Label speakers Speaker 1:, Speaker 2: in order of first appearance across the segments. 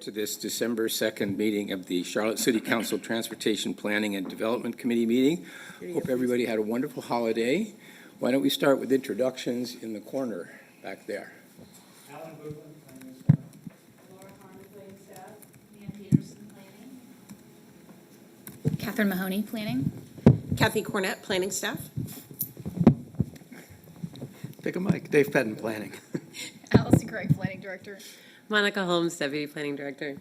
Speaker 1: to this December 2nd meeting of the Charlotte City Council Transportation Planning and Development Committee meeting. Hope everybody had a wonderful holiday. Why don't we start with introductions in the corner back there.
Speaker 2: Alan Bootham, planning staff.
Speaker 3: Laura Harmon, planning staff. Nan Peterson, planning.
Speaker 4: Catherine Mahoney, planning.
Speaker 5: Kathy Cornett, planning staff.
Speaker 6: Pick a mic. Dave Pettin, planning.
Speaker 4: Allison Craig, planning director.
Speaker 5: Monica Holmes, deputy planning director.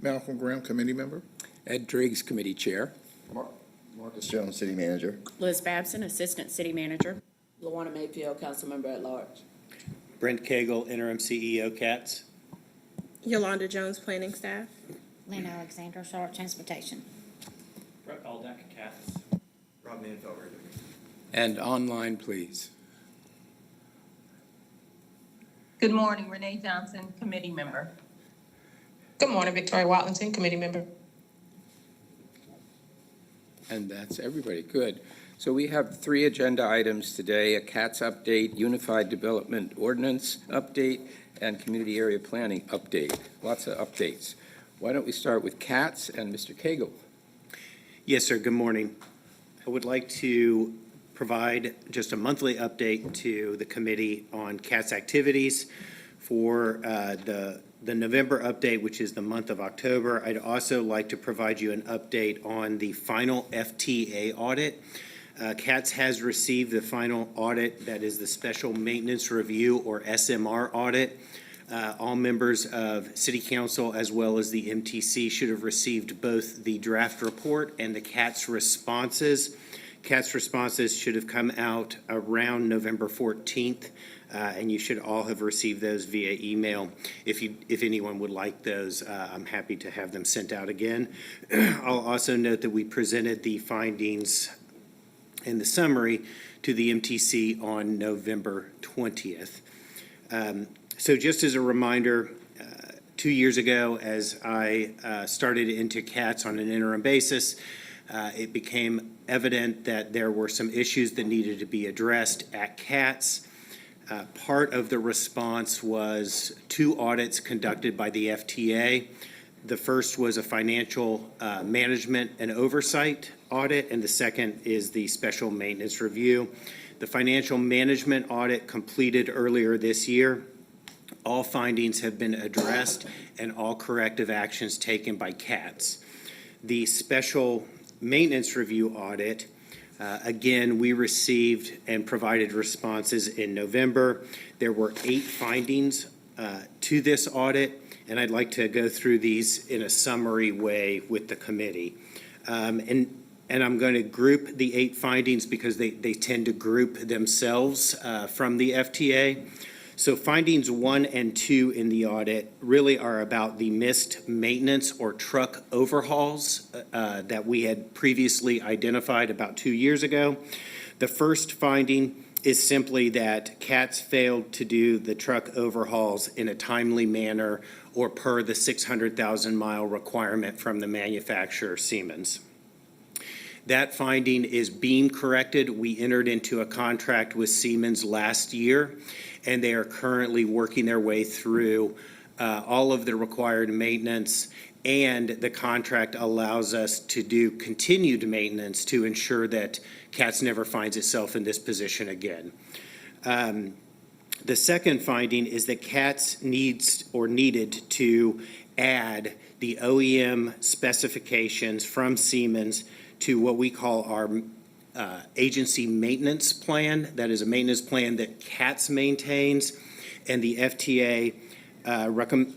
Speaker 7: Malcolm Graham, committee member.
Speaker 1: Ed Driggs, committee chair.
Speaker 8: Marcus Jones, city manager.
Speaker 3: Liz Babson, assistant city manager.
Speaker 9: Luana Mayfield, council member at large.
Speaker 2: Brent Cagle, interim CEO, CATS.
Speaker 5: Yolanda Jones, planning staff.
Speaker 3: Lynn Alexander, Charlotte Transportation.
Speaker 2: Brett Aldeck, CATS.
Speaker 8: Rob Manfelder.
Speaker 1: And online, please.
Speaker 10: Good morning, Renee Johnson, committee member.
Speaker 11: Good morning, Victoria Watlington, committee member.
Speaker 1: And that's everybody. Good. So we have 3 agenda items today: a CATS update, Unified Development Ordinance update, and Community Area Planning update. Lots of updates. Why don't we start with CATS and Mr. Cagle?
Speaker 2: Yes, sir. Good morning. I would like to provide just a monthly update to the committee on CATS activities for the November update, which is the month of October. I'd also like to provide you an update on the final FTA audit. CATS has received the final audit, that is the Special Maintenance Review, or SMR audit. All members of City Council as well as the MTC should have received both the draft report and the CATS responses. CATS responses should have come out around November 14th, and you should all have received those via email. If anyone would like those, I'm happy to have them sent out again. I'll also note that we presented the findings and the summary to the MTC on November 20th. So just as a reminder, 2 years ago, as I started into CATS on an interim basis, it became evident that there were some issues that needed to be addressed at CATS. Part of the response was 2 audits conducted by the FTA. The first was a financial management and oversight audit, and the second is the special maintenance review. The financial management audit completed earlier this year. All findings have been addressed and all corrective actions taken by CATS. The special maintenance review audit, again, we received and provided responses in November. There were 8 findings to this audit, and I'd like to go through these in a summary way with the committee. And I'm going to group the 8 findings because they tend to group themselves from the FTA. So findings 1 and 2 in the audit really are about the missed maintenance or truck overhauls that we had previously identified about 2 years ago. The first finding is simply that CATS failed to do the truck overhauls in a timely manner or per the 600,000-mile requirement from the manufacturer, Siemens. That finding is being corrected. We entered into a contract with Siemens last year, and they are currently working their way through all of the required maintenance, and the contract allows us to do continued maintenance to ensure that CATS never finds itself in this position again. The second finding is that CATS needed to add the OEM specifications from Siemens to what we call our agency maintenance plan. That is a maintenance plan that CATS maintains, and the FTA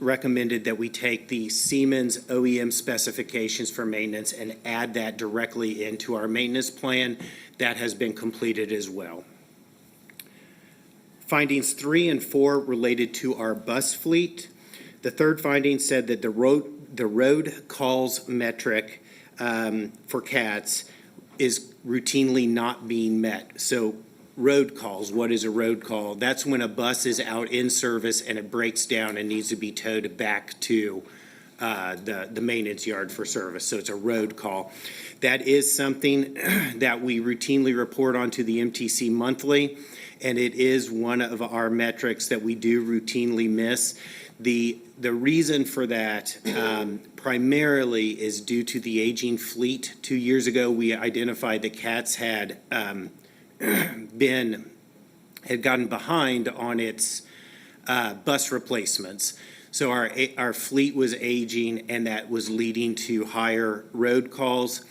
Speaker 2: recommended that we take the Siemens OEM specifications for maintenance and add that directly into our maintenance plan. That has been completed as well. Findings 3 and 4 related to our bus fleet. The third finding said that the road calls metric for CATS is routinely not being met. So road calls, what is a road call? That's when a bus is out in service and it breaks down and needs to be towed back to the maintenance yard for service, so it's a road call. That is something that we routinely report on to the MTC monthly, and it is one of our metrics that we do routinely miss. The reason for that primarily is due to the aging fleet. 2 years ago, we identified that CATS had gotten behind on its bus replacements. So our fleet was aging, and that was leading to higher road calls.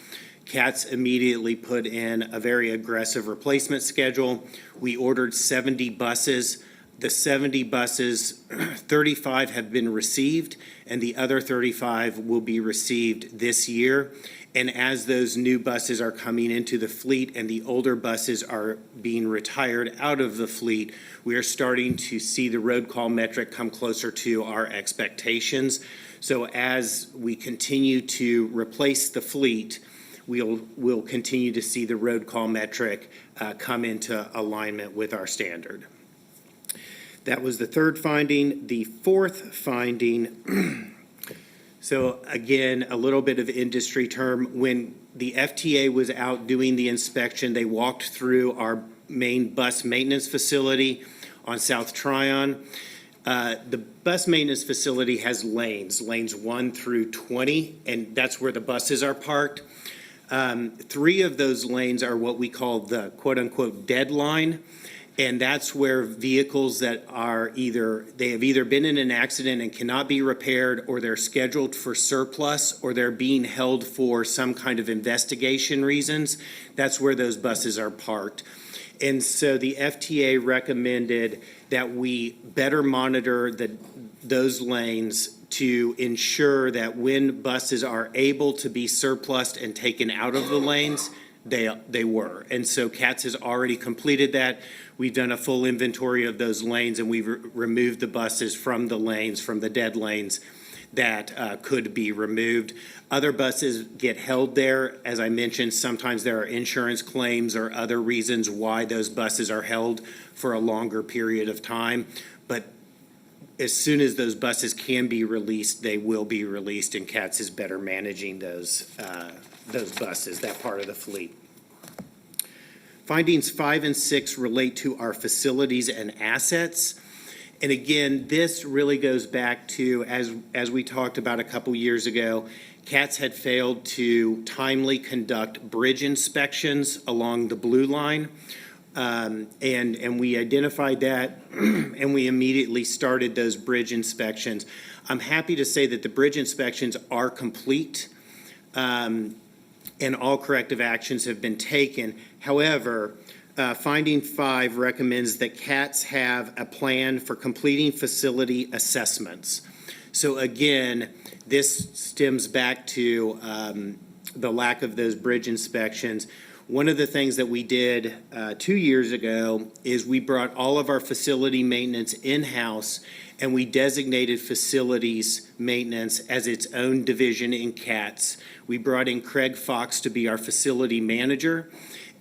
Speaker 2: CATS immediately put in a very aggressive replacement schedule. We ordered 70 buses. The 70 buses, 35 have been received, and the other 35 will be received this year. And as those new buses are coming into the fleet and the older buses are being retired out of the fleet, we are starting to see the road call metric come closer to our expectations. So as we continue to replace the fleet, we'll continue to see the road call metric come into alignment with our standard. That was the third finding. The fourth finding, so again, a little bit of industry term. When the FTA was out doing the inspection, they walked through our main bus maintenance facility on South Tryon. The bus maintenance facility has lanes 1 through 20, and that's where the buses are parked. 3 of those lanes are what we call the quote-unquote deadline. And that's where vehicles that are they have either been in an accident and cannot be repaired, or they're scheduled for surplus, or they're being held for some kind of investigation reasons. That's where those buses are parked. And so the FTA recommended that we better monitor those lanes to ensure that when buses are able to be surplused and taken out of the lanes, they were. And so CATS has already completed that. We've done a full inventory of those lanes, and we've removed the buses from the lanes, from the dead lanes that could be removed. Other buses get held there. As I mentioned, sometimes there are insurance claims or other reasons why those buses are held for a longer period of time. But as soon as those buses can be released, they will be released, and CATS is better managing those buses, that part of the fleet. Findings 5 and 6 relate to our facilities and assets. And again, this really goes back to, as we talked about a couple years ago, CATS had failed to timely conduct bridge inspections along the blue line. And we identified that, and we immediately started those bridge inspections. I'm happy to say that the bridge inspections are complete, and all corrective actions have been taken. However, finding 5 recommends that CATS have a plan for completing facility assessments. So again, this stems back to the lack of those bridge inspections. One of the things that we did 2 years ago is we brought all of our facility maintenance in-house, and we designated facilities maintenance as its own division in CATS. We brought in Craig Fox to be our facility manager,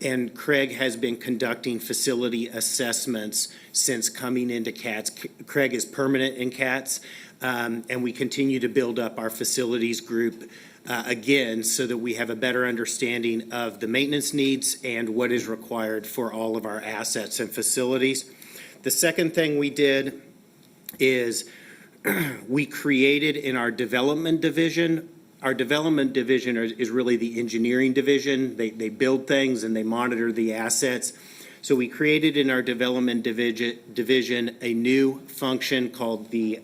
Speaker 2: and Craig has been conducting facility assessments since coming into CATS. Craig is permanent in CATS, and we continue to build up our facilities group again, so that we have a better understanding of the maintenance needs and what is required for all of our assets and facilities. The second thing we did is we created in our development division. Our development division is really the engineering division. They build things and they monitor the assets. So we created in our development division a new function called the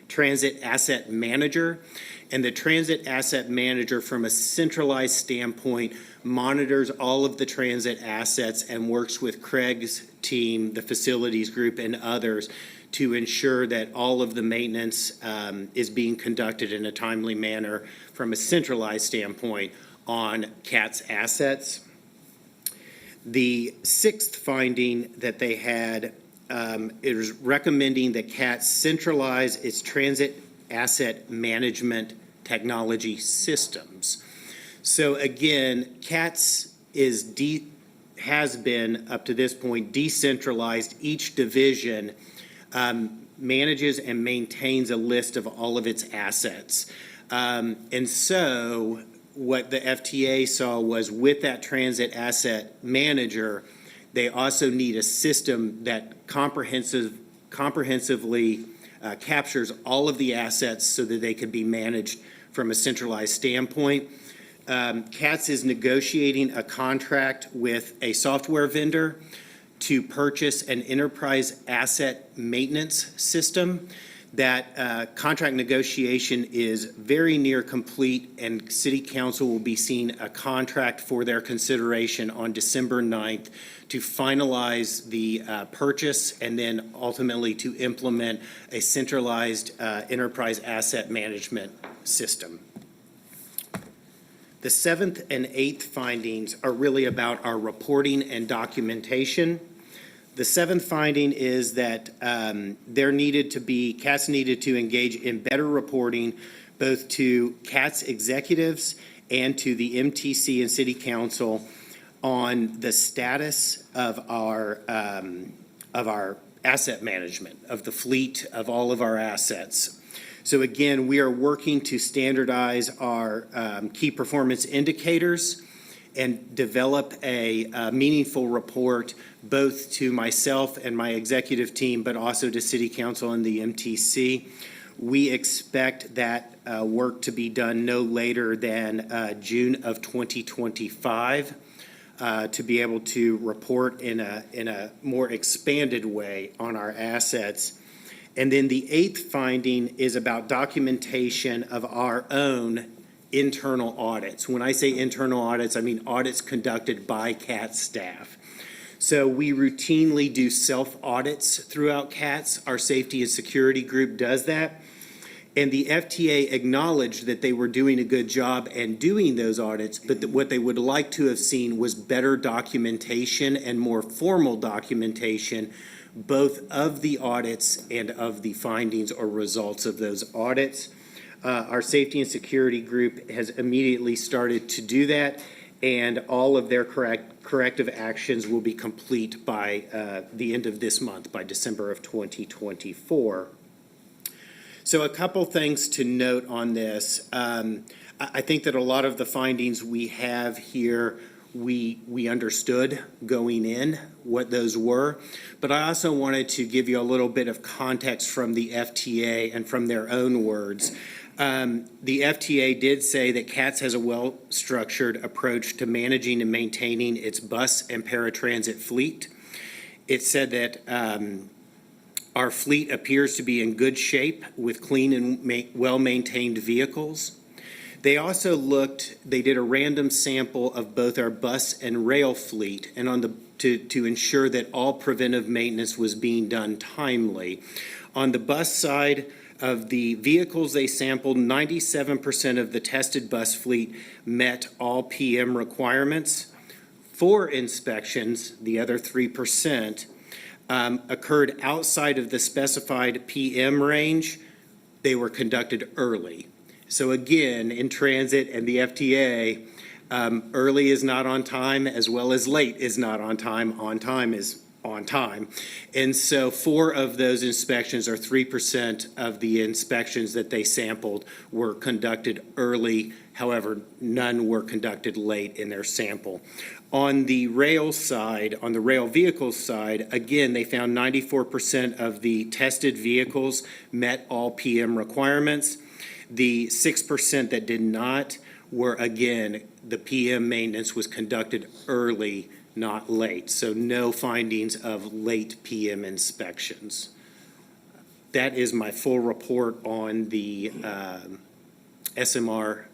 Speaker 2: Transit Asset Manager. And the Transit Asset Manager, from a centralized standpoint, monitors all of the transit assets and works with Craig's team, the facilities group, and others to ensure that all of the maintenance is being conducted in a timely manner from a centralized standpoint on CATS assets. The 6th finding that they had is recommending that CATS centralize its transit asset management technology systems. So again, CATS has been, up to this point, decentralized. Each division manages and maintains a list of all of its assets. And so what the FTA saw was with that transit asset manager, they also need a system that comprehensively captures all of the assets so that they can be managed from a centralized standpoint. CATS is negotiating a contract with a software vendor to purchase an enterprise asset maintenance system. That contract negotiation is very near complete, and City Council will be seeing a contract for their consideration on December 9th to finalize the purchase and then ultimately to implement a centralized enterprise asset management system. The 7th and 8th findings are really about our reporting and documentation. The 7th finding is that CATS needed to engage in better reporting both to CATS executives and to the MTC and City Council on the status of our asset management, of the fleet, of all of our assets. So again, we are working to standardize our key performance indicators and develop a meaningful report both to myself and my executive team, but also to City Council and the MTC. We expect that work to be done no later than June of 2025 to be able to report in a more expanded way on our assets. And then the 8th finding is about documentation of our own internal audits. When I say internal audits, I mean audits conducted by CATS staff. So we routinely do self-audits throughout CATS. Our safety and security group does that. And the FTA acknowledged that they were doing a good job and doing those audits, but that what they would like to have seen was better documentation and more formal documentation, both of the audits and of the findings or results of those audits. Our safety and security group has immediately started to do that, and all of their corrective actions will be complete by the end of this month, by December of 2024. So a couple things to note on this. I think that a lot of the findings we have here, we understood going in what those were, but I also wanted to give you a little bit of context from the FTA and from their own words. The FTA did say that CATS has a well-structured approach to managing and maintaining its bus and paratransit fleet. It said that our fleet appears to be in good shape with clean and well-maintained vehicles. They also they did a random sample of both our bus and rail fleet and to ensure that all preventive maintenance was being done timely. On the bus side of the vehicles they sampled, 97% of the tested bus fleet met all PM requirements. 4 inspections, the other 3%, occurred outside of the specified PM range. They were conducted early. So again, in transit and the FTA, early is not on time as well as late is not on time. On time is on time. And so 4 of those inspections, or 3% of the inspections that they sampled, were conducted early. However, none were conducted late in their sample. On the rail side, on the rail vehicles side, again, they found 94% of the tested vehicles met all PM requirements. The 6% that did not were, again, the PM maintenance was conducted early, not late. So no findings of late PM inspections. That is my full report on the SMR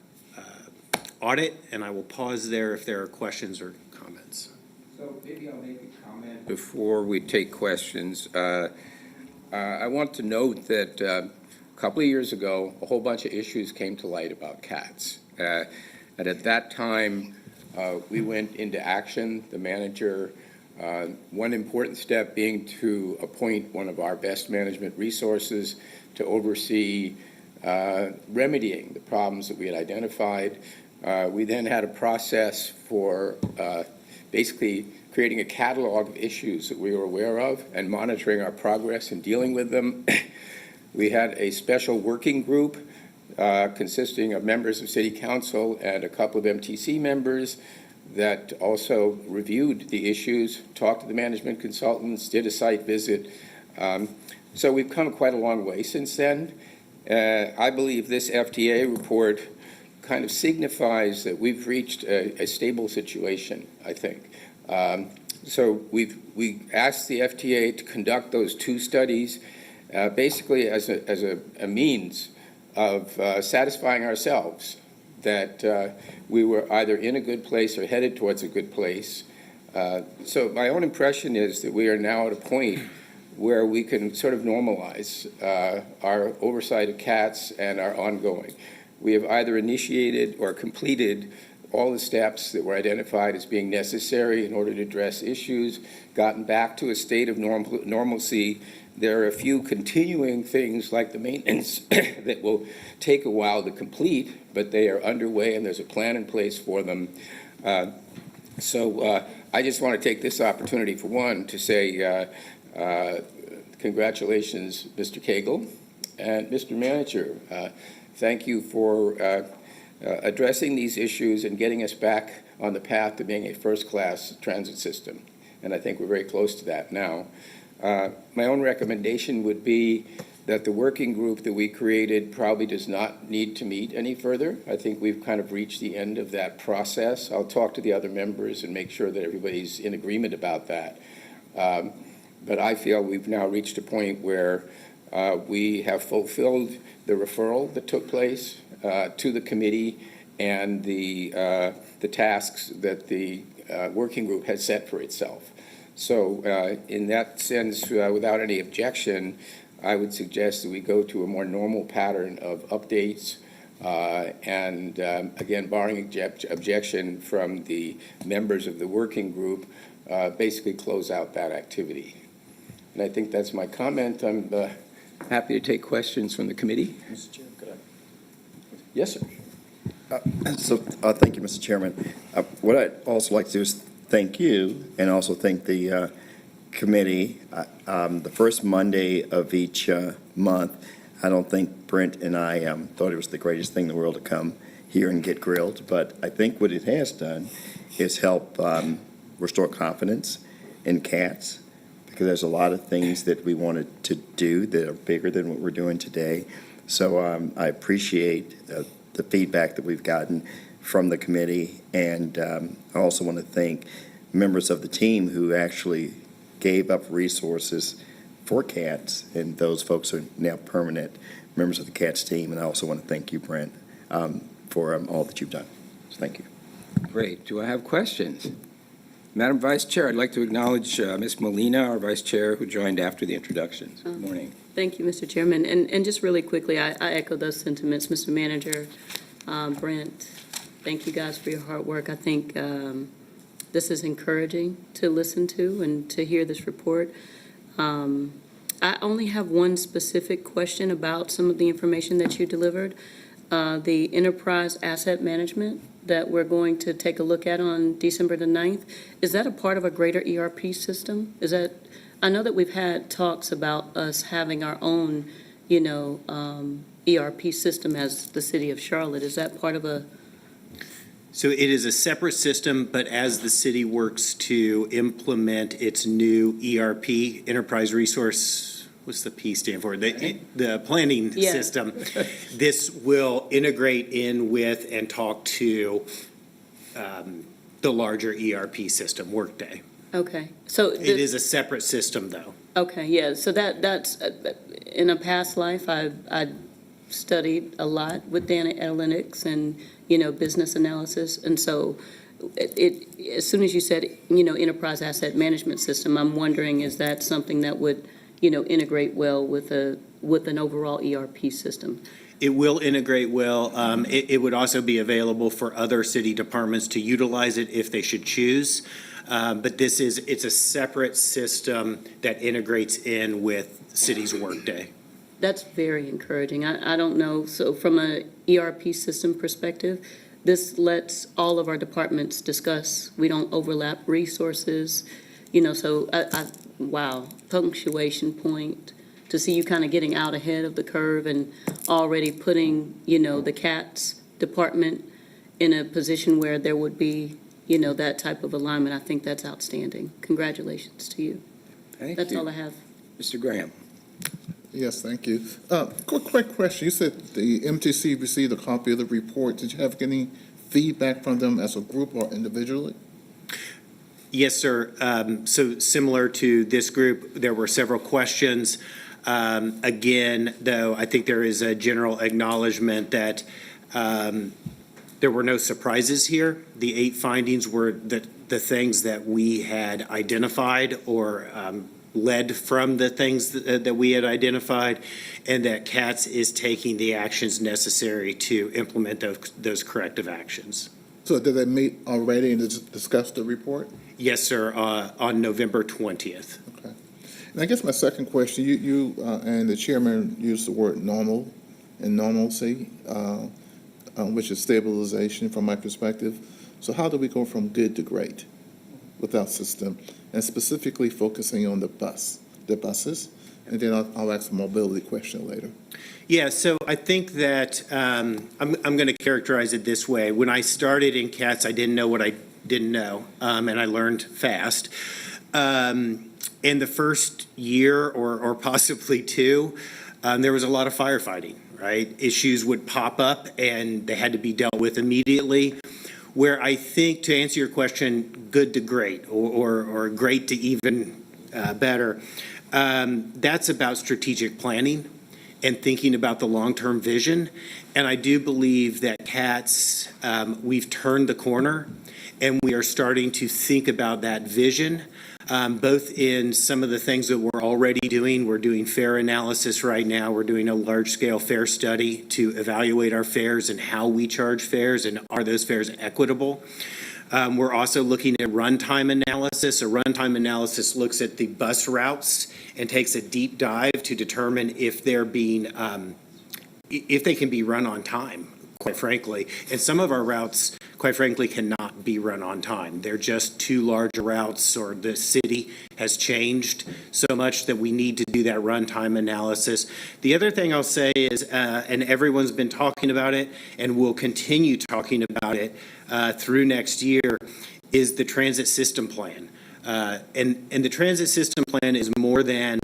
Speaker 2: audit, and I will pause there if there are questions or comments.
Speaker 1: So maybe I'll make a comment before we take questions. I want to note that a couple of years ago, a whole bunch of issues came to light about CATS. And at that time, we went into action, the manager, one important step being to appoint one of our best management resources to oversee remedying the problems that we had identified. We then had a process for basically creating a catalog of issues that we were aware of and monitoring our progress in dealing with them. We had a special working group consisting of members of City Council and a couple of MTC members that also reviewed the issues, talked to the management consultants, did a site visit. So we've come quite a long way since then. I believe this FTA report kind of signifies that we've reached a stable situation, I think. So we asked the FTA to conduct those two studies basically as a means of satisfying ourselves that we were either in a good place or headed towards a good place. So my own impression is that we are now at a point where we can sort of normalize our oversight of CATS and our ongoing. We have either initiated or completed all the steps that were identified as being necessary in order to address issues, gotten back to a state of normalcy. There are a few continuing things like the maintenance that will take a while to complete, but they are underway and there's a plan in place for them. So I just want to take this opportunity, for one, to say congratulations, Mr. Cagle and Mr. Manager. Thank you for addressing these issues and getting us back on the path to being a first-class transit system. And I think we're very close to that now. My own recommendation would be that the working group that we created probably does not need to meet any further. I think we've kind of reached the end of that process. I'll talk to the other members and make sure that everybody's in agreement about that. But I feel we've now reached a point where we have fulfilled the referral that took place to the committee and the tasks that the working group had set for itself. So in that sense, without any objection, I would suggest that we go to a more normal pattern of updates and again, barring objection from the members of the working group, basically close out that activity. And I think that's my comment. I'm happy to take questions from the committee.
Speaker 8: Mr. Chair, could I?
Speaker 1: Yes, sir.
Speaker 8: Thank you, Mr. Chairman. What I'd also like to do is thank you and also thank the committee. The first Monday of each month, I don't think Brent and I thought it was the greatest thing in the world to come here and get grilled, but I think what it has done is help restore confidence in CATS, because there's a lot of things that we wanted to do that are bigger than what we're doing today. So I appreciate the feedback that we've gotten from the committee, and I also want to thank members of the team who actually gave up resources for CATS, and those folks are now permanent members of the CATS team. And I also want to thank you, Brent, for all that you've done. So thank you.
Speaker 1: Great. Do I have questions? Madam Vice Chair, I'd like to acknowledge Ms. Molina, our Vice Chair, who joined after the introductions. Good morning.
Speaker 12: Thank you, Mr. Chairman. And just really quickly, I echo those sentiments, Mr. Manager, Brent. Thank you guys for your hard work. I think this is encouraging to listen to and to hear this report. I only have one specific question about some of the information that you delivered. The enterprise asset management that we're going to take a look at on December the 9th. Is that a part of a greater ERP system? Is that, I know that we've had talks about us having our own, ERP system as the city of Charlotte. Is that part of a?
Speaker 2: So it is a separate system, but as the city works to implement its new ERP, Enterprise Resource, what's the P stand for? The planning system. This will integrate in with and talk to the larger ERP system, Workday.
Speaker 12: Okay. So
Speaker 2: it is a separate system, though.
Speaker 12: Okay, yeah. So that's in a past life, I studied a lot with data analytics and business analysis, and so as soon as you said enterprise asset management system, I'm wondering, is that something that would integrate well with an overall ERP system?
Speaker 2: It will integrate well. It would also be available for other city departments to utilize it if they should choose. But it's a separate system that integrates in with city's Workday.
Speaker 12: That's very encouraging. I don't know. So from a ERP system perspective, this lets all of our departments discuss. We don't overlap resources, so wow, punctuation point, to see you kind of getting out ahead of the curve and already putting, the CATS department in a position where there would be, that type of alignment. I think that's outstanding. Congratulations to you.
Speaker 1: Thank
Speaker 12: That's
Speaker 1: you.
Speaker 12: all I have.
Speaker 1: Mr. Graham?
Speaker 7: Yes, thank you. Quick question. You said the MTC received a copy of the report. Did you have any feedback from them as a group or individually?
Speaker 2: Yes, sir. So similar to this group, there were several questions. Again, though, I think there is a general acknowledgement that there were no surprises here. The 8 findings were the things that we had identified or led from the things that we had identified, and that CATS is taking the actions necessary to implement those corrective actions.
Speaker 7: So did they meet already and discuss the report?
Speaker 2: Yes, sir, on November 20th.
Speaker 7: Okay. And I guess my second question, you and the chairman used the word normal and normalcy, which is stabilization from my perspective. So how do we go from good to great without system? And specifically focusing on the buses, and then I'll ask a mobility question later.
Speaker 2: Yeah, so I think that I'm going to characterize it this way. When I started in CATS, I didn't know what I didn't know, and I learned fast. In the first year or possibly 2, there was a lot of firefighting, right? Issues would pop up, and they had to be dealt with immediately. Where I think, to answer your question, good to great, or great to even better, that's about strategic planning and thinking about the long-term vision. And I do believe that CATS, we've turned the corner, and we are starting to think about that vision, both in some of the things that we're already doing. We're doing fare analysis right now. We're doing a large-scale fare study to evaluate our fares and how we charge fares, and are those fares equitable. We're also looking at runtime analysis. A runtime analysis looks at the bus routes and takes a deep dive to determine if they're being, if they can be run on time, quite frankly. And some of our routes, quite frankly, cannot be run on time. They're just too large routes, or the city has changed so much that we need to do that runtime analysis. The other thing I'll say is, and everyone's been talking about it and will continue talking about it through next year, is the transit system plan. And the transit system plan is more than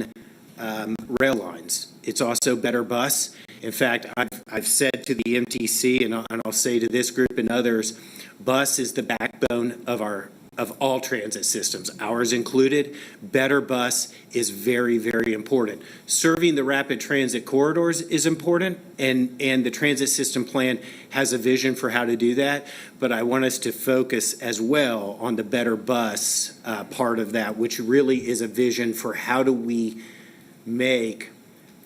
Speaker 2: rail lines. It's also better bus. In fact, I've said to the MTC, and I'll say to this group and others, bus is the backbone of all transit systems, ours included. Better bus is very, very important. Serving the rapid transit corridors is important, and the transit system plan has a vision for how to do that. But I want us to focus as well on the better bus part of that, which really is a vision for how do we make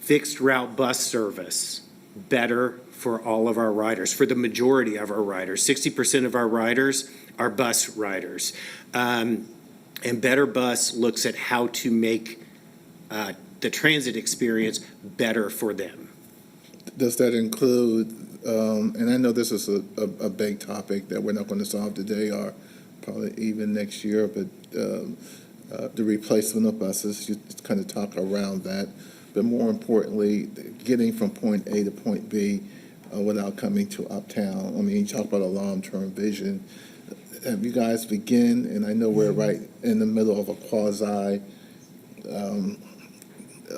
Speaker 2: fixed route bus service better for all of our riders, for the majority of our riders. 60% of our riders are bus riders. And Better Bus looks at how to make the transit experience better for them.
Speaker 7: Does that include, and I know this is a big topic that we're not going to solve today or probably even next year, but the replacement of buses, you kind of talk around that. But more importantly, getting from point A to point B without coming to uptown. I mean, you talk about a long-term vision. Have you guys begin, and I know we're right in the middle of a quasi,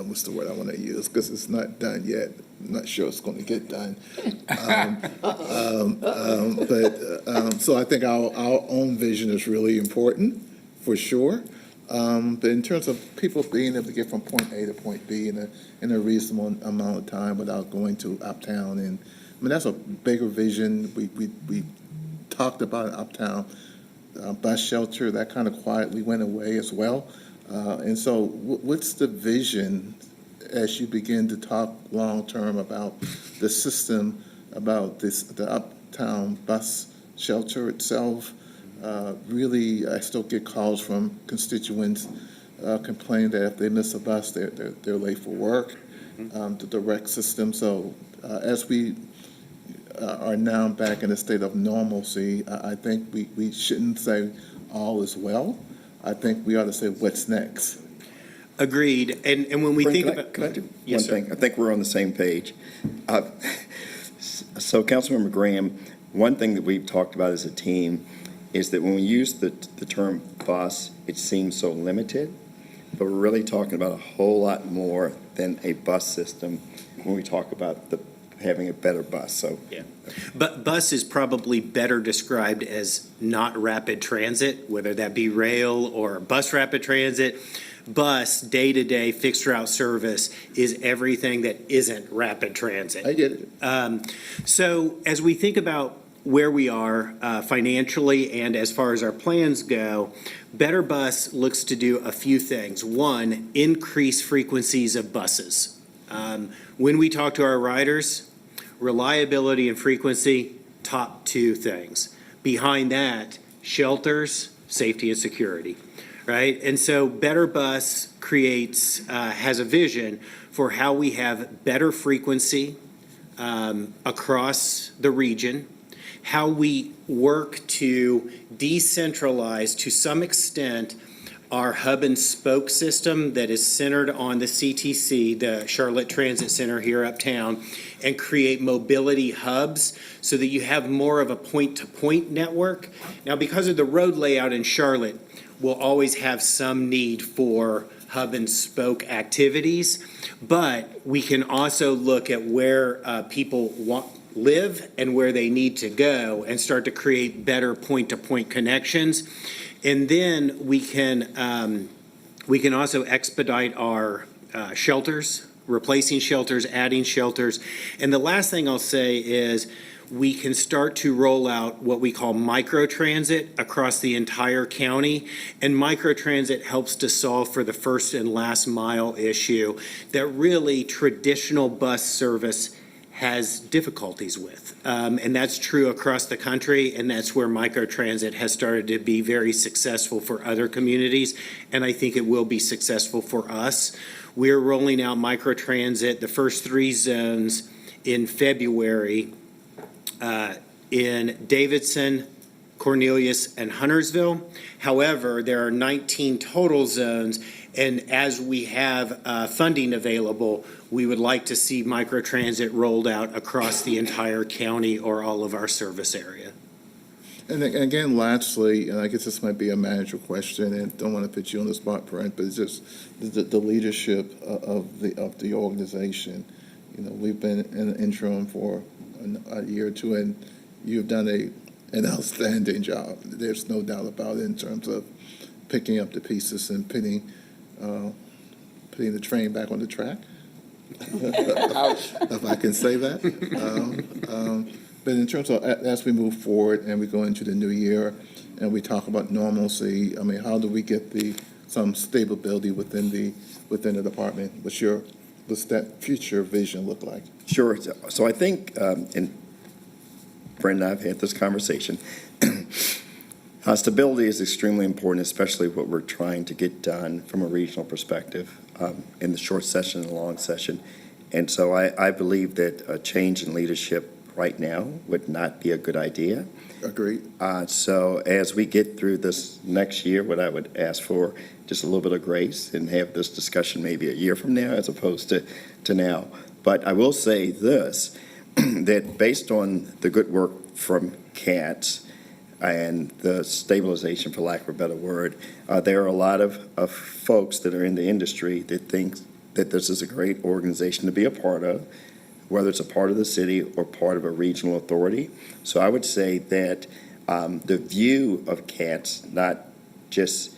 Speaker 7: what's the word I want to use, because it's not done yet. I'm not sure it's going to get done. So I think our own vision is really important, for sure. But in terms of people being able to get from point A to point B in a reasonable amount of time without going to uptown, and I mean that's a bigger vision. We talked about uptown bus shelter, that kind of quietly went away as well. And so, what's the vision as you begin to talk long term about the system, about the uptown bus shelter itself? Really, I still get calls from constituents complaining that if they miss a bus, they're late for work. The direct system. So as we are now back in a state of normalcy, I think we shouldn't say all is well. I think we ought to say what's next.
Speaker 2: Agreed. And when we
Speaker 8: Brent,
Speaker 2: think
Speaker 8: can I-
Speaker 2: about.
Speaker 8: Can I do
Speaker 2: Yes,
Speaker 8: one
Speaker 2: sir.
Speaker 8: thing? I think we're on the same page. So Councilmember Graham, one thing that we've talked about as a team is that when we use the term bus, it seems so limited, but we're really talking about a whole lot more than a bus system when we talk about having a better bus, so.
Speaker 2: Yeah. But bus is probably better described as not rapid transit, whether that be rail or bus rapid transit. Bus, day-to-day fixed route service is everything that isn't rapid transit.
Speaker 7: I get it.
Speaker 2: So as we think about where we are financially and as far as our plans go, Better Bus looks to do a few things. One, increase frequencies of buses. When we talk to our riders, reliability and frequency, top two things. Behind that, shelters, safety and security, right? And so Better Bus has a vision for how we have better frequency across the region, how we work to decentralize to some extent our hub and spoke system that is centered on the CTC, the Charlotte Transit Center here uptown, and create mobility hubs so that you have more of a point-to-point network. Now, because of the road layout in Charlotte, we'll always have some need for hub and spoke activities, but we can also look at where people live and where they need to go and start to create better point-to-point connections. And then we can also expedite our shelters, replacing shelters, adding shelters. And the last thing I'll say is we can start to roll out what we call microtransit across the entire county. And microtransit helps to solve for the first and last mile issue that really traditional bus service has difficulties with. And that's true across the country, and that's where microtransit has started to be very successful for other communities, and I think it will be successful for us. We're rolling out microtransit, the first 3 zones in February in Davidson, Cornelius, and Huntersville. However, there are 19 total zones, and as we have funding available, we would like to see microtransit rolled out across the entire county or all of our service area.
Speaker 7: And again, lastly, and I guess this might be a manager question, and don't want to put you on the spot, Brent, but it's just the leadership of the organization. You know, we've been in an interim for a year or two, and you've done an outstanding job. There's no doubt about it in terms of picking up the pieces and putting the train back on the track. If I can say that. But in terms of as we move forward and we go into the new year and we talk about normalcy, I mean, how do we get some stability within the department? What's that future vision look like?
Speaker 8: Sure. So I think, and Brent and I have had this conversation, stability is extremely important, especially what we're trying to get done from a regional perspective in the short session and the long session. And so I believe that a change in leadership right now would not be a good idea.
Speaker 7: Agreed.
Speaker 8: So as we get through this next year, what I would ask for, just a little bit of grace and have this discussion maybe a year from now as opposed to now. But I will say this, that based on the good work from CATS and the stabilization, for lack of a better word, there are a lot of folks that are in the industry that think that this is a great organization to be a part of, whether it's a part of the city or part of a regional authority. So I would say that the view of CATS, not just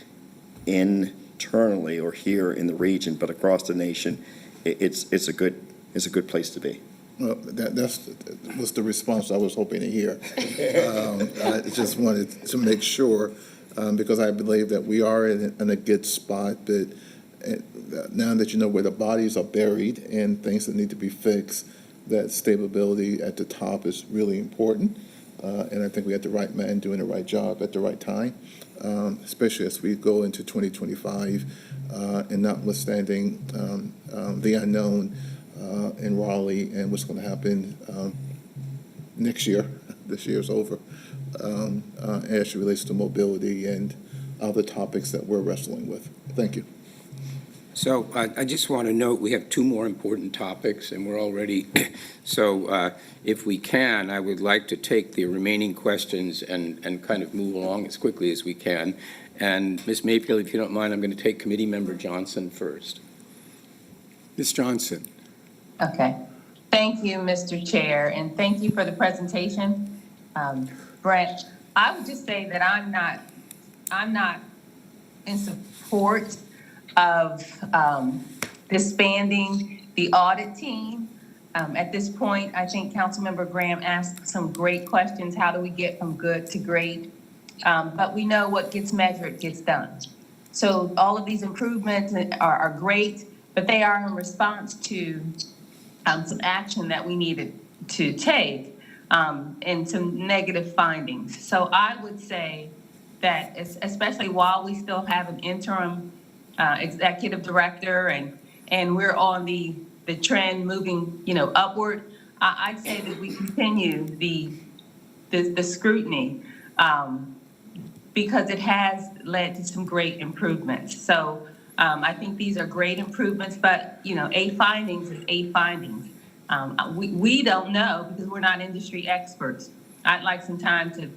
Speaker 8: internally or here in the region, but across the nation, it's a good place to be.
Speaker 7: Well, that was the response I was hoping to hear. I just wanted to make sure, because I believe that we are in a good spot, but now that you know where the bodies are buried and things that need to be fixed, that stability at the top is really important. And I think we had the right man doing the right job at the right time, especially as we go into 2025, and notwithstanding the unknown in Raleigh and what's going to happen next year. This year's over, as it relates to mobility and other topics that we're wrestling with. Thank you.
Speaker 1: So I just want to note, we have two more important topics, and we're already, so if we can, I would like to take the remaining questions and kind of move along as quickly as we can. And Ms. Mayfield, if you don't mind, I'm going to take Committee Member Johnson first. Ms. Johnson.
Speaker 10: Okay. Thank you, Mr. Chair, and thank you for the presentation. Brent, I would just say that I'm not in support of disbanding the audit team. At this point, I think Councilmember Graham asked some great questions. How do we get from good to great? But we know what gets measured gets done. So all of these improvements are great, but they are in response to some action that we needed to take and some negative findings. So I would say that, especially while we still have an interim executive director and we're on the trend moving, upward, I'd say that we continue the scrutiny because it has led to some great improvements. So I think these are great improvements, but, A findings is A findings. We don't know because we're not industry experts. I'd like some time to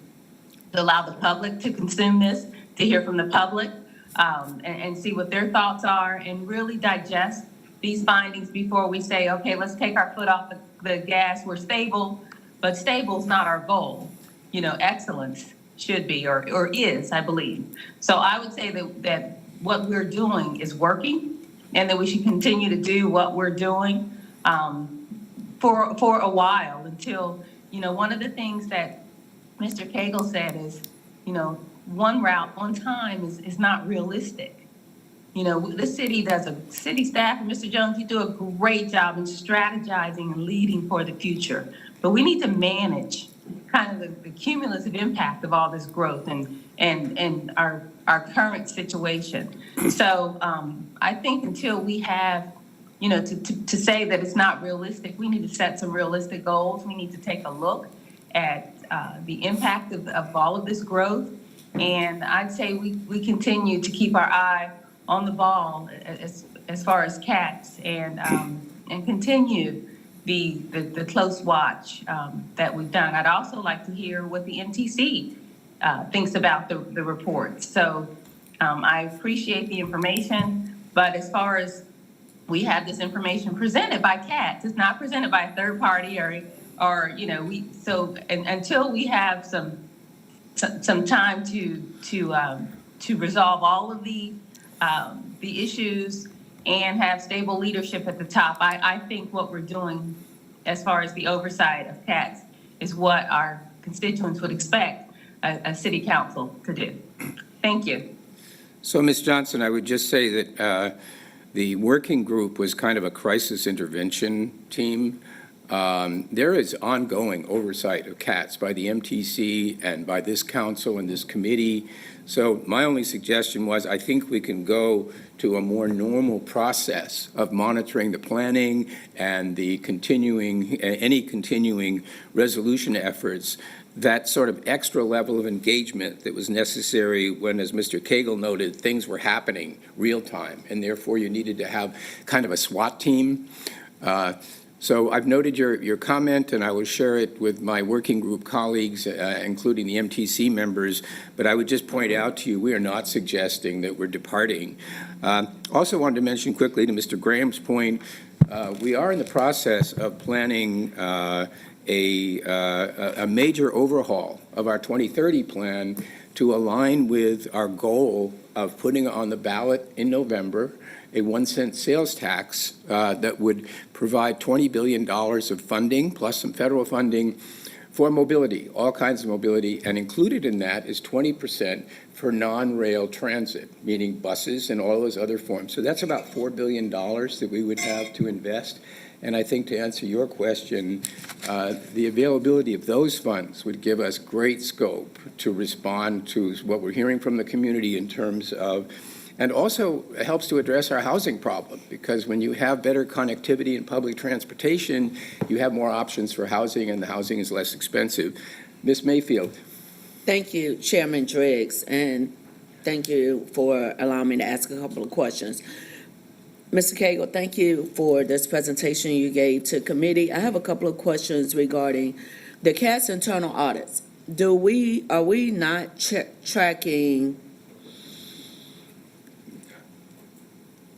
Speaker 10: allow the public to consume this, to hear from the public, and see what their thoughts are, and really digest these findings before we say, okay, let's take our foot off the gas. We're stable, but stable is not our goal. Excellence should be or is, I believe. So I would say that what we're doing is working, and that we should continue to do what we're doing for a while until, one of the things that Mr. Cagle said is, one route, one time is not realistic. The city staff, and Mr. Jones, you do a great job in strategizing and leading for the future. But we need to manage kind of the cumulative impact of all this growth and our current situation. So I think until we have, to say that it's not realistic, we need to set some realistic goals. We need to take a look at the impact of all of this growth. And I'd say we continue to keep our eye on the ball as far as cats and continue the close watch that we've done. I'd also like to hear what the MTC thinks about the report. So I appreciate the information, but as far as we have this information presented by CATS, it's not presented by a third party or until we have some time to resolve all of the issues and have stable leadership at the top. I think what we're doing as far as the oversight of CATS is what our constituents would expect a city council to do. Thank you.
Speaker 1: So, Ms. Johnson, I would just say that the working group was kind of a crisis intervention team. There is ongoing oversight of CATS by the MTC and by this council and this committee. So my only suggestion was I think we can go to a more normal process of monitoring the planning and the any continuing resolution efforts. That sort of extra level of engagement that was necessary when, as Mr. Cagle noted, things were happening real time, and therefore you needed to have kind of a SWAT team. So I've noted your comment, and I will share it with my working group colleagues, including the MTC members, but I would just point out to you, we are not suggesting that we're departing. Also wanted to mention quickly to Mr. Graham's point, we are in the process of planning a major overhaul of our 2030 plan to align with our goal of putting on the ballot in November a 1-cent sales tax that would provide $20 billion of funding, plus some federal funding, for mobility, all kinds of mobility, and included in that is 20% for non-rail transit, meaning buses and all those other forms. So that's about $4 billion that we would have to invest. And I think to answer your question, the availability of those funds would give us great scope to respond to what we're hearing from the community in terms of, and also helps to address our housing problem, because when you have better connectivity and public transportation, you have more options for housing, and the housing is less expensive. Ms. Mayfield.
Speaker 9: Thank you, Chairman Driggs, and thank you for allowing me to ask a couple of questions. Mr. Cagle, thank you for this presentation you gave to committee. I have a couple of questions regarding the CAT's internal audits. Are we not tracking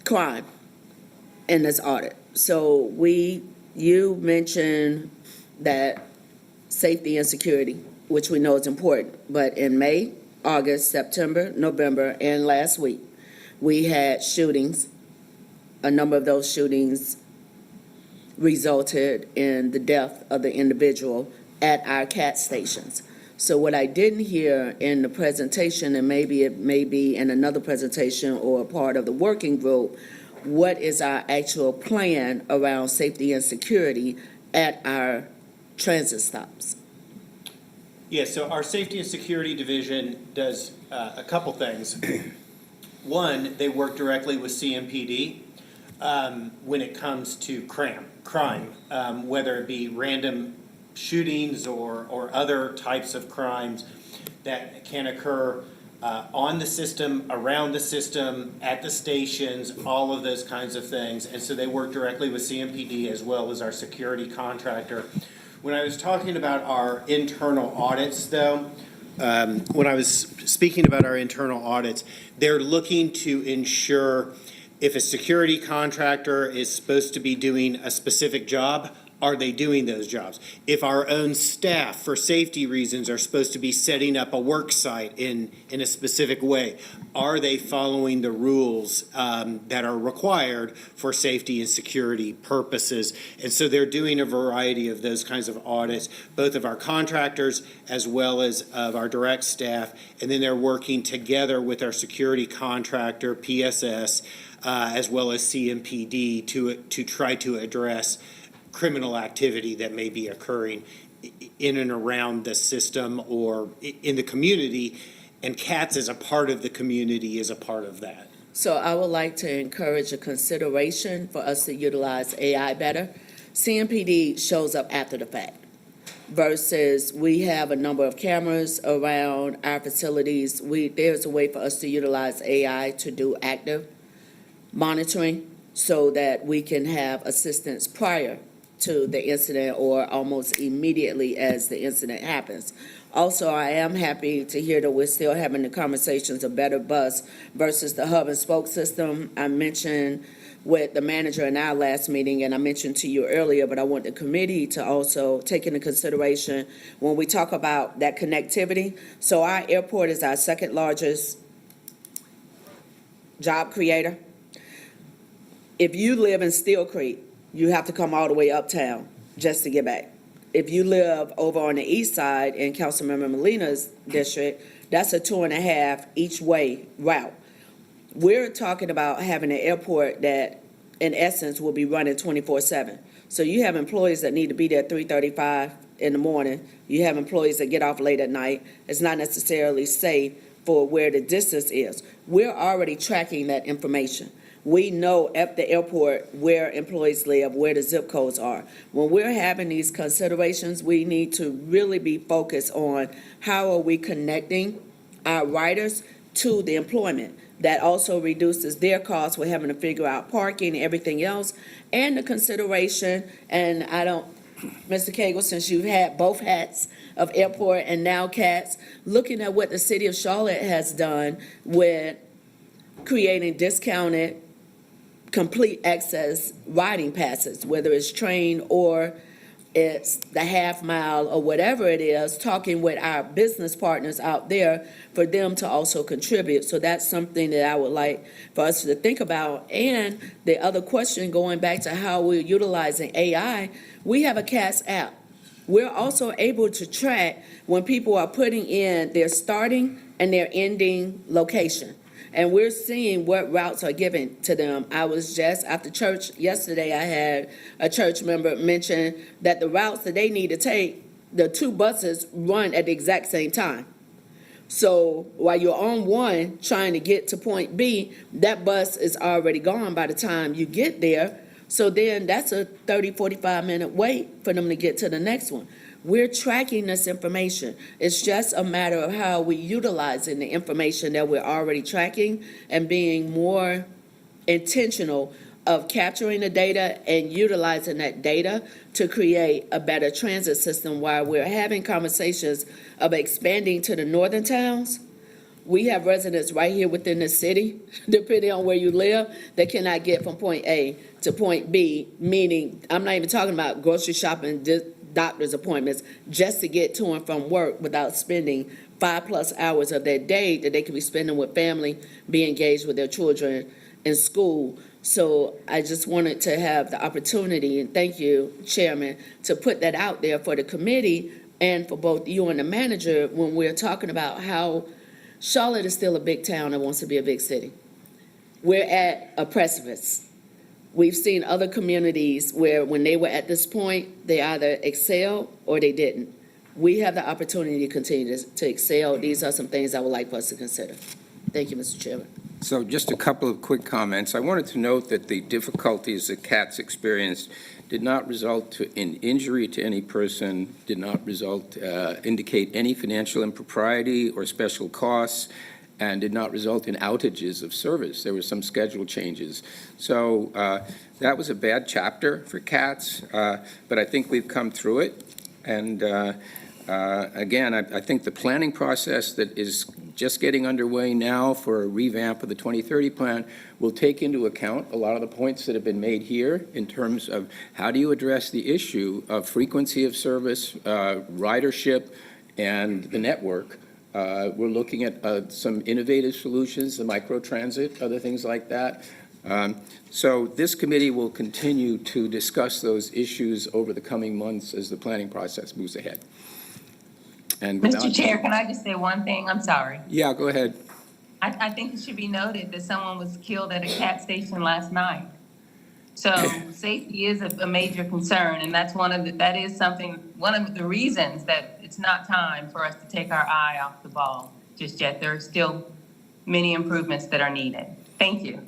Speaker 9: crime in this audit? So you mentioned that safety and security, which we know is important, but in May, August, September, November, and last week, we had shootings. A number of those shootings resulted in the death of the individual at our CAT stations. So what I didn't hear in the presentation, and maybe it may be in another presentation or a part of the working group, what is our actual plan around safety and security at our transit stops?
Speaker 2: Yeah, so our Safety and Security Division does a couple things. One, they work directly with CMPD when it comes to crime, whether it be random shootings or other types of crimes that can occur on the system, around the system, at the stations, all of those kinds of things. And so they work directly with CMPD as well as our security contractor. When I was talking about our internal audits, though, when I was speaking about our internal audits, they're looking to ensure if a security contractor is supposed to be doing a specific job, are they doing those jobs? If our own staff, for safety reasons, are supposed to be setting up a work site in a specific way, are they following the rules that are required for safety and security purposes? And so they're doing a variety of those kinds of audits, both of our contractors as well as of our direct staff. And then they're working together with our security contractor, PSS, as well as CMPD to try to address criminal activity that may be occurring in and around the system or in the community, and CATS as a part of the community is a part of that.
Speaker 9: So I would like to encourage a consideration for us to utilize AI better. CMPD shows up after the fact versus we have a number of cameras around our facilities. There's a way for us to utilize AI to do active monitoring so that we can have assistance prior to the incident or almost immediately as the incident happens. Also, I am happy to hear that we're still having the conversations of better bus versus the hub and spoke system. I mentioned with the manager in our last meeting, and I mentioned to you earlier, but I want the committee to also take into consideration when we talk about that connectivity. So our airport is our second largest job creator. If you live in Steel Creek, you have to come all the way uptown just to get back. If you live over on the east side in Councilmember Molina's district, that's a 2.5 each way route. We're talking about having an airport that, in essence, will be running 24/7. So you have employees that need to be there at 3:35 in the morning. You have employees that get off late at night. It's not necessarily safe for where the distance is. We're already tracking that information. We know at the airport where employees live, where the zip codes are. When we're having these considerations, we need to really be focused on how are we connecting our riders to the employment. That also reduces their costs. We're having to figure out parking and everything else. And the consideration, and Mr. Cagle, since you've had both hats of airport and now CATS, looking at what the city of Charlotte has done with creating discounted complete access riding passes, whether it's train or it's the half mile or whatever it is, talking with our business partners out there for them to also contribute. So that's something that I would like for us to think about. And the other question, going back to how we're utilizing AI, we have a CAS app. We're also able to track when people are putting in their starting and their ending location. And we're seeing what routes are given to them. I was just after church yesterday, I had a church member mention that the routes that they need to take, the two buses run at the exact same time. So while you're on one trying to get to point B, that bus is already gone by the time you get there. So then that's a 30, 45-minute wait for them to get to the next one. We're tracking this information. It's just a matter of how we're utilizing the information that we're already tracking and being more intentional of capturing the data and utilizing that data to create a better transit system. While we're having conversations of expanding to the northern towns, we have residents right here within the city, depending on where you live, that cannot get from point A to point B, meaning, I'm not even talking about grocery shopping, doctor's appointments, just to get to and from work without spending 5+ hours of their day that they could be spending with family, be engaged with their children in school. So I just wanted to have the opportunity, and thank you, Chairman, to put that out there for the committee and for both you and the manager when we're talking about how Charlotte is still a big town that wants to be a big city. We're at a precipice. We've seen other communities where when they were at this point, they either excelled or they didn't. We have the opportunity to continue to excel. These are some things I would like for us to consider. Thank you, Mr. Chairman.
Speaker 1: So just a couple of quick comments. I wanted to note that the difficulties that CATS experienced did not result in injury to any person, did not indicate any financial impropriety or special costs, and did not result in outages of service. There were some schedule changes. So that was a bad chapter for CATS, but I think we've come through it. And again, I think the planning process that is just getting underway now for a revamp of the 2030 plan will take into account a lot of the points that have been made here in terms of how do you address the issue of frequency of service, ridership, and the network. We're looking at some innovative solutions, the microtransit, other things like that. So this committee will continue to discuss those issues over the coming months as the planning process moves ahead. And
Speaker 10: Mr. Chair, can I just say one thing? I'm sorry.
Speaker 1: Yeah, go ahead.
Speaker 10: I think it should be noted that someone was killed at a CAT station last night. So safety is a major concern, and that's one of the reasons that it's not time for us to take our eye off the ball just yet. There are still many improvements that are needed. Thank you.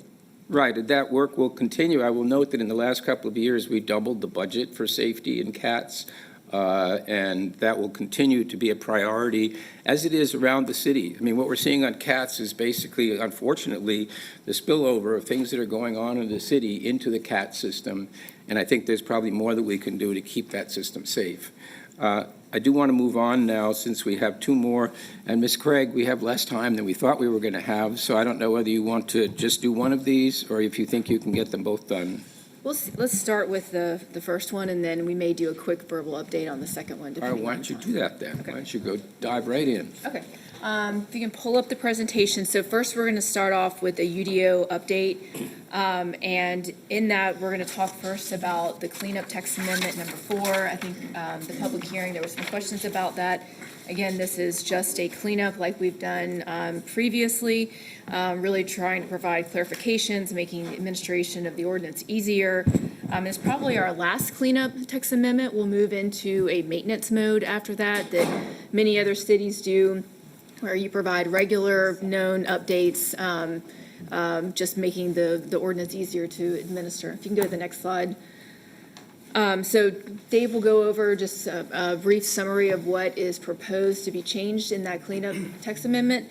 Speaker 1: Right, and that work will continue. I will note that in the last couple of years, we doubled the budget for safety in CATS. And that will continue to be a priority as it is around the city. I mean, what we're seeing on CATS is basically, unfortunately, the spillover of things that are going on in the city into the CATS system. And I think there's probably more that we can do to keep that system safe. I do want to move on now since we have two more. And Ms. Craig, we have less time than we thought we were going to have. So I don't know whether you want to just do one of these or if you think you can get them both done.
Speaker 4: Let's start with the first one, and then we may do a quick verbal update on the second one.
Speaker 1: All right, why don't you do that then? Okay. Why don't you go dive right in?
Speaker 4: Okay. If you can pull up the presentation. So first, we're going to start off with a UDO update. And in that, we're going to talk first about the cleanup text amendment number 4. I think the public hearing, there were some questions about that. Again, this is just a cleanup like we've done previously, really trying to provide clarifications, making the administration of the ordinance easier. It's probably our last cleanup text amendment. We'll move into a maintenance mode after that many other cities do, where you provide regular known updates, just making the ordinance easier to administer. If you can go to the next slide. So Dave will go over just a brief summary of what is proposed to be changed in that cleanup text amendment.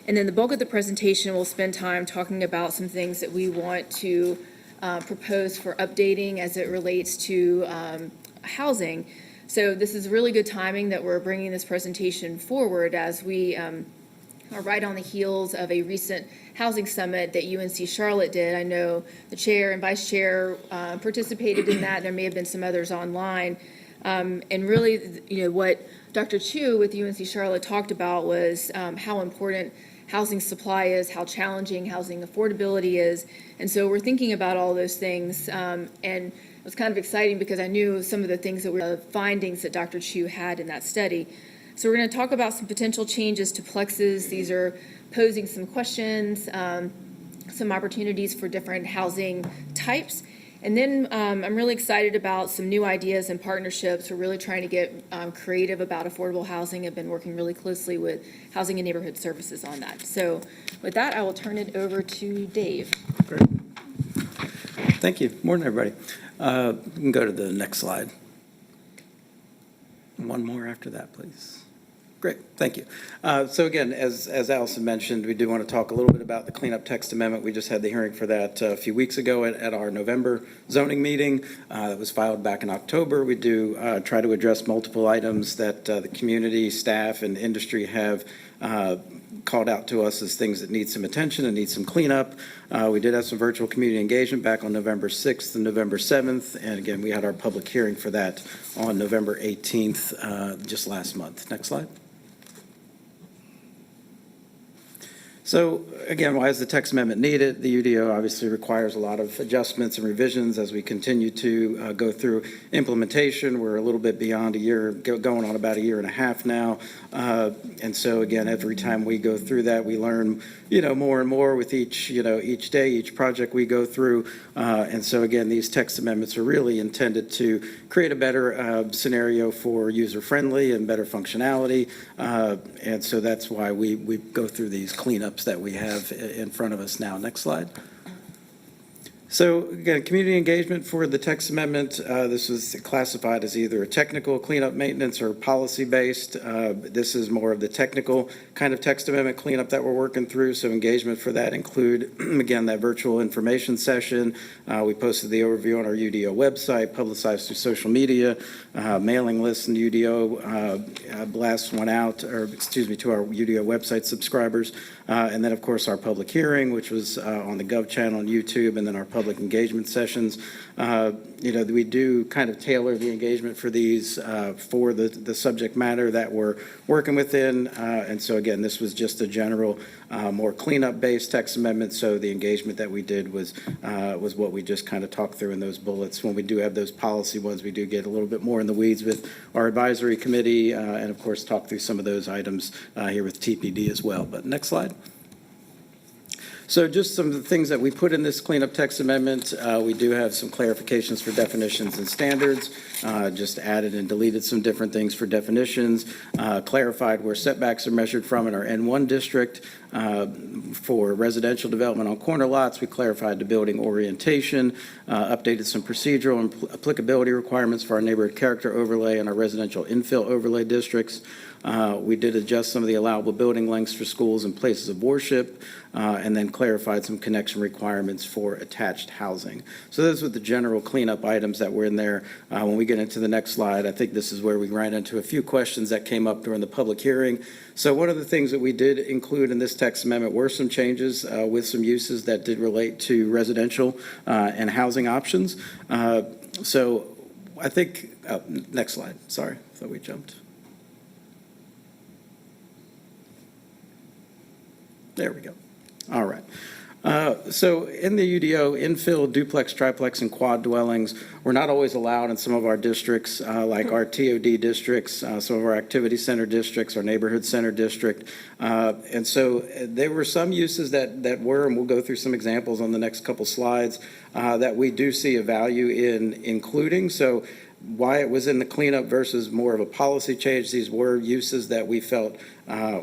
Speaker 4: And then the bulk of the presentation will spend time talking about some things that we want to propose for updating as it relates to housing. So this is really good timing that we're bringing this presentation forward as we are right on the heels of a recent housing summit that UNC Charlotte did. I know the chair and vice chair participated in that. There may have been some others online. And really, what Dr. Chu with UNC Charlotte talked about was how important housing supply is, how challenging housing affordability is. And so we're thinking about all those things. And it was kind of exciting because I knew some of the things that were findings that Dr. Chu had in that study. So we're going to talk about some potential changes to plexes. These are posing some questions, some opportunities for different housing types. And then I'm really excited about some new ideas and partnerships. We're really trying to get creative about affordable housing. I've been working really closely with Housing and Neighborhood Services on that. So with that, I will turn it over to Dave.
Speaker 6: Great. Thank you. Morning, everybody. We can go to the next slide. One more after that, please. Great, thank you. So again, as Allison mentioned, we do want to talk a little bit about the cleanup text amendment. We just had the hearing for that a few weeks ago at our November zoning meeting. That was filed back in October. We do try to address multiple items that the community, staff, and industry have called out to us as things that need some attention and need some cleanup. We did have some virtual community engagement back on November 6th and November 7th. And again, we had our public hearing for that on November 18th, just last month. Next slide. So again, why is the text amendment needed? The UDO obviously requires a lot of adjustments and revisions as we continue to go through implementation. We're a little bit beyond a year, going on about a year and a half now. And so again, every time we go through that, we learn, more and more with each day, each project we go through. And so again, these text amendments are really intended to create a better scenario for user-friendly and better functionality. And so that's why we go through these cleanups that we have in front of us now. Next slide. So again, community engagement for the text amendment, this was classified as either a technical cleanup maintenance or policy-based. This is more of the technical kind of text amendment cleanup that we're working through. So engagement for that include, again, that virtual information session. We posted the overview on our UDO website, publicized through social media, mailing lists, and UDO blast one out, to our UDO website subscribers. And then, of course, our public hearing, which was on the Gov channel on YouTube, and then our public engagement sessions. We do kind of tailor the engagement for these for the subject matter that we're working within. And so, again, this was just a general, more cleanup-based text amendment. So the engagement that we did was what we just kind of talked through in those bullets. When we do have those policy ones, we do get a little bit more in the weeds with our advisory committee and, of course, talk through some of those items here with TPD as well. But next slide. So just some of the things that we put in this cleanup text amendment, we do have some clarifications for definitions and standards, just added and deleted some different things for definitions, clarified where setbacks are measured from in our N1 district. For residential development on corner lots, we clarified the building orientation, updated some procedural and applicability requirements for our neighborhood character overlay and our residential infill overlay districts. We did adjust some of the allowable building lengths for schools and places of worship, and then clarified some connection requirements for attached housing. So those were the general cleanup items that were in there. When we get into the next slide, I think this is where we ran into a few questions that came up during the public hearing. So one of the things that we did include in this text amendment were some changes with some uses that did relate to residential and housing options. So I think, next slide, sorry, I thought we jumped. There we go. All right. So in the UDO, infill, duplex, triplex, and quad dwellings were not always allowed in some of our districts, like our TOD districts, some of our activity center districts, our neighborhood center district. And so there were some uses that were, and we'll go through some examples on the next couple slides, that we do see a value in including. So why it was in the cleanup versus more of a policy change, these were uses that we felt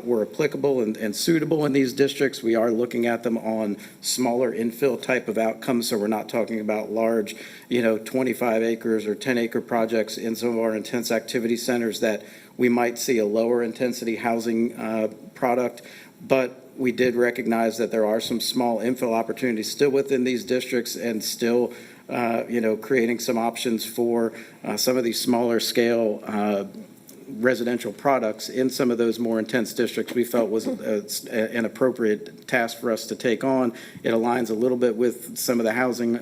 Speaker 6: were applicable and suitable in these districts. We are looking at them on smaller infill type of outcomes, so we're not talking about large, 25 acres or 10-acre projects in some of our intense activity centers that we might see a lower intensity housing product. But we did recognize that there are some small infill opportunities still within these districts and still creating some options for some of these smaller scale residential products in some of those more intense districts we felt was an appropriate task for us to take on. It aligns a little bit with some of the housing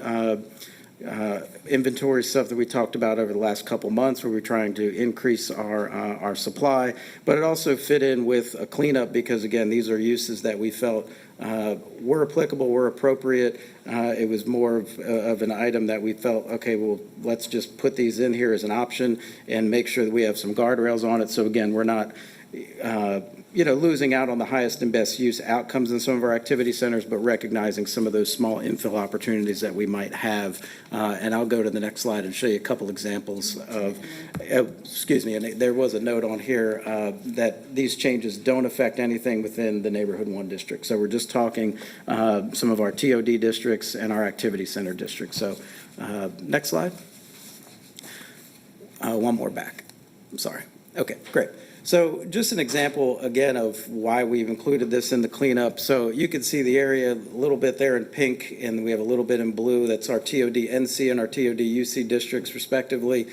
Speaker 6: inventory stuff that we talked about over the last couple months, where we're trying to increase our supply, but it also fit in with a cleanup because, again, these are uses that we felt were applicable, were appropriate. It was more of an item that we felt, okay, well, let's just put these in here as an option and make sure that we have some guardrails on it. So again, we're not losing out on the highest and best use outcomes in some of our activity centers, but recognizing some of those small infill opportunities that we might have. And I'll go to the next slide and show you a couple examples of, and there was a note on here that these changes don't affect anything within the neighborhood 1 district. So we're just talking some of our TOD districts and our activity center districts. So next slide. One more back. I'm sorry. Okay, great. So just an example, again, of why we've included this in the cleanup. So you can see the area a little bit there in pink, and we have a little bit in blue. That's our TOD NC and our TOD UC districts respectively.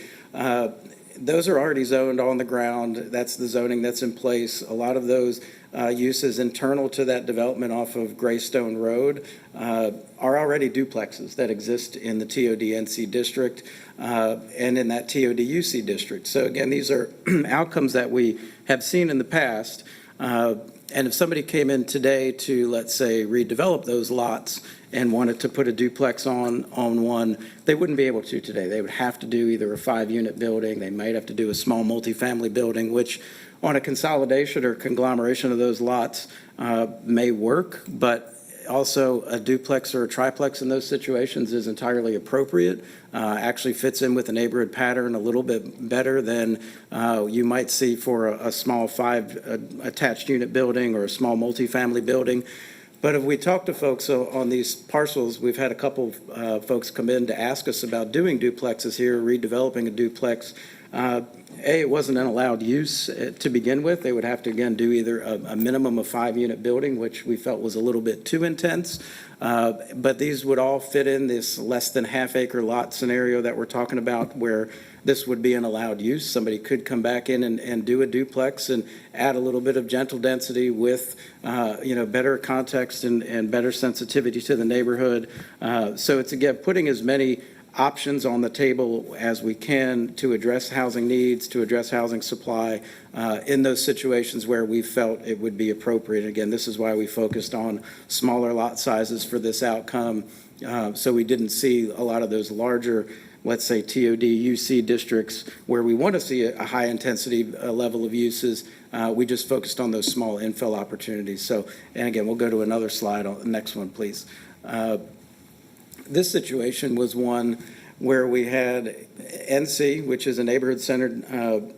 Speaker 6: Those are already zoned on the ground. That's the zoning that's in place. A lot of those uses internal to that development off of Greystone Road are already duplexes that exist in the TOD NC district and in that TOD UC district. So again, these are outcomes that we have seen in the past. And if somebody came in today to, let's say, redevelop those lots and wanted to put a duplex on one, they wouldn't be able to today. They would have to do either a 5-unit building, they might have to do a small multifamily building, which on a consolidation or conglomeration of those lots may work, but also a duplex or a triplex in those situations is entirely appropriate. Actually fits in with the neighborhood pattern a little bit better than you might see for a small 5 attached unit building or a small multifamily building. But if we talk to folks on these parcels, we've had a couple folks come in to ask us about doing duplexes here, redeveloping a duplex. It wasn't an allowed use to begin with. They would have to, again, do either a minimum of 5-unit building, which we felt was a little bit too intense. But these would all fit in this less than half-acre lot scenario that we're talking about, where this would be an allowed use. Somebody could come back in and do a duplex and add a little bit of gentle density with, better context and better sensitivity to the neighborhood. So it's, again, putting as many options on the table as we can to address housing needs, to address housing supply in those situations where we felt it would be appropriate. Again, this is why we focused on smaller lot sizes for this outcome. So we didn't see a lot of those larger, let's say, TOD, UC districts where we want to see a high intensity level of uses. We just focused on those small infill opportunities. So, and again, we'll go to another slide on the next one, please. This situation was one where we had NC, which is a neighborhood-centered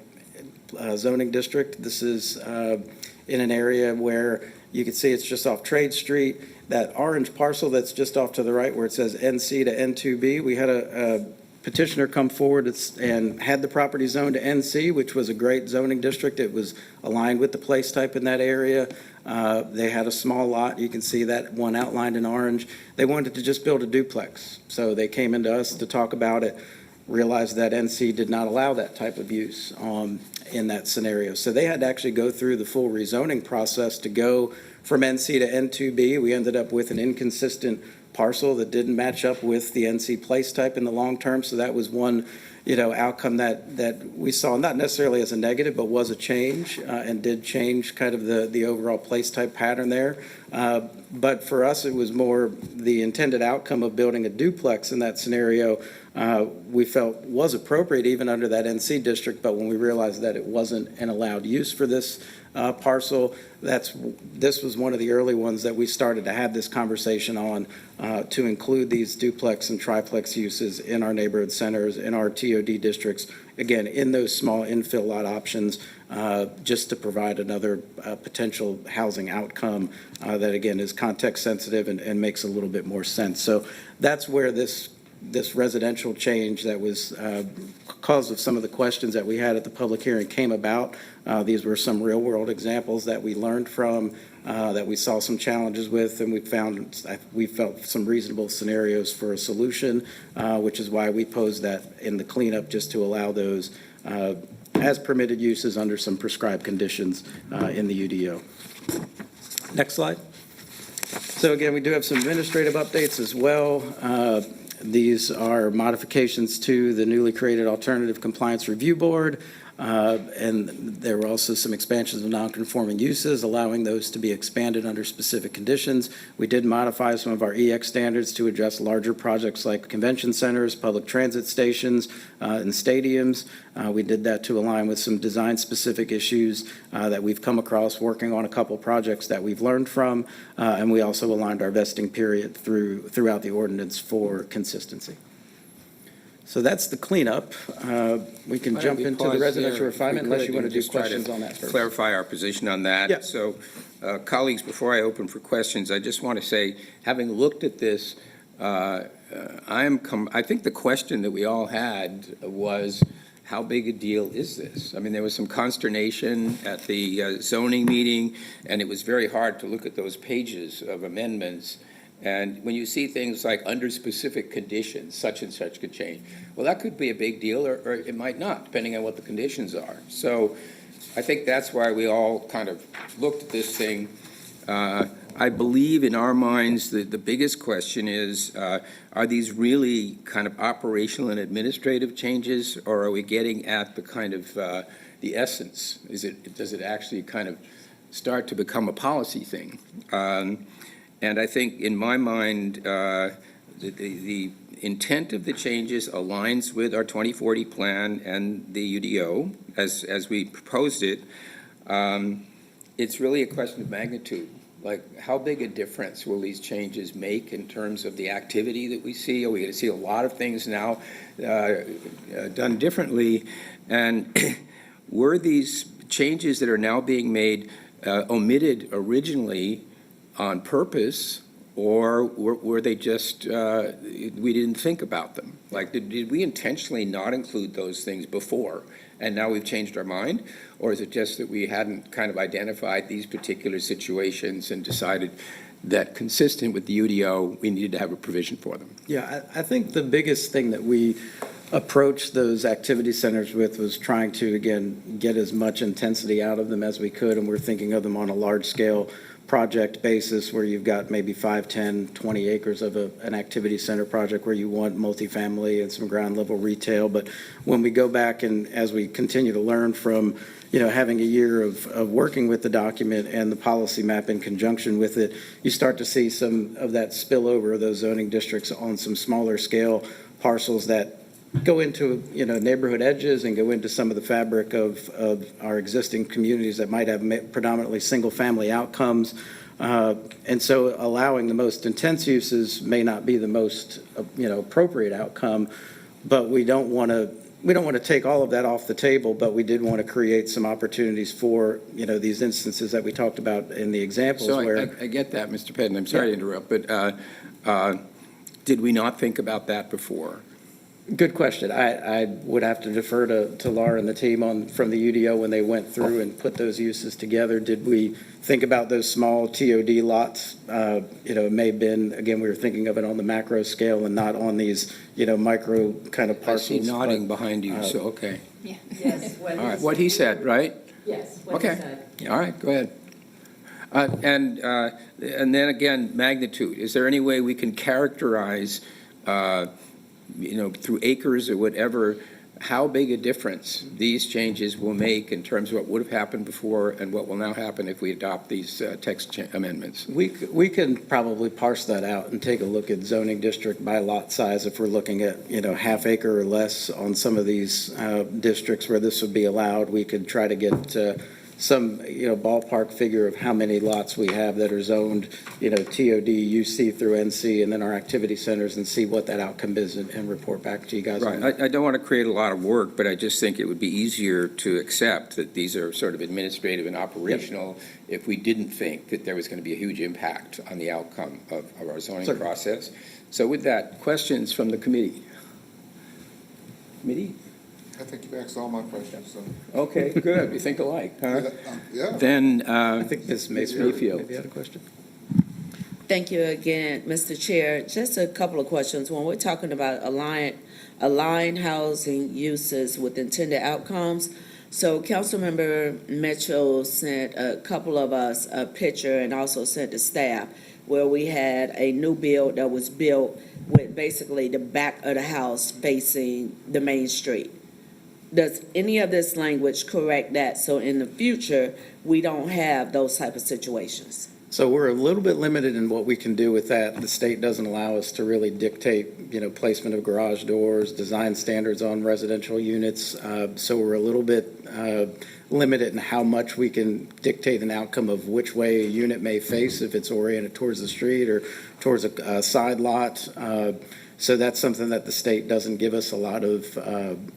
Speaker 6: zoning district. This is in an area where you can see it's just off Trade Street. That orange parcel that's just off to the right where it says NC to N2B, we had a petitioner come forward and had the property zoned to NC, which was a great zoning district. It was aligned with the place type in that area. They had a small lot. You can see that one outlined in orange. They wanted to just build a duplex. So they came into us to talk about it, realized that NC did not allow that type of use in that scenario. So they had to actually go through the full rezoning process to go from NC to N2B. We ended up with an inconsistent parcel that didn't match up with the NC place type in the long term. So that was one outcome that we saw, not necessarily as a negative, but was a change and did change kind of the overall place type pattern there. But for us, it was more the intended outcome of building a duplex in that scenario we felt was appropriate even under that NC district. But when we realized that it wasn't an allowed use for this parcel, this was one of the early ones that we started to have this conversation on to include these duplex and triplex uses in our neighborhood centers, in our TOD districts, again, in those small infill lot options, just to provide another potential housing outcome that, again, is context sensitive and makes a little bit more sense. So that's where this residential change that was cause of some of the questions that we had at the public hearing came about. These were some real world examples that we learned from, that we saw some challenges with, and we felt some reasonable scenarios for a solution, which is why we posed that in the cleanup, just to allow those as permitted uses under some prescribed conditions in the UDO. Next slide. So again, we do have some administrative updates as well. These are modifications to the newly created Alternative Compliance Review Board, and there were also some expansions of nonconforming uses, allowing those to be expanded under specific conditions. We did modify some of our EX standards to address larger projects like convention centers, public transit stations, and stadiums. We did that to align with some design-specific issues that we've come across working on a couple projects that we've learned from, and we also aligned our vesting period throughout the ordinance for consistency. So that's the cleanup. We can jump into the residential refinement unless you want to do questions on that first.
Speaker 1: Clarify our position on that.
Speaker 6: Yeah.
Speaker 1: So, colleagues, before I open for questions, I just want to say, having looked at this, I think the question that we all had was, how big a deal is this? I mean, there was some consternation at the zoning meeting, and it was very hard to look at those pages of amendments. And when you see things like under specific conditions, such and such could change, well, that could be a big deal, or it might not, depending on what the conditions are. So I think that's why we all kind of looked at this thing. I believe in our minds that the biggest question is, are these really kind of operational and administrative changes, or are we getting at the kind of the essence? Does it actually kind of start to become a policy thing? And I think, in my mind, the intent of the changes aligns with our 2040 plan and the UDO as we proposed it. It's really a question of magnitude. Like, how big a difference will these changes make in terms of the activity that we see? Are we going to see a lot of things now done differently? And were these changes that are now being made omitted originally on purpose, or were they just, we didn't think about them? Like, did we intentionally not include those things before, and now we've changed our mind? Or is it just that we hadn't kind of identified these particular situations and decided that, consistent with the UDO, we needed to have a provision for them?
Speaker 6: Yeah, I think the biggest thing that we approached those activity centers with was trying to, again, get as much intensity out of them as we could, and we're thinking of them on a large-scale project basis where you've got maybe 5, 10, 20 acres of an activity center project where you want multifamily and some ground level retail. But when we go back and as we continue to learn from, having a year of working with the document and the policy map in conjunction with it, you start to see some of that spillover of those zoning districts on some smaller scale parcels that go into, neighborhood edges and go into some of the fabric of our existing communities that might have predominantly single-family outcomes. And so allowing the most intense uses may not be the most, appropriate outcome, but we don't want to take all of that off the table, but we did want to create some opportunities for, these instances that we talked about in the examples
Speaker 1: So
Speaker 6: where.
Speaker 1: I get that, Mr. Pettit, I'm sorry to interrupt, but did we not think about that before?
Speaker 6: Good question. I would have to defer to Laura and the team from the UDO when they went through and put those uses together. Did we think about those small TOD lots? It may have been, again, we were thinking of it on the macro scale and not on these, micro kind of parcels.
Speaker 1: I see nodding behind you, so, okay.
Speaker 4: Yeah.
Speaker 5: Yes.
Speaker 1: All right, what he said, right?
Speaker 5: Yes.
Speaker 1: Okay. All right, go ahead. And then again, magnitude. Is there any way we can characterize through acres or whatever, how big a difference these changes will make in terms of what would have happened before and what will now happen if we adopt these text amendments?
Speaker 6: We can probably parse that out and take a look at zoning district by lot size if we're looking at, half acre or less on some of these districts where this would be allowed. We could try to get some, ballpark figure of how many lots we have that are zoned, TOD, UC through NC, and then our activity centers, and see what that outcome is and report back to you guys.
Speaker 1: Right. I don't want to create a lot of work, but I just think it would be easier to accept that these are sort of administrative and operational if we didn't think that there was going to be a huge impact on the outcome of our zoning
Speaker 6: Certainly.
Speaker 1: process. So with that, questions from the committee? Committee?
Speaker 7: I think you've asked all my questions, so.
Speaker 1: Okay, good. We think alike, huh?
Speaker 7: Yeah.
Speaker 1: Then,
Speaker 6: I think Ms.
Speaker 1: Mayfield.
Speaker 6: maybe had a question.
Speaker 9: Thank you again, Mr. Chair. Just a couple of questions. When we're talking about aligned housing uses with intended outcomes, so Councilmember Mitchell sent a couple of us a picture and also sent to staff where we had a new build that was built with basically the back of the house facing the main street. Does any of this language correct that, so in the future, we don't have those type of situations?
Speaker 6: So we're a little bit limited in what we can do with that. The state doesn't allow us to really dictate, placement of garage doors, design standards on residential units. So we're a little bit limited in how much we can dictate an outcome of which way a unit may face, if it's oriented towards the street or towards a side lot. So that's something that the state doesn't give us a lot of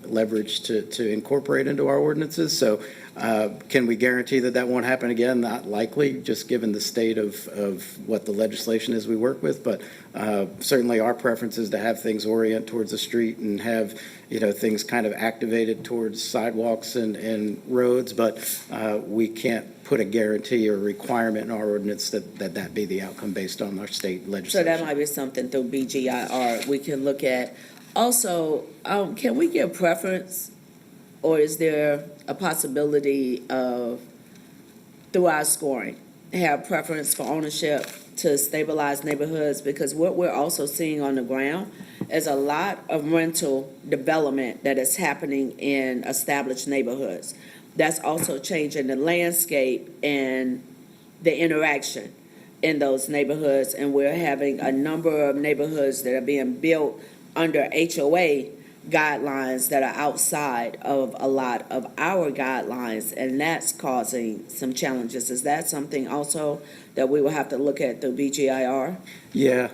Speaker 6: leverage to incorporate into our ordinances. So can we guarantee that that won't happen again? Not likely, just given the state of what the legislation is we work with. But certainly our preference is to have things orient towards the street and have things kind of activated towards sidewalks and roads, but we can't put a guarantee or requirement in our ordinance that be the outcome based on our state
Speaker 9: So
Speaker 6: legislation.
Speaker 9: that might be something through BGIR we can look at. Also, can we give preference, or is there a possibility of, through our scoring, have preference for ownership to stabilize neighborhoods? Because what we're also seeing on the ground is a lot of rental development that is happening in established neighborhoods. That's also changing the landscape and the interaction in those neighborhoods. And we're having a number of neighborhoods that are being built under HOA guidelines that are outside of a lot of our guidelines, and that's causing some challenges. Is that something also that we will have to look at through BGIR?
Speaker 6: Yeah,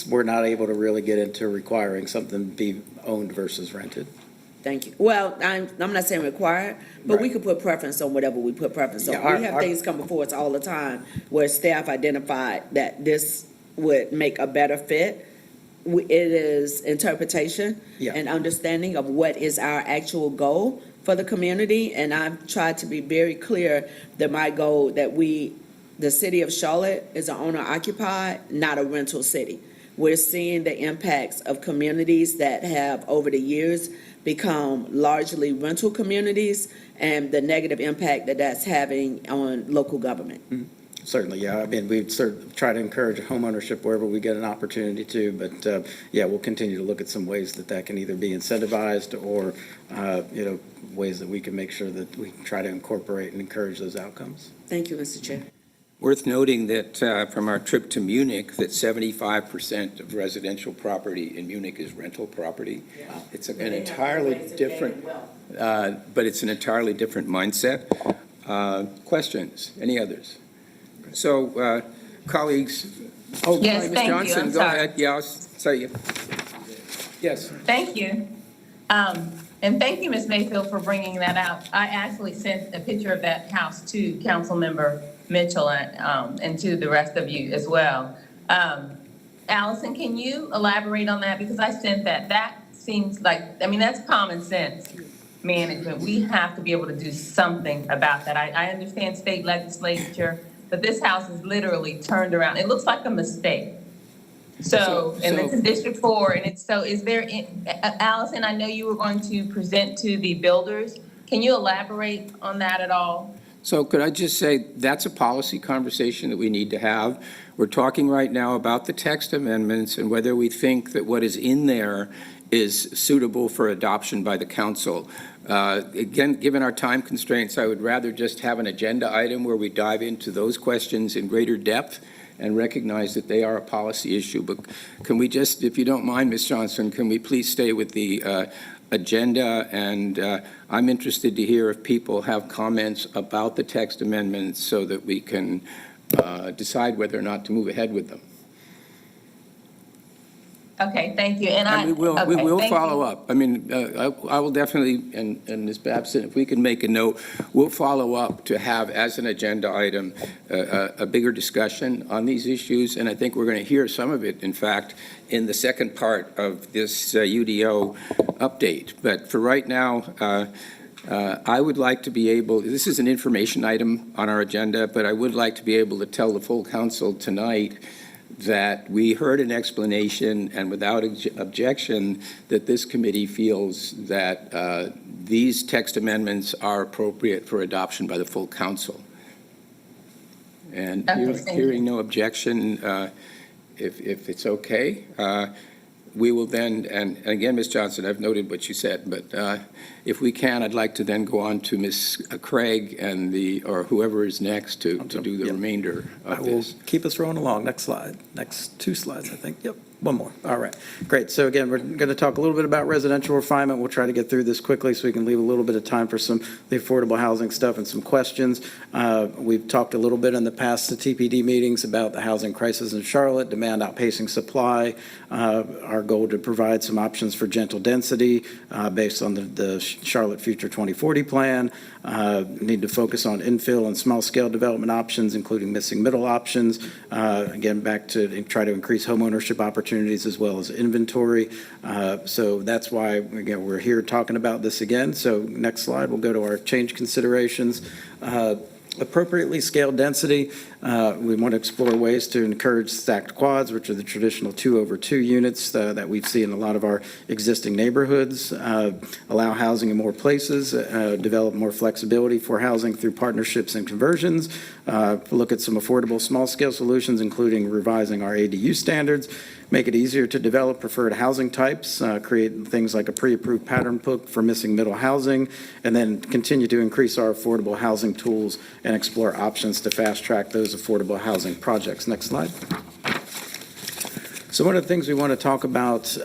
Speaker 6: we're not able to really get into requiring something be owned versus rented.
Speaker 9: Thank you. Well, I'm not saying required, but we
Speaker 6: Right.
Speaker 9: could put preference on whatever we put preference on.
Speaker 6: Yeah,
Speaker 9: We have things come before us all the time where staff identified that this would make a better fit. It is interpretation
Speaker 6: Yeah.
Speaker 9: and understanding of what is our actual goal for the community. And I've tried to be very clear that my goal, that the city of Charlotte is an owner occupied, not a rental city. We're seeing the impacts of communities that have over the years become largely rental communities and the negative impact that that's having on local government.
Speaker 6: Certainly, yeah. I mean, we try to encourage homeownership wherever we get an opportunity to, but yeah, we'll continue to look at some ways that can either be incentivized or, ways that we can make sure that we try to incorporate and encourage those outcomes.
Speaker 9: Thank you, Mr. Chair.
Speaker 1: Worth noting that from our trip to Munich, that 75% of residential property in Munich is rental property. It's an entirely different, but it's an entirely different mindset. Questions? Any others? So, colleagues,
Speaker 10: Yes,
Speaker 1: Ms.
Speaker 10: thank you.
Speaker 1: Johnson,
Speaker 10: I'm
Speaker 1: go
Speaker 10: sorry.
Speaker 1: ahead. Yeah, I'll say you. Yes.
Speaker 10: Thank you. And thank you, Ms. Mayfield, for bringing that out. I actually sent a picture of that house to Councilmember Mitchell and to the rest of you as well. Allison, can you elaborate on that? Because I sent that. That seems like, that's common sense management. We have to be able to do something about that. I understand state legislature, but this house is literally turned around. It looks like a mistake. And it's in District 4, and is there, Allison, I know you were going to present to the builders. Can you elaborate on that at all?
Speaker 1: So could I just say, that's a policy conversation that we need to have. We're talking right now about the text amendments and whether we think that what is in there is suitable for adoption by the council. Again, given our time constraints, I would rather just have an agenda item where we dive into those questions in greater depth and recognize that they are a policy issue. But can we just, if you don't mind, Ms. Johnson, can we please stay with the agenda? And I'm interested to hear if people have comments about the text amendments so that we can decide whether or not to move ahead with them.
Speaker 10: Okay, thank you. And
Speaker 1: we will
Speaker 10: thank
Speaker 1: follow
Speaker 10: you.
Speaker 1: up. I will definitely, and Ms. Babson, if we can make a note, we'll follow up to have as an agenda item a bigger discussion on these issues. And I think we're going to hear some of it, in fact, in the second part of this UDO update. But for right now, I would like to be able, this is an information item on our agenda, but I would like to be able to tell the full council tonight that we heard an explanation and without objection that this committee feels that these text amendments are appropriate for adoption by the full council. And
Speaker 10: Okay, thank
Speaker 1: hearing no objection, if it's okay, we will then, and again, Ms. Johnson, I've noted what you said, but if we can, I'd like to then go on to Ms. Craig and or whoever is next to do the remainder of
Speaker 6: I will
Speaker 1: this.
Speaker 6: keep us rolling along. Next slide. Next two slides, I think. Yep, one more. All right, great. So again, we're going to talk a little bit about residential refinement. We'll try to get through this quickly so we can leave a little bit of time for some the affordable housing stuff and some questions. We've talked a little bit in the past, the TPD meetings, about the housing crisis in Charlotte, demand outpacing supply, our goal to provide some options for gentle density based on the Charlotte Future 2040 plan, need to focus on infill and small-scale development options, including missing middle options, again, back to try to increase home ownership opportunities opportunities as well as inventory. So that's why, again, we're here talking about this again. So next slide, we'll go to our change considerations. Appropriately scaled density, we want to explore ways to encourage stacked quads, which are the traditional 2-over-2 units that we see in a lot of our existing neighborhoods, allow housing in more places, develop more flexibility for housing through partnerships and conversions, look at some affordable small-scale solutions, including revising our ADU standards, make it easier to develop preferred housing types, create things like a pre-approved pattern book for missing middle housing, and then continue to increase our affordable housing tools and explore options to fast-track those affordable housing projects. Next slide. So one of the things we want to talk about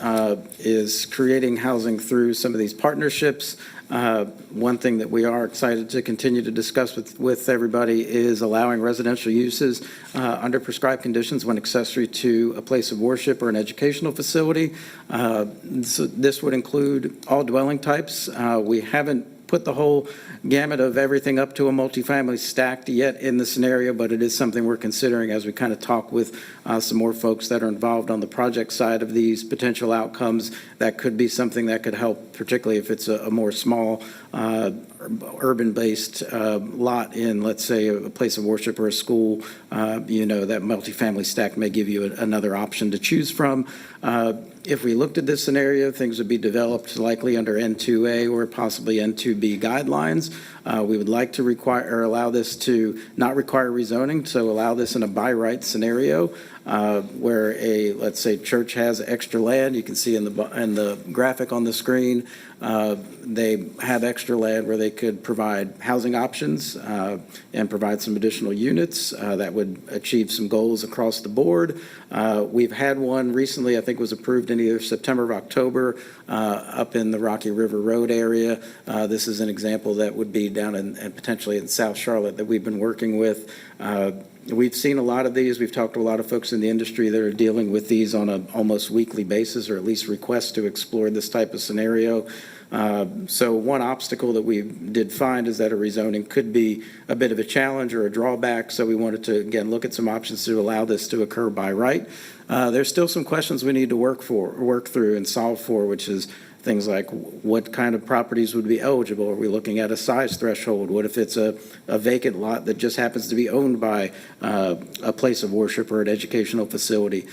Speaker 6: is creating housing through some of these partnerships. One thing that we are excited to continue to discuss with everybody is allowing residential uses under prescribed conditions when accessory to a place of worship or an educational facility. So this would include all dwelling types. We haven't put the whole gamut of everything up to a multifamily stacked yet in the scenario, but it is something we're considering as we kind of talk with some more folks that are involved on the project side of these potential outcomes. That could be something that could help, particularly if it's a more small urban-based lot in, let's say, a place of worship or a school. That multifamily stack may give you another option to choose from. If we looked at this scenario, things would be developed likely under N2A or possibly N2B guidelines. We would like to require or allow this to not require rezoning, so allow this in a by right scenario where let's say, church has extra land. You can see in the graphic on the screen, they have extra land where they could provide housing options and provide some additional units that would achieve some goals across the board. We've had one recently, I think was approved in either September or October up in the Rocky River Road area. This is an example that would be down in potentially in South Charlotte that we've been working with. We've seen a lot of these. We've talked to a lot of folks in the industry that are dealing with these on an almost weekly basis, or at least requests to explore this type of scenario. So one obstacle that we did find is that a rezoning could be a bit of a challenge or a drawback. So we wanted to, again, look at some options to allow this to occur by right. There's still some questions we need to work through and solve for, which is things like what kind of properties would be eligible? Are we looking at a size threshold? What if it's a vacant lot that just happens to be owned by a place of worship or an educational facility?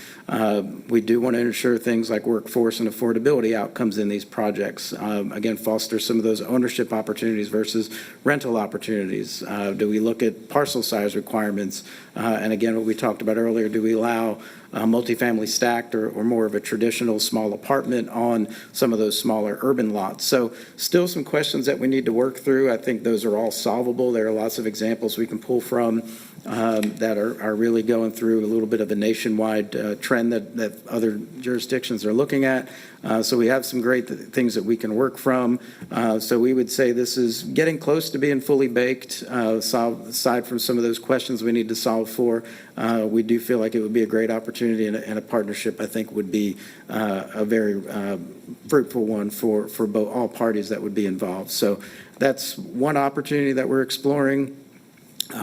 Speaker 6: We do want to ensure things like workforce and affordability outcomes in these projects. Again, foster some of those ownership opportunities versus rental opportunities. Do we look at parcel size requirements? And again, what we talked about earlier, do we allow multifamily stacked or more of a traditional small apartment on some of those smaller urban lots? So still some questions that we need to work through. I think those are all solvable. There are lots of examples we can pull from that are really going through a little bit of a nationwide trend that other jurisdictions are looking at. So we have some great things that we can work from. So we would say this is getting close to being fully baked, aside from some of those questions we need to solve for. We do feel like it would be a great opportunity, and a partnership, I think, would be a very fruitful one for all parties that would be involved. So that's one opportunity that we're exploring.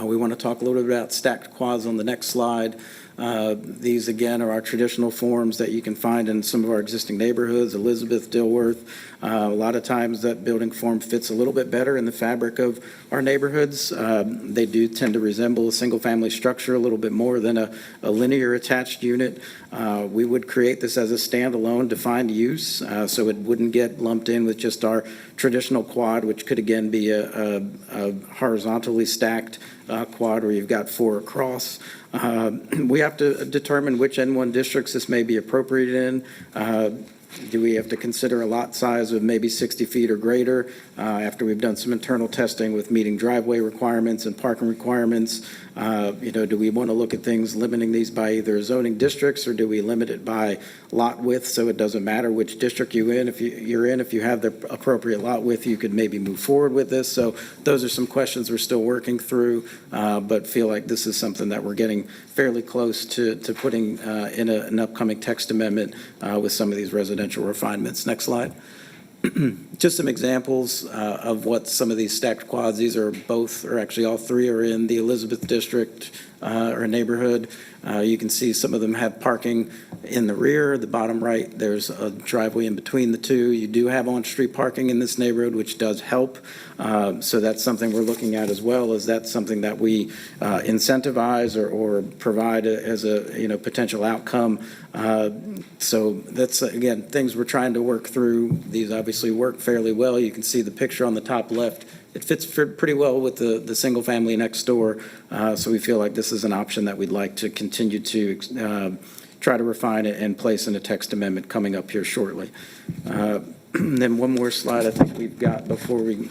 Speaker 6: We want to talk a little bit about stacked quads on the next slide. These, again, are our traditional forms that you can find in some of our existing neighborhoods, Elizabeth, Dilworth. A lot of times that building form fits a little bit better in the fabric of our neighborhoods. They do tend to resemble a single-family structure a little bit more than a linear attached unit. We would create this as a standalone defined use, so it wouldn't get lumped in with just our traditional quad, which could, again, be a horizontally stacked quad where you've got 4 across. We have to determine which N1 districts this may be appropriate in. Do we have to consider a lot size of maybe 60 feet or greater after we've done some internal testing with meeting driveway requirements and parking requirements? Do we want to look at things limiting these by either zoning districts, or do we limit it by lot width so it doesn't matter which district you're in? If you have the appropriate lot width, you could maybe move forward with this. So those are some questions we're still working through, but feel like this is something that we're getting fairly close to putting in an upcoming text amendment with some of these residential refinements. Next slide. Just some examples of what some of these stacked quads, these are both, or actually all 3 are in the Elizabeth district, or a neighborhood. You can see some of them have parking in the rear. The bottom right, there's a driveway in between the two. You do have on-street parking in this neighborhood, which does help. So that's something we're looking at as well. Is that something that we incentivize or provide as a potential outcome? So that's, again, things we're trying to work through. These obviously work fairly well. You can see the picture on the top left. It fits pretty well with the single family next door. So we feel like this is an option that we'd like to continue to try to refine it and place in a text amendment coming up here shortly. Then one more slide I think we've got a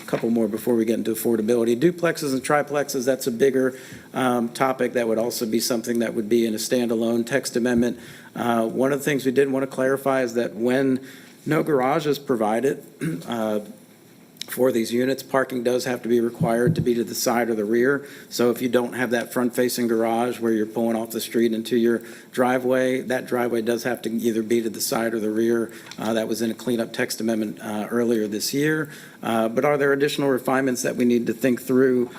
Speaker 6: couple more before we get into affordability. Duplexes and triplexes, that's a bigger topic. That would also be something that would be in a standalone text amendment. One of the things we did want to clarify is that when no garage is provided for these units, parking does have to be required to be to the side or the rear. So if you don't have that front-facing garage where you're pulling off the street into your driveway, that driveway does have to either be to the side or the rear. That was in a cleanup text amendment earlier this year. But are there additional refinements that we need to think through,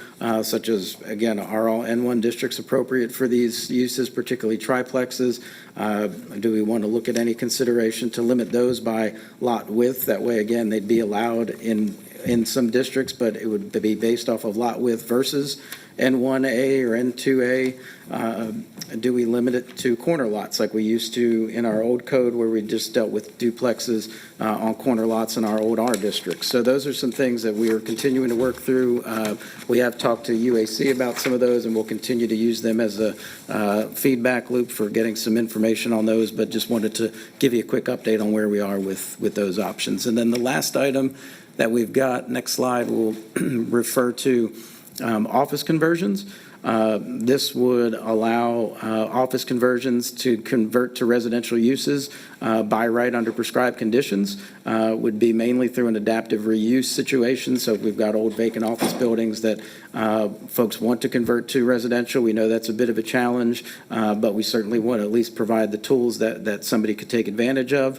Speaker 6: such as, again, are all N1 districts appropriate for these uses, particularly triplexes? Do we want to look at any consideration to limit those by lot width? That way, again, they'd be allowed in some districts, but it would be based off of lot width versus N1A or N2A. Do we limit it to corner lots like we used to in our old code where we just dealt with duplexes on corner lots in our old R districts? So those are some things that we are continuing to work through. We have talked to UAC about some of those, and we'll continue to use them as a feedback loop for getting some information on those, but just wanted to give you a quick update on where we are with those options. And then the last item that we've got, next slide, will refer to office conversions. This would allow office conversions to convert to residential uses by right under prescribed conditions. Would be mainly through an adaptive reuse situation. So if we've got old vacant office buildings that folks want to convert to residential, we know that's a bit of a challenge, but we certainly want to at least provide the tools that somebody could take advantage of.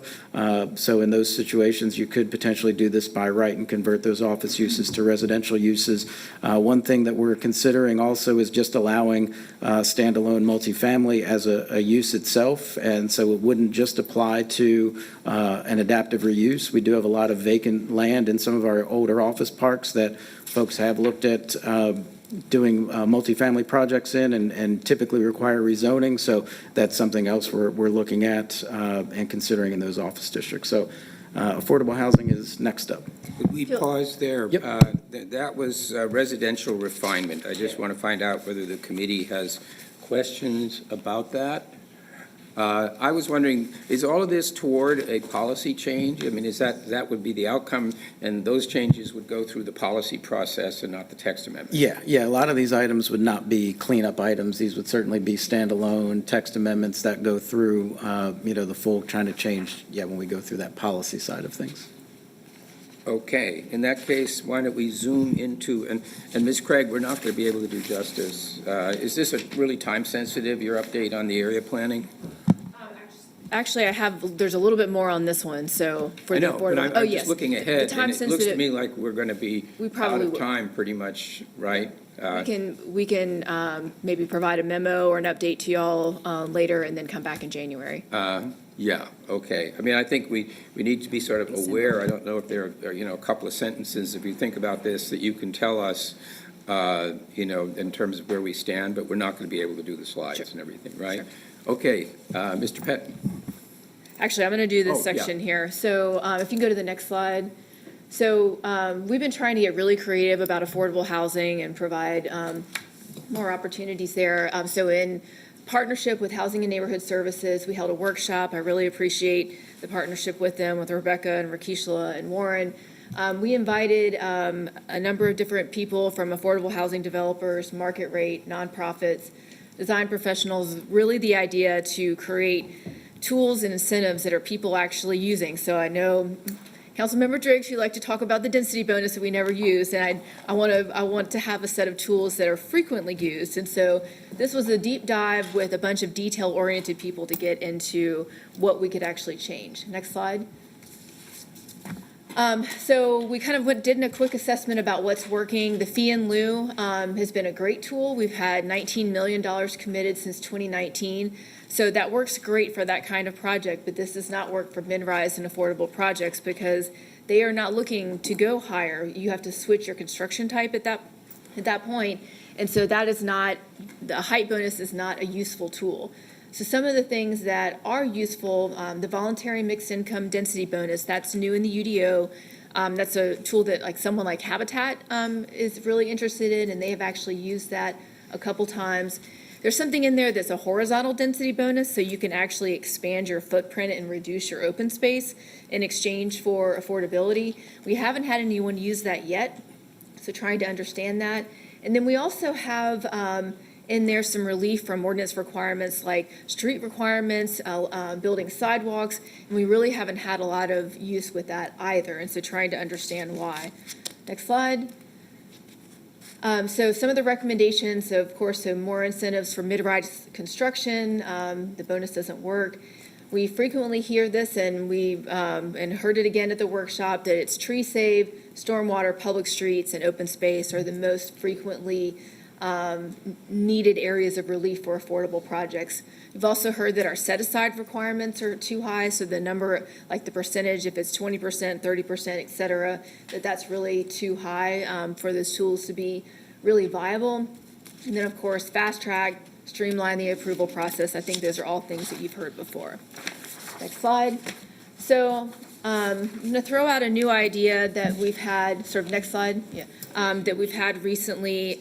Speaker 6: So in those situations, you could potentially do this by right and convert those office uses to residential uses. One thing that we're considering also is just allowing standalone multifamily as a use itself, and so it wouldn't just apply to an adaptive reuse. We do have a lot of vacant land in some of our older office parks that folks have looked at doing multifamily projects in and typically require rezoning, so that's something else we're looking at and considering in those office districts. So affordable housing is next up.
Speaker 1: Could we pause there?
Speaker 6: Yep.
Speaker 1: That was residential refinement. I just want to find out whether the committee has questions about that. I was wondering, is all of this toward a policy change? I mean, is that would be the outcome, and those changes would go through the policy process and not the text amendment?
Speaker 6: Yeah, a lot of these items would not be cleanup items. These would certainly be standalone text amendments that go through, the full trying to change, when we go through that policy side of things.
Speaker 1: Okay, in that case, why don't we zoom into, and Ms. Craig, we're not going to be able to do justice. Is this a really time-sensitive, your update on the area planning?
Speaker 4: Actually, there's a little bit more on this one, so for
Speaker 1: I
Speaker 4: the
Speaker 1: know,
Speaker 4: board.
Speaker 1: but I'm just looking ahead, and it looks to me like we're going to be out of time pretty much, right?
Speaker 4: We can maybe provide a memo or an update to y'all later and then come back in January.
Speaker 1: Yeah, okay. I mean, I think we need to be sort of aware. I don't know if there are, a couple of sentences, if you think about this, that you can tell us, in terms of where we stand, but we're not going to be able to do the slides and everything, right? Sure. Okay, Mr. Pettin.
Speaker 4: Actually, I'm going to do this section here. So if you can go to the next slide. So we've been trying to get really creative about affordable housing and provide more opportunities there. So in partnership with Housing and Neighborhood Services, we held a workshop. I really appreciate the partnership with them, with Rebecca and Rakishla and Warren. We invited a number of different people from affordable housing developers, market rate, nonprofits, design professionals, really the idea to create tools and incentives that are people actually using. So I know Councilmember Driggs, you like to talk about the density bonus that we never use, and I want to have a set of tools that are frequently used. And so this was a deep dive with a bunch of detail-oriented people to get into what we could actually change. Next slide. So we kind of did a quick assessment about what's working. The fee in lieu has been a great tool. We've had $19 million committed since 2019. So that works great for that kind of project, but this does not work for mid-rise and affordable projects because they are not looking to go higher. You have to switch your construction type at that point. And so that is not, the height bonus is not a useful tool. So some of the things that are useful, the voluntary mixed income density bonus, that's new in the UDO. That's a tool that like someone like Habitat is really interested in, and they have actually used that a couple times. There's something in there that's a horizontal density bonus, so you can actually expand your footprint and reduce your open space in exchange for affordability. We haven't had anyone use that yet, so trying to understand that. And then we also have in there some relief from ordinance requirements like street requirements, building sidewalks, and we really haven't had a lot of use with that either, and so trying to understand why. Next slide. So some of the recommendations, of course, so more incentives for mid-rise construction. The bonus doesn't work. We frequently hear this, and we and heard it again at the workshop, that it's tree save, stormwater, public streets, and open space are the most frequently needed areas of relief for affordable projects. We've also heard that our set-aside requirements are too high, so the number, like the percentage, if it's 20%, 30%, et cetera, that's really too high for those tools to be really viable. And then, of course, fast track, streamline the approval process. I think those are all things that you've heard before. Next slide. So I'm going to throw out a new idea that we've had, sort of next slide, yeah, that we've had recently.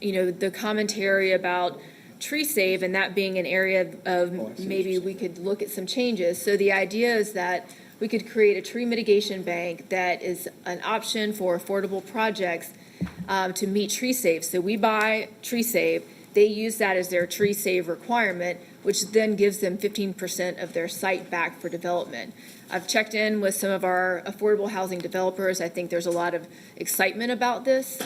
Speaker 4: The commentary about tree save and that being an area of maybe we could look at some changes. So the idea is that we could create a tree mitigation bank that is an option for affordable projects to meet tree save. So we buy tree save, they use that as their tree save requirement, which then gives them 15% of their site back for development. I've checked in with some of our affordable housing developers. I think there's a lot of excitement about this.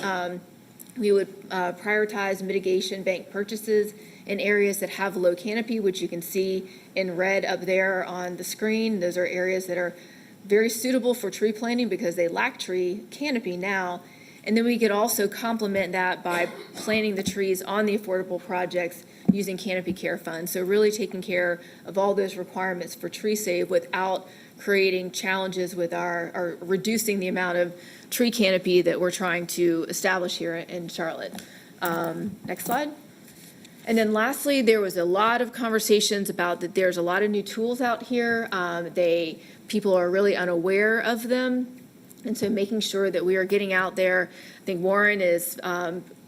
Speaker 4: We would prioritize mitigation bank purchases in areas that have low canopy, which you can see in red up there on the screen. Those are areas that are very suitable for tree planting because they lack tree canopy now. And then we could also complement that by planting the trees on the affordable projects using canopy care funds. So really taking care of all those requirements for tree save without creating challenges with or reducing the amount of tree canopy that we're trying to establish here in Charlotte. Next slide. And then lastly, there was a lot of conversations about that there's a lot of new tools out here. People are really unaware of them. And so making sure that we are getting out there. I think Warren is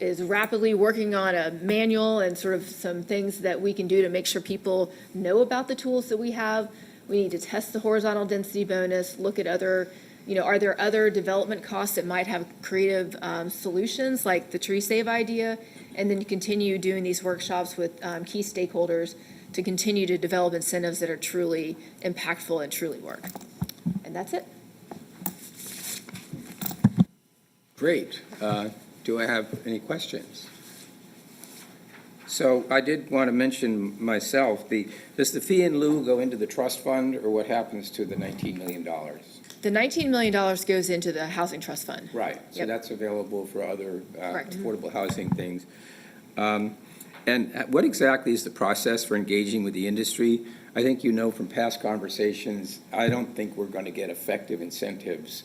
Speaker 4: rapidly working on a manual and sort of some things that we can do to make sure people know about the tools that we have. We need to test the horizontal density bonus, look at other, are there other development costs that might have creative solutions like the tree save idea, and then continue doing these workshops with key stakeholders to continue to develop incentives that are truly impactful and truly work. And that's it.
Speaker 1: Great. Do I have any questions? So I did want to mention myself, does the fee in lieu go into the trust fund, or what happens to the $19 million?
Speaker 4: The $19 million goes into the Housing Trust Fund.
Speaker 1: Right, so
Speaker 4: Yep.
Speaker 1: that's available for other
Speaker 4: Correct.
Speaker 1: affordable housing things. And what exactly is the process for engaging with the industry? I think you know from past conversations, I don't think we're going to get effective incentives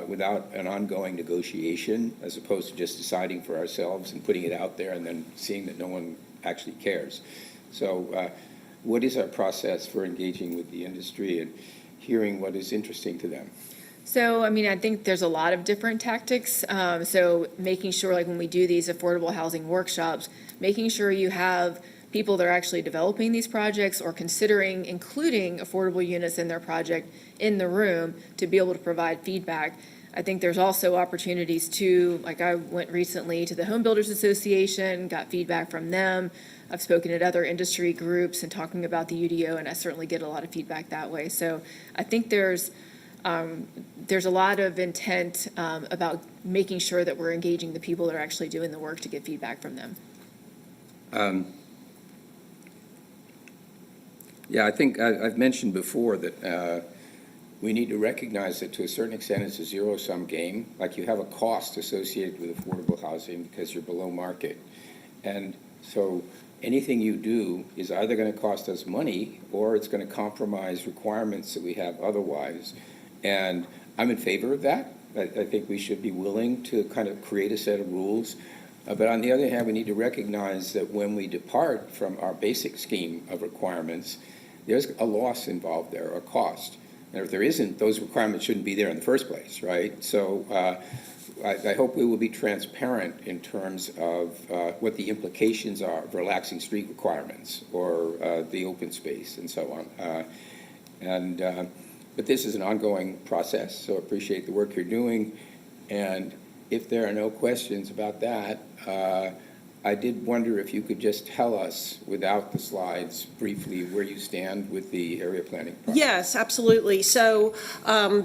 Speaker 1: without an ongoing negotiation, as opposed to just deciding for ourselves and putting it out there and then seeing that no one actually cares. So what is our process for engaging with the industry and hearing what is interesting to them?
Speaker 4: So, I think there's a lot of different tactics. So making sure, like when we do these affordable housing workshops, making sure you have people that are actually developing these projects or considering including affordable units in their project in the room to be able to provide feedback. I think there's also opportunities to, like I went recently to the Home Builders Association, got feedback from them. I've spoken at other industry groups and talking about the UDO, and I certainly get a lot of feedback that way. So I think there's a lot of intent about making sure that we're engaging the people that are actually doing the work to get feedback from them.
Speaker 1: Yeah, I think I've mentioned before that we need to recognize that to a certain extent it's a zero-sum game. Like you have a cost associated with affordable housing because you're below market. And so anything you do is either going to cost us money or it's going to compromise requirements that we have otherwise. And I'm in favor of that. I think we should be willing to kind of create a set of rules. But on the other hand, we need to recognize that when we depart from our basic scheme of requirements, there's a loss involved there, or cost. And if there isn't, those requirements shouldn't be there in the first place, right? So I hope we will be transparent in terms of what the implications are of relaxing street requirements or the open space and so on. But this is an ongoing process, so appreciate the work you're doing. And if there are no questions about that, I did wonder if you could just tell us, without the slides, briefly where you stand with the area planning process.
Speaker 5: Yes, absolutely. So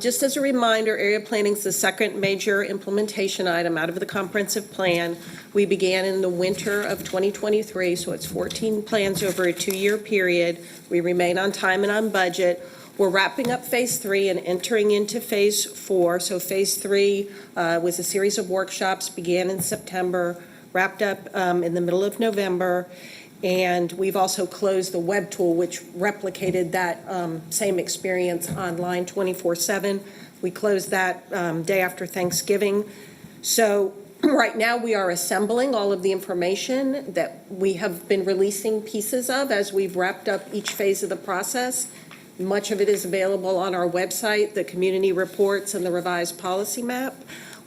Speaker 5: just as a reminder, area planning is the second major implementation item out of the comprehensive plan. We began in the winter of 2023, so it's 14 plans over a 2-year period. We remain on time and on budget. We're wrapping up Phase 3 and entering into Phase 4. So Phase 3 was a series of workshops, began in September, wrapped up in the middle of November, and we've also closed the web tool, which replicated that same experience online 24/7. We closed that day after Thanksgiving. So right now we are assembling all of the information that we have been releasing pieces of as we've wrapped up each phase of the process. Much of it is available on our website, the community reports and the revised policy map.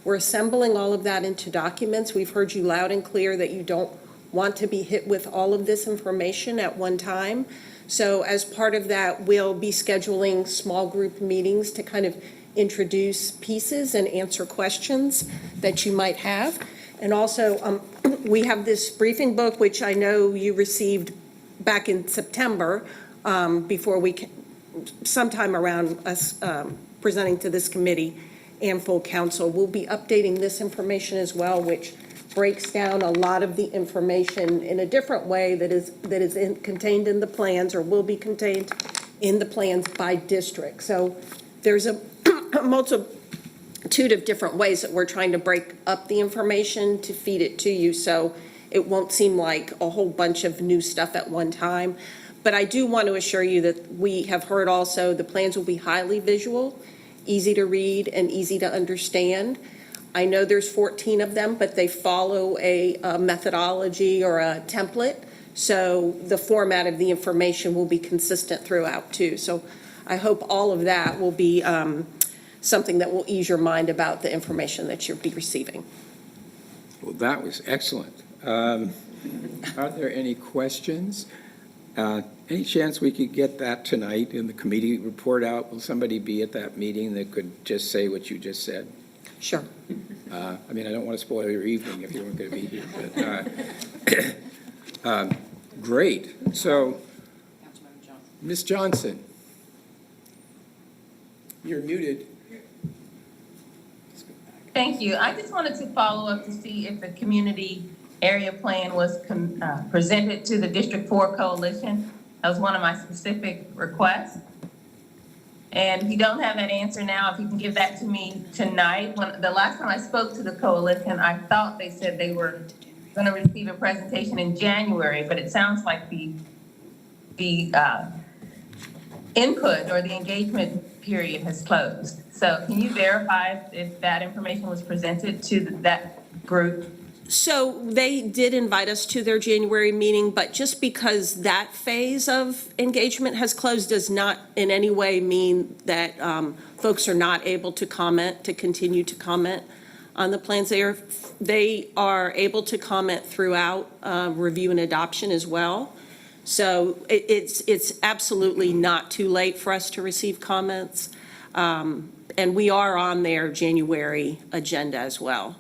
Speaker 5: We're assembling all of that into documents. We've heard you loud and clear that you don't want to be hit with all of this information at one time. So as part of that, we'll be scheduling small group meetings to kind of introduce pieces and answer questions that you might have. And also, we have this briefing book, which I know you received back in September, sometime around us presenting to this committee and full council. We'll be updating this information as well, which breaks down a lot of the information in a different way that is contained in the plans, or will be contained in the plans by district. So there's a multitude of different ways that we're trying to break up the information to feed it to you, so it won't seem like a whole bunch of new stuff at one time. But I do want to assure you that we have heard also the plans will be highly visual, easy to read and easy to understand. I know there's 14 of them, but they follow a methodology or a template. So the format of the information will be consistent throughout too. So I hope all of that will be something that will ease your mind about the information that you'll be receiving.
Speaker 1: Well, that was excellent. Are there any questions? Any chance we could get that tonight in the committee report out? Will somebody be at that meeting that could just say what you just said?
Speaker 5: Sure.
Speaker 1: I mean, I don't want to spoil your evening if you weren't going to be here, but, great. So, Ms. Johnson, you're muted.
Speaker 10: Thank you. I just wanted to follow up to see if the community area plan was presented to the District 4 Coalition. That was one of my specific requests. And if you don't have that answer now, if you can give that to me tonight. The last time I spoke to the coalition, I thought they said they were going to receive a presentation in January, but it sounds like the input or the engagement period has closed. So can you verify if that information was presented to that group?
Speaker 5: So they did invite us to their January meeting, but just because that phase of engagement has closed does not in any way mean that folks are not able to continue to comment on the plans. They are able to comment throughout review and adoption as well. So it's absolutely not too late for us to receive comments. And we are on their January agenda as well.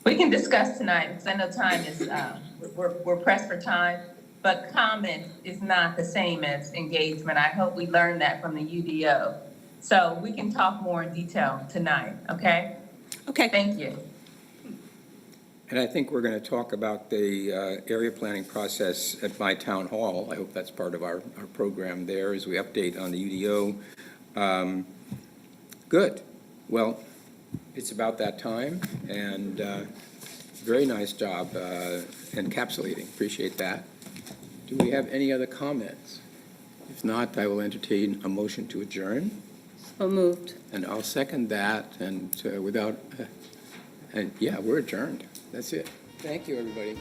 Speaker 10: We can discuss tonight, because I know time is, we're pressed for time, but comment is not the same as engagement. I hope we learned that from the UDO. So we can talk more in detail tonight, okay?
Speaker 5: Okay.
Speaker 10: Thank you.
Speaker 1: And I think we're going to talk about the area planning process at my town hall. I hope that's part of our program there as we update on the UDO. Good. Well, it's about that time, and very nice job encapsulating. Appreciate that. Do we have any other comments? If not, I will entertain a motion to adjourn,
Speaker 12: So moved.
Speaker 1: and I'll second that, and yeah, we're adjourned. That's it. Thank you, everybody.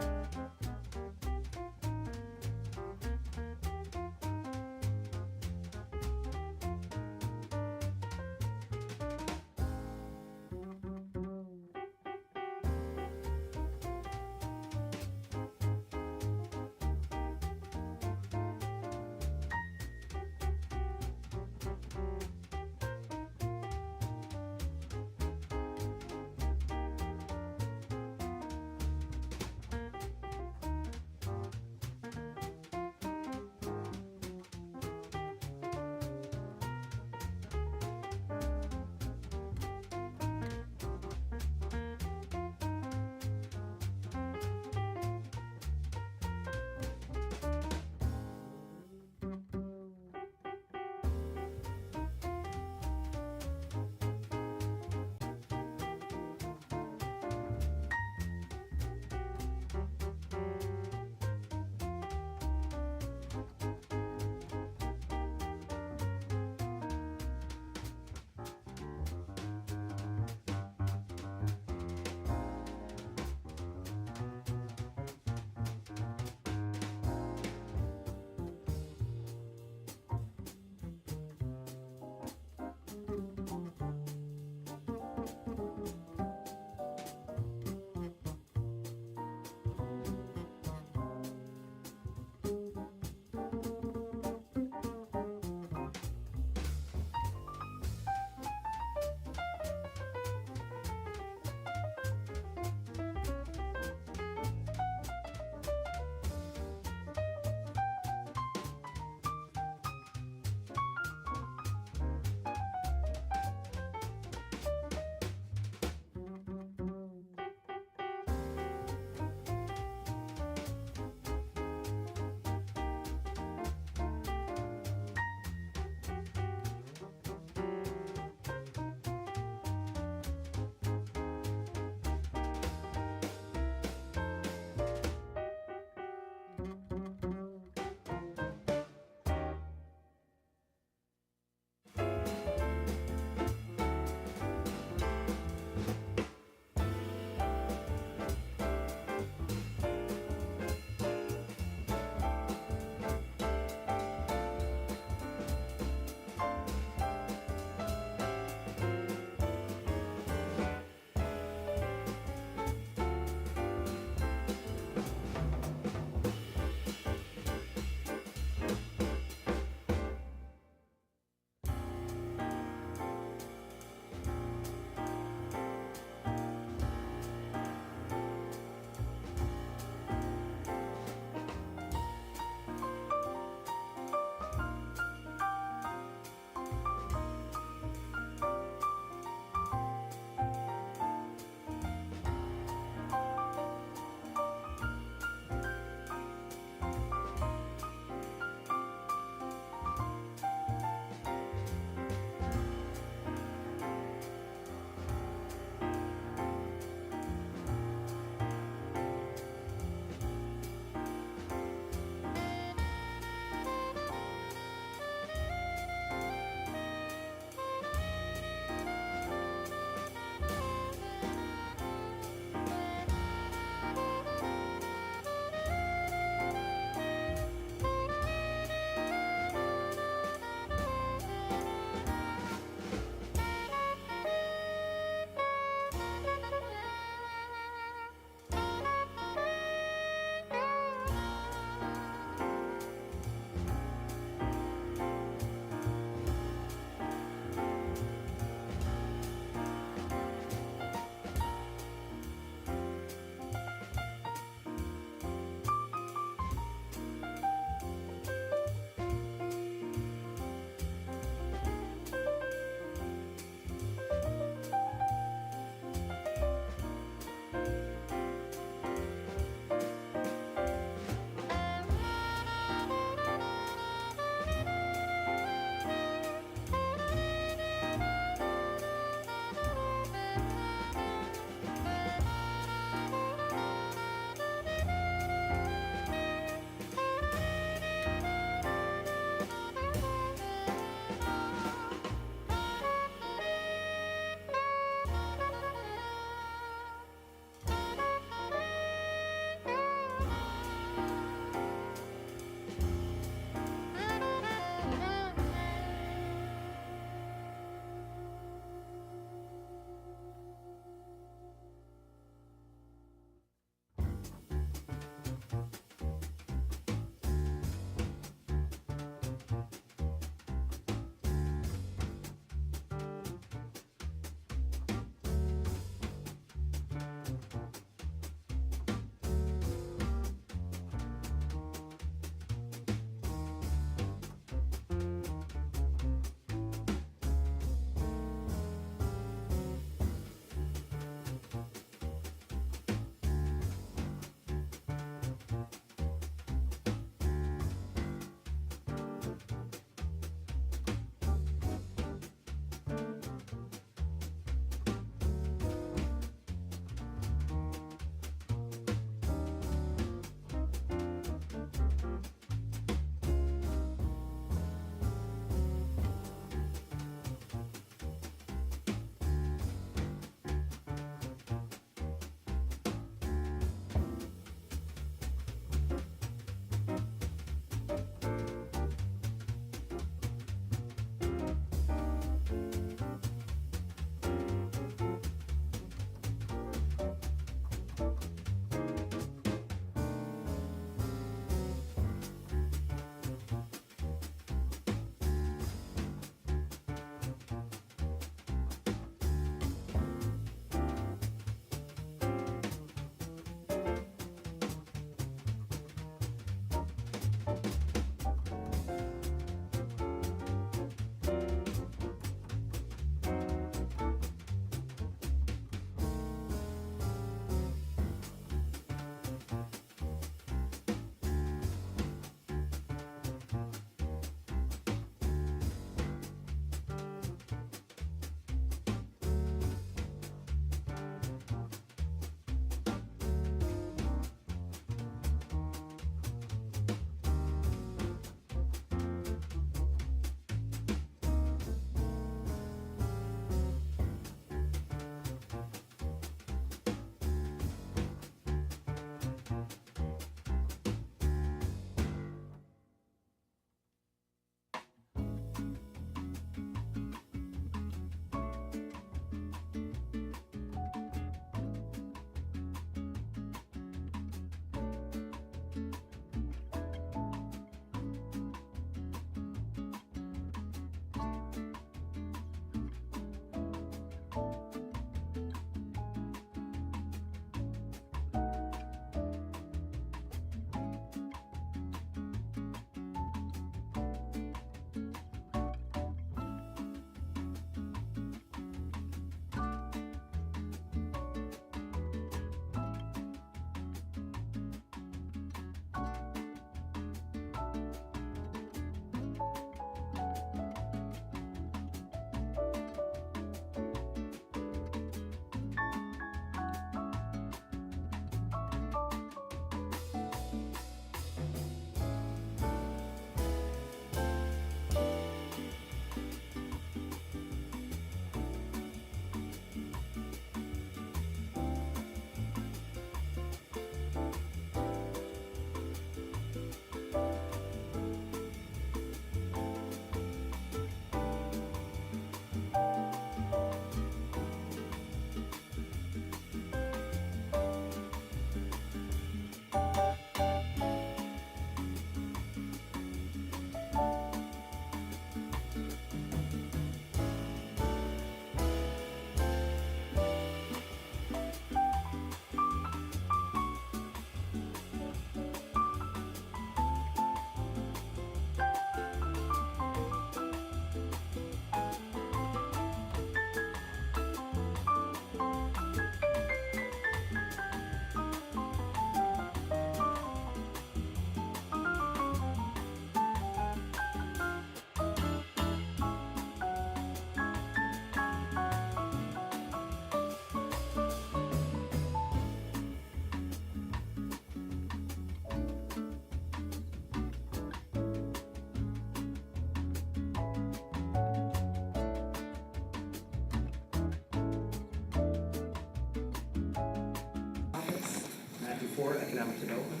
Speaker 6: Matthew Ford, Economic Development.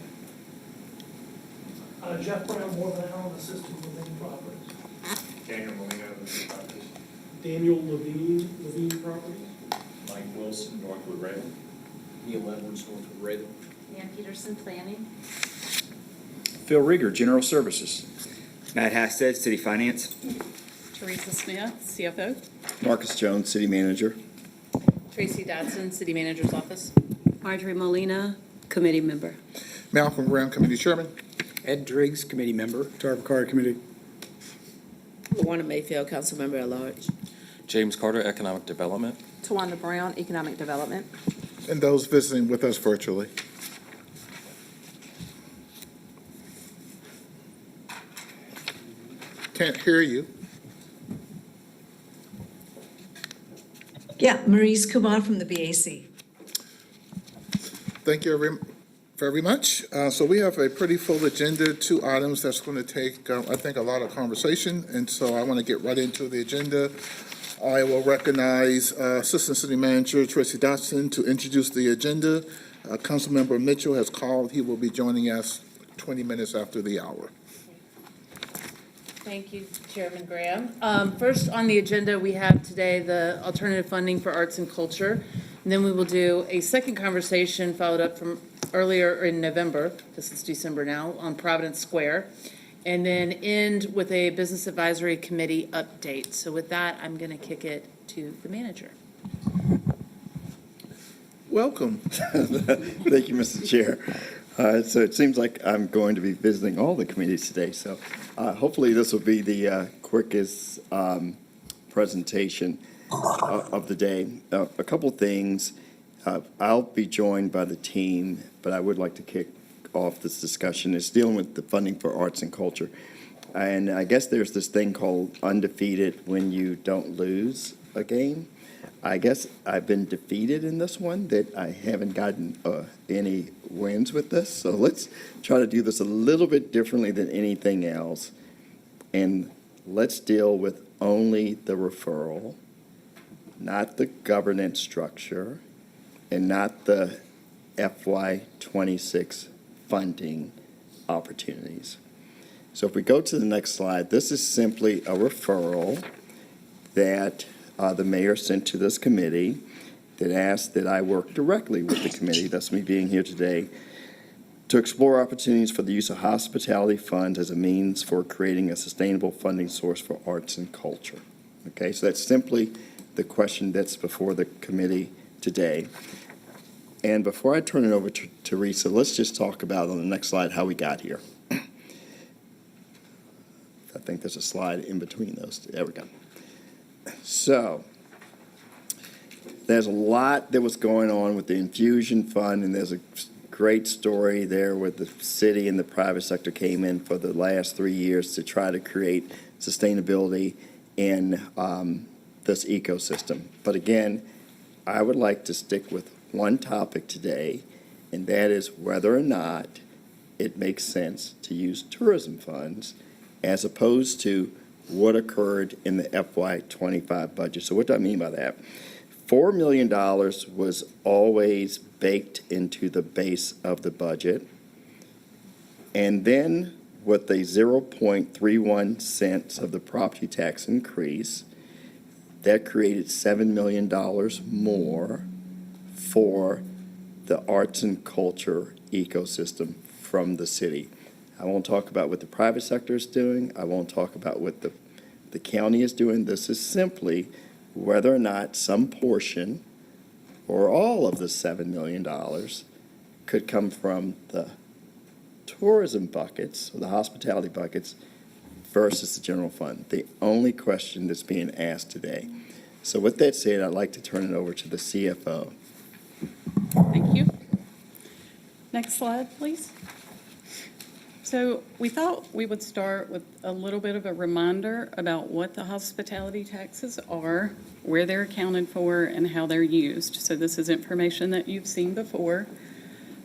Speaker 13: Jeff Brown, Board of Health Assistant Levine Properties.
Speaker 14: Daniel Molina, Levine Properties.
Speaker 13: Daniel Levine Properties.
Speaker 14: Mike Wilson, Northwood Rail.
Speaker 6: Neil Edwards, Northwood Rail.
Speaker 3: Nan Peterson, Planning.
Speaker 14: Phil Rieger, General Services.
Speaker 15: Matt Hasted, City Finance.
Speaker 12: Teresa Smith, CFO.
Speaker 8: Marcus Jones, City Manager.
Speaker 12: Tracy Dodson, City Manager's Office.
Speaker 16: Marjorie Molina, Committee Member.
Speaker 7: Malcolm Graham, Committee Chairman.
Speaker 1: Ed Driggs, Committee Member.
Speaker 13: Tarver Carter Committee.
Speaker 9: Luana Mayfield, Council Member at Large.
Speaker 15: James Carter, Economic Development.
Speaker 16: Tawanda Brown, Economic Development.
Speaker 7: And those visiting with us virtually. Can't hear you.
Speaker 17: Yeah, Maurice Kumar from the BAC.
Speaker 7: Thank you very much. So we have a pretty full agenda, 2 items that's going to take, I think, a lot of conversation. And so I want to get right into the agenda. I will recognize Assistant City Manager Tracy Dodson to introduce the agenda. Councilmember Mitchell has called. He will be joining us 20 minutes after the hour.
Speaker 12: Thank you, Chairman Graham. First on the agenda, we have today the alternative funding for arts and culture. And then we will do a second conversation followed up from earlier in November, this is December now, on Providence Square. And then end with a Business Advisory Committee update. So with that, I'm going to kick it to the manager.
Speaker 7: Welcome.
Speaker 8: Thank you, Mr. Chair. So it seems like I'm going to be visiting all the committees today. So hopefully this will be the quickest presentation of the day. A couple things. I'll be joined by the team, but I would like to kick off this discussion. It's dealing with the funding for arts and culture. And I guess there's this thing called undefeated when you don't lose a game. I guess I've been defeated in this one, that I haven't gotten any wins with this. So let's try to do this a little bit differently than anything else. And let's deal with only the referral, not the governance structure, and not the FY26 funding opportunities. So if we go to the next slide, this is simply a referral that the mayor sent to this committee that asked that I work directly with the committee, that's me being here today, to explore opportunities for the use of hospitality funds as a means for creating a sustainable funding source for arts and culture. Okay, so that's simply the question that's before the committee today. And before I turn it over to Teresa, let's just talk about on the next slide how we got here. I think there's a slide in between those two. There we go. So there's a lot that was going on with the infusion fund, and there's a great story there where the city and the private sector came in for the last 3 years to try to create sustainability in this ecosystem. But again, I would like to stick with one topic today, and that is whether or not it makes sense to use tourism funds as opposed to what occurred in the FY25 budget. So what do I mean by that? $4 million was always baked into the base of the budget. And then with the 0.31 cents of the property tax increase, that created $7 million more for the arts and culture ecosystem from the city. I won't talk about what the private sector is doing. I won't talk about what the county is doing. This is simply whether or not some portion or all of the $7 million could come from the tourism buckets, or the hospitality buckets, versus the general fund. The only question that's being asked today. So with that said, I'd like to turn it over to the CFO.
Speaker 18: Thank you. Next slide, please. So we thought we would start with a little bit of a reminder about what the hospitality taxes are, where they're accounted for, and how they're used. So this is information that you've seen before.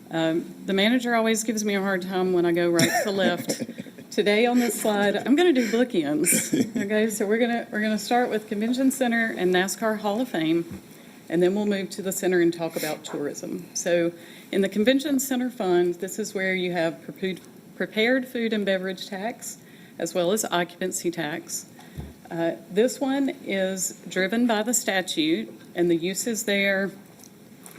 Speaker 18: The manager always gives me a hard time when I go right to left. Today on this slide, I'm going to do bookends. Okay, so we're gonna start with Convention Center and NASCAR Hall of Fame, and then we'll move to the center and talk about tourism. So in the Convention Center Fund, this is where you have prepared food and beverage tax, as well as occupancy tax. This one is driven by the statute, and the uses there: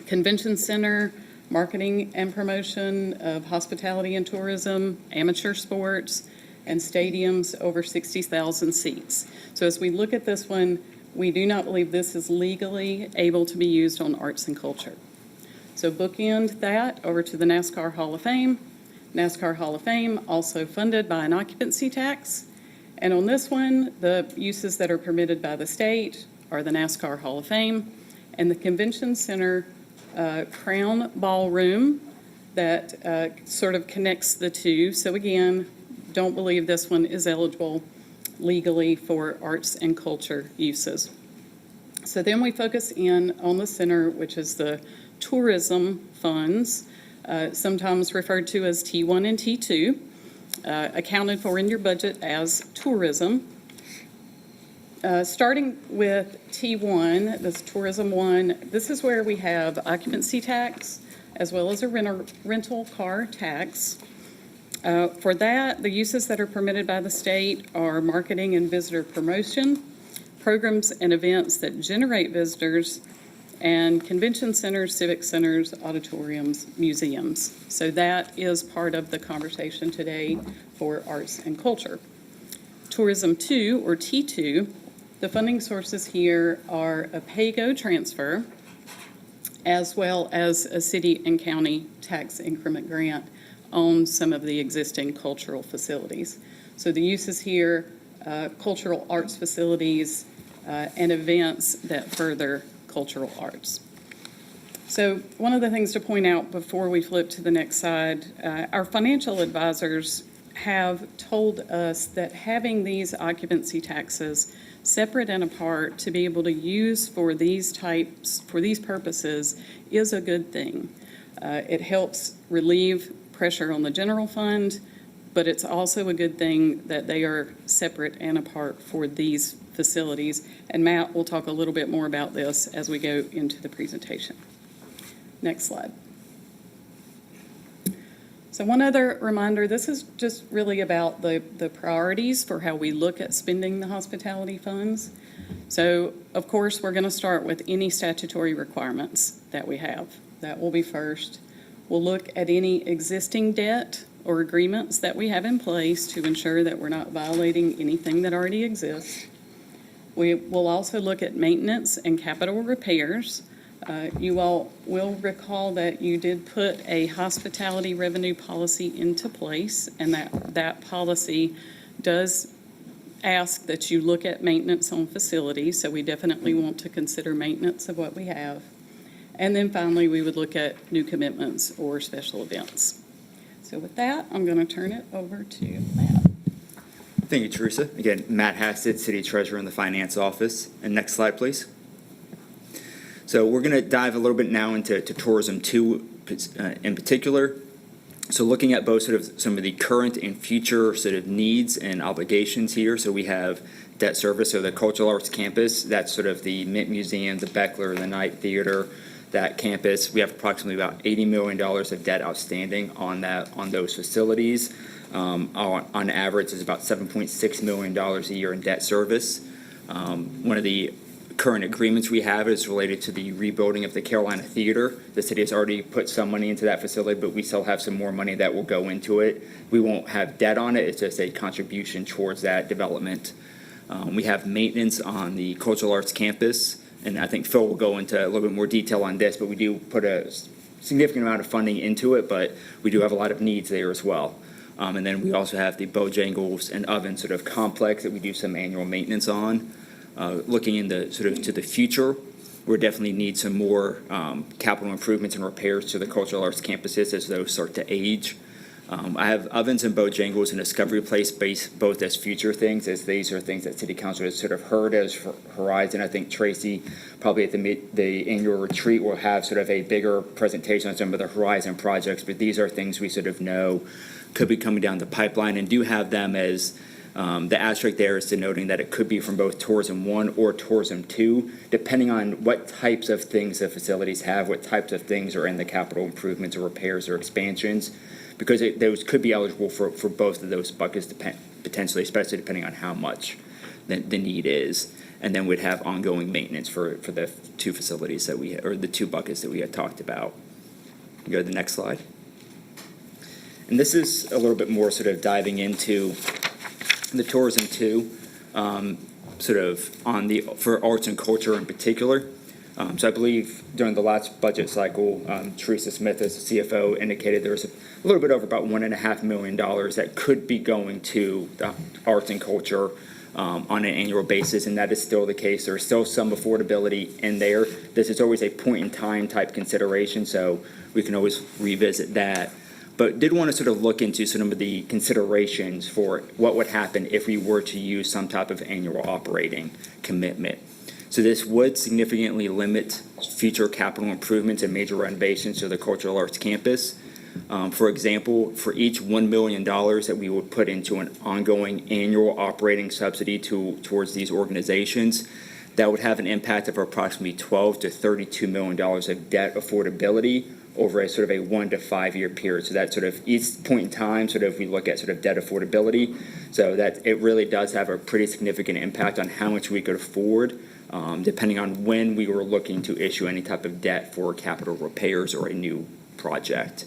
Speaker 18: Convention Center, marketing and promotion of hospitality and tourism, amateur sports, and stadiums over 60,000 seats. So as we look at this one, we do not believe this is legally able to be used on arts and culture. So bookend that over to the NASCAR Hall of Fame. NASCAR Hall of Fame also funded by an occupancy tax. And on this one, the uses that are permitted by the state are the NASCAR Hall of Fame and the Convention Center Crown Ballroom that sort of connects the two. So again, don't believe this one is eligible legally for arts and culture uses. So then we focus in on the center, which is the tourism funds, sometimes referred to as T1 and T2, accounted for in your budget as tourism. Starting with T1, this tourism one, this is where we have occupancy tax as well as a rental car tax. For that, the uses that are permitted by the state are marketing and visitor promotion, programs and events that generate visitors, and convention centers, civic centers, auditoriums, museums. So that is part of the conversation today for arts and culture. Tourism 2, or T2, the funding sources here are a pay-go transfer, as well as a city and county tax increment grant on some of the existing cultural facilities. So the uses here, cultural arts facilities and events that further cultural arts. So one of the things to point out before we flip to the next slide, our financial advisors have told us that having these occupancy taxes separate and apart to be able to use for these purposes is a good thing. It helps relieve pressure on the general fund, but it's also a good thing that they are separate and apart for these facilities. And Matt will talk a little bit more about this as we go into the presentation. Next slide. So one other reminder, this is just really about the priorities for how we look at spending the hospitality funds. So, of course, we're going to start with any statutory requirements that we have. That will be first. We'll look at any existing debt or agreements that we have in place to ensure that we're not violating anything that already exists. We will also look at maintenance and capital repairs. You all will recall that you did put a hospitality revenue policy into place, and that policy does ask that you look at maintenance on facilities, so we definitely want to consider maintenance of what we have. And then finally, we would look at new commitments or special events. So with that, I'm going to turn it over to Matt.
Speaker 15: Thank you, Teresa. Again, Matt Hassett, City Treasurer in the Finance Office. And next slide, please. So we're going to dive a little bit now into Tourism 2 in particular. So looking at both sort of some of the current and future sort of needs and obligations here. So we have debt service, so the Cultural Arts Campus, that's sort of the Mint Museum, the Beckler, the Night Theater, that campus. We have approximately about $80 million of debt outstanding on those facilities. On average, is about $7.6 million a year in debt service. One of the current agreements we have is related to the rebuilding of the Carolina Theater. The city has already put some money into that facility, but we still have some more money that will go into it. We won't have debt on it. It's just a contribution towards that development. We have maintenance on the Cultural Arts Campus, and I think Phil will go into a little bit more detail on this, but we do put a significant amount of funding into it, but we do have a lot of needs there as well. And then we also have the Bojangles and Oven sort of complex that we do some annual maintenance on. Looking in the sort of to the future, we definitely need some more capital improvements and repairs to the cultural arts campuses as those start to age. I have Ovens and Bojangles and Discovery Place based both as future things, as these are things that City Council has sort of heard as horizon. I think Tracy probably at the annual retreat will have sort of a bigger presentation on some of the horizon projects, but these are things we sort of know could be coming down the pipeline and do have them as the asterisk there is denoting that it could be from both Tourism 1 or Tourism 2, depending on what types of things the facilities have, what types of things are in the capital improvements or repairs or expansions, because those could be eligible for both of those buckets potentially, especially depending on how much the need is. And then we'd have ongoing maintenance for the two facilities that or the two buckets that we had talked about. Go to the next slide. And this is a little bit more sort of diving into the Tourism 2, sort of for arts and culture in particular. So I believe during the last budget cycle, Teresa Smith, as the CFO, indicated there was a little bit over about $1.5 million that could be going to the arts and culture on an annual basis, and that is still the case. There's still some affordability in there. This is always a point-in-time type consideration, so we can always revisit that. But did want to sort of look into some of the considerations for what would happen if we were to use some type of annual operating commitment. So this would significantly limit future capital improvements and major renovations to the Cultural Arts Campus. For example, for each $1 million that we would put into an ongoing annual operating subsidy towards these organizations, that would have an impact of approximately $12 to $32 million of debt affordability over a sort of a 1 to 5 year period. So that sort of each point in time, sort of we look at sort of debt affordability. So that it really does have a pretty significant impact on how much we could afford, depending on when we were looking to issue any type of debt for capital repairs or a new project.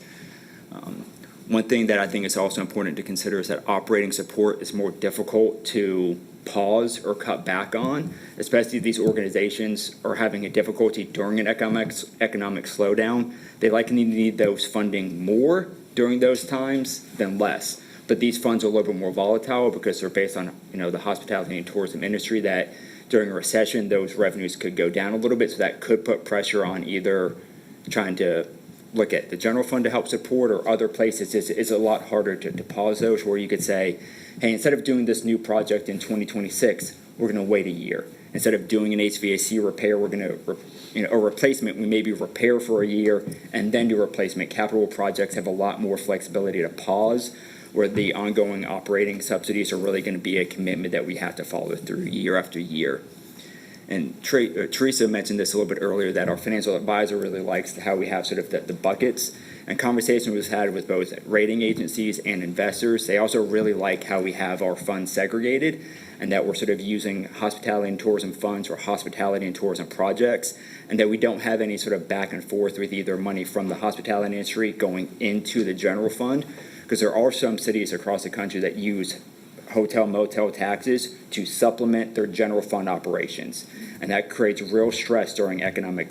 Speaker 15: One thing that I think is also important to consider is that operating support is more difficult to pause or cut back on, especially if these organizations are having a difficulty during an economic slowdown. They likely need those funding more during those times than less. But these funds are a little bit more volatile because they're based on the hospitality and tourism industry, that during a recession those revenues could go down a little bit, so that could put pressure on either trying to look at the general fund to help support or other places. It's a lot harder to pause those, where you could say, hey, instead of doing this new project in 2026, we're going to wait a year. Instead of doing an HVAC repair, we're going to, a replacement, we maybe repair for a year and then do replacement. Capital projects have a lot more flexibility to pause, where the ongoing operating subsidies are really going to be a commitment that we have to follow through year after year. And Teresa mentioned this a little bit earlier, that our financial advisor really likes how we have sort of the buckets. And conversation was had with both rating agencies and investors. They also really like how we have our funds segregated, and that we're sort of using hospitality and tourism funds for hospitality and tourism projects, and that we don't have any sort of back and forth with either money from the hospitality industry going into the general fund, because there are some cities across the country that use hotel motel taxes to supplement their general fund operations. And that creates real stress during economic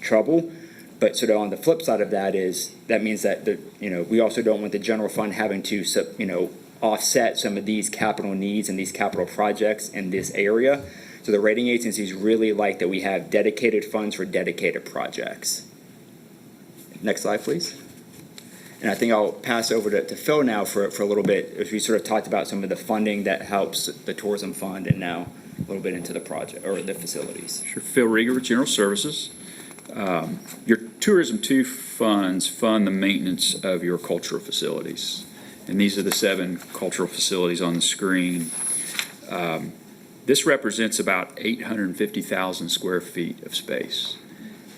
Speaker 15: trouble. But sort of on the flip side of that means that we also don't want the general fund having to offset some of these capital needs and these capital projects in this area. So the rating agencies really like that we have dedicated funds for dedicated projects. Next slide, please. And I think I'll pass over to Phil now for a little bit, as we sort of talked about some of the funding that helps the tourism fund, and now a little bit into the project or the facilities.
Speaker 14: Sure. Phil Rieger with General Services. Your Tourism 2 funds fund the maintenance of your cultural facilities. And these are the 7 cultural facilities on the screen. This represents about 850,000 square feet of space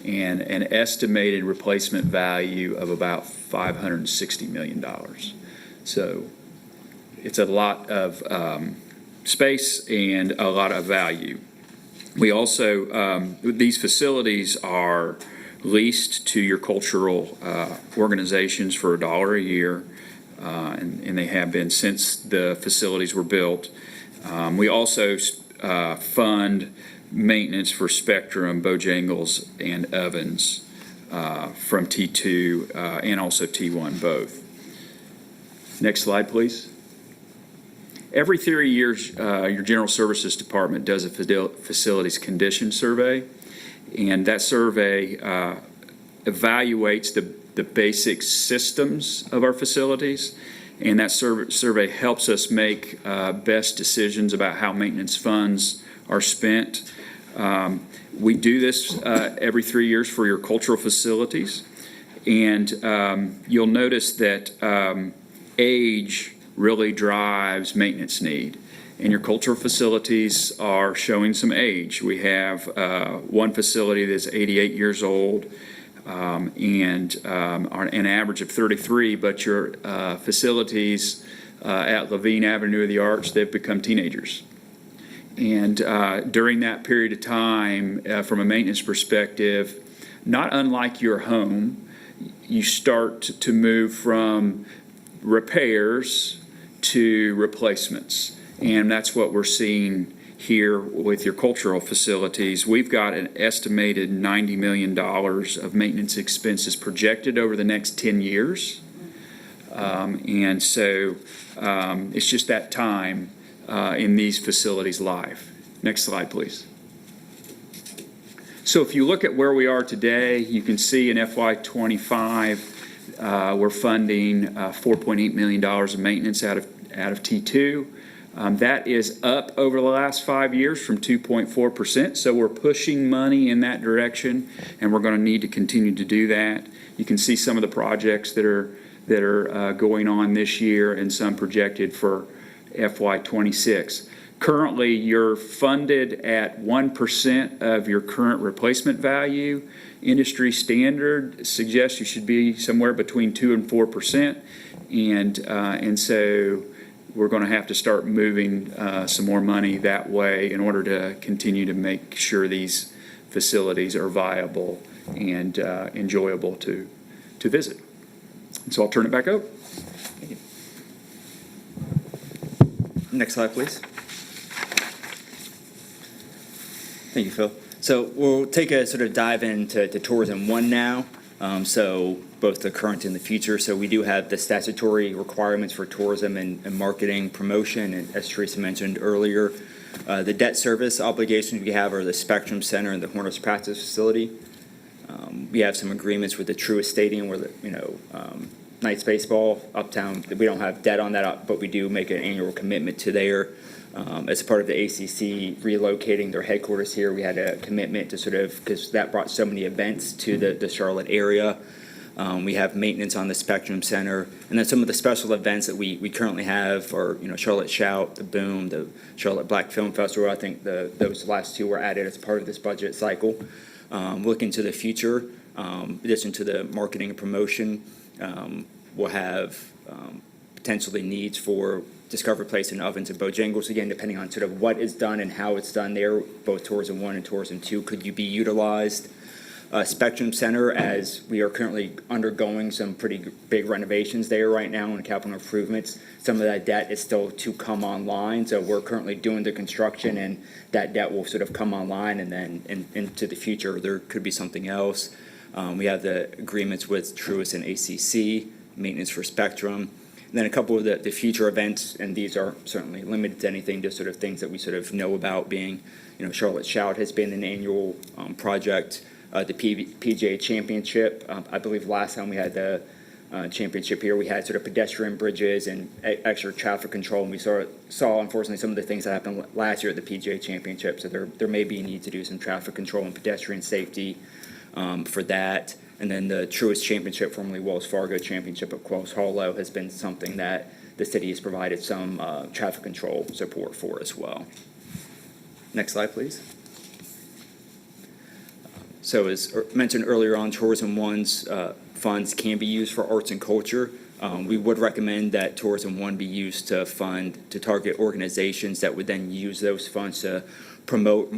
Speaker 14: and an estimated replacement value of about $560 million. So it's a lot of space and a lot of value. We also, these facilities are leased to your cultural organizations for $1 a year, and they have been since the facilities were built. We also fund maintenance for Spectrum, Bojangles, and Evans from T2 and also T1 both. Next slide, please. Every 3 years, your General Services Department does a facilities condition survey, and that survey evaluates the basic systems of our facilities, and that survey helps us make best decisions about how maintenance funds are spent. We do this every 3 years for your cultural facilities, and you'll notice that age really drives maintenance need. And your cultural facilities are showing some age. We have one facility that's 88 years old and an average of 33, but your facilities at Levine Avenue of the Arts, they've become teenagers. And during that period of time, from a maintenance perspective, not unlike your home, you start to move from repairs to replacements. And that's what we're seeing here with your cultural facilities. We've got an estimated $90 million of maintenance expenses projected over the next 10 years. And so it's just that time in these facilities' life. Next slide, please. So if you look at where we are today, you can see in FY25, we're funding $4.8 million of maintenance out of T2. That is up over the last 5 years from 2.4%. So we're pushing money in that direction, and we're going to need to continue to do that. You can see some of the projects that are going on this year and some projected for FY26. Currently, you're funded at 1% of your current replacement value. Industry standard suggests you should be somewhere between 2 and 4%, and so we're going to have to start moving some more money that way in order to continue to make sure these facilities are viable and enjoyable to visit. And so I'll turn it back over.
Speaker 15: Thank you. Next slide, please. Thank you, Phil. So we'll take a sort of dive into Tourism 1 now. So both the current and the future. So we do have the statutory requirements for tourism and marketing promotion. And as Teresa mentioned earlier, the debt service obligations we have are the Spectrum Center and the Hornets Practice Facility. We have some agreements with the Truist Stadium where Knights Baseball, Uptown, we don't have debt on that, but we do make an annual commitment to there. As part of the ACC relocating their headquarters here, we had a commitment to sort of, because that brought so many events to the Charlotte area. We have maintenance on the Spectrum Center. And then some of the special events that we currently have are, Charlotte Shout, the Boom, the Charlotte Black Film Festival. I think those last two were added as part of this budget cycle. Looking to the future, in addition to the marketing and promotion, we'll have potentially needs for Discover Place and Ovens and Bojangles, again, depending on sort of what is done and how it's done there, both Tourism 1 and Tourism 2, could you be utilized? Spectrum Center, as we are currently undergoing some pretty big renovations there right now and capital improvements. Some of that debt is still to come online, so we're currently doing the construction, and that debt will sort of come online, and then into the future, there could be something else. We have the agreements with Truist and ACC, maintenance for Spectrum. And then a couple of the future events, and these are certainly limited to anything, just sort of things that we sort of know about being, Charlotte Shout has been an annual project. The PGA Championship, I believe last time we had the championship here, we had sort of pedestrian bridges and extra traffic control, and we saw unfortunately some of the things that happened last year at the PGA Championship, so there may be a need to do some traffic control and pedestrian safety for that. And then the Truist Championship, formerly Wells Fargo Championship at Quells Hollow, has been something that the city has provided some traffic control support for as well. Next slide, please. So as mentioned earlier on, Tourism One's funds can be used for arts and culture. We would recommend that Tourism One be used to target organizations that would then use those funds to promote,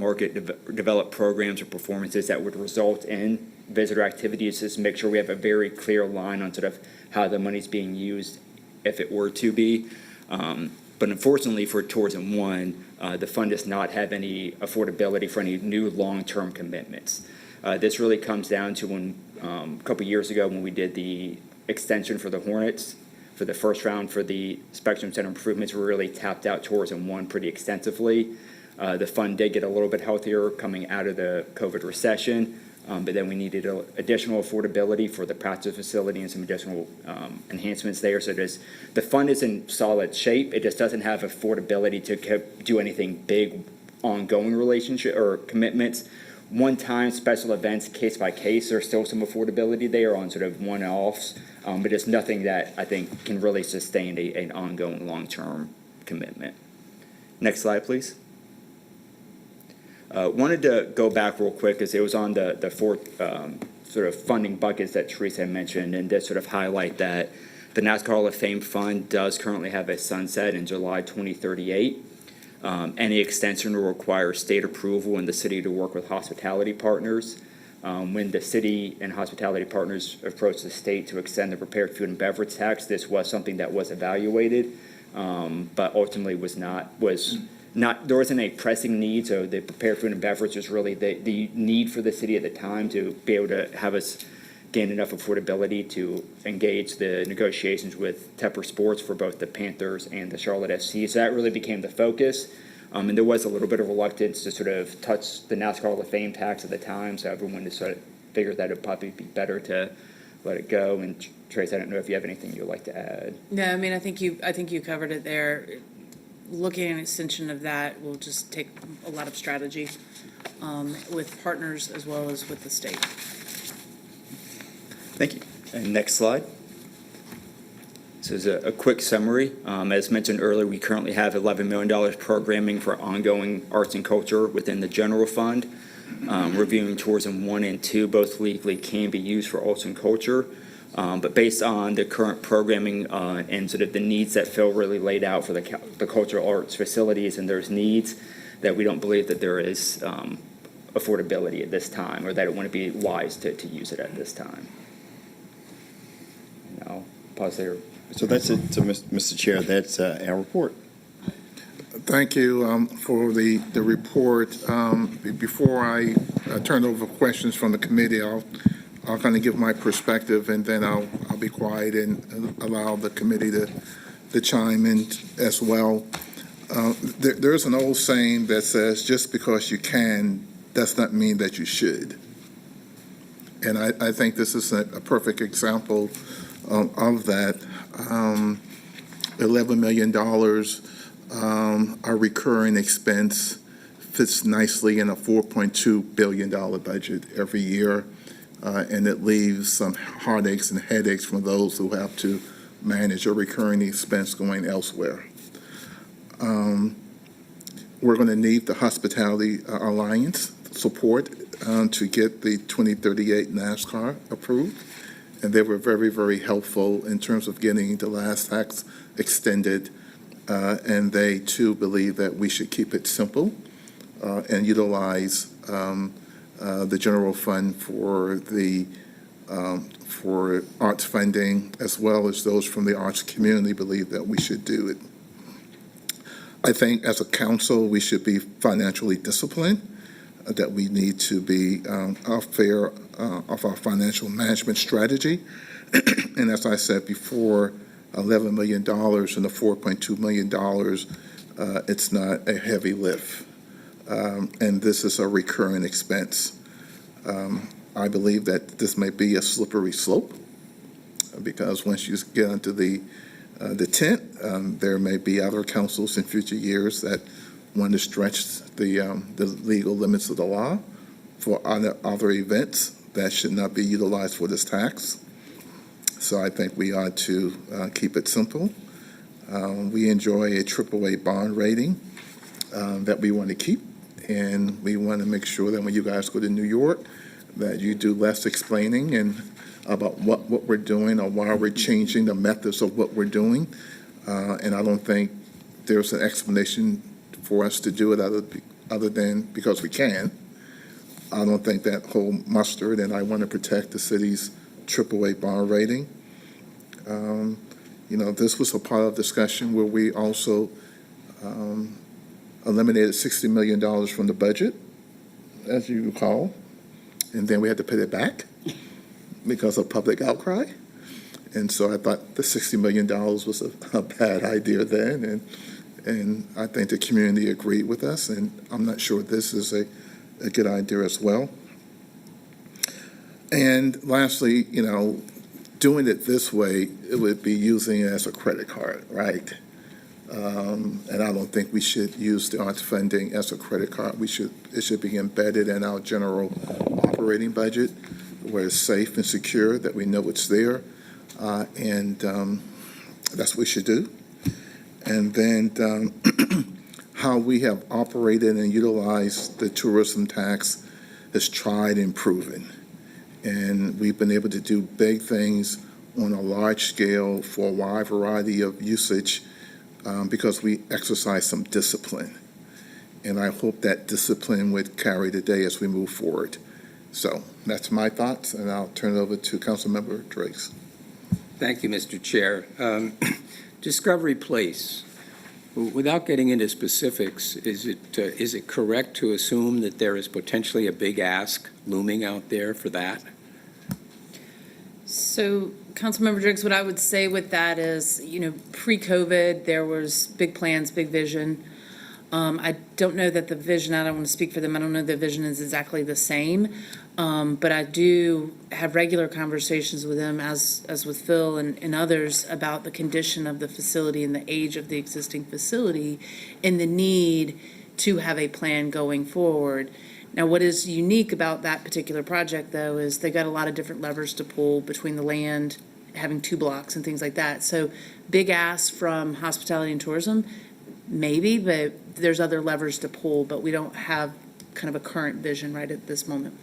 Speaker 15: develop programs or performances that would result in visitor activities. Just make sure we have a very clear line on sort of how the money's being used if it were to be. But unfortunately for Tourism One, the fund does not have any affordability for any new long-term commitments. This really comes down to when a couple years ago when we did the extension for the Hornets for the first round for the Spectrum Center improvements, we really tapped out Tourism One pretty extensively. The fund did get a little bit healthier coming out of the COVID recession, but then we needed additional affordability for the practice facility and some additional enhancements there. So the fund is in solid shape. It just doesn't have affordability to do anything big, ongoing relationship or commitments. One-time special events, case by case, there's still some affordability there on sort of one-offs, but it's nothing that I think can really sustain an ongoing long-term commitment. Next slide, please. Wanted to go back real quick because it was on the four sort of funding buckets that Teresa had mentioned, and just sort of highlight that the NASCAR Hall of Fame Fund does currently have a sunset in July 2038. Any extension will require state approval and the city to work with hospitality partners. When the city and hospitality partners approached the state to extend the prepared food and beverage tax, this was something that was evaluated, but ultimately there wasn't a pressing need. So the prepared food and beverage was really the need for the city at the time to be able to have us gain enough affordability to engage the negotiations with Tepper Sports for both the Panthers and the Charlotte FC. So that really became the focus. And there was a little bit of reluctance to sort of touch the NASCAR Hall of Fame tax at the time. So everyone just sort of figured that it'd probably be better to let it go. And Trace, I don't know if you have anything you'd like to add.
Speaker 16: No, I mean, I think you covered it there. Looking at an extension of that will just take a lot of strategy with partners as well as with the state.
Speaker 15: Thank you. And next slide. This is a quick summary. As mentioned earlier, we currently have $11 million programming for ongoing arts and culture within the general fund. Reviewing Tourism 1 and 2 both legally can be used for arts and culture. But based on the current programming and sort of the needs that Phil really laid out for the cultural arts facilities and there's needs, that we don't believe that there is affordability at this time, or that it wouldn't be wise to use it at this time. I'll pause there.
Speaker 8: So that's it, so Mr. Chair, that's our report.
Speaker 7: Thank you for the report. Before I turn over questions from the committee, I'll kind of give my perspective, and then I'll be quiet and allow the committee to chime in as well. There's an old saying that says, just because you can does not mean that you should. And I think this is a perfect example of that. $11 million, our recurring expense fits nicely in a $4.2 billion budget every year. And it leaves some heartaches and headaches for those who have to manage a recurring expense going elsewhere. We're going to need the Hospitality Alliance support to get the 2038 NASCAR approved. And they were very, very helpful in terms of getting the last tax extended. And they, too, believe that we should keep it simple and utilize the general fund for for arts funding, as well as those from the arts community believe that we should do it. I think as a council, we should be financially disciplined, that we need to be fair of our financial management strategy. And as I said before, $11 million and the $4.2 million, it's not a heavy lift. And this is a recurring expense. I believe that this may be a slippery slope, because once you get into the tent, there may be other councils in future years that want to stretch the legal limits of the law for other events that should not be utilized for this tax. So I think we ought to keep it simple. We enjoy a AAA bond rating that we want to keep, and we want to make sure that when you guys go to New York, that you do less explaining and about what we're doing or why we're changing the methods of what we're doing. And I don't think there's an explanation for us to do it other than because we can. I don't think that hold mustard, and I want to protect the city's AAA bond rating. This was a part of discussion where we also eliminated $60 million from the budget, as you recall, and then we had to pay it back because of public outcry. And so I thought the $60 million was a bad idea then, and I think the community agreed with us, and I'm not sure this is a good idea as well. And lastly, doing it this way, it would be using it as a credit card, right? And I don't think we should use the arts funding as a credit card. It should be embedded in our general operating budget, where it's safe and secure, that we know it's there, and that's what we should do. And then how we have operated and utilized the tourism tax is tried and proven. And we've been able to do big things on a large scale for a wide variety of usage because we exercise some discipline. And I hope that discipline would carry the day as we move forward. So that's my thoughts, and I'll turn it over to Councilmember Drakes.
Speaker 1: Thank you, Mr. Chair. Discovery Place. Without getting into specifics, is it correct to assume that there is potentially a big ask looming out there for that?
Speaker 16: So, Councilmember Driggs, what I would say with that is, pre-COVID, there was big plans, big vision. I don't know that the vision, I don't want to speak for them, I don't know the vision is exactly the same, but I do have regular conversations with them, as with Phil and others, about the condition of the facility and the age of the existing facility and the need to have a plan going forward. Now, what is unique about that particular project, though, is they got a lot of different levers to pull between the land, having 2 blocks and things like that. So big ask from hospitality and tourism, maybe, but there's other levers to pull, but we don't have kind of a current vision right at this moment.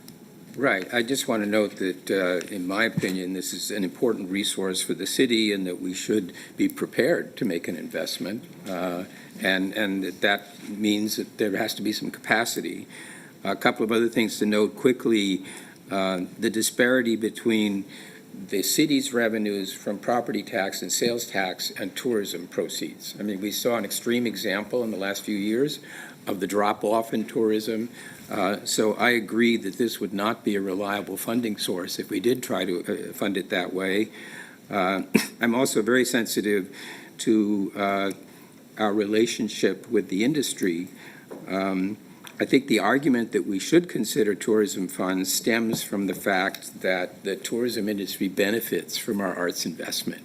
Speaker 1: Right. I just want to note that, in my opinion, this is an important resource for the city and that we should be prepared to make an investment. And that means that there has to be some capacity. A couple of other things to note quickly, the disparity between the city's revenues from property tax and sales tax and tourism proceeds. I mean, we saw an extreme example in the last few years of the drop-off in tourism. So I agree that this would not be a reliable funding source if we did try to fund it that way. I'm also very sensitive to our relationship with the industry. I think the argument that we should consider tourism funds stems from the fact that the tourism industry benefits from our arts investment.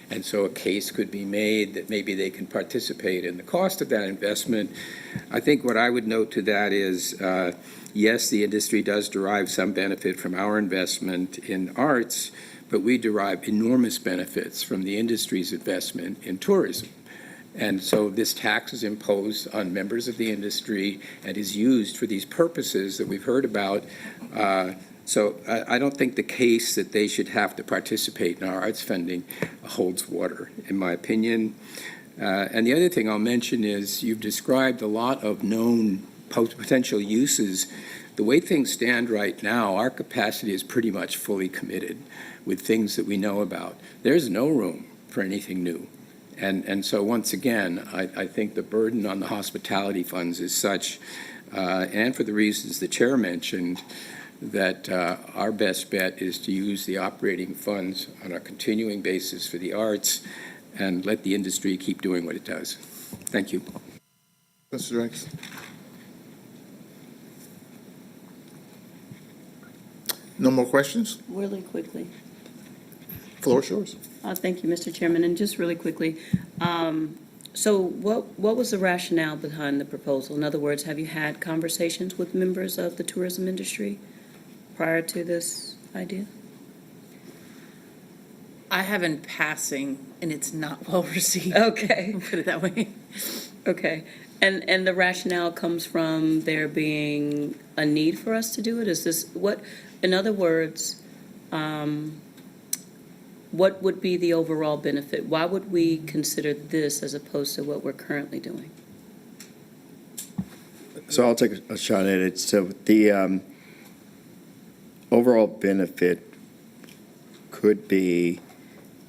Speaker 1: And so a case could be made that maybe they can participate in the cost of that investment. I think what I would note to that is, yes, the industry does derive some benefit from our investment in arts, but we derive enormous benefits from the industry's investment in tourism. And so this tax is imposed on members of the industry and is used for these purposes that we've heard about. So I don't think the case that they should have to participate in our arts funding holds water, in my opinion. And the other thing I'll mention is you've described a lot of known potential uses the way things stand right now, our capacity is pretty much fully committed with things that we know about. There's no room for anything new. And so once again, I think the burden on the hospitality funds is such, and for the reasons the chair mentioned, that our best bet is to use the operating funds on a continuing basis for the arts and let the industry keep doing what it does. Thank you.
Speaker 7: Mr. Driggs? No more questions?
Speaker 12: Really quickly.
Speaker 7: Floor is yours.
Speaker 12: Thank you, Mr. Chairman, and just really quickly, so what was the rationale behind the proposal? In other words, have you had conversations with members of the tourism industry prior to this idea?
Speaker 16: I have in passing, and it's not well received.
Speaker 12: Okay.
Speaker 16: Put it that way.
Speaker 12: Okay, and the rationale comes from there being a need for us to do it? Is this, what, in other words, what would be the overall benefit? Why would we consider this as opposed to what we're currently doing?
Speaker 8: So I'll take a shot at it. So the overall benefit could be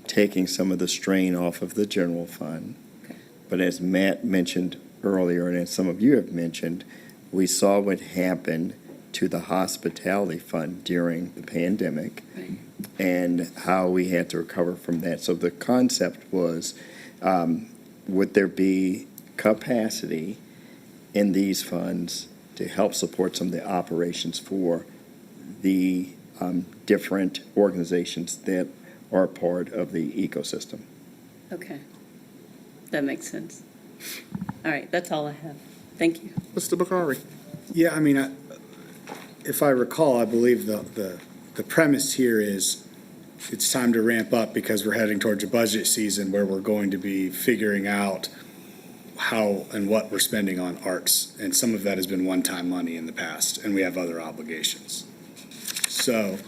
Speaker 8: taking some of the strain off of the general fund.
Speaker 12: Okay.
Speaker 8: But as Matt mentioned earlier, and as some of you have mentioned, we saw what happened to the hospitality fund during the pandemic.
Speaker 12: Right.
Speaker 8: And how we had to recover from that. So the concept was, would there be capacity in these funds to help support some of the operations for the different organizations that are part of the ecosystem?
Speaker 12: Okay, that makes sense. All right, that's all I have. Thank you.
Speaker 7: Mr. Bakari?
Speaker 19: Yeah, I mean, if I recall, I believe the premise here is it's time to ramp up because we're heading towards a budget season where we're going to be figuring out how and what we're spending on arts. And some of that has been one-time money in the past, and we have other obligations. So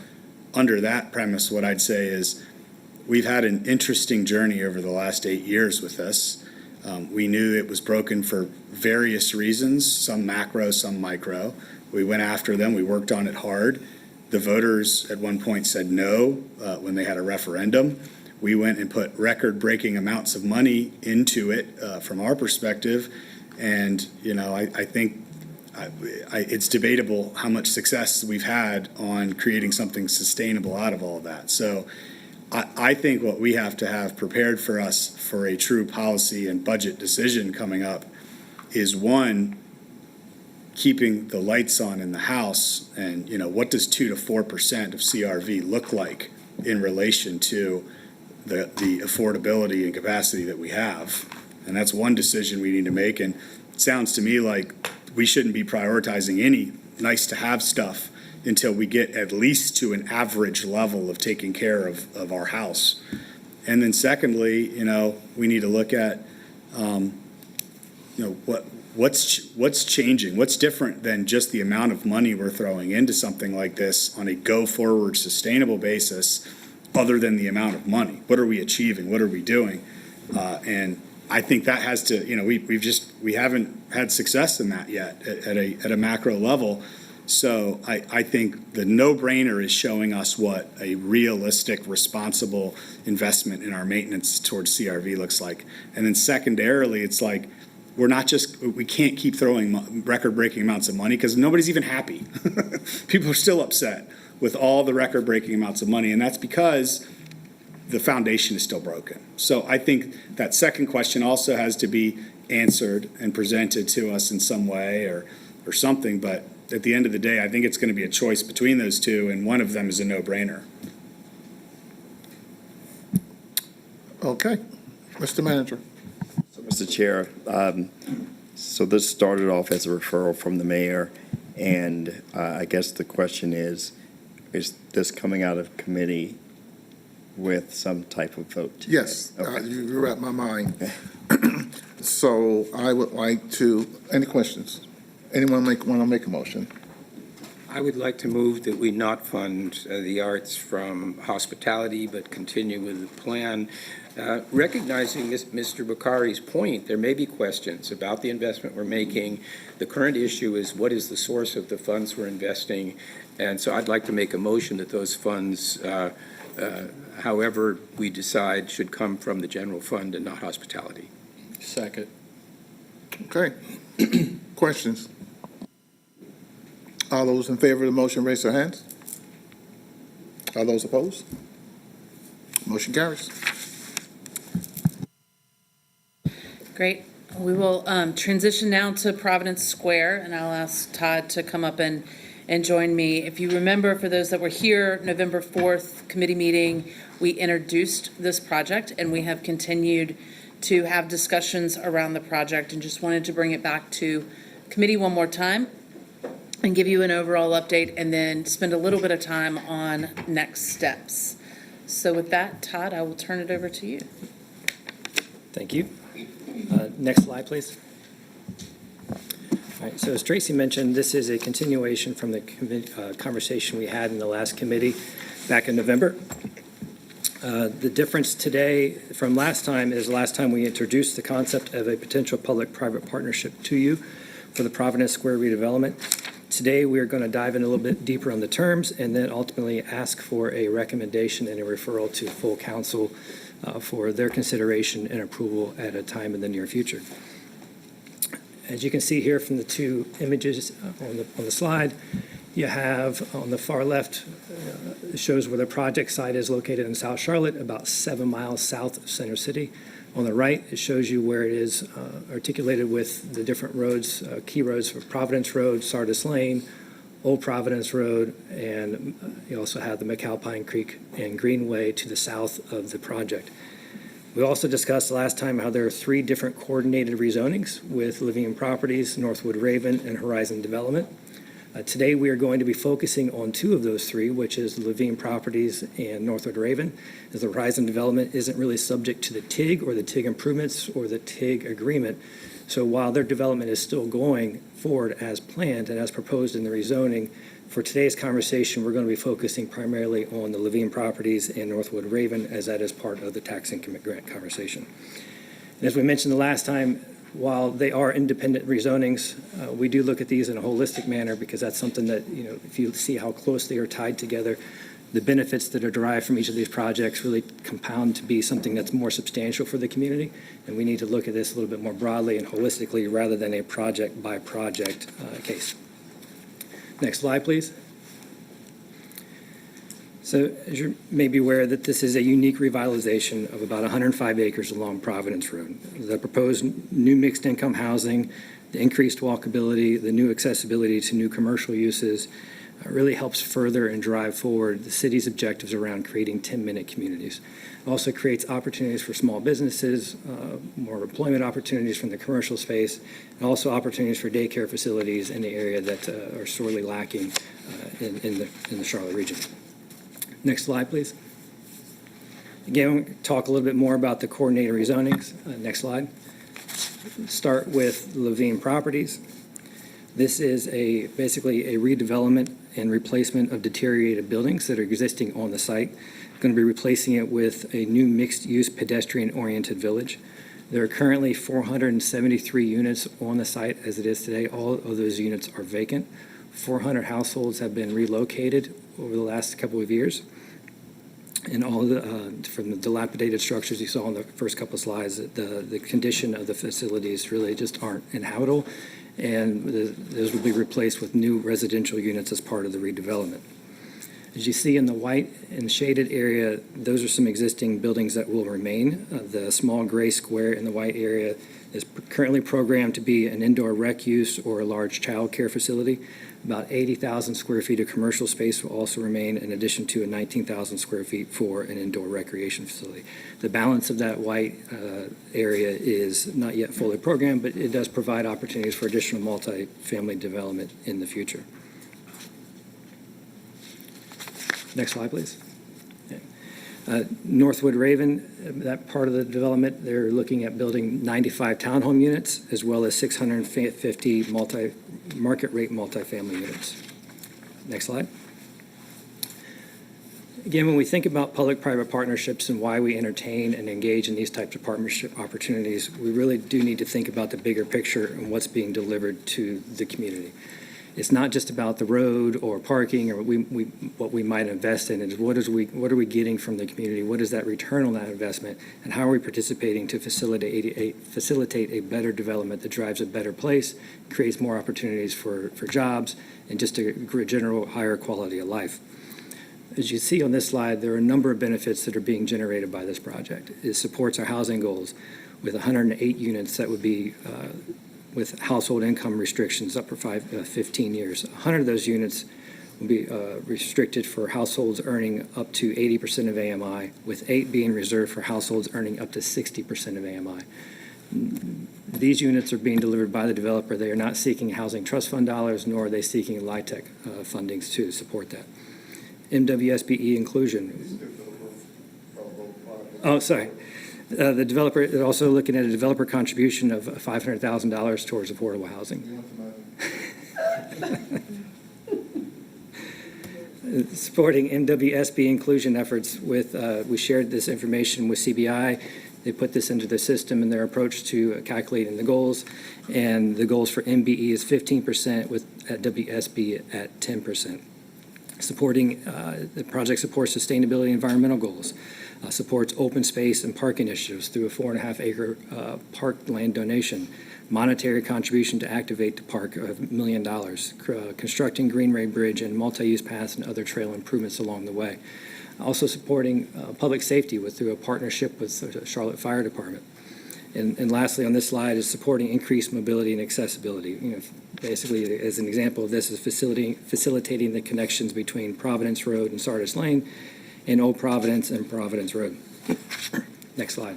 Speaker 19: under that premise, what I'd say is we've had an interesting journey over the last 8 years with this. We knew it was broken for various reasons, some macro, some micro. We went after them. We worked on it hard. The voters at one point said no when they had a referendum. We went and put record-breaking amounts of money into it from our perspective. And, you know, I think it's debatable how much success we've had on creating something sustainable out of all of that. So I think what we have to have prepared for us for a true policy and budget decision coming up is, one, keeping the lights on in the house, and, you know, what does 2 to 4% of CRV look like in relation to the affordability and capacity that we have? And that's one decision we need to make. And it sounds to me like we shouldn't be prioritizing any nice-to-have stuff until we get at least to an average level of taking care of our house. And then secondly, you know, we need to look at, you know, what's changing? What's different than just the amount of money we're throwing into something like this on a go-forward sustainable basis, other than the amount of money? What are we achieving? What are we doing? And I think that has to, you know, we haven't had success in that yet at a macro level. So I think the no-brainer is showing us what a realistic, responsible investment in our maintenance towards CRV looks like. And then secondarily, it's like, we can't keep throwing record-breaking amounts of money because nobody's even happy. People are still upset with all the record-breaking amounts of money, and that's because the foundation is still broken. So I think that second question also has to be answered and presented to us in some way or something, but at the end of the day, I think it's going to be a choice between those two, and one of them is a no-brainer.
Speaker 7: Okay. Mr. Manager?
Speaker 8: Mr. Chair, so this started off as a referral from the mayor, and I guess the question is this coming out of committee with some type of vote today?
Speaker 7: Yes,
Speaker 8: Okay.
Speaker 7: you read my mind. So I would like to, any questions? Anyone want to make a motion?
Speaker 1: I would like to move that we not fund the arts from hospitality, but continue with the plan Recognizing Mr. Bakari's point, there may be questions about the investment we're making. The current issue is what is the source of the funds we're investing? And so I'd like to make a motion that those funds, however we decide, should come from the general fund and not hospitality.
Speaker 7: Second. Okay. Questions? All those in favor of the motion, raise their hands. All those opposed? Motion carries.
Speaker 16: Great. We will transition now to Providence Square, and I'll ask Todd to come up and join me. If you remember, for those that were here, November 4th committee meeting, we introduced this project, and we have continued to have discussions around the project, and just wanted to bring it back to committee one more time and give you an overall update, and then spend a little bit of time on next steps. So with that, Todd, I will turn it over to you.
Speaker 20: Thank you. Next slide, please. All right, so as Tracy mentioned, this is a continuation from the conversation we had in the last committee back in November. The difference today from last time is last time we introduced the concept of a potential public-private partnership to you for the Providence Square redevelopment. Today, we are going to dive in a little bit deeper on the terms and then ultimately ask for a recommendation and a referral to full council for their consideration and approval at a time in the near future. As you can see here from the two images on the slide, you have on the far left, shows where the project site is located in South Charlotte, about 7 miles south of Center City. On the right, it shows you where it is articulated with the different roads, key roads for Providence Road, Sardis Lane, Old Providence Road, and you also have the McAlpine Creek and Greenway to the south of the project. We also discussed last time how there are 3 different coordinated rezonings with Living Properties, Northwood Raven, and Horizon Development. Today, we are going to be focusing on 2 of those 3, which is Levine Properties and Northwood Raven, as the Horizon Development isn't really subject to the TIG or the TIG improvements or the TIG agreement. So while their development is still going forward as planned and as proposed in the rezoning, for today's conversation, we're going to be focusing primarily on the Levine Properties and Northwood Raven, as that is part of the tax increment grant conversation. And as we mentioned the last time, while they are independent rezonings, we do look at these in a holistic manner because that's something that, you know, if you see how close they are tied together, the benefits that are derived from each of these projects really compound to be something that's more substantial for the community. And we need to look at this a little bit more broadly and holistically rather than a project by project case. Next slide, please. So as you may be aware that this is a unique revitalization of about 105 acres along Providence Road. The proposed new mixed income housing, the increased walkability, the new accessibility to new commercial uses really helps further and drive forward the city's objectives around creating 10-minute communities. It also creates opportunities for small businesses, more employment opportunities from the commercial space, and also opportunities for daycare facilities in the area that are sorely lacking in the Charlotte region. Next slide, please. Again, we'll talk a little bit more about the coordinated rezonings. Next slide. Start with Levine Properties. This is basically a redevelopment and replacement of deteriorated buildings that are existing on the site. Going to be replacing it with a new mixed-use pedestrian-oriented village. There are currently 473 units on the site as it is today. All of those units are vacant. 400 households have been relocated over the last couple of years. And all from the dilapidated structures you saw in the first couple of slides, the condition of the facilities really just aren't inhabitable, and those will be replaced with new residential units as part of the redevelopment. As you see in the white and shaded area, those are some existing buildings that will remain. The small gray square in the white area is currently programmed to be an indoor rec use or a large child care facility. About 80,000 square feet of commercial space will also remain, in addition to a 19,000 square feet for an indoor recreation facility. The balance of that white area is not yet fully programmed, but it does provide opportunities for additional multi-family development in the future. Next slide, please. Northwood Raven, that part of the development, they're looking at building 95 townhome units as well as 650 market rate multifamily units. Next slide. Again, when we think about public-private partnerships and why we entertain and engage in these types of partnership opportunities, we really do need to think about the bigger picture and what's being delivered to the community. It's not just about the road or parking or what we might invest in. It's what are we getting from the community? What is that return on that investment? And how are we participating to facilitate a better development that drives a better place, creates more opportunities for jobs, and just a general higher quality of life. As you see on this slide, there are a number of benefits that are being generated by this project. It supports our housing goals with 108 units that would be with household income restrictions up for 15 years. 100 of those units will be restricted for households earning up to 80% of AMI, with 8 being reserved for households earning up to 60% of AMI. These units are being delivered by the developer. They are not seeking Housing Trust Fund dollars, nor are they seeking LIHTC fundings to support that. MWSBE inclusion. Oh, sorry. The developer is also looking at a developer contribution of $500,000 towards affordable housing. Supporting MWSB inclusion efforts with, we shared this information with CBI. They put this into the system in their approach to calculating the goals. And the goals for MBE is 15% with WSB at 10%. Supporting, the project supports sustainability and environmental goals. Supports open space and park initiatives through a 4.5 acre park land donation, monetary contribution to activate the park of $1 million, constructing Greenway Bridge and multi-use paths and other trail improvements along the way. Also supporting public safety through a partnership with the Charlotte Fire Department. And lastly, on this slide is supporting increased mobility and accessibility. Basically, as an example of this is facilitating the connections between Providence Road and Sardis Lane, and Old Providence and Providence Road. Next slide.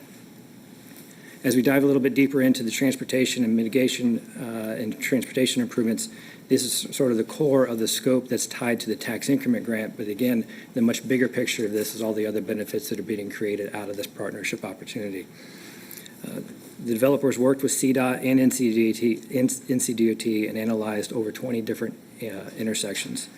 Speaker 20: As we dive a little bit deeper into the transportation and mitigation and transportation improvements, this is sort of the core of the scope that's tied to the tax increment grant. But again, the much bigger picture of this is all the other benefits that are being created out of this partnership opportunity. The developers worked with CDOT and NCDOT and analyzed over 20 different intersections.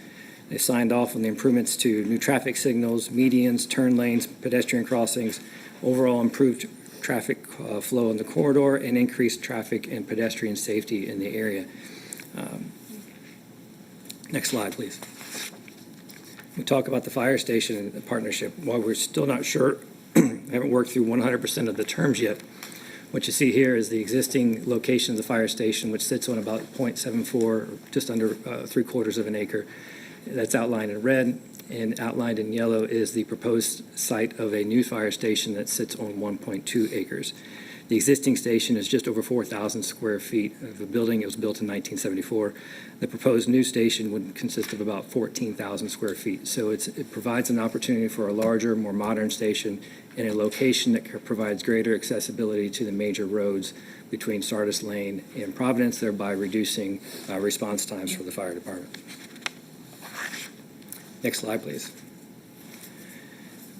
Speaker 20: They signed off on the improvements to new traffic signals, medians, turn lanes, pedestrian crossings, overall improved traffic flow in the corridor, and increased traffic and pedestrian safety in the area. Next slide, please. We talk about the fire station partnership. While we're still not sure, haven't worked through 100% of the terms yet, what you see here is the existing location of the fire station, which sits on about 0.74, just under 3/4 of an acre. That's outlined in red, and outlined in yellow is the proposed site of a new fire station that sits on 1.2 acres. The existing station is just over 4,000 square feet of a building. It was built in 1974. The proposed new station would consist of about 14,000 square feet. So it provides an opportunity for a larger, more modern station in a location that provides greater accessibility to the major roads between Sardis Lane and Providence, thereby reducing response times for the fire department. Next slide, please.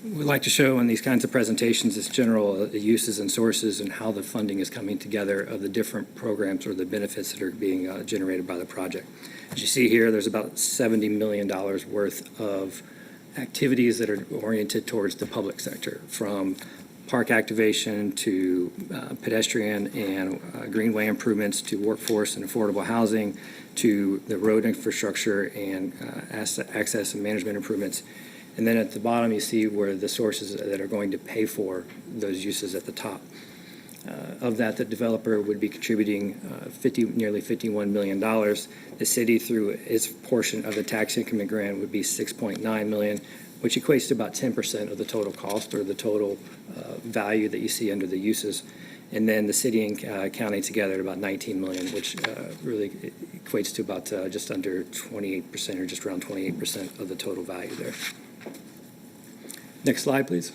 Speaker 20: We like to show in these kinds of presentations is general uses and sources and how the funding is coming together of the different programs or the benefits that are being generated by the project. As you see here, there's about $70 million worth of activities that are oriented towards the public sector, from park activation to pedestrian and greenway improvements to workforce and affordable housing to the road infrastructure and access and management improvements. And then at the bottom, you see where the sources that are going to pay for those uses at the top. Of that, the developer would be contributing nearly $51 million. The city, through its portion of the tax increment grant, would be $6.9 million, which equates to about 10% of the total cost or the total value that you see under the uses. And then the city and county together at about $19 million, which really equates to about just under 28% or just around 28% of the total value there. Next slide, please.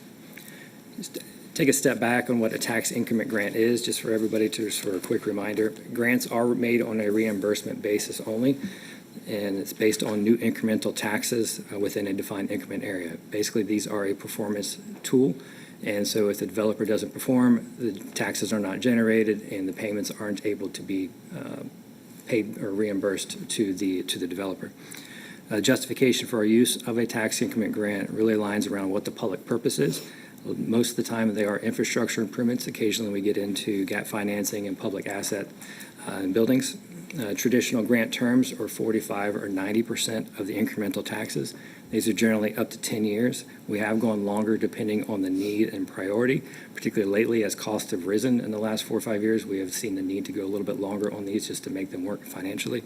Speaker 20: Just take a step back on what a tax increment grant is, just for everybody for a quick reminder. Grants are made on a reimbursement basis only, and it's based on new incremental taxes within a defined increment area. Basically, these are a performance tool, and so if the developer doesn't perform, the taxes are not generated, and the payments aren't able to be paid or reimbursed to the developer. Justification for our use of a tax increment grant really aligns around what the public purpose is. Most of the time, they are infrastructure improvements. Occasionally, we get into gap financing and public asset and buildings. Traditional grant terms are 45 or 90% of the incremental taxes. These are generally up to 10 years. We have gone longer depending on the need and priority, particularly lately as costs have risen in the last 4 or 5 years. We have seen the need to go a little bit longer on these just to make them work financially.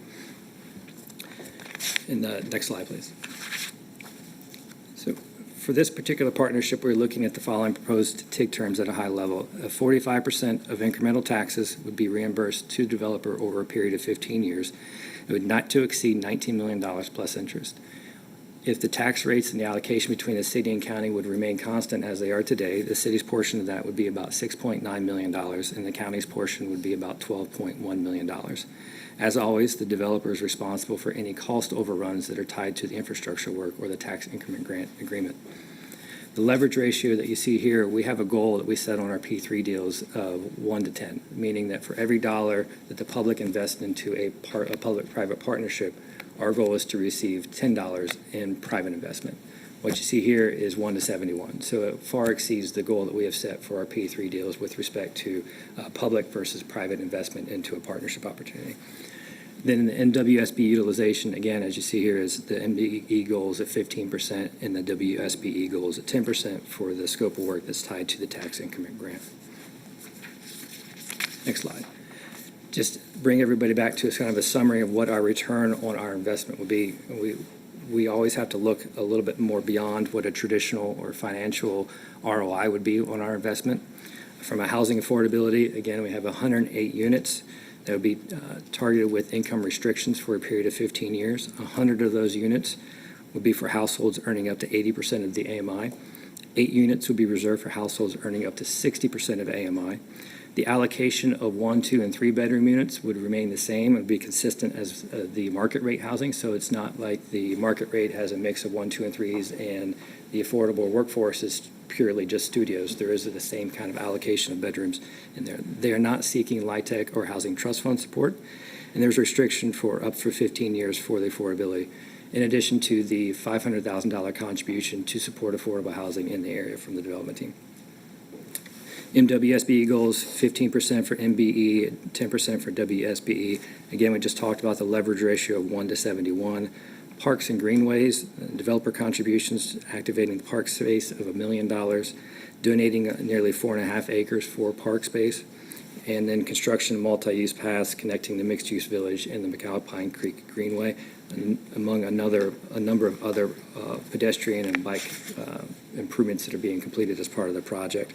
Speaker 20: In the next slide, please. So for this particular partnership, we're looking at the following proposed TIG terms at a high level. 45% of incremental taxes would be reimbursed to the developer over a period of 15 years. It would not to exceed $19 million plus interest. If the tax rates and the allocation between the city and county would remain constant as they are today, the city's portion of that would be about $6.9 million, and the county's portion would be about $12.1 million. As always, the developer is responsible for any cost overruns that are tied to the infrastructure work or the tax increment grant agreement. The leverage ratio that you see here, we have a goal that we set on our P3 deals of 1 to 10, meaning that for every dollar that the public invests into a public-private partnership, our goal is to receive $10 in private investment. What you see here is 1 to 71. So it far exceeds the goal that we have set for our P3 deals with respect to public versus private investment into a partnership opportunity. Then the NWSB utilization, again, as you see here, is the MBE goal is at 15% and the WSBE goal is at 10% for the scope of work that's tied to the tax increment grant. Next slide. Just bring everybody back to kind of a summary of what our return on our investment would be. We always have to look a little bit more beyond what a traditional or financial ROI would be on our investment. From a housing affordability, again, we have 108 units that would be targeted with income restrictions for a period of 15 years. 100 of those units would be for households earning up to 80% of the AMI. 8 units would be reserved for households earning up to 60% of AMI. The allocation of 1, 2, and 3 bedroom units would remain the same. It would be consistent as the market rate housing, so it's not like the market rate has a mix of 1, 2, and 3s, and the affordable workforce is purely just studios. There is the same kind of allocation of bedrooms in there. They are not seeking LIHTC or Housing Trust Fund support, and there's restriction for up for 15 years for the affordability, in addition to the $500,000 contribution to support affordable housing in the area from the development team. MWSBE goals, 15% for MBE, 10% for WSBE. Again, we just talked about the leverage ratio of 1 to 71. Parks and greenways, developer contributions, activating the park space of $1 million, donating nearly 4.5 acres for park space, and then construction of multi-use paths connecting the mixed-use village and the McAlpine Creek Greenway, among a number of other pedestrian and bike improvements that are being completed as part of the project.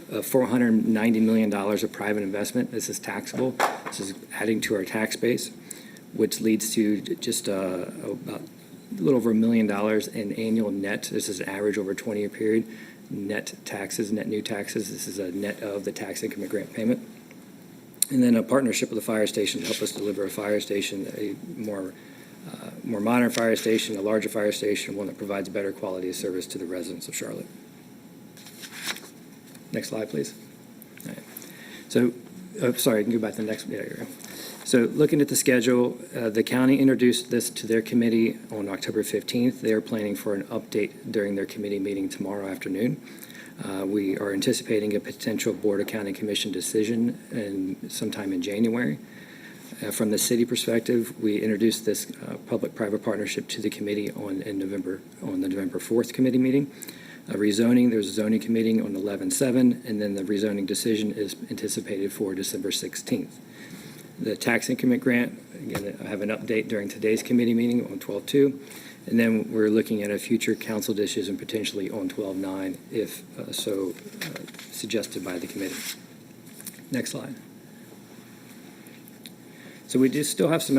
Speaker 20: $490 million of private investment. This is taxable. This is adding to our tax base, which leads to just about a little over $1 million in annual net. This is an average over a 20-year period. Net taxes, net new taxes. This is a net of the tax increment grant payment. And then a partnership with the fire station to help us deliver a fire station, a more modern fire station, a larger fire station, one that provides better quality of service to the residents of Charlotte. Next slide, please. All right. So, sorry, I can go back to the next. There you go. So looking at the schedule, the county introduced this to their committee on October 15th. They are planning for an update during their committee meeting tomorrow afternoon. We are anticipating a potential Board of County Commission decision sometime in January. From the city perspective, we introduced this public-private partnership to the committee on the November 4th committee meeting. Rezoning, there's a zoning committee on 11/7, and then the rezoning decision is anticipated for December 16th. The tax increment grant, again, I have an update during today's committee meeting on 12/2, and then we're looking at a future council decision potentially on 12/9 if suggested by the committee. Next slide. So we do still have some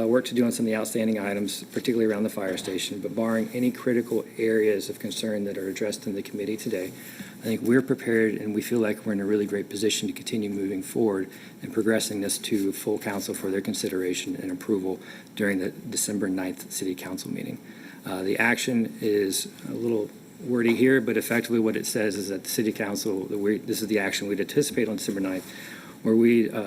Speaker 20: work to do on some of the outstanding items, particularly around the fire station, but barring any critical areas of concern that are addressed in the committee today, I think we're prepared and we feel like we're in a really great position to continue moving forward and progressing this to full council for their consideration and approval during the December 9th City Council meeting. The action is a little wordy here, but effectively what it says is that the City Council, this is the action we'd anticipate on December 9th, where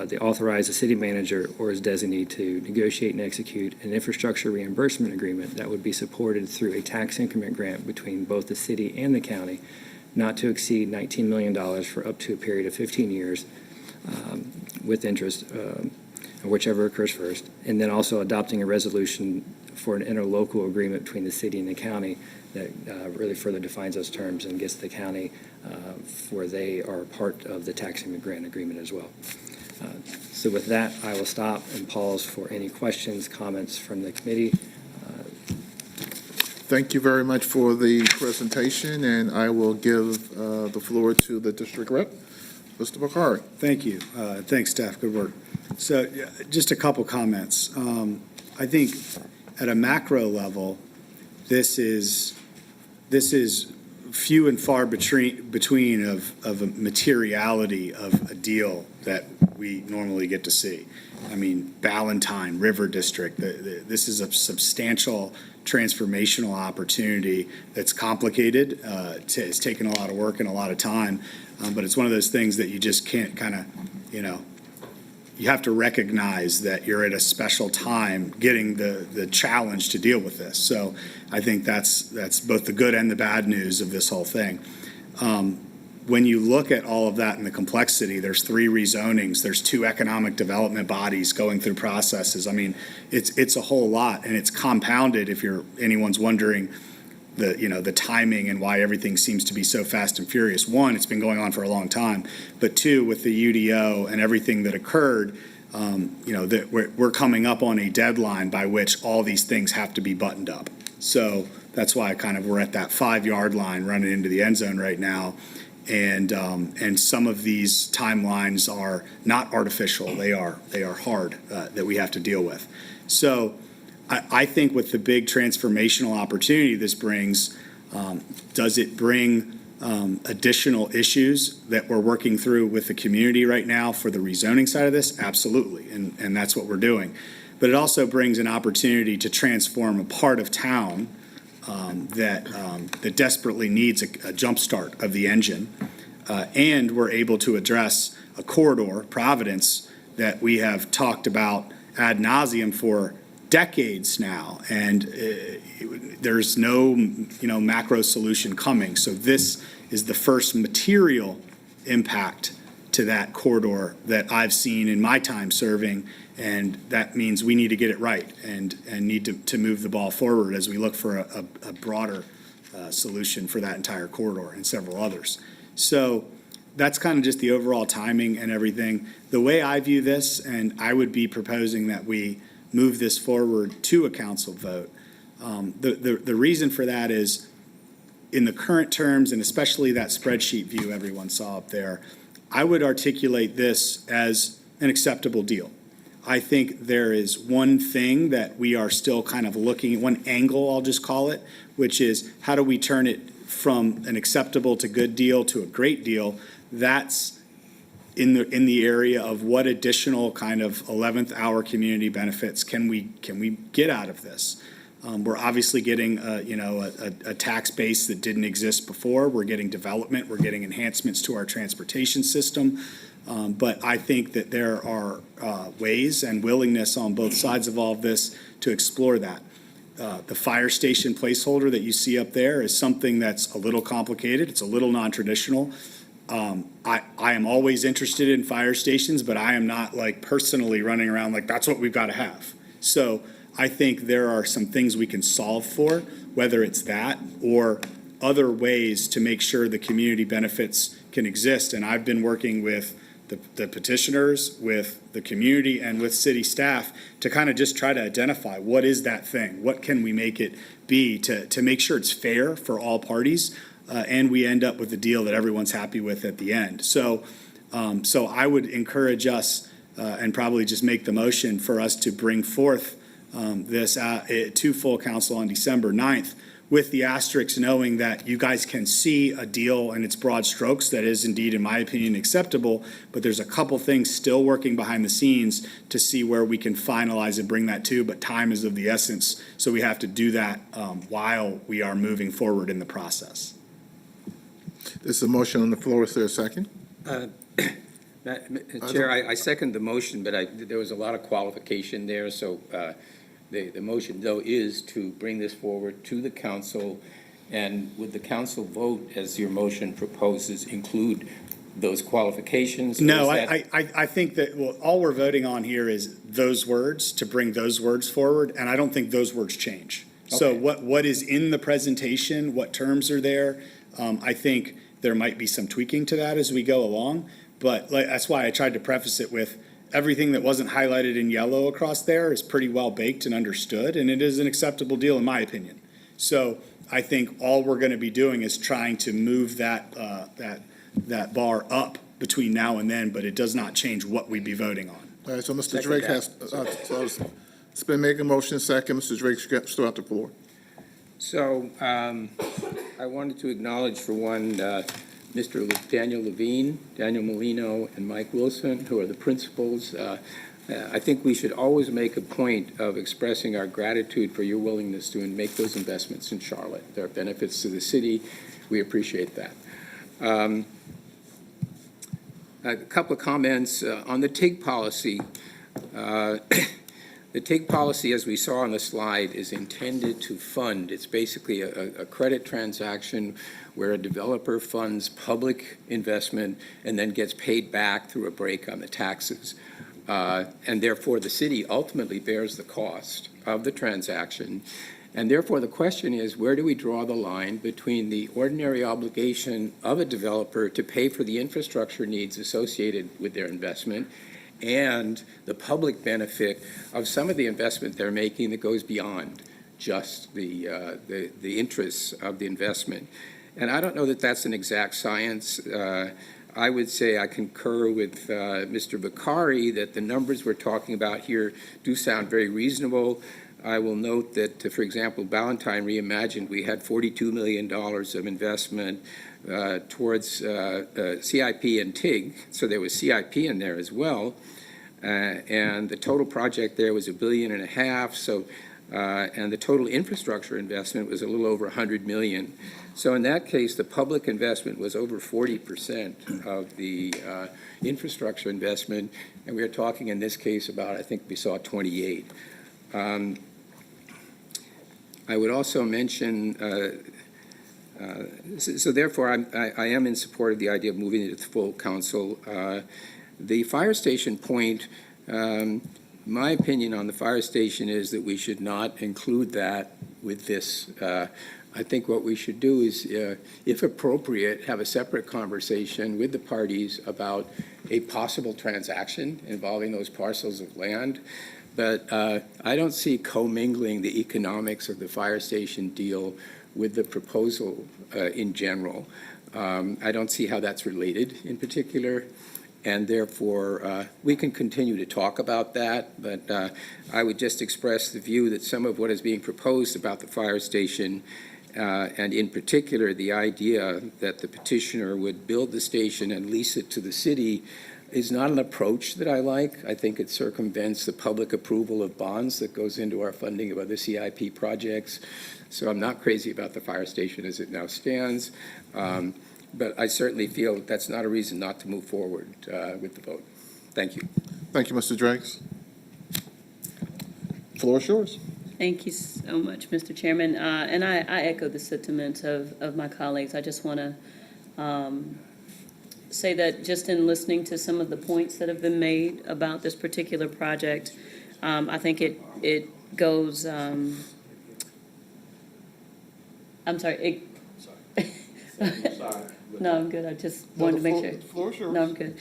Speaker 20: they authorize the city manager or his designee to negotiate and execute an infrastructure reimbursement agreement that would be supported through a tax increment grant between both the city and the county, not to exceed $19 million for up to a period of 15 years with interest, whichever occurs first, and then also adopting a resolution for an interlocal agreement between the city and the county that really further defines those terms and gets the county where they are part of the tax increment grant agreement as well. So with that, I will stop and pause for any questions, comments from the committee.
Speaker 7: Thank you very much for the presentation, and I will give the floor to the district rep, Mr. Bakari.
Speaker 19: Thank you. Thanks, staff. Good work. So just a couple comments. I think at a macro level, this is few and far between of a materiality of a deal that we normally get to see. I mean, Ballantyne, River District, this is a substantial transformational opportunity that's complicated. It's taken a lot of work and a lot of time, but it's one of those things that you just can't kind of, you have to recognize that you're at a special time getting the challenge to deal with this. So I think that's both the good and the bad news of this whole thing. When you look at all of that and the complexity, there's 3 rezonings, there's 2 economic development bodies going through processes. I mean, it's a whole lot, and it's compounded if anyone's wondering the timing and why everything seems to be so fast and furious. 1, it's been going on for a long time, but 2, with the UDO and everything that occurred, that we're coming up on a deadline by which all these things have to be buttoned up. So that's why we're at that 5-yard line running into the end zone right now. And some of these timelines are not artificial. They are hard that we have to deal with. So I think with the big transformational opportunity this brings, does it bring additional issues that we're working through with the community right now for the rezoning side of this? Absolutely, and that's what we're doing. But it also brings an opportunity to transform a part of town that desperately needs a jump start of the engine. And we're able to address a corridor, Providence, that we have talked about ad nauseum for decades now, and there's no macro solution coming. So this is the first material impact to that corridor that I've seen in my time serving, and that means we need to get it right and need to move the ball forward as we look for a broader solution for that entire corridor and several others. So that's kind of just the overall timing and everything. The way I view this, and I would be proposing that we move this forward to a council vote. The reason for that is in the current terms, and especially that spreadsheet view everyone saw up there, I would articulate this as an acceptable deal. I think there is one thing that we are still kind of looking at, one angle I'll just call it, which is how do we turn it from an acceptable to good deal to a great deal? That's in the area of what additional kind of 11th hour community benefits can we get out of this? We're obviously getting a tax base that didn't exist before. We're getting development. We're getting enhancements to our transportation system. But I think that there are ways and willingness on both sides of all of this to explore that. The fire station placeholder that you see up there is something that's a little complicated. It's a little non-traditional. I am always interested in fire stations, but I am not personally running around that's what we've got to have. So I think there are some things we can solve for, whether it's that or other ways to make sure the community benefits can exist. And I've been working with the petitioners, with the community, and with city staff to kind of just try to identify what is that thing? What can we make it be to make sure it's fair for all parties? And we end up with a deal that everyone's happy with at the end. So I would encourage us and probably just make the motion for us to bring forth this to full council on December 9th, with the asterisks knowing that you guys can see a deal and its broad strokes that is indeed, in my opinion, acceptable, but there's a couple things still working behind the scenes to see where we can finalize and bring that to, but time is of the essence, so we have to do that while we are moving forward in the process.
Speaker 7: There's a motion on the floor. Is there a second?
Speaker 1: Chair, I second the motion, but there was a lot of qualification there, so the motion, though, is to bring this forward to the council, and would the council vote, as your motion proposes, include those qualifications? or
Speaker 19: No,
Speaker 1: is that-
Speaker 19: I think that, well, all we're voting on here is those words, to bring those words forward, and I don't think those words change. So
Speaker 1: Okay.
Speaker 19: what is in the presentation, what terms are there, I think there might be some tweaking to that as we go along, but that's why I tried to preface it with everything that wasn't highlighted in yellow across there is pretty well baked and understood, and it is an acceptable deal in my opinion. So I think all we're gonna be doing is trying to move that bar up between now and then, but it does not change what we'd be voting on.
Speaker 7: All right, so Mr. Drake has, so it's been making a motion second. Mr. Drake, still have the floor.
Speaker 1: So I wanted to acknowledge, for one, Mr. Daniel Levine, Daniel Molino, and Mike Wilson, who are the principals. I think we should always make a point of expressing our gratitude for your willingness to make those investments in Charlotte. There are benefits to the city. We appreciate that. A couple of comments on the TIG policy. The TIG policy, as we saw on the slide, is intended to fund. It's basically a credit transaction where a developer funds public investment and then gets paid back through a break on the taxes. And therefore, the city ultimately bears the cost of the transaction. And therefore, the question is, where do we draw the line between the ordinary obligation of a developer to pay for the infrastructure needs associated with their investment and the public benefit of some of the investment they're making that goes beyond just the interests of the investment? And I don't know that that's an exact science. I would say I concur with Mr. Bakari that the numbers we're talking about here do sound very reasonable. I will note that, for example, Ballantyne Reimagined, we had $42 million of investment towards CIP and TIG, so there was CIP in there as well. And the total project there was $1.5 billion, so and the total infrastructure investment was a little over $100 million. So in that case, the public investment was over 40% of the infrastructure investment, and we are talking in this case about, I think we saw 28. I would also mention, so therefore I am in support of the idea of moving it to full council. The fire station point, my opinion on the fire station is that we should not include that with this. I think what we should do is, if appropriate, have a separate conversation with the parties about a possible transaction involving those parcels of land. But I don't see commingling the economics of the fire station deal with the proposal in general. I don't see how that's related in particular. And therefore, we can continue to talk about that, but I would just express the view that some of what is being proposed about the fire station, and in particular, the idea that the petitioner would build the station and lease it to the city, is not an approach that I like. I think it circumvents the public approval of bonds that goes into our funding of other CIP projects. So I'm not crazy about the fire station as it now stands. But I certainly feel that that's not a reason not to move forward with the vote. Thank you.
Speaker 7: Thank you, Mr. Drakes. Floor is yours.
Speaker 12: Thank you so much, Mr. Chairman. And I echo the sentiments of my colleagues. I just want to say that just in listening to some of the points that have been made about this particular project, I think it goes, I'm sorry. No, I'm good. I just wanted to make sure.
Speaker 7: The floor is yours.
Speaker 12: No, I'm good.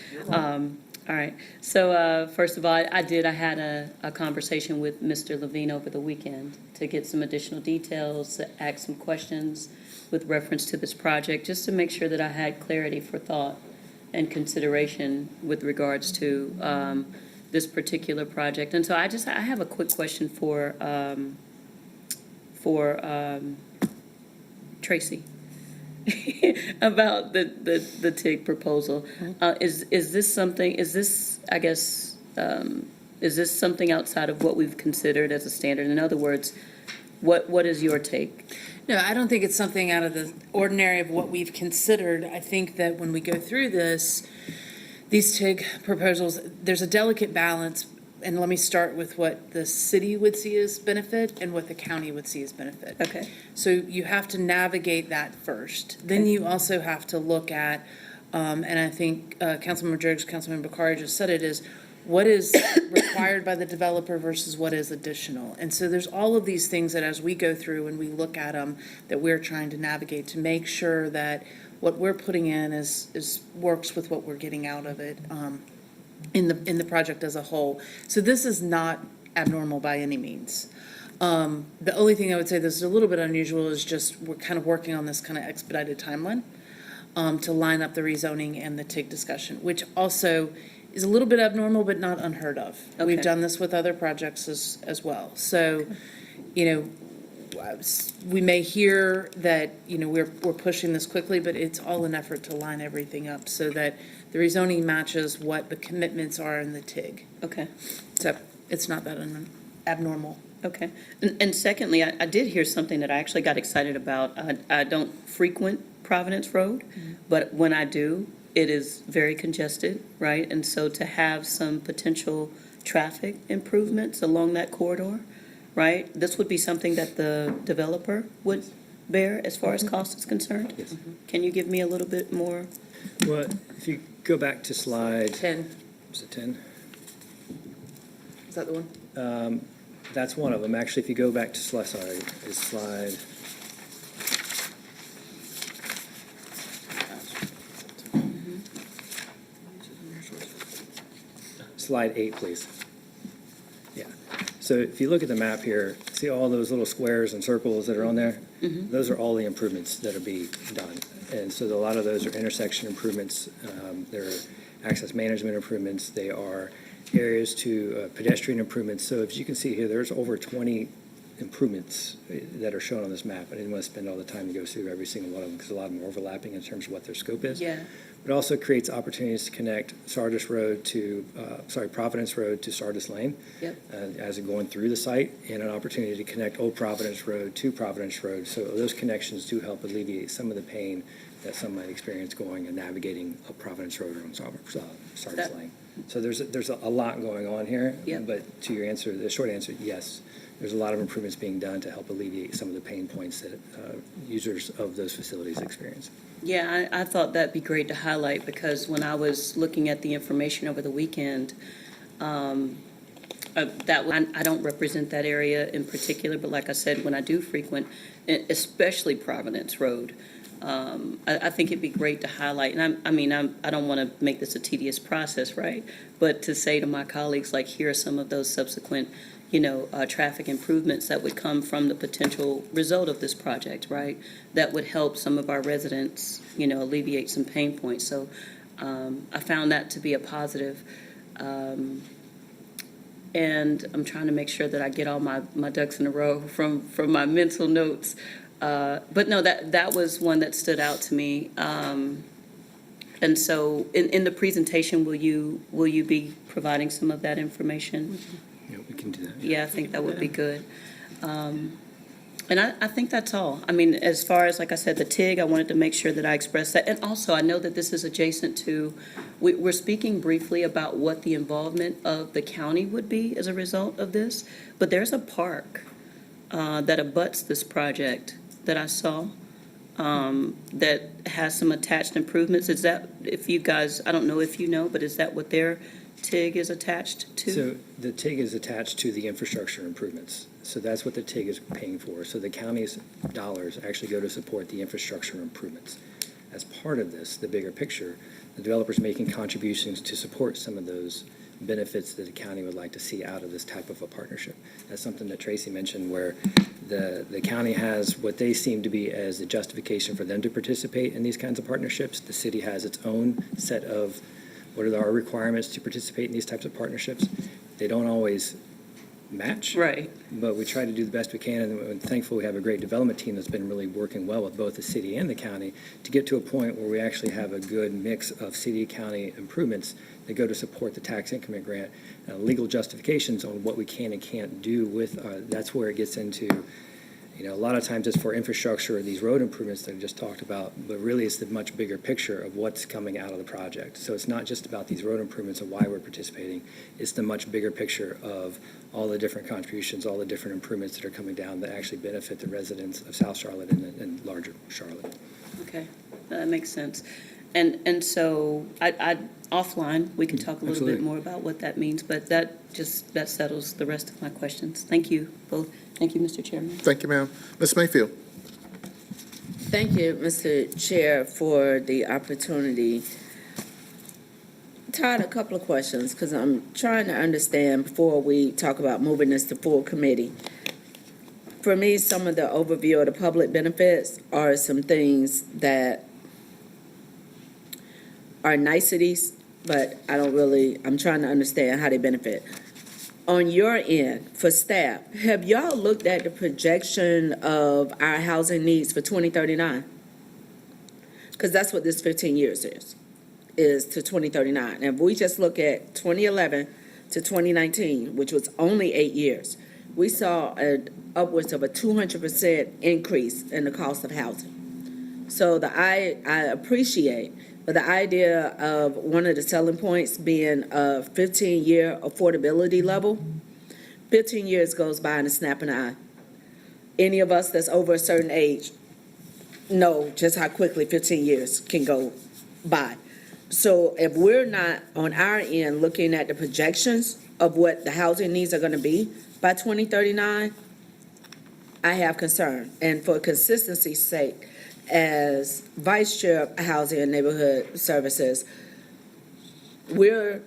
Speaker 12: All right. So first of all, I had a conversation with Mr. Levine over the weekend to get some additional details, to ask some questions with reference to this project, just to make sure that I had clarity for thought and consideration with regards to this particular project. And so I have a quick question for Tracy. About the TIG proposal. Is this something outside of what we've considered as a standard? In other words, what is your take?
Speaker 16: No, I don't think it's something out of the ordinary of what we've considered. I think that when we go through this, these TIG proposals, there's a delicate balance, and let me start with what the city would see as benefit and what the county would see as benefit.
Speaker 12: Okay.
Speaker 16: So you have to navigate that first. Then you also have to look at, and I think Councilmember Jurgs, Councilmember Bakari just said it, is what is required by the developer versus what is additional. And so there's all of these things that as we go through and we look at them, that we're trying to navigate to make sure that what we're putting in is works with what we're getting out of it in the project as a whole. So this is not abnormal by any means. The only thing I would say that's a little bit unusual is just we're kind of working on this kind of expedited timeline to line up the rezoning and the TIG discussion, which also is a little bit abnormal, but not unheard of. We've
Speaker 12: Okay.
Speaker 16: done this with other projects as well. So, you know, we may hear that, you know, we're pushing this quickly, but it's all an effort to line everything up so that the rezoning matches what the commitments are in the TIG.
Speaker 12: Okay.
Speaker 16: So it's not that abnormal.
Speaker 12: Okay. And secondly, I did hear something that I actually got excited about. I don't frequent Providence Road, but when I do, it is very congested, right? And so to have some potential traffic improvements along that corridor, right? This would be something that the developer would bear as far as cost is concerned?
Speaker 20: Yes.
Speaker 12: Can you give me a little bit more?
Speaker 20: Well, if you go back to slide,
Speaker 16: 10,
Speaker 20: is it 10?
Speaker 16: is that the one?
Speaker 20: That's one of them. Actually, if you go back to slide, slide 8, please. Yeah. So if you look at the map here, see all those little squares and circles that are on there? Those are all the improvements that are being done. And so a lot of those are intersection improvements. They're access management improvements. They are areas to pedestrian improvements. So as you can see here, there's over 20 improvements that are shown on this map. I didn't want to spend all the time to go through every single one of them because a lot of them are overlapping in terms of what their scope is.
Speaker 12: Yeah.
Speaker 20: It also creates opportunities to connect Providence Road to Sardis Lane.
Speaker 12: Yep.
Speaker 20: As it going through the site, and an opportunity to connect Old Providence Road to Providence Road. So those connections do help alleviate some of the pain that some might experience going and navigating up Providence Road or on Sardis Lane. So there's a lot going on here.
Speaker 12: Yep.
Speaker 20: But to your answer, the short answer, yes. There's a lot of improvements being done to help alleviate some of the pain points that users of those facilities experience.
Speaker 12: Yeah, I thought that'd be great to highlight because when I was looking at the information over the weekend, I don't represent that area in particular, but like I said, when I do frequent, especially Providence Road, I think it'd be great to highlight. And I don't want to make this a tedious process, right? But to say to my colleagues, like, here are some of those subsequent traffic improvements that would come from the potential result of this project, right? That would help some of our residents, alleviate some pain points. So I found that to be a positive. And I'm trying to make sure that I get all my ducks in a row from my mental notes. But no, that was one that stood out to me. And so in the presentation, will you be providing some of that information?
Speaker 20: Yeah, we can do that.
Speaker 12: Yeah, I think that would be good. And I think that's all. I mean, as far as, like I said, the TIG, I wanted to make sure that I expressed that. And also, I know that this is adjacent to, we're speaking briefly about what the involvement of the county would be as a result of this, but there's a park that abuts this project that I saw that has some attached improvements. Is that, if you guys, I don't know if you know, but is that what their TIG is attached to?
Speaker 20: So the TIG is attached to the infrastructure improvements. So that's what the TIG is paying for. So the county's dollars actually go to support the infrastructure improvements. As part of this, the bigger picture, the developer's making contributions to support some of those benefits that the county would like to see out of this type of a partnership. That's something that Tracy mentioned, where the county has what they seem to be as a justification for them to participate in these kinds of partnerships. The city has its own set of what are our requirements to participate in these types of partnerships. They don't always match.
Speaker 12: Right.
Speaker 20: But we try to do the best we can, and thankfully we have a great development team that's been really working well with both the city and the county to get to a point where we actually have a good mix of city-county improvements that go to support the tax increment grant, legal justifications on what we can and can't do with, that's where it gets into, You know, a lot of times it's for infrastructure or these road improvements that I just talked about, but really it's the much bigger picture of what's coming out of the project. So it's not just about these road improvements and why we're participating. It's the much bigger picture of all the different contributions, all the different improvements that are coming down that actually benefit the residents of South Charlotte and larger Charlotte.
Speaker 12: Okay, that makes sense. And so I offline, we can talk a little bit
Speaker 20: Absolutely.
Speaker 12: more about what that means, but that settles the rest of my questions. Thank you both. Thank you, Mr. Chairman.
Speaker 7: Thank you, ma'am. Ms. Mayfield?
Speaker 21: Thank you, Mr. Chair, for the opportunity. Todd, a couple of questions, because I'm trying to understand before we talk about moving this to full committee. For me, some of the overview of the public benefits are some things that are niceties, but I'm trying to understand how they benefit. On your end, for staff, have y'all looked at the projection of our housing needs for 2039? Because that's what this 15 years is to 2039. And if we just look at 2011 to 2019, which was only 8 years, we saw upwards of a 200% increase in the cost of housing. So I appreciate, but the idea of one of the selling points being a 15-year affordability level, 15 years goes by in a snap of an eye. Any of us that's over a certain age know just how quickly 15 years can go by. So if we're not on our end looking at the projections of what the housing needs are going to be by 2039, I have concern. And for consistency's sake, as Vice Chair of Housing and Neighborhood Services, we're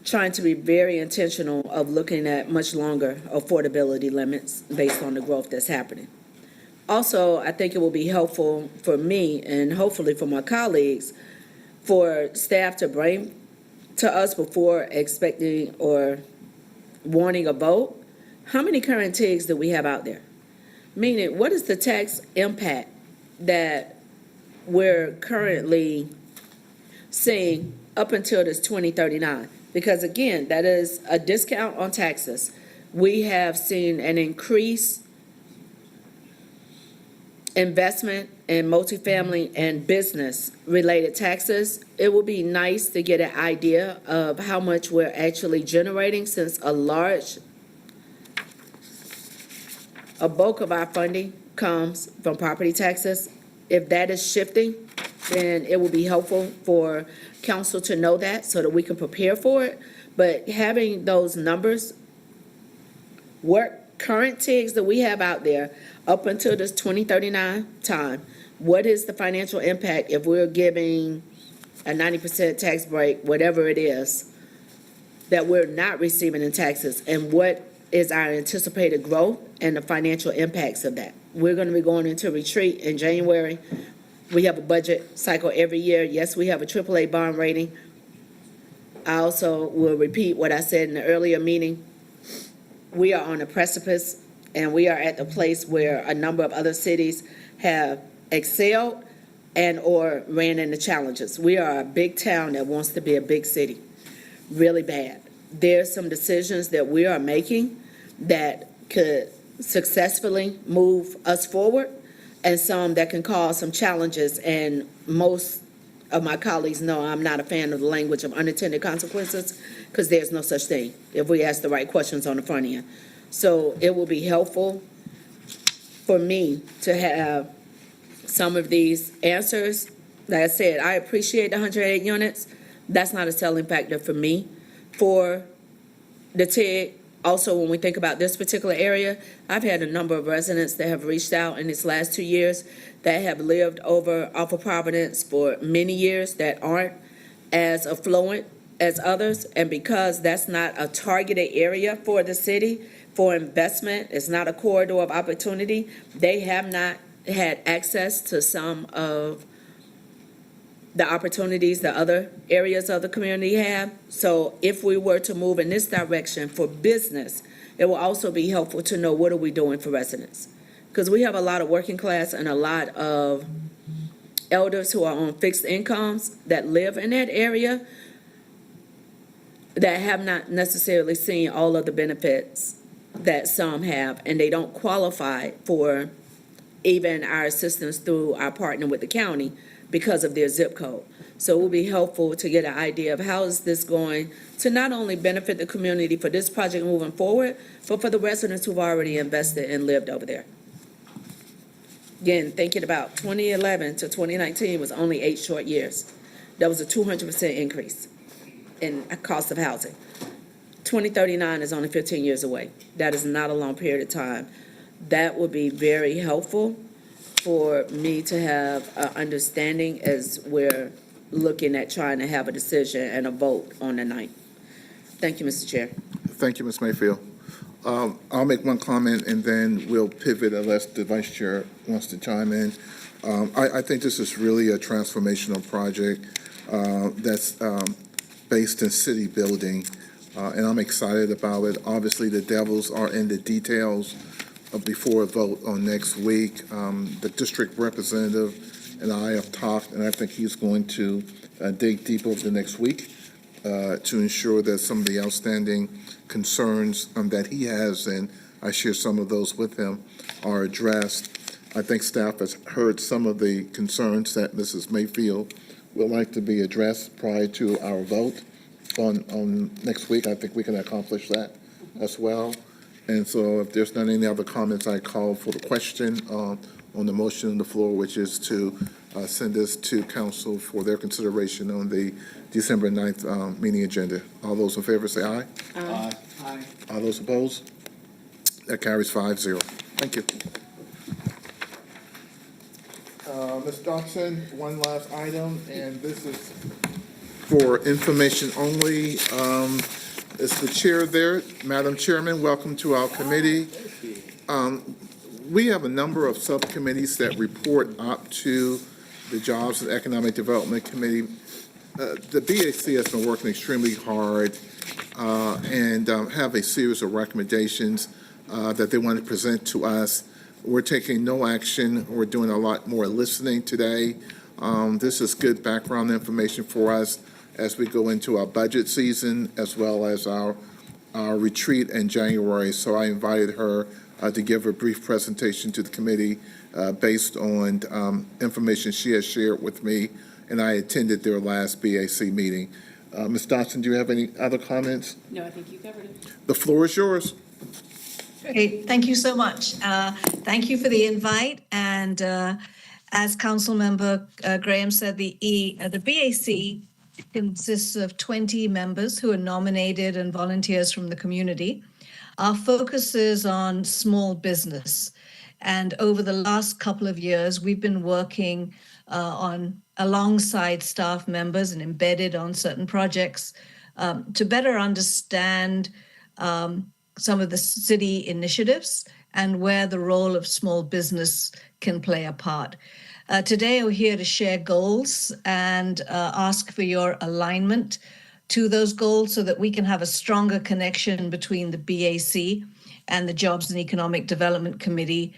Speaker 21: trying to be very intentional of looking at much longer affordability limits based on the growth that's happening. Also, I think it will be helpful for me and hopefully for my colleagues for staff to bring to us before expecting or wanting a vote. How many current TIGs do we have out there? Meaning, what is the tax impact that we're currently seeing up until this 2039? Because again, that is a discount on taxes. We have seen an increase investment in multifamily and business-related taxes. It would be nice to get an idea of how much we're actually generating, since a bulk of our funding comes from property taxes. If that is shifting, then it will be helpful for council to know that so that we can prepare for it. But having those numbers, what current TIGs that we have out there up until this 2039 time, what is the financial impact if we're giving a 90% tax break, whatever it is, that we're not receiving in taxes, and what is our anticipated growth and the financial impacts of that? We're going to be going into retreat in January. We have a budget cycle every year. Yes, we have a AAA bond rating. I also will repeat what I said in the earlier meeting. We are on a precipice, and we are at the place where a number of other cities have excelled and or ran into challenges. We are a big town that wants to be a big city, really bad. There's some decisions that we are making that could successfully move us forward, and some that can cause some challenges. And most of my colleagues know I'm not a fan of the language of unintended consequences, because there's no such thing if we ask the right questions on the front end. So it will be helpful for me to have some of these answers. Like I said, I appreciate the 108 units. That's not a selling factor for me. For the TIG, also, when we think about this particular area, I've had a number of residents that have reached out in these last 2 years that have lived over off of Providence for many years that aren't as affluent as others. And because that's not a targeted area for the city for investment, it's not a corridor of opportunity, they have not had access to some of the opportunities that other areas of the community have. So if we were to move in this direction for business, it will also be helpful to know what are we doing for residents. Because we have a lot of working class and a lot of elders who are on fixed incomes that live in that area that have not necessarily seen all of the benefits that some have, and they don't qualify for even our assistance through our partner with the county because of their zip code. So it will be helpful to get an idea of how is this going to not only benefit the community for this project moving forward, but for the residents who've already invested and lived over there. Again, thinking about 2011 to 2019 was only 8 short years. That was a 200% increase in cost of housing. 2039 is only 15 years away. That is not a long period of time. That would be very helpful for me to have an understanding as we're looking at trying to have a decision and a vote on the 9th. Thank you, Mr. Chair.
Speaker 7: Thank you, Ms. Mayfield. I'll make one comment and then we'll pivot unless the vice chair wants to chime in. I think this is really a transformational project that's based in city building, and I'm excited about it. Obviously, the devils are in the details before a vote on next week. The district representative and I have talked, and I think he's going to dig deep over the next week to ensure that some of the outstanding concerns that he has, and I share some of those with him, are addressed. I think staff has heard some of the concerns that Mrs. Mayfield would like to be addressed prior to our vote on next week. I think we can accomplish that as well. And so if there's not any other comments, I call for the question on the motion on the floor, which is to send this to council for their consideration on the December 9th meeting agenda. All those in favor say aye.
Speaker 9: Aye.
Speaker 7: All those opposed? That carries 5-0. Thank you. Ms. Dodson, one last item, and this is for information only. Is the chair there? Madam Chairman, welcome to our committee. We have a number of subcommittees that report up to the Jobs and Economic Development Committee. The BAC has been working extremely hard and have a series of recommendations that they want to present to us. We're taking no action. We're doing a lot more listening today. This is good background information for us as we go into our budget season as well as our retreat in January. So I invited her to give a brief presentation to the committee based on information she has shared with me, and I attended their last BAC meeting. Ms. Dodson, do you have any other comments?
Speaker 16: No, I think you covered it.
Speaker 7: The floor is yours.
Speaker 17: Great, thank you so much. Thank you for the invite, and as Councilmember Graham said, the BAC consists of 20 members who are nominated and volunteers from the community. Our focus is on small business, and over the last couple of years, we've been working on alongside staff members and embedded on certain projects to better understand some of the city initiatives and where the role of small business can play a part. Today, we're here to share goals and ask for your alignment to those goals so that we can have a stronger connection between the BAC and the Jobs and Economic Development Committee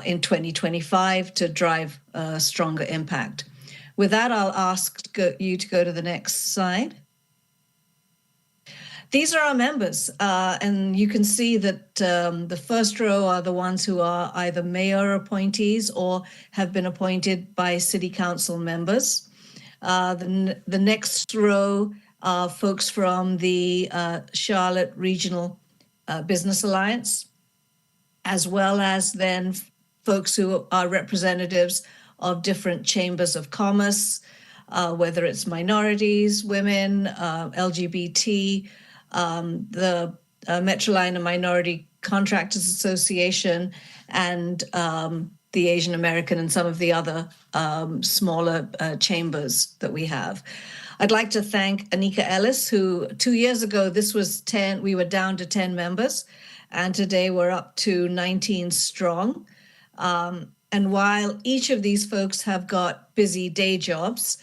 Speaker 17: in 2025 to drive stronger impact. With that, I'll ask you to go to the next slide. These are our members, and you can see that the first row are the ones who are either mayor appointees or have been appointed by city council members. The next row are folks from the Charlotte Regional Business Alliance, as well as then folks who are representatives of different chambers of commerce, whether it's minorities, women, LGBT, the Metroliner Minority Contractors Association, and the Asian American and some of the other smaller chambers that we have. I'd like to thank Anika Ellis, who 2 years ago, this was 10, we were down to 10 members, and today we're up to 19 strong. And while each of these folks have got busy day jobs,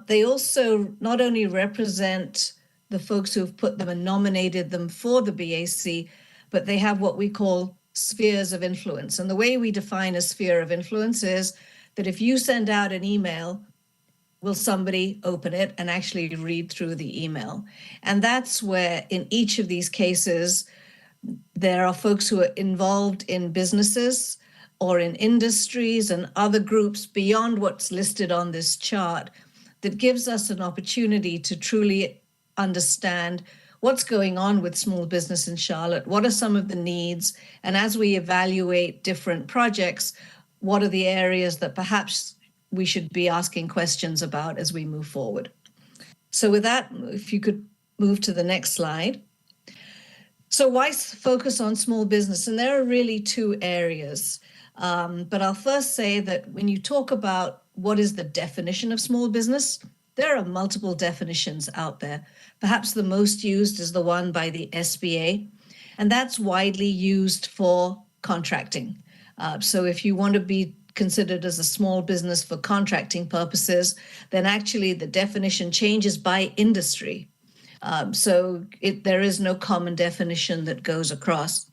Speaker 17: they also not only represent the folks who have put them and nominated them for the BAC, but they have what we call spheres of influence. And the way we define a sphere of influence is that if you send out an email, will somebody open it and actually read through the email? And that's where in each of these cases, there are folks who are involved in businesses or in industries and other groups beyond what's listed on this chart that gives us an opportunity to truly understand what's going on with small business in Charlotte, what are some of the needs, and as we evaluate different projects, what are the areas that perhaps we should be asking questions about as we move forward. So with that, if you could move to the next slide. So why focus on small business? And there are really two areas. But I'll first say that when you talk about what is the definition of small business, there are multiple definitions out there. Perhaps the most used is the one by the SBA, and that's widely used for contracting. So if you want to be considered as a small business for contracting purposes, then actually the definition changes by industry. So there is no common definition that goes across.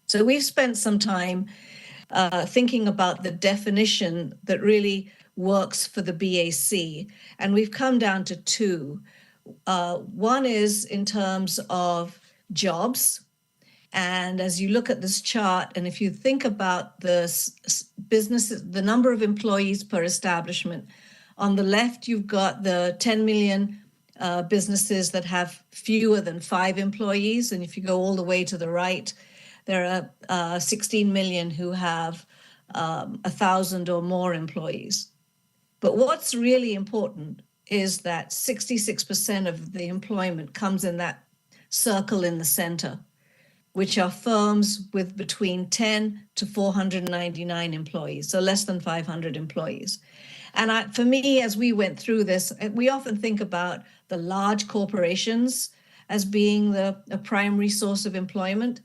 Speaker 17: So we've spent some time thinking about the definition that really works for the BAC, and we've come down to two. One is in terms of jobs. And as you look at this chart, and if you think about the businesses, the number of employees per establishment, on the left, you've got the 10 million businesses that have fewer than 5 employees. And if you go all the way to the right, there are 16 million who have 1,000 or more employees. But what's really important is that 66% of the employment comes in that circle in the center, which are firms with between 10 to 499 employees, so less than 500 employees. And for me, as we went through this, we often think about the large corporations as being a primary source of employment,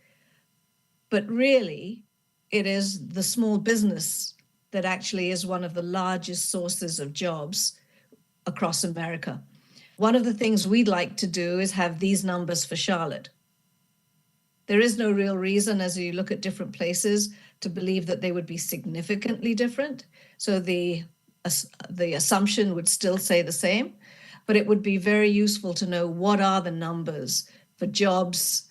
Speaker 17: but really it is the small business that actually is one of the largest sources of jobs across America. One of the things we'd like to do is have these numbers for Charlotte. There is no real reason, as you look at different places, to believe that they would be significantly different. So the assumption would still say the same, but it would be very useful to know what are the numbers for jobs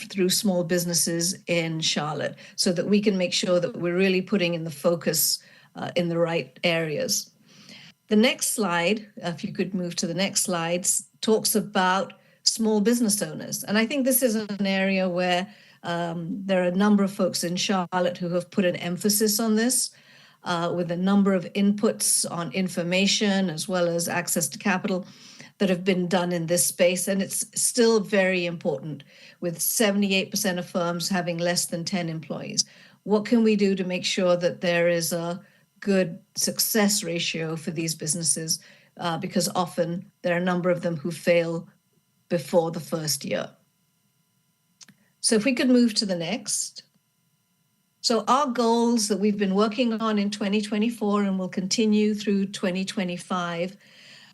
Speaker 17: through small businesses in Charlotte, so that we can make sure that we're really putting in the focus in the right areas. The next slide, if you could move to the next slide, talks about small business owners. And I think this is an area where there are a number of folks in Charlotte who have put an emphasis on this, with a number of inputs on information as well as access to capital that have been done in this space. And it's still very important, with 78% of firms having less than 10 employees. What can we do to make sure that there is a good success ratio for these businesses? Because often there are a number of them who fail before the first year. So if we could move to the next. So our goals that we've been working on in 2024 and will continue through 2025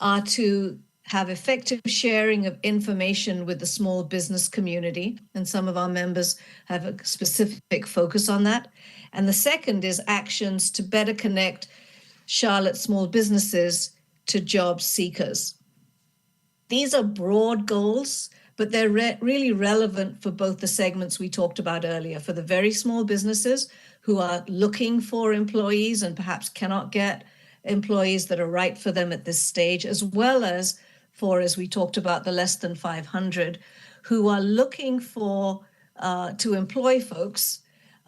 Speaker 17: are to have effective sharing of information with the small business community, and some of our members have a specific focus on that. And the second is actions to better connect Charlotte small businesses to job seekers. These are broad goals, but they're really relevant for both the segments we talked about earlier, for the very small businesses who are looking for employees and perhaps cannot get employees that are right for them at this stage, as well as for, as we talked about, the less than 500 who are looking for to employ folks,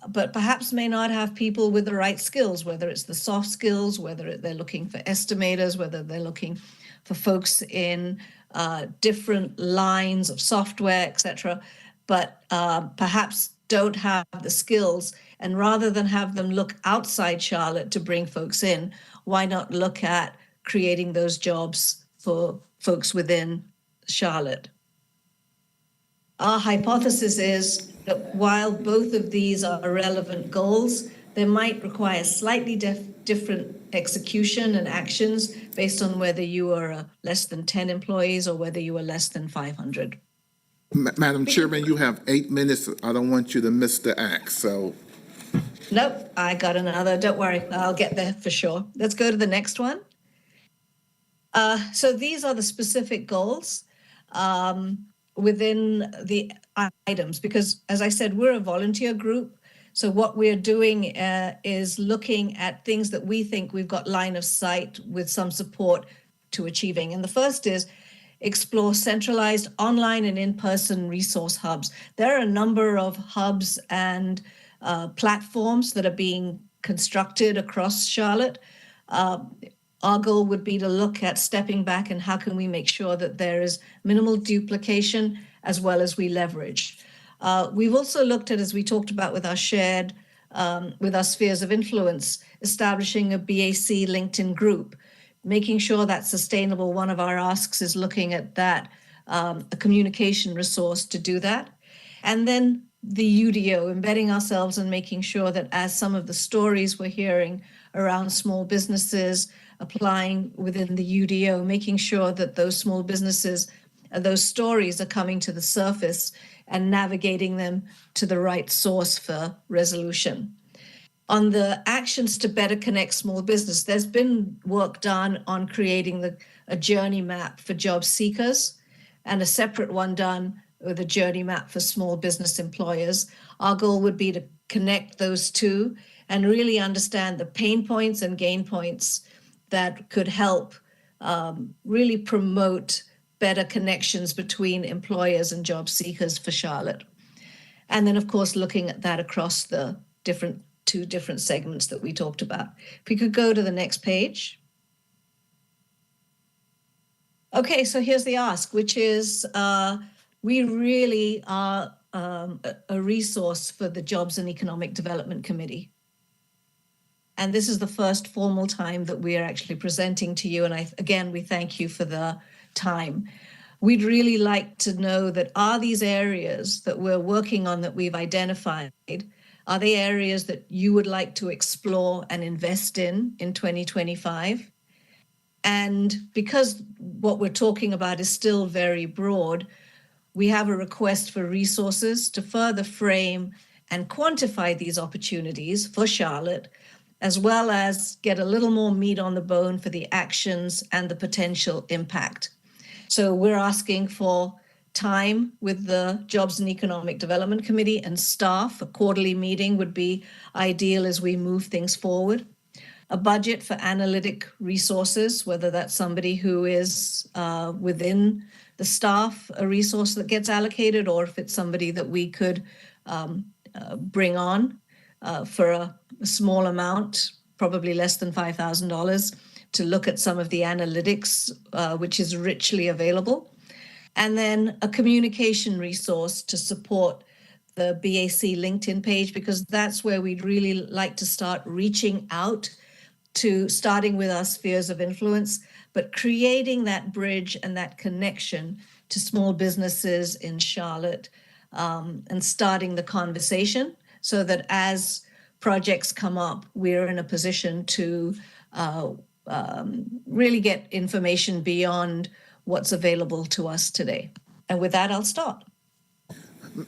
Speaker 17: but perhaps may not have people with the right skills, whether it's the soft skills, whether they're looking for estimators, whether they're looking for folks in different lines of software, etc., but perhaps don't have the skills. And rather than have them look outside Charlotte to bring folks in, why not look at creating those jobs for folks within Charlotte? Our hypothesis is that while both of these are relevant goals, they might require slightly different execution and actions based on whether you are less than 10 employees or whether you are less than 500.
Speaker 7: Madam Chairman, you have 8 minutes. I don't want you to miss the act, so.
Speaker 17: Nope, I got another. Don't worry, I'll get there for sure. Let's go to the next one. So these are the specific goals within the items, because as I said, we're a volunteer group. So what we're doing is looking at things that we think we've got line of sight with some support to achieving. And the first is explore centralized online and in-person resource hubs. There are a number of hubs and platforms that are being constructed across Charlotte. Our goal would be to look at stepping back and how can we make sure that there is minimal duplication as well as we leverage. We've also looked at, as we talked about with our shared, with our spheres of influence, establishing a BAC LinkedIn group, making sure that's sustainable. One of our asks is looking at that, a communication resource to do that. And then the UDO, embedding ourselves and making sure that as some of the stories we're hearing around small businesses applying within the UDO, making sure that those small businesses, those stories are coming to the surface and navigating them to the right source for resolution. On the actions to better connect small business, there's been work done on creating a journey map for job seekers and a separate one done with a journey map for small business employers. Our goal would be to connect those two and really understand the pain points and gain points that could help really promote better connections between employers and job seekers for Charlotte. And then, of course, looking at that across the two different segments that we talked about. If we could go to the next page. Okay, so here's the ask, which is we really are a resource for the Jobs and Economic Development Committee. And this is the first formal time that we are actually presenting to you. And again, we thank you for the time. We'd really like to know that are these areas that we're working on that we've identified, are they areas that you would like to explore and invest in 2025? And because what we're talking about is still very broad, we have a request for resources to further frame and quantify these opportunities for Charlotte, as well as get a little more meat on the bone for the actions and the potential impact. So we're asking for time with the Jobs and Economic Development Committee and staff. A quarterly meeting would be ideal as we move things forward. A budget for analytic resources, whether that's somebody who is within the staff, a resource that gets allocated, or if it's somebody that we could bring on for a small amount, probably less than $5,000, to look at some of the analytics, which is richly available. And then a communication resource to support the BAC LinkedIn page, because that's where we'd really like to start reaching out to, starting with our spheres of influence, but creating that bridge and that connection to small businesses in Charlotte, and starting the conversation so that as projects come up, we're in a position to really get information beyond what's available to us today. And with that, I'll stop.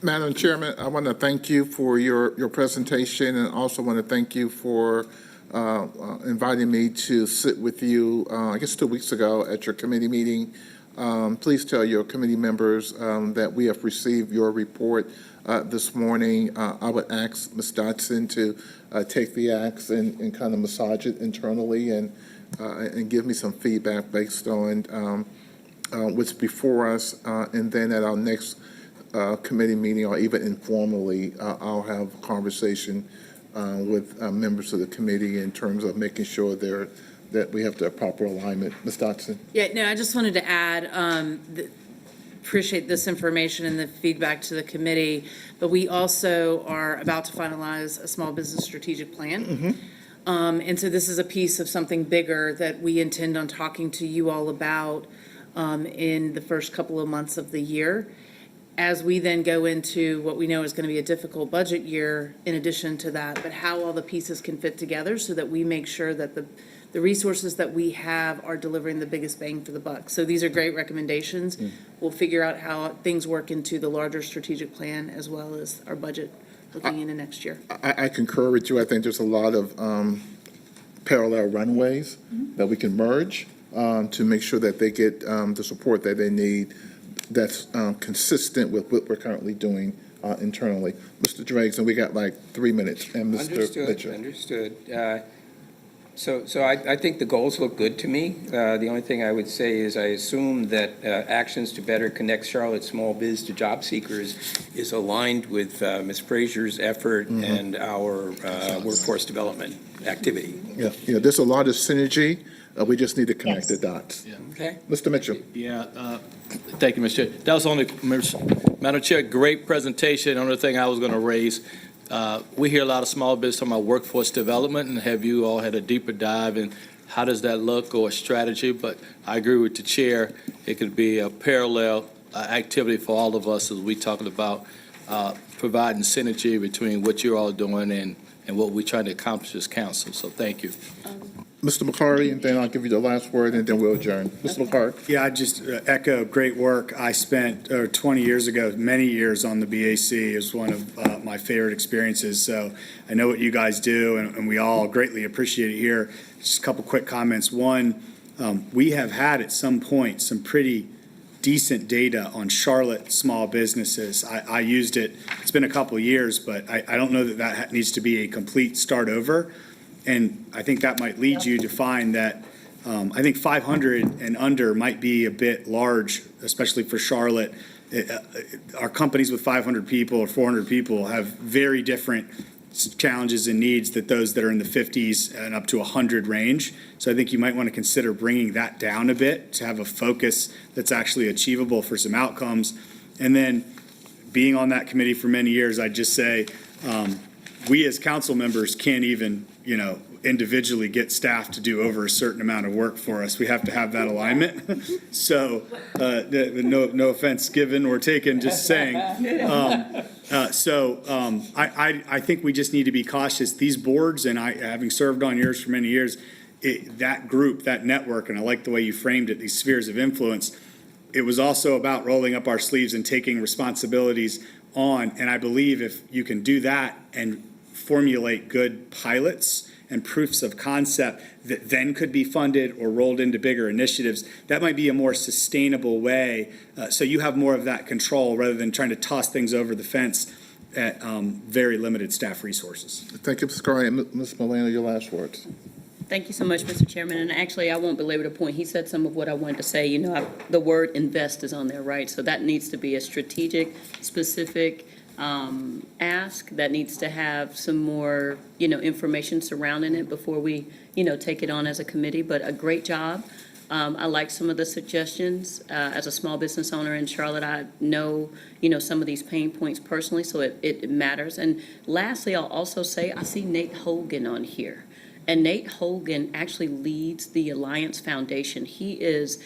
Speaker 7: Madam Chairman, I want to thank you for your presentation, and also want to thank you for inviting me to sit with you, I guess 2 weeks ago at your committee meeting. Please tell your committee members that we have received your report this morning. I would ask Ms. Dodson to take the axe and kind of massage it internally and give me some feedback based on what's before us. And then at our next committee meeting, or even informally, I'll have a conversation with members of the committee in terms of making sure that we have the proper alignment. Ms. Dodson?
Speaker 16: Yeah, no, I just wanted to add, appreciate this information and the feedback to the committee, but we also are about to finalize a small business strategic plan. And so this is a piece of something bigger that we intend on talking to you all about in the first couple of months of the year, as we then go into what we know is going to be a difficult budget year in addition to that, but how all the pieces can fit together so that we make sure that the resources that we have are delivering the biggest bang for the buck. So these are great recommendations. We'll figure out how things work into the larger strategic plan as well as our budget looking into next year.
Speaker 7: I concur with you. I think there's a lot of parallel runways that we can merge to make sure that they get the support that they need, that's consistent with what we're currently doing internally. Mr. Driggs, and we got like 3 minutes, and Mr.
Speaker 1: Understood,
Speaker 7: Mitchell.
Speaker 1: understood. So I think the goals look good to me. The only thing I would say is I assume that actions to better connect Charlotte small biz to job seekers is aligned with Ms. Frazier's effort and our workforce development activity.
Speaker 7: Yeah, there's a lot of synergy. We just need to connect the dots.
Speaker 1: Okay?
Speaker 7: Mr. Mitchell.
Speaker 11: Yeah, thank you, Mr. Chair. That was only, Madam Chair, great presentation. Only thing I was going to raise, we hear a lot of small business talking about workforce development, and have you all had a deeper dive in how does that look or a strategy? But I agree with the chair. It could be a parallel activity for all of us as we talking about providing synergy between what you're all doing and what we're trying to accomplish as council. So thank you.
Speaker 7: Mr. McCarty, and then I'll give you the last word, and then we'll adjourn. Mr. McCarty.
Speaker 19: Yeah, I just echo great work. I spent 20 years ago, many years on the BAC. It was one of my favorite experiences. So I know what you guys do, and we all greatly appreciate it here. Just a couple quick comments. One, we have had at some point some pretty decent data on Charlotte small businesses. I used it. It's been a couple of years, but I don't know that needs to be a complete start over. And I think that might lead you to find that I think 500 and under might be a bit large, especially for Charlotte. Our companies with 500 people or 400 people have very different challenges and needs than those that are in the 50s and up to 100 range. So I think you might want to consider bringing that down a bit to have a focus that's actually achievable for some outcomes. And then being on that committee for many years, I'd just say we as council members can't even, individually get staff to do over a certain amount of work for us. We have to have that alignment. So, no offense given or taken, just saying. I think we just need to be cautious. These boards, and having served on yours for many years, that group, that network, and I like the way you framed it, these spheres of influence, it was also about rolling up our sleeves and taking responsibilities on. And I believe if you can do that and formulate good pilots and proofs of concept that then could be funded or rolled into bigger initiatives, that might be a more sustainable way. So you have more of that control rather than trying to toss things over the fence at very limited staff resources.
Speaker 7: Thank you, Mr. Carr. Ms. Milano, your last words.
Speaker 12: Thank you so much, Mr. Chairman. And actually, I won't belabor the point. He said some of what I wanted to say. The word invest is on there, right? So that needs to be a strategic, specific ask that needs to have some more, information surrounding it before we, take it on as a committee. But a great job. I like some of the suggestions. As a small business owner in Charlotte, I know, some of these pain points personally, so it matters. And lastly, I'll also say I see Nate Hogan on here. And Nate Hogan actually leads the Alliance Foundation. He is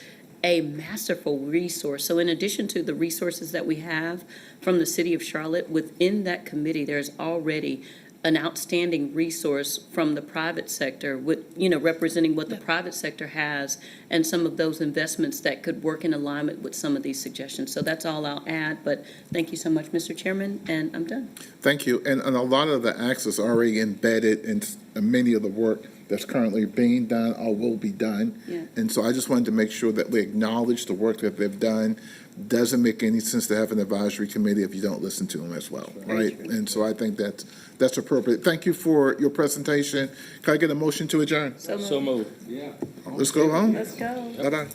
Speaker 12: a masterful resource. So in addition to the resources that we have from the city of Charlotte, within that committee, there's already an outstanding resource from the private sector with, representing what the private sector has and some of those investments that could work in alignment with some of these suggestions. So that's all I'll add, but thank you so much, Mr. Chairman, and I'm done.
Speaker 7: Thank you. And a lot of the acts is already embedded in many of the work that's currently being done or will be done.
Speaker 12: Yeah.
Speaker 7: And so I just wanted to make sure that we acknowledge the work that they've done. Doesn't make any sense to have an advisory committee if you don't listen to them as well, right? And so I think that's appropriate. Thank you for your presentation. Can I get a motion to adjourn?
Speaker 12: So moved.
Speaker 1: Yeah.
Speaker 7: Let's go home.
Speaker 12: Let's go.
Speaker 7: Bye-bye.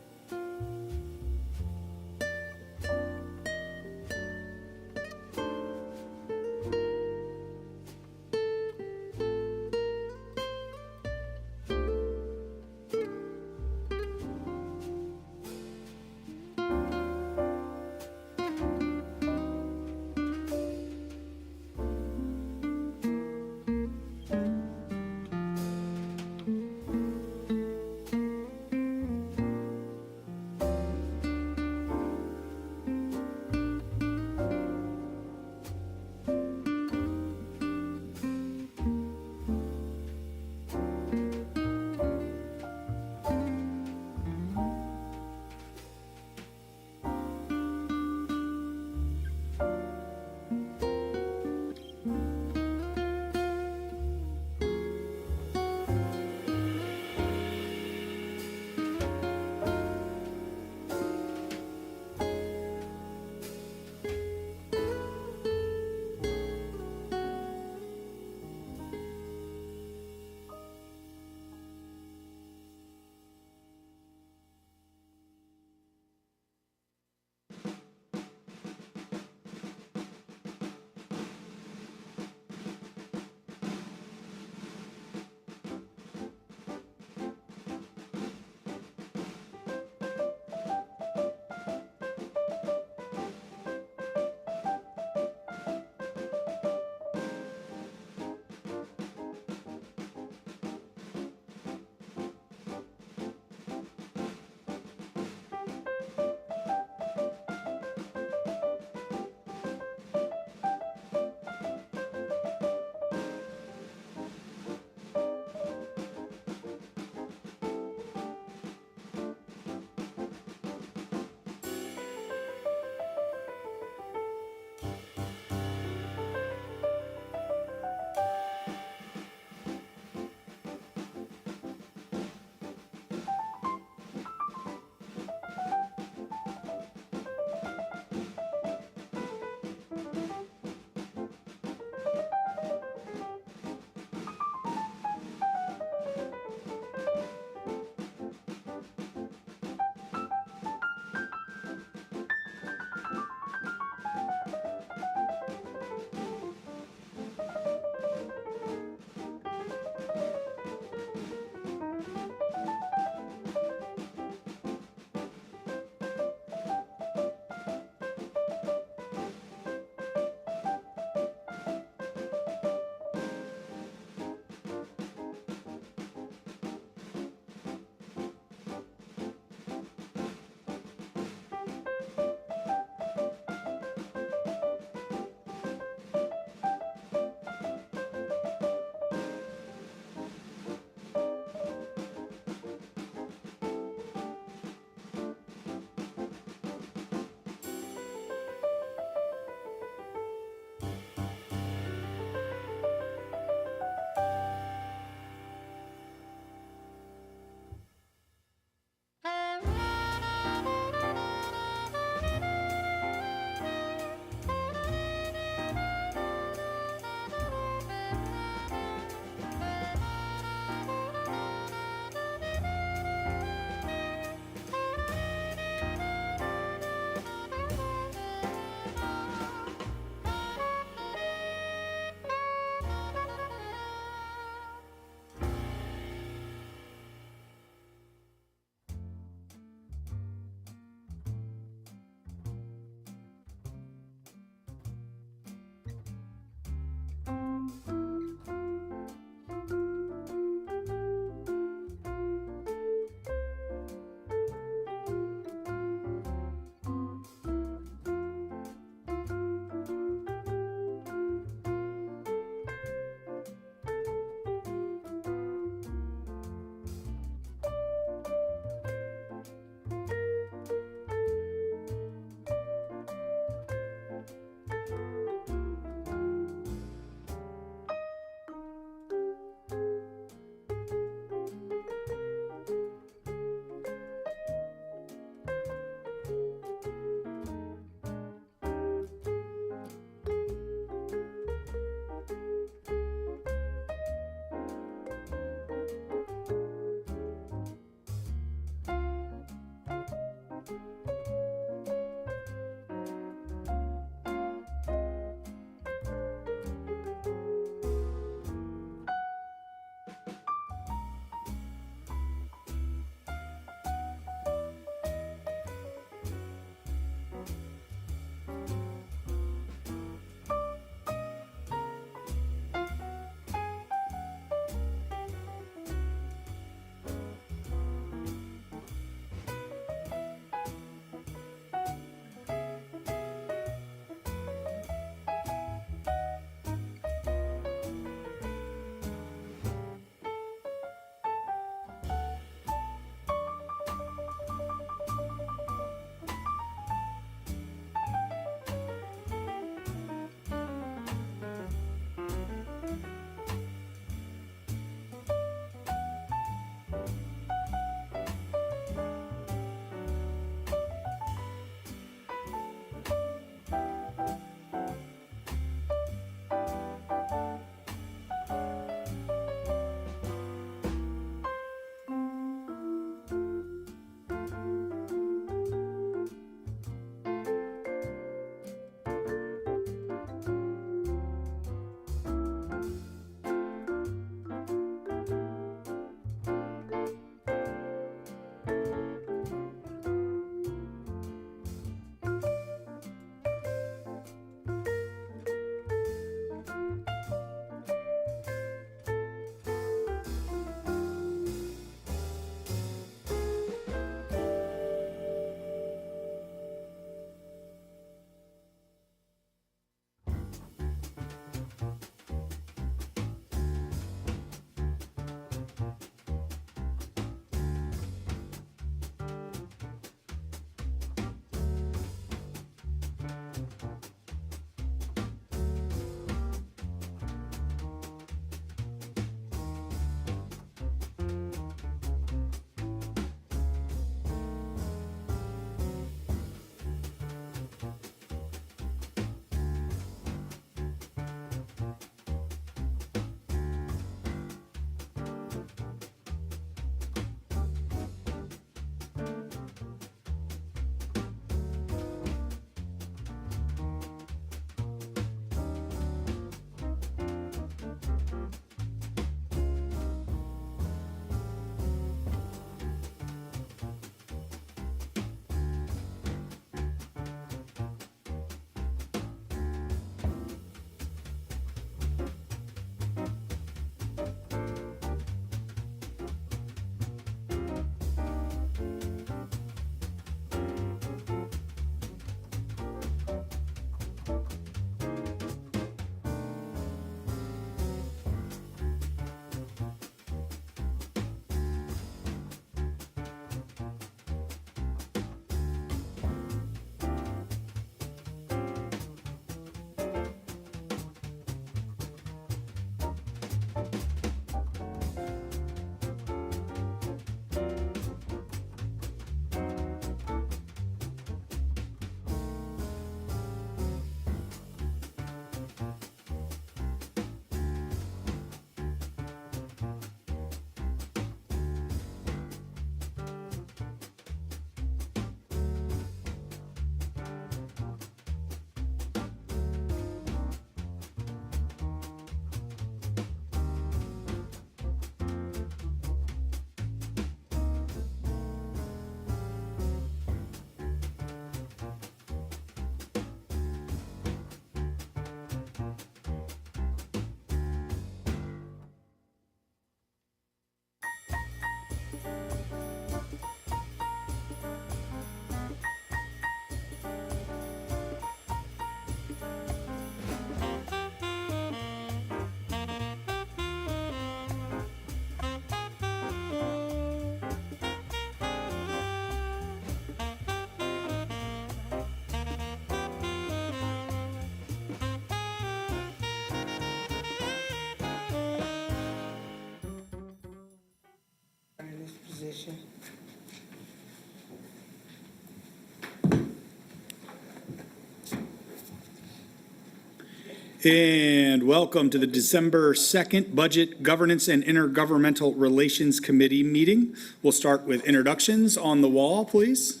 Speaker 19: And welcome to the December 2nd Budget Governance and Intergovernmental Relations Committee meeting. We'll start with introductions. On the wall, please.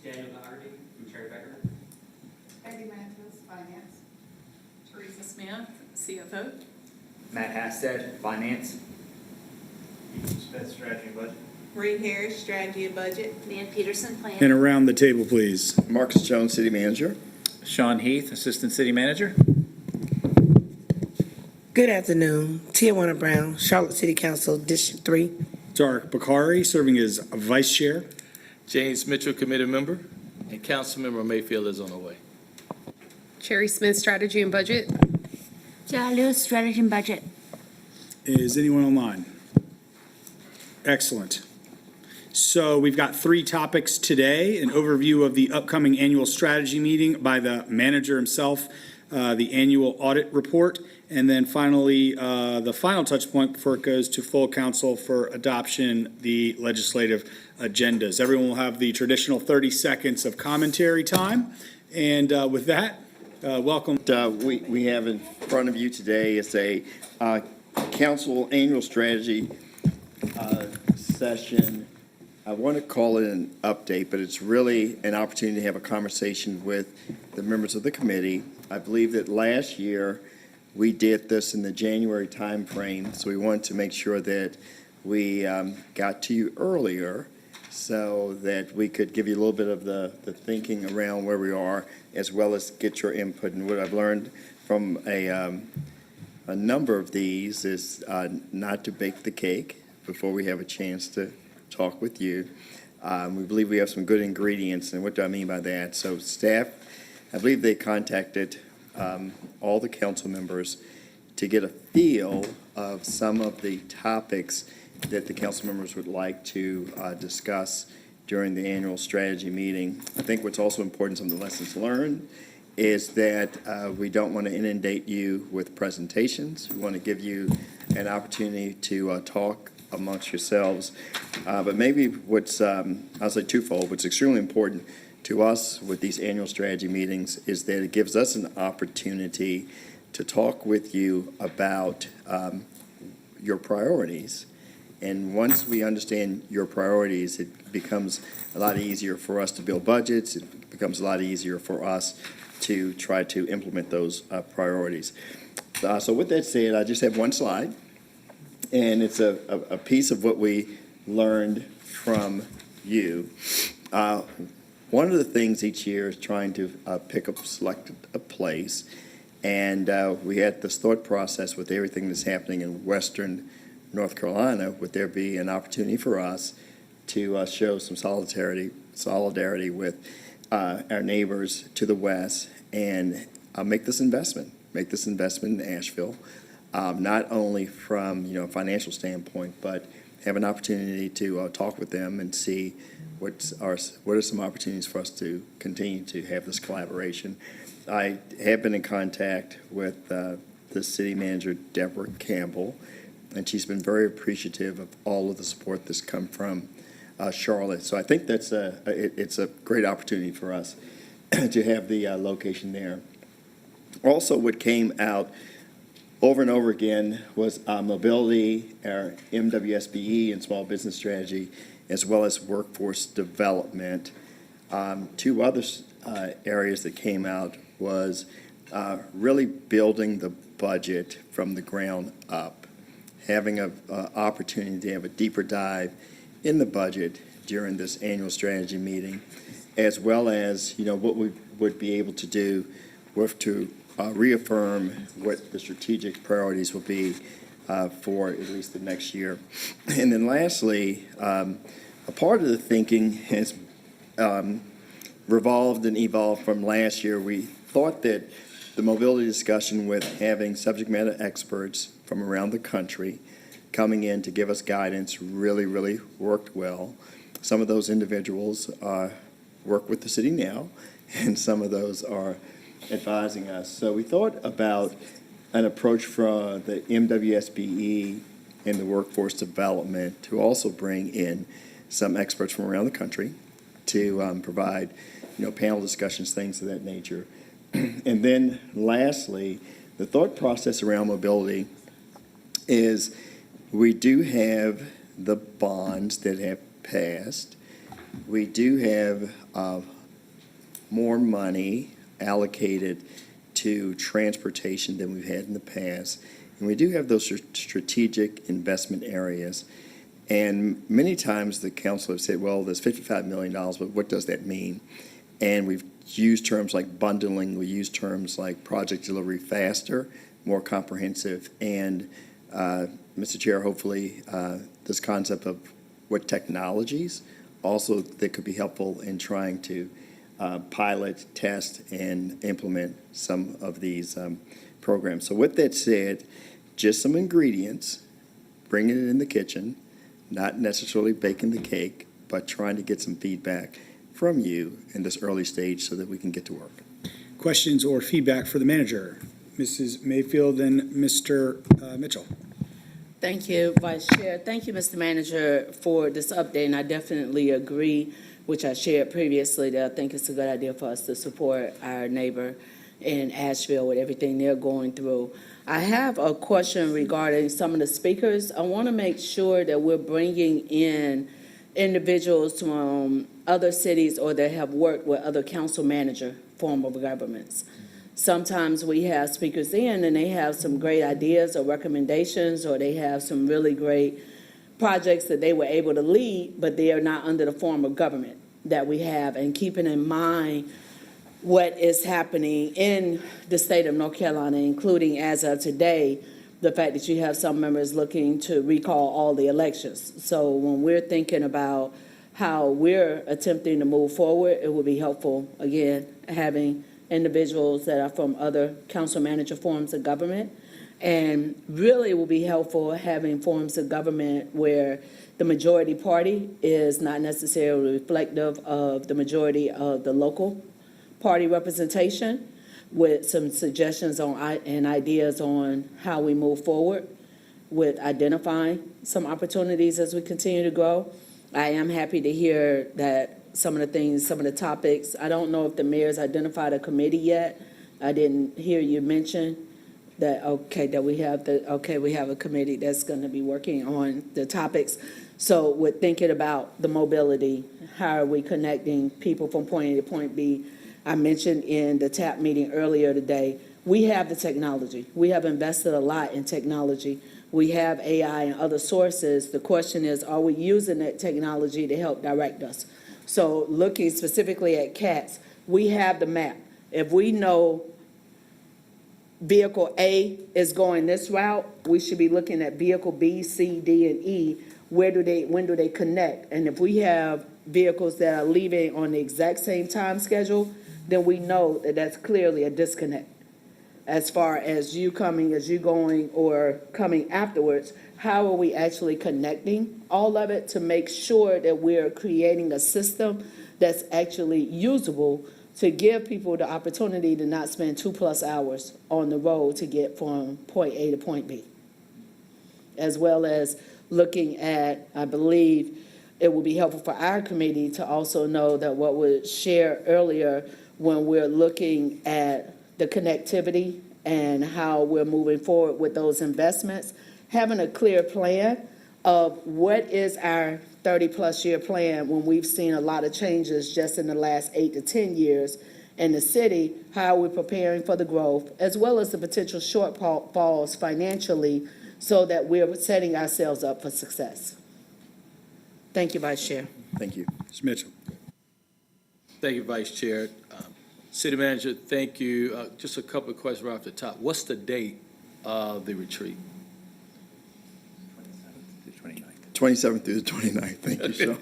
Speaker 3: Eddie Matthews, Finance.
Speaker 18: Teresa Smith, CFO.
Speaker 15: Matt Hasted, Finance.
Speaker 13: Smith, Strategy and Budget.
Speaker 3: Marie Harris, Strategy and Budget. Nan Peterson, Plan.
Speaker 19: And around the table, please.
Speaker 8: Marcus Jones, City Manager.
Speaker 11: Sean Heath, Assistant City Manager.
Speaker 2: Good afternoon. Tijuana Brown, Charlotte City Council, District 3.
Speaker 19: Tarek Bakari, serving as Vice Chair.
Speaker 11: James Mitchell, Committee Member. And Councilmember Mayfield is on the way.
Speaker 18: Cherry Smith, Strategy and Budget.
Speaker 3: John Lewis, Strategy and Budget.
Speaker 19: Is anyone online? Excellent. So we've got 3 topics today: an overview of the upcoming annual strategy meeting by the manager himself, the annual audit report, and then finally, the final touch point before it goes to full council for adoption, the legislative agendas. Everyone will have the traditional 30 seconds of commentary time. And with that, welcome.
Speaker 8: We have in front of you today is a council annual strategy session. I want to call it an update, but it's really an opportunity to have a conversation with the members of the committee. I believe that last year we did this in the January timeframe, so we wanted to make sure that we got to you earlier so that we could give you a little bit of the thinking around where we are, as well as get your input. And what I've learned from a number of these is not to bake the cake before we have a chance to talk with you. We believe we have some good ingredients, and what do I mean by that? So staff, I believe they contacted all the council members to get a feel of some of the topics that the council members would like to discuss during the annual strategy meeting. I think what's also important, some of the lessons learned, is that we don't want to inundate you with presentations. We want to give you an opportunity to talk amongst yourselves. But maybe what's, I'll say twofold, what's extremely important to us with these annual strategy meetings is that it gives us an opportunity to talk with you about your priorities. And once we understand your priorities, it becomes a lot easier for us to build budgets. It becomes a lot easier for us to try to implement those priorities. So with that said, I just have one slide, and it's a piece of what we learned from you. One of the things each year is trying to select a place, and we had this thought process with everything that's happening in Western North Carolina. Would there be an opportunity for us to show some solidarity with our neighbors to the west and make this investment in Asheville, not only from a financial standpoint, but have an opportunity to talk with them and see what are some opportunities for us to continue to have this collaboration. I have been in contact with the city manager, Deborah Campbell, and she's been very appreciative of all of the support that's come from Charlotte. So I think it's a great opportunity for us to have the location there. Also, what came out over and over again was mobility, our MWSBE and small business strategy, as well as workforce development. 2 other areas that came out was really building the budget from the ground up, having an opportunity to have a deeper dive in the budget during this annual strategy meeting, as well as what we would be able to do to reaffirm what the strategic priorities will be for at least the next year. And then lastly, a part of the thinking has revolved and evolved from last year. We thought that the mobility discussion with having subject matter experts from around the country coming in to give us guidance really worked well. Some of those individuals work with the city now, and some of those are advising us. So we thought about an approach from the MWSBE and the workforce development to also bring in some experts from around the country to provide panel discussions, things of that nature. And then lastly, the thought process around mobility is we do have the bonds that have passed. We do have more money allocated to transportation than we've had in the past. And we do have those strategic investment areas. And many times the council have said, well, there's $55 million, but what does that mean? And we've used terms like bundling, we use terms like project delivery faster, more comprehensive, and Mr. Chair, hopefully this concept of what technologies also that could be helpful in trying to pilot, test, and implement some of these programs. So with that said, just some ingredients, bringing it in the kitchen, not necessarily baking the cake, but trying to get some feedback from you in this early stage so that we can get to work.
Speaker 19: Questions or feedback for the manager? Mrs. Mayfield and Mr. Mitchell.
Speaker 9: Thank you, Vice Chair. Thank you, Mr. Manager, for this update, and I definitely agree, which I shared previously, that I think it's a good idea for us to support our neighbor in Asheville with everything they're going through. I have a question regarding some of the speakers. I want to make sure that we're bringing in individuals from other cities or that have worked with other council manager form of governments. Sometimes we have speakers in and they have some great ideas or recommendations, or they have some really great projects that they were able to lead, but they are not under the form of government that we have. And keeping in mind what is happening in the state of North Carolina, including as of today, the fact that you have some members looking to recall all the elections. So when we're thinking about how we're attempting to move forward, it would be helpful, again, having individuals that are from other council manager forms of government. And really will be helpful having forms of government where the majority party is not necessarily reflective of the majority of the local party representation, with some suggestions on and ideas on how we move forward with identifying some opportunities as we continue to grow. I am happy to hear that some of the things, some of the topics, I don't know if the mayor's identified a committee yet. I didn't hear you mention that, that we have we have a committee that's going to be working on the topics. So we're thinking about the mobility, how are we connecting people from point A to point B? I mentioned in the TAP meeting earlier today, we have the technology. We have invested a lot in technology. We have AI and other sources. The question is, are we using that technology to help direct us? So looking specifically at CATS, we have the map. If we know vehicle A is going this route, we should be looking at vehicle B, C, D, and E. When do they connect? And if we have vehicles that are leaving on the exact same time schedule, then we know that that's clearly a disconnect. As far as you going, or coming afterwards, how are we actually connecting all of it to make sure that we're creating a system that's actually usable to give people the opportunity to not spend 2+ hours on the road to get from point A to point B? As well as looking at, I believe it will be helpful for our committee to also know that what was shared earlier when we're looking at the connectivity and how we're moving forward with those investments, having a clear plan of what is our 30+ year plan when we've seen a lot of changes just in the last 8 to 10 years in the city, how we're preparing for the growth, as well as the potential shortfalls financially, so that we're setting ourselves up for success. Thank you, Vice Chair.
Speaker 8: Thank you.
Speaker 19: Mr. Mitchell.
Speaker 11: Thank you, Vice Chair. City Manager, thank you. Just a couple of questions right off the top. What's the date of the retreat?
Speaker 8: 27th through the 29th. Thank you, Sean.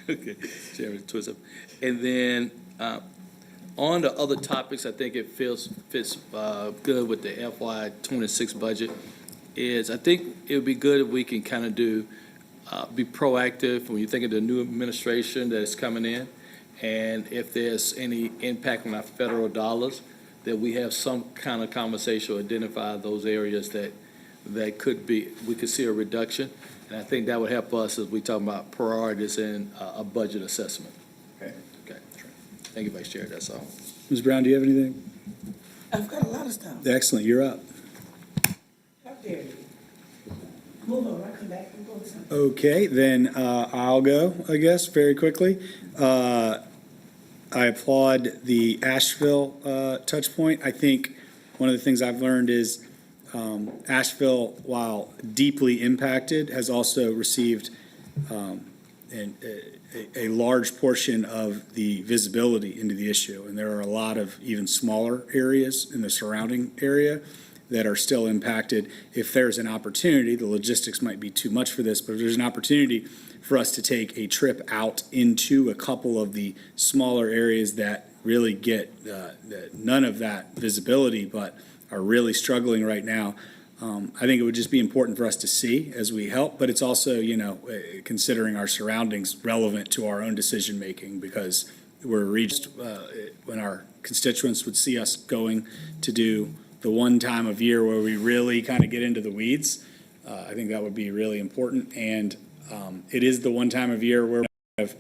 Speaker 11: Okay, Chairman, 27th. And then on the other topics, I think it fits good with the FY26 budget. I think it would be good if we can kind of be proactive when you think of the new administration that is coming in, and if there's any impact on our federal dollars, that we have some kind of conversation to identify those areas that we could see a reduction. And I think that would help us as we talk about priorities in a budget assessment.
Speaker 8: Okay.
Speaker 11: Thank you, Vice Chair. That's all.
Speaker 19: Ms. Brown, do you have anything?
Speaker 2: I've got a lot of stuff.
Speaker 19: Excellent, you're up.
Speaker 2: How dare you? Move on, I come back and go to something.
Speaker 19: Okay, then I'll go, I guess, very quickly. I applaud the Asheville touch point. I think one of the things I've learned is Asheville, while deeply impacted, has also received a large portion of the visibility into the issue. And there are a lot of even smaller areas in the surrounding area that are still impacted. If there's an opportunity, the logistics might be too much for this, but if there's an opportunity for us to take a trip out into a couple of the smaller areas that really get none of that visibility, but are really struggling right now, I think it would just be important for us to see as we help, but it's also, considering our surroundings relevant to our own decision-making, because we're reached when our constituents would see us going to do the one time of year where we really kind of get into the weeds. I think that would be really important, and it is the one time of year where we have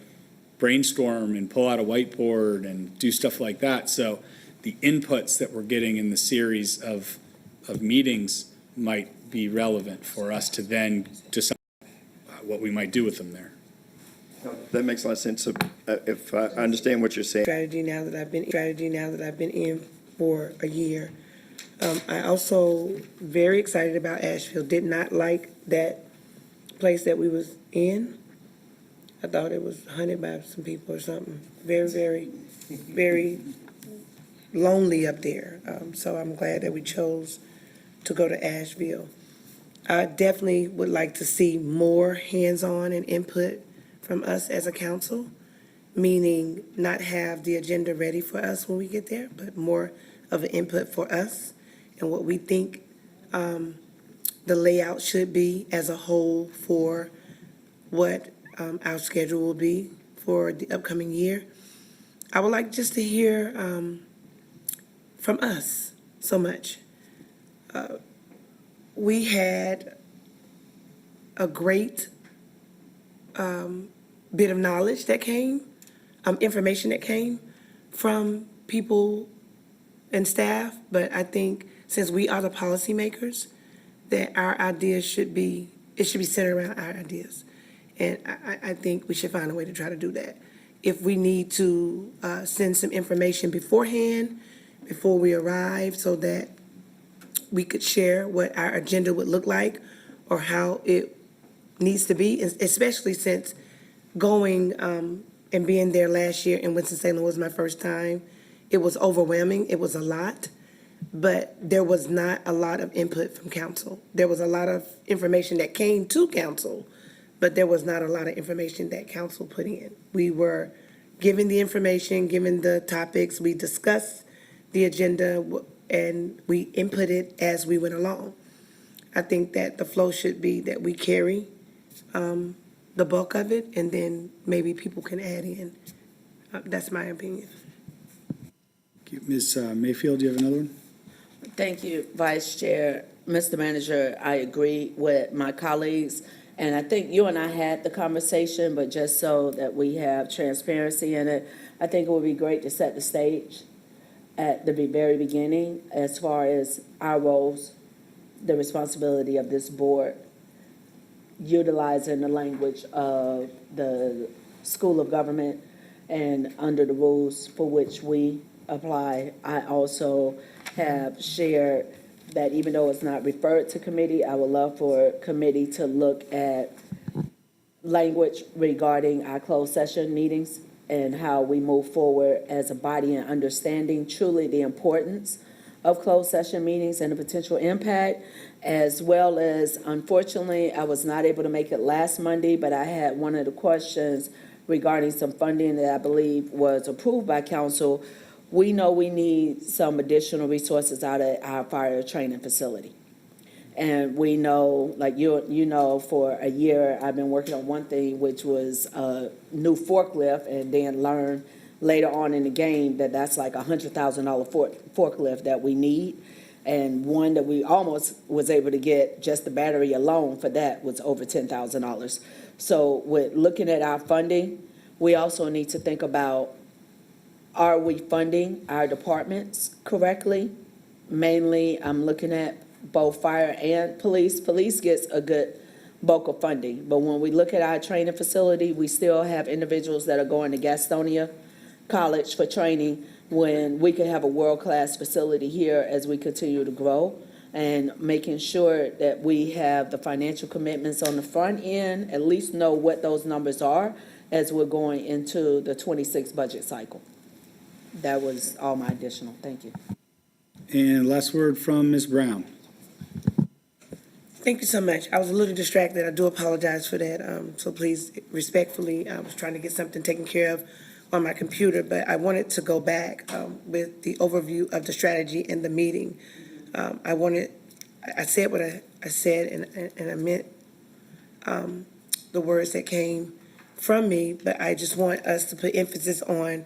Speaker 19: brainstorm and pull out a whiteboard and do stuff like that. So the inputs that we're getting in the series of meetings might be relevant for us to then decide what we might do with them there.
Speaker 8: That makes a lot of sense. So, if I understand what you're saying.
Speaker 2: Strategy now that I've been in for a year. I also very excited about Asheville. Did not like that place that we was in. I thought it was hunted by some people or something. Very, very, very lonely up there. So I'm glad that we chose to go to Asheville. I definitely would like to see more hands-on and input from us as a council, meaning not have the agenda ready for us when we get there, but more of an input for us and what we think the layout should be as a whole for what our schedule will be for the upcoming year. I would like just to hear from us so much. We had a great bit of knowledge that came, information that came from people and staff, but I think since we are the policymakers, that our ideas should be centered around our ideas. And I think we should find a way to try to do that. If we need to send some information beforehand, before we arrive, so that we could share what our agenda would look like or how it needs to be, especially since going and being there last year in Winston-Salem was my first time. It was overwhelming. It was a lot, but there was not a lot of input from council. There was a lot of information that came to council, but there was not a lot of information that council put in. We were given the information, given the topics, we discussed the agenda, and we inputted as we went along. I think that the flow should be that we carry the bulk of it, and then maybe people can add in. That's my opinion.
Speaker 19: Ms. Mayfield, do you have another one?
Speaker 9: Thank you, Vice Chair. Mr. Manager, I agree with my colleagues, and I think you and I had the conversation, but just so that we have transparency in it, I think it would be great to set the stage at the very beginning as far as our roles, the responsibility of this board, utilizing the language of the School of Government and under the rules for which we apply. I also have shared that even though it's not referred to committee, I would love for committee to look at language regarding our closed session meetings and how we move forward as a body and understanding truly the importance of closed session meetings and the potential impact, as well as, unfortunately, I was not able to make it last Monday, but I had one of the questions regarding some funding that I believe was approved by council. We know we need some additional resources out of our fire training facility. And we know, like you know, for a year, I've been working on one thing, which was a new forklift, and then learn later on in the game that that's like $100,000 forklift that we need. And one that we almost was able to get, just the battery alone for that was over $10,000. So with looking at our funding, we also need to think about, are we funding our departments correctly?
Speaker 21: mainly, I'm looking at both fire and police. Police gets a good bulk of funding, but when we look at our training facility, we still have individuals that are going to Gastonia College for training when we could have a world-class facility here as we continue to grow, and making sure that we have the financial commitments on the front end, at least know what those numbers are as we're going into the 26 budget cycle. That was all my additional. Thank you.
Speaker 19: And last word from Ms. Brown.
Speaker 2: Thank you so much. I was a little distracted. I do apologize for that. So please, respectfully, I was trying to get something taken care of on my computer, but I wanted to go back with the overview of the strategy in the meeting. I said what I said, and I meant the words that came from me, but I just want us to put emphasis on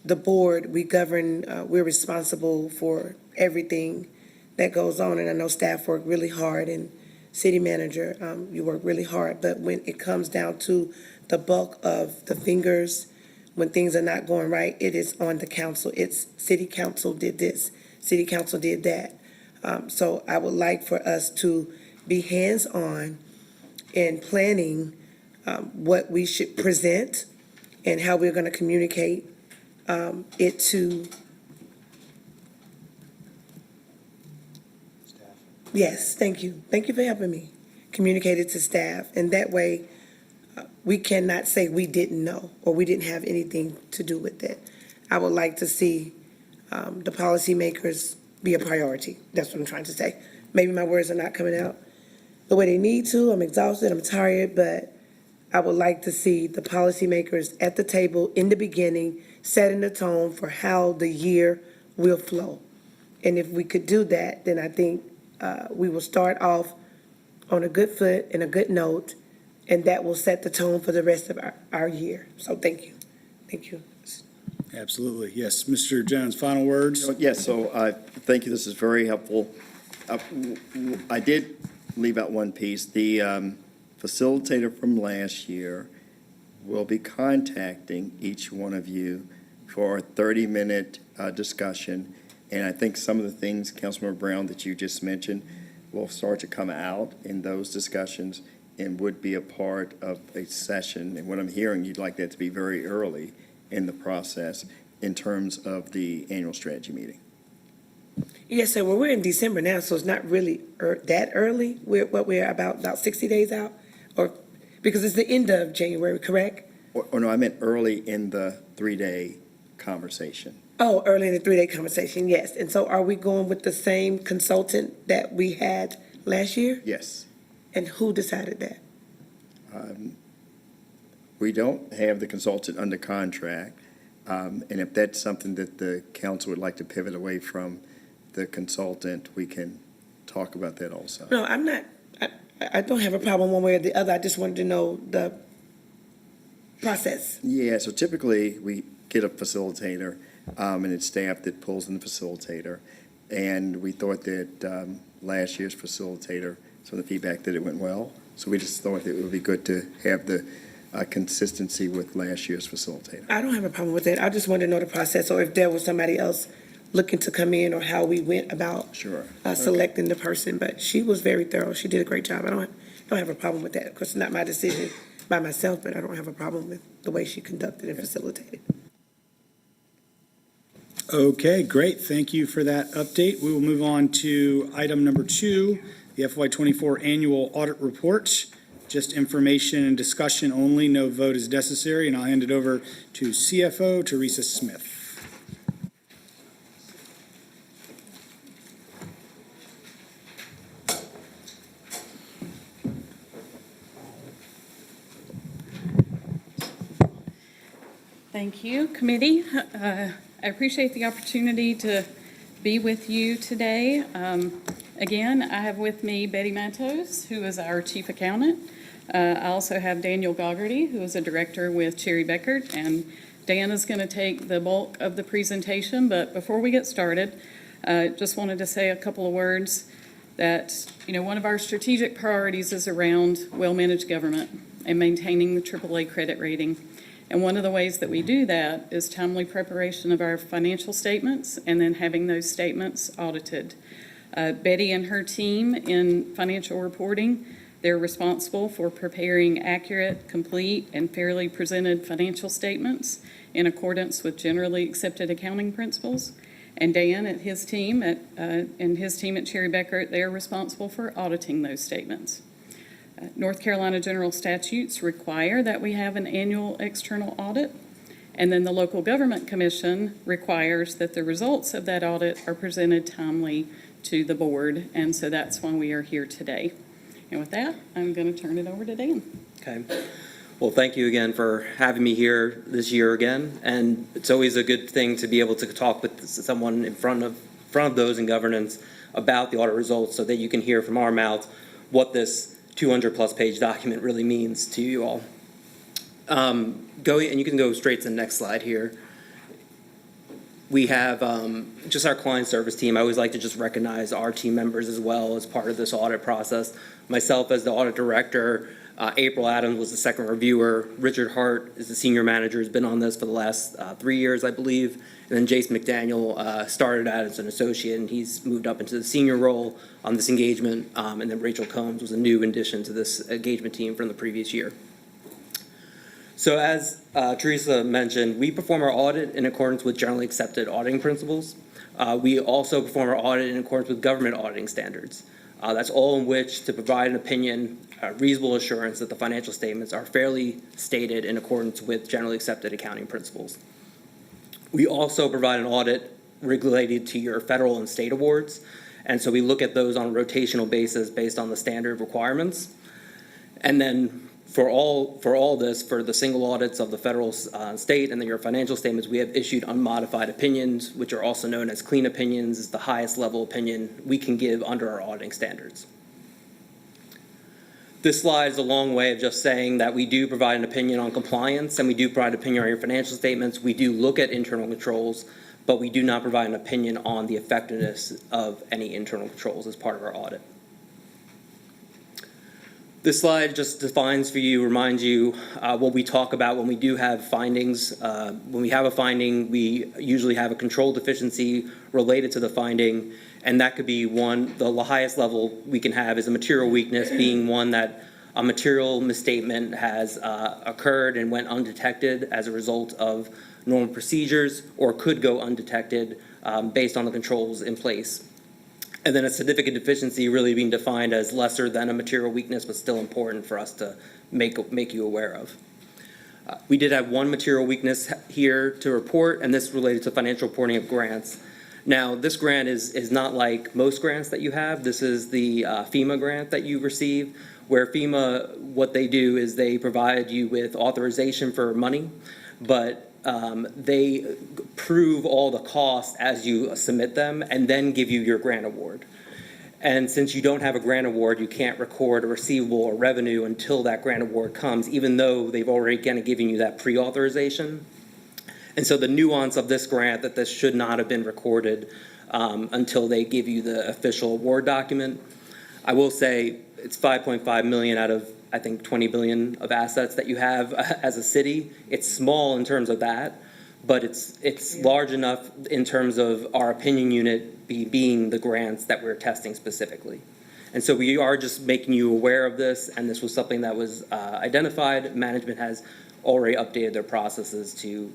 Speaker 2: the board. We govern, we're responsible for everything that goes on, and I know staff work really hard, and city manager, you work really hard, but when it comes down to the bulk of the fingers, when things are not going right, it is on the council. It's city council did this, city council did that. So I would like for us to be hands-on in planning what we should present and how we're going to communicate it to. Yes, thank you. Thank you for helping me communicate it to staff. And that way, we cannot say we didn't know or we didn't have anything to do with it. I would like to see the policymakers be a priority. That's what I'm trying to say. Maybe my words are not coming out the way they need to. I'm exhausted, I'm tired, but I would like to see the policymakers at the table in the beginning, setting the tone for how the year will flow. And if we could do that, then I think we will start off on a good foot and a good note, and that will set the tone for the rest of our year. So thank you. Thank you.
Speaker 19: Absolutely. Yes, Mr. Jones, final words?
Speaker 8: Yes, so thank you. This is very helpful. I did leave out one piece. The facilitator from last year will be contacting each one of you for a 30-minute discussion. And I think some of the things, Councilmember Brown, that you just mentioned will start to come out in those discussions and would be a part of a session. And what I'm hearing, you'd like that to be very early in the process in terms of the annual strategy meeting.
Speaker 2: Yes, sir. Well, we're in December now, so it's not really that early. We're about 60 days out, or because it's the end of January, correct?
Speaker 8: Or no, I meant early in the 3-day conversation.
Speaker 2: Oh, early in the 3-day conversation, yes. And so are we going with the same consultant that we had last year?
Speaker 8: Yes.
Speaker 2: And who decided that?
Speaker 8: We don't have the consultant under contract, and if that's something that the council would like to pivot away from the consultant, we can talk about that also.
Speaker 2: No, I'm not, I don't have a problem one way or the other. I just wanted to know the process.
Speaker 8: Yeah, so typically we get a facilitator, and it's staff that pulls in the facilitator. And we thought that last year's facilitator, some of the feedback that it went well. So we just thought that it would be good to have the consistency with last year's facilitator.
Speaker 2: I don't have a problem with that. I just wanted to know the process, or if there was somebody else looking to come in, or how we went about selecting the person. But she was very thorough. She did a great job. I don't have a problem with that. Of course, it's not my decision by myself, but I don't have a problem with the way she conducted and facilitated.
Speaker 19: Okay, great. Thank you for that update. We will move on to item number 2, the FY24 annual audit report. Just information and discussion only. No vote is necessary, and I'll hand it over to CFO Teresa Smith.
Speaker 18: Thank you, committee. I appreciate the opportunity to be with you today. Again, I have with me Betty Matos, who is our chief accountant. I also have Daniel Goggerty, who is a director with Cherry Beckert, and Dan is going to take the bulk of the presentation. But before we get started, just wanted to say a couple of words that, one of our strategic priorities is around well-managed government and maintaining the AAA credit rating. And one of the ways that we do that is timely preparation of our financial statements and then having those statements audited. Betty and her team in financial reporting, they're responsible for preparing accurate, complete, and fairly presented financial statements in accordance with generally accepted accounting principles. And Dan and his team at Cherry Beckert, they're responsible for auditing those statements. North Carolina general statutes require that we have an annual external audit, and then the Local Government Commission requires that the results of that audit are presented timely to the board, and so that's why we are here today. And with that, I'm going to turn it over to Dan.
Speaker 4: Okay. Well, thank you again for having me here this year again, and it's always a good thing to be able to talk with someone in front of those in governance about the audit results so that you can hear from our mouth what this 200-plus page document really means to you all. And you can go straight to the next slide here. We have just our client service team. I always like to just recognize our team members as well as part of this audit process. Myself as the audit director, April Adams was the second reviewer. Richard Hart is the senior manager, has been on this for the last 3 years, I believe. And then Jason McDaniel started out as an associate, and he's moved up into the senior role on this engagement. And then Rachel Combs was a new addition to this engagement team from the previous year. So as Teresa mentioned, we perform our audit in accordance with generally accepted auditing principles. We also perform our audit in accordance with government auditing standards. That's all in which to provide an opinion, reasonable assurance that the financial statements are fairly stated in accordance with generally accepted accounting principles. We also provide an audit related to your federal and state awards, and so we look at those on a rotational basis based on the standard requirements. And then for all this, for the single audits of the federal, state, and then your financial statements, we have issued unmodified opinions, which are also known as clean opinions. Is the highest level opinion we can give under our auditing standards. This slide is a long way of just saying that we do provide an opinion on compliance, and we do provide an opinion on your financial statements. We do look at internal controls, but we do not provide an opinion on the effectiveness of any internal controls as part of our audit. This slide just defines for you, reminds you what we talk about when we do have findings. When we have a finding, we usually have a control deficiency related to the finding, and that could be one, the highest level we can have is a material weakness, being one that a material misstatement has occurred and went undetected as a result of normal procedures, or could go undetected based on the controls in place. And then a significant deficiency really being defined as lesser than a material weakness, but still important for us to make you aware of. We did have one material weakness here to report, and this related to financial reporting of grants. Now, this grant is not like most grants that you have. This is the FEMA grant that you receive, where FEMA, what they do is they provide you with authorization for money, but they prove all the costs as you submit them and then give you your grant award. And since you don't have a grant award, you can't record a receivable or revenue until that grant award comes, even though they've already kind of given you that pre-authorization. And so the nuance of this grant that this should not have been recorded until they give you the official award document. I will say it's $5.5 million out of, I think, 20 billion of assets that you have as a city. It's small in terms of that, but it's large enough in terms of our opinion unit being the grants that we're testing specifically. And so we are just making you aware of this, and this was something that was identified. Management has already updated their processes to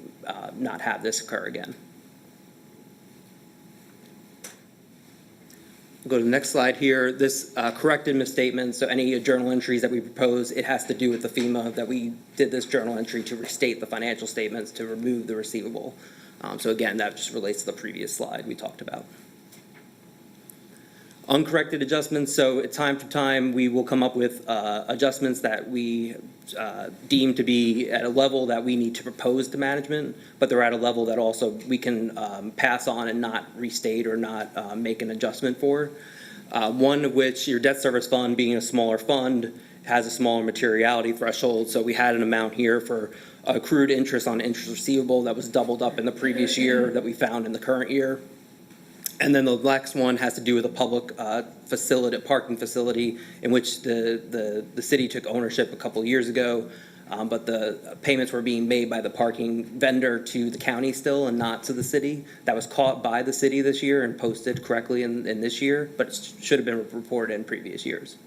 Speaker 4: not have this occur again. Go to the next slide here. This corrected misstatement, so any journal entries that we propose, it has to do with the FEMA, that we did this journal entry to restate the financial statements to remove the receivable. So again, that just relates to the previous slide we talked about. Uncorrected adjustments, so at time to time we will come up with adjustments that we deem to be at a level that we need to propose to management, but they're at a level that also we can pass on and not restate or not make an adjustment for. One of which, your debt service fund being a smaller fund, has a smaller materiality threshold, so we had an amount here for accrued interest on interest receivable that was doubled up in the previous year that we found in the current year. And then the next one has to do with a public facility, a parking facility, in which the city took ownership a couple of years ago. but the payments were being made by the parking vendor to the county still and not to the city. That was caught by the city this year and posted correctly in this year, but it should have been reported in previous years.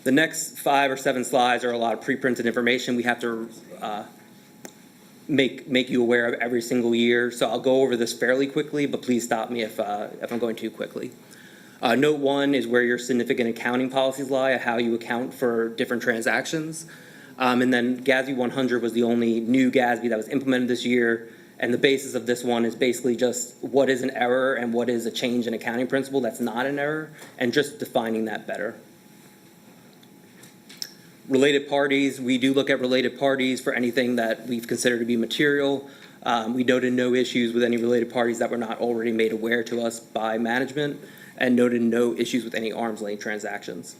Speaker 4: The next 5 or 7 slides are a lot of pre-printed information. We have to make you aware of every single year. So I'll go over this fairly quickly, but please stop me if I'm going too quickly. Note 1 is where your significant accounting policies lie, how you account for different transactions. And then GASB 100 was the only new GASB that was implemented this year. And the basis of this one is basically just what is an error and what is a change in accounting principle that's not an error, and just defining that better. Related parties, we do look at related parties for anything that we've considered to be material. We noted no issues with any related parties that were not already made aware to us by management, and noted no issues with any arm's length transactions.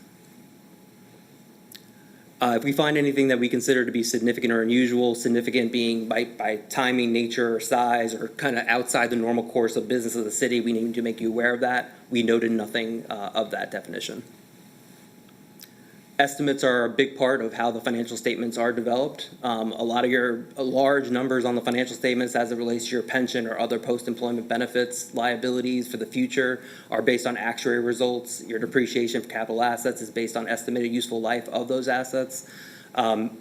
Speaker 4: If we find anything that we consider to be significant or unusual, significant being by timing, nature, or size, or kind of outside the normal course of business of the city, we need to make you aware of that. We noted nothing of that definition. Estimates are a big part of how the financial statements are developed. A lot of your large numbers on the financial statements as it relates to your pension or other post-employment benefits liabilities for the future are based on actuary results. Your depreciation for capital assets is based on estimated useful life of those assets.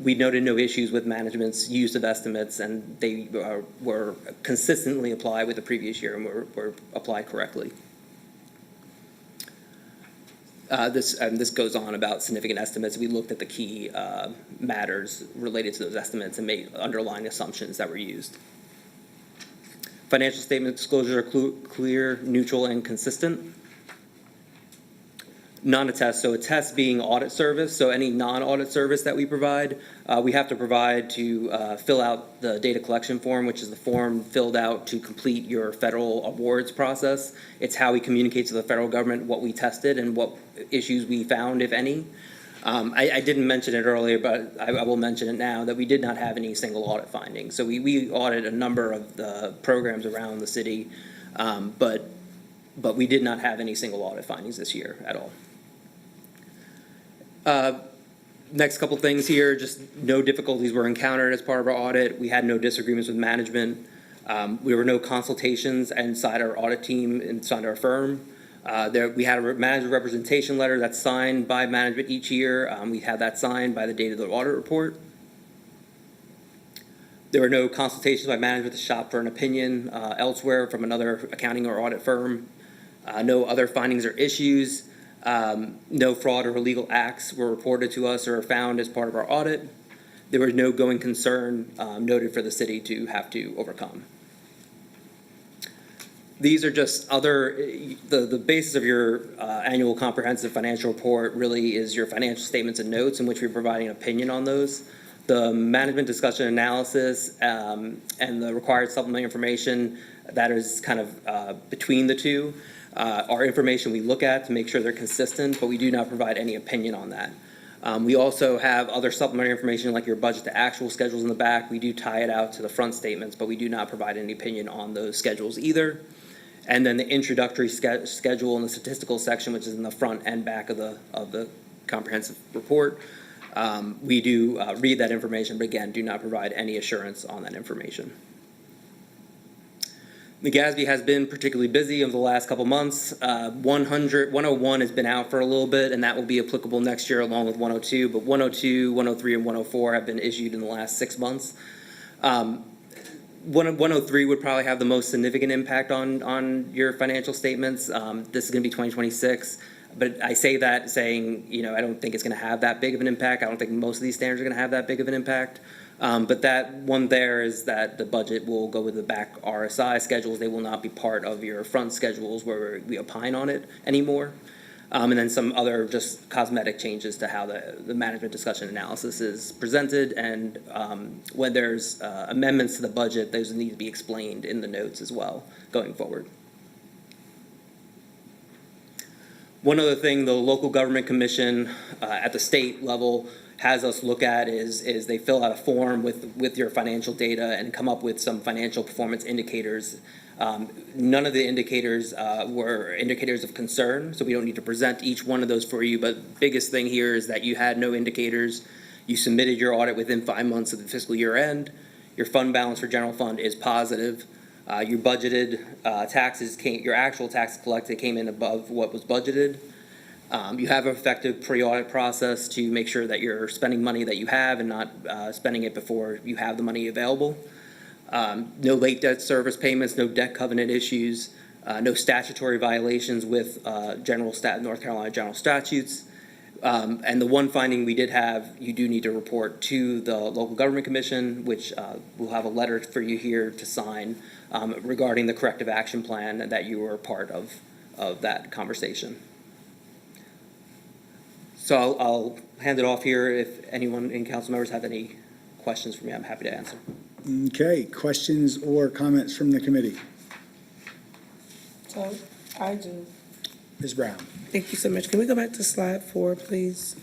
Speaker 4: We noted no issues with management's use of estimates, and they were consistently applied with the previous year and were applied correctly. This goes on about significant estimates. We looked at the key matters related to those estimates and made underlying assumptions that were used. Financial statement disclosures are clear, neutral, and consistent. Non-attest, so attest being audit service, so any non-audit service that we provide, we have to provide to fill out the data collection form, which is the form filled out to complete your federal awards process. It's how we communicate to the federal government what we tested and what issues we found, if any. I didn't mention it earlier, but I will mention it now, that we did not have any single audit findings. So we audited a number of the programs around the city, but we did not have any single audit findings this year at all. Next couple things here, just no difficulties were encountered as part of our audit. We had no disagreements with management. There were no consultations inside our audit team, inside our firm. We had a manager representation letter that's signed by management each year. We had that signed by the date of the audit report. There were no consultations by management to shop for an opinion elsewhere from another accounting or audit firm. No other findings or issues. No fraud or illegal acts were reported to us or found as part of our audit. There was no going concern noted for the city to have to overcome. These are just the basis of your annual comprehensive financial report really is your financial statements and notes in which we're providing an opinion on those. The management discussion analysis and the required supplemental information, that is kind of between the two. Are information we look at to make sure they're consistent, but we do not provide any opinion on that. We also have other supplementary information like your budget to actual schedules in the back. We do tie it out to the front statements, but we do not provide any opinion on those schedules either. And then the introductory schedule in the statistical section, which is in the front and back of the comprehensive report. We do read that information, but again, do not provide any assurance on that information. The GASB has been particularly busy over the last couple months. 101 has been out for a little bit, and that will be applicable next year along with 102, but 102, 103, and 104 have been issued in the last 6 months. 103 would probably have the most significant impact on your financial statements. This is going to be 2026, but I say that saying, I don't think it's going to have that big of an impact. I don't think most of these standards are going to have that big of an impact. But that one there is that the budget will go with the back RSI schedules. They will not be part of your front schedules where we opine on it anymore. And then some other just cosmetic changes to how the management discussion analysis is presented. And when there's amendments to the budget, those need to be explained in the notes as well going forward. One other thing, the local government commission at the state level has us look at is they fill out a form with your financial data and come up with some financial performance indicators. None of the indicators were indicators of concern, so we don't need to present each one of those for you. But biggest thing here is that you had no indicators. You submitted your audit within 5 months of the fiscal year end. Your fund balance for general fund is positive. Your budgeted your actual tax collected came in above what was budgeted. You have an effective pre-audit process to make sure that you're spending money that you have and not spending it before you have the money available. No late debt service payments, no debt covenant issues, no statutory violations with North Carolina general statutes. And the one finding we did have, you do need to report to the local government commission, which we'll have a letter for you here to sign regarding the corrective action plan that you were a part of that conversation. So I'll hand it off here. If anyone in council members have any questions for me, I'm happy to answer.
Speaker 19: Okay, questions or comments from the committee?
Speaker 2: So I do.
Speaker 19: Ms. Brown?
Speaker 2: Thank you so much. Can we go back to slide 4, please?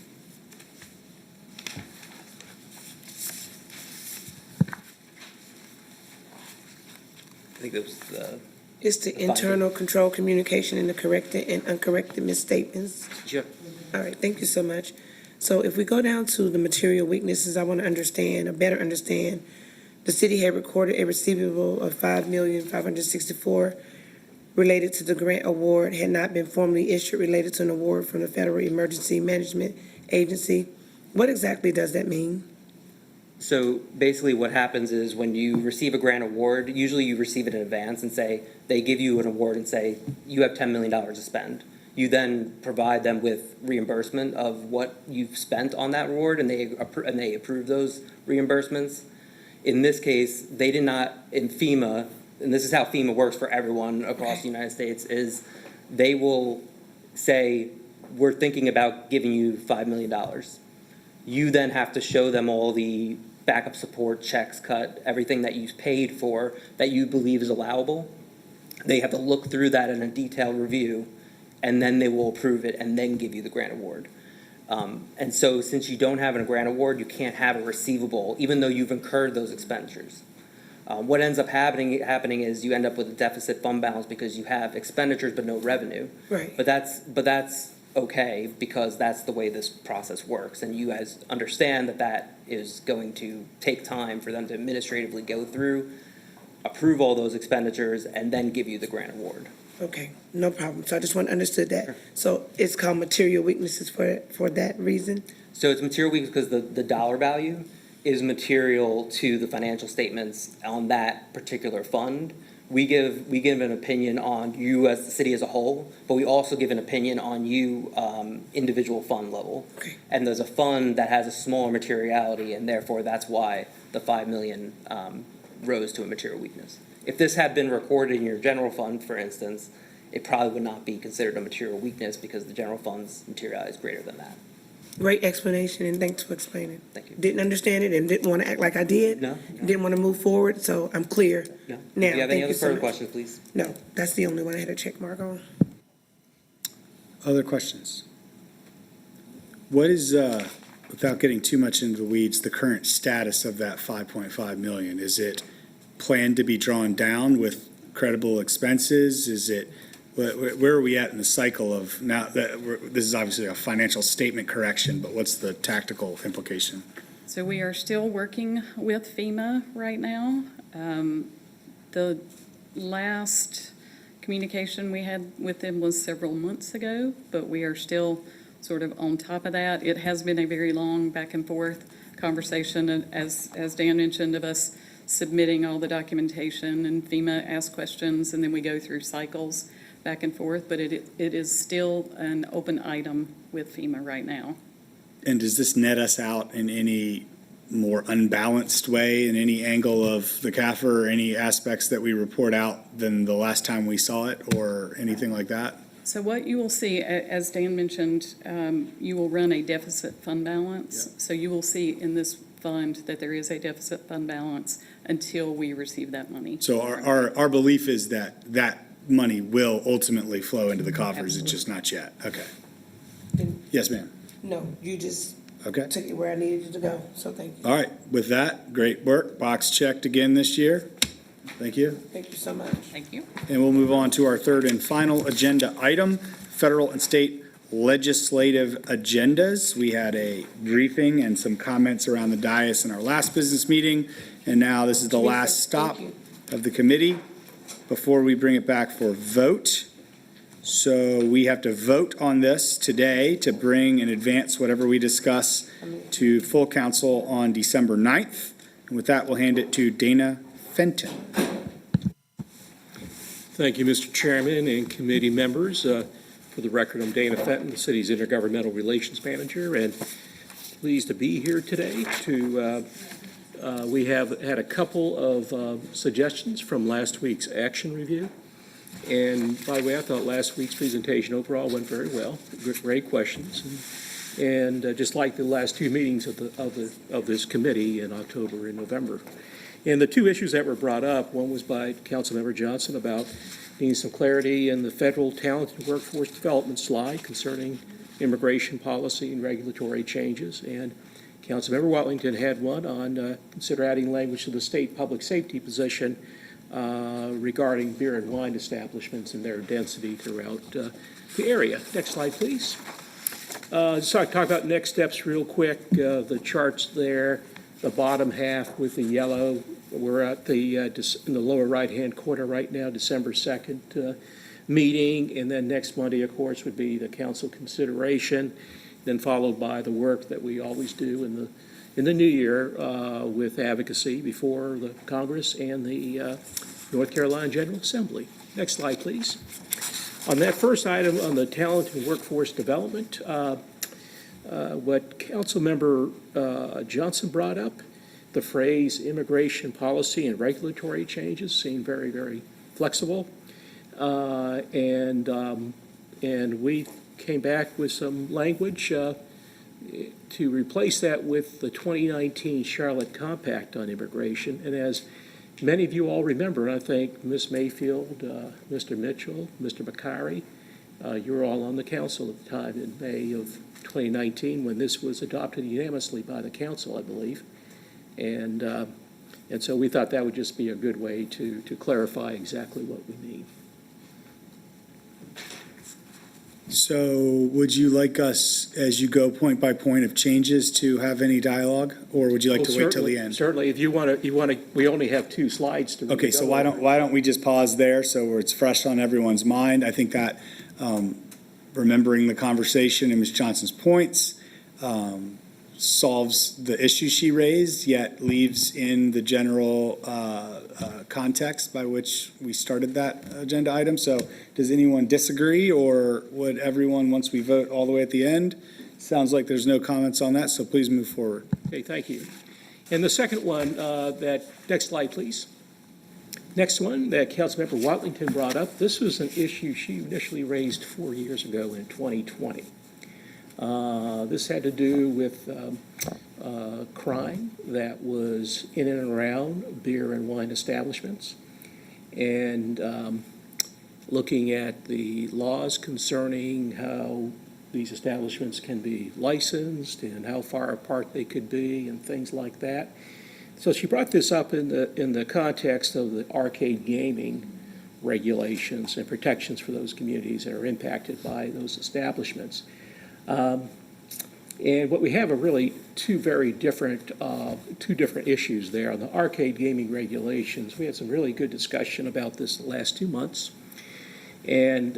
Speaker 4: I think that was the.
Speaker 2: It's the internal control communication and the corrected and uncorrected misstatements.
Speaker 4: Sure.
Speaker 2: All right, thank you so much. So if we go down to the material weaknesses, I want to understand, or better understand, the city had recorded a receivable of $5,564,000 related to the grant award had not been formally issued related to an award from the Federal Emergency Management Agency. What exactly does that mean?
Speaker 4: So basically what happens is when you receive a grant award, usually you receive it in advance and say, they give you an award and say, you have $10 million to spend. You then provide them with reimbursement of what you've spent on that award, and they approve those reimbursements. In this case, they did not, in FEMA, and this is how FEMA works for everyone across the United States, is they will say, we're thinking about giving you $5 million. You then have to show them all the backup support, checks cut, everything that you've paid for that you believe is allowable. They have to look through that in a detailed review, and then they will approve it and then give you the grant award. And so since you don't have a grant award, you can't have a receivable, even though you've incurred those expenditures. What ends up happening is you end up with a deficit fund balance because you have expenditures but no revenue.
Speaker 2: Right.
Speaker 4: But that's okay, because that's the way this process works, and you guys understand that is going to take time for them to administratively go through, approve all those expenditures, and then give you the grant award.
Speaker 2: Okay, no problem. So I just want to understand that. So it's called material weaknesses for that reason?
Speaker 4: So it's material weakness because the dollar value is material to the financial statements on that particular fund. We give an opinion on you as the city as a whole, but we also give an opinion on you individual fund level.
Speaker 2: Okay.
Speaker 4: And there's a fund that has a smaller materiality, and therefore that's why the 5 million rose to a material weakness. If this had been recorded in your general fund, for instance, it probably would not be considered a material weakness because the general fund's materiality is greater than that.
Speaker 2: Great explanation, and thanks for explaining.
Speaker 4: Thank you.
Speaker 2: Didn't understand it and didn't want to act like I did.
Speaker 4: No.
Speaker 2: Didn't want to move forward, so I'm clear.
Speaker 4: No.
Speaker 2: Now,
Speaker 4: If you have
Speaker 2: thank
Speaker 4: any
Speaker 2: you
Speaker 4: other
Speaker 2: so
Speaker 4: further
Speaker 2: much.
Speaker 4: questions, please.
Speaker 2: No, that's the only one I had a check mark on.
Speaker 19: Other questions? What is, without getting too much into the weeds, the current status of that 5.5 million? Is it planned to be drawn down with credible expenses? Is it, where are we at in the cycle of now that this is obviously a financial statement correction, but what's the tactical implication?
Speaker 18: So we are still working with FEMA right now. The last communication we had with them was several months ago, but we are still sort of on top of that. It has been a very long back and forth conversation, and as Dan mentioned, of us submitting all the documentation, and FEMA asks questions, and then we go through cycles back and forth, but it is still an open item with FEMA right now.
Speaker 19: And does this net us out in any more unbalanced way, in any angle of the CAFR, or any aspects that we report out than the last time we saw it, or anything like that?
Speaker 18: So what you will see, as Dan mentioned, you will run a deficit fund balance. So you will see in this fund that there is a deficit fund balance until we receive that money.
Speaker 19: So our belief is that that money will ultimately flow into the coffers, it's just not yet. Okay. Yes, ma'am.
Speaker 2: No, you just
Speaker 19: Okay.
Speaker 2: took it where I needed it to go, so thank you.
Speaker 19: All right, with that, great work. Box checked again this year. Thank you.
Speaker 2: Thank you so much.
Speaker 18: Thank you.
Speaker 19: And we'll move on to our third and final agenda item, federal and state legislative agendas. We had a briefing and some comments around the dais in our last business meeting, and now this is the last stop of the committee before we bring it back for vote. So we have to vote on this today to bring and advance whatever we discuss to full council on December 9th. And with that, we'll hand it to Dana Fenton.
Speaker 5: Thank you, Mr. Chairman and committee members. For the record, I'm Dana Fenton, the city's intergovernmental relations manager, and pleased to be here today to we have had a couple of suggestions from last week's action review. And by the way, I thought last week's presentation overall went very well. Great questions, and just like the last two meetings of this committee in October and November. And the two issues that were brought up, one was by Councilmember Johnson about needing some clarity in the federal talented workforce development slide concerning immigration policy and regulatory changes. And Councilmember Watlington had one on consider adding language to the state public safety position regarding beer and wine establishments and their density throughout the area. Next slide, please. Just talk about next steps real quick. The charts there, the bottom half with the yellow. We're at the in the lower right-hand corner right now, December 2nd meeting, and then next Monday, of course, would be the council consideration, then followed by the work that we always do in the new year with advocacy before the Congress and the North Carolina General Assembly. Next slide, please. On that first item on the talent and workforce development, what Councilmember Johnson brought up, the phrase immigration policy and regulatory changes seem very, very flexible. And we came back with some language to replace that with the 2019 Charlotte Compact on immigration. And as many of you all remember, I think Ms. Mayfield, Mr. Mitchell, Mr. Bakari, you were all on the council at the time in May of 2019 when this was adopted unanimously by the council, I believe. And so we thought that would just be a good way to clarify exactly what we mean.
Speaker 19: So would you like us, as you go point by point of changes, to have any dialogue, or would you like to wait till the end?
Speaker 5: Certainly, if you want to, we only have two slides to.
Speaker 19: Okay, so why don't we just pause there so it's fresh on everyone's mind? I think that remembering the conversation and Ms. Johnson's points solves the issue she raised, yet leaves in the general context by which we started that agenda item. So does anyone disagree, or would everyone, once we vote all the way at the end? Sounds like there's no comments on that, so please move forward.
Speaker 5: Okay, thank you. And the second one, next slide, please. Next one that Councilmember Watlington brought up, this was an issue she initially raised 4 years ago in 2020. This had to do with crime that was in and around beer and wine establishments, and looking at the laws concerning how these establishments can be licensed and how far apart they could be and things like that. So she brought this up in the context of the arcade gaming regulations and protections for those communities that are impacted by those establishments. And what we have are really two different issues there. On the arcade gaming regulations, we had some really good discussion about this the last 2 months. And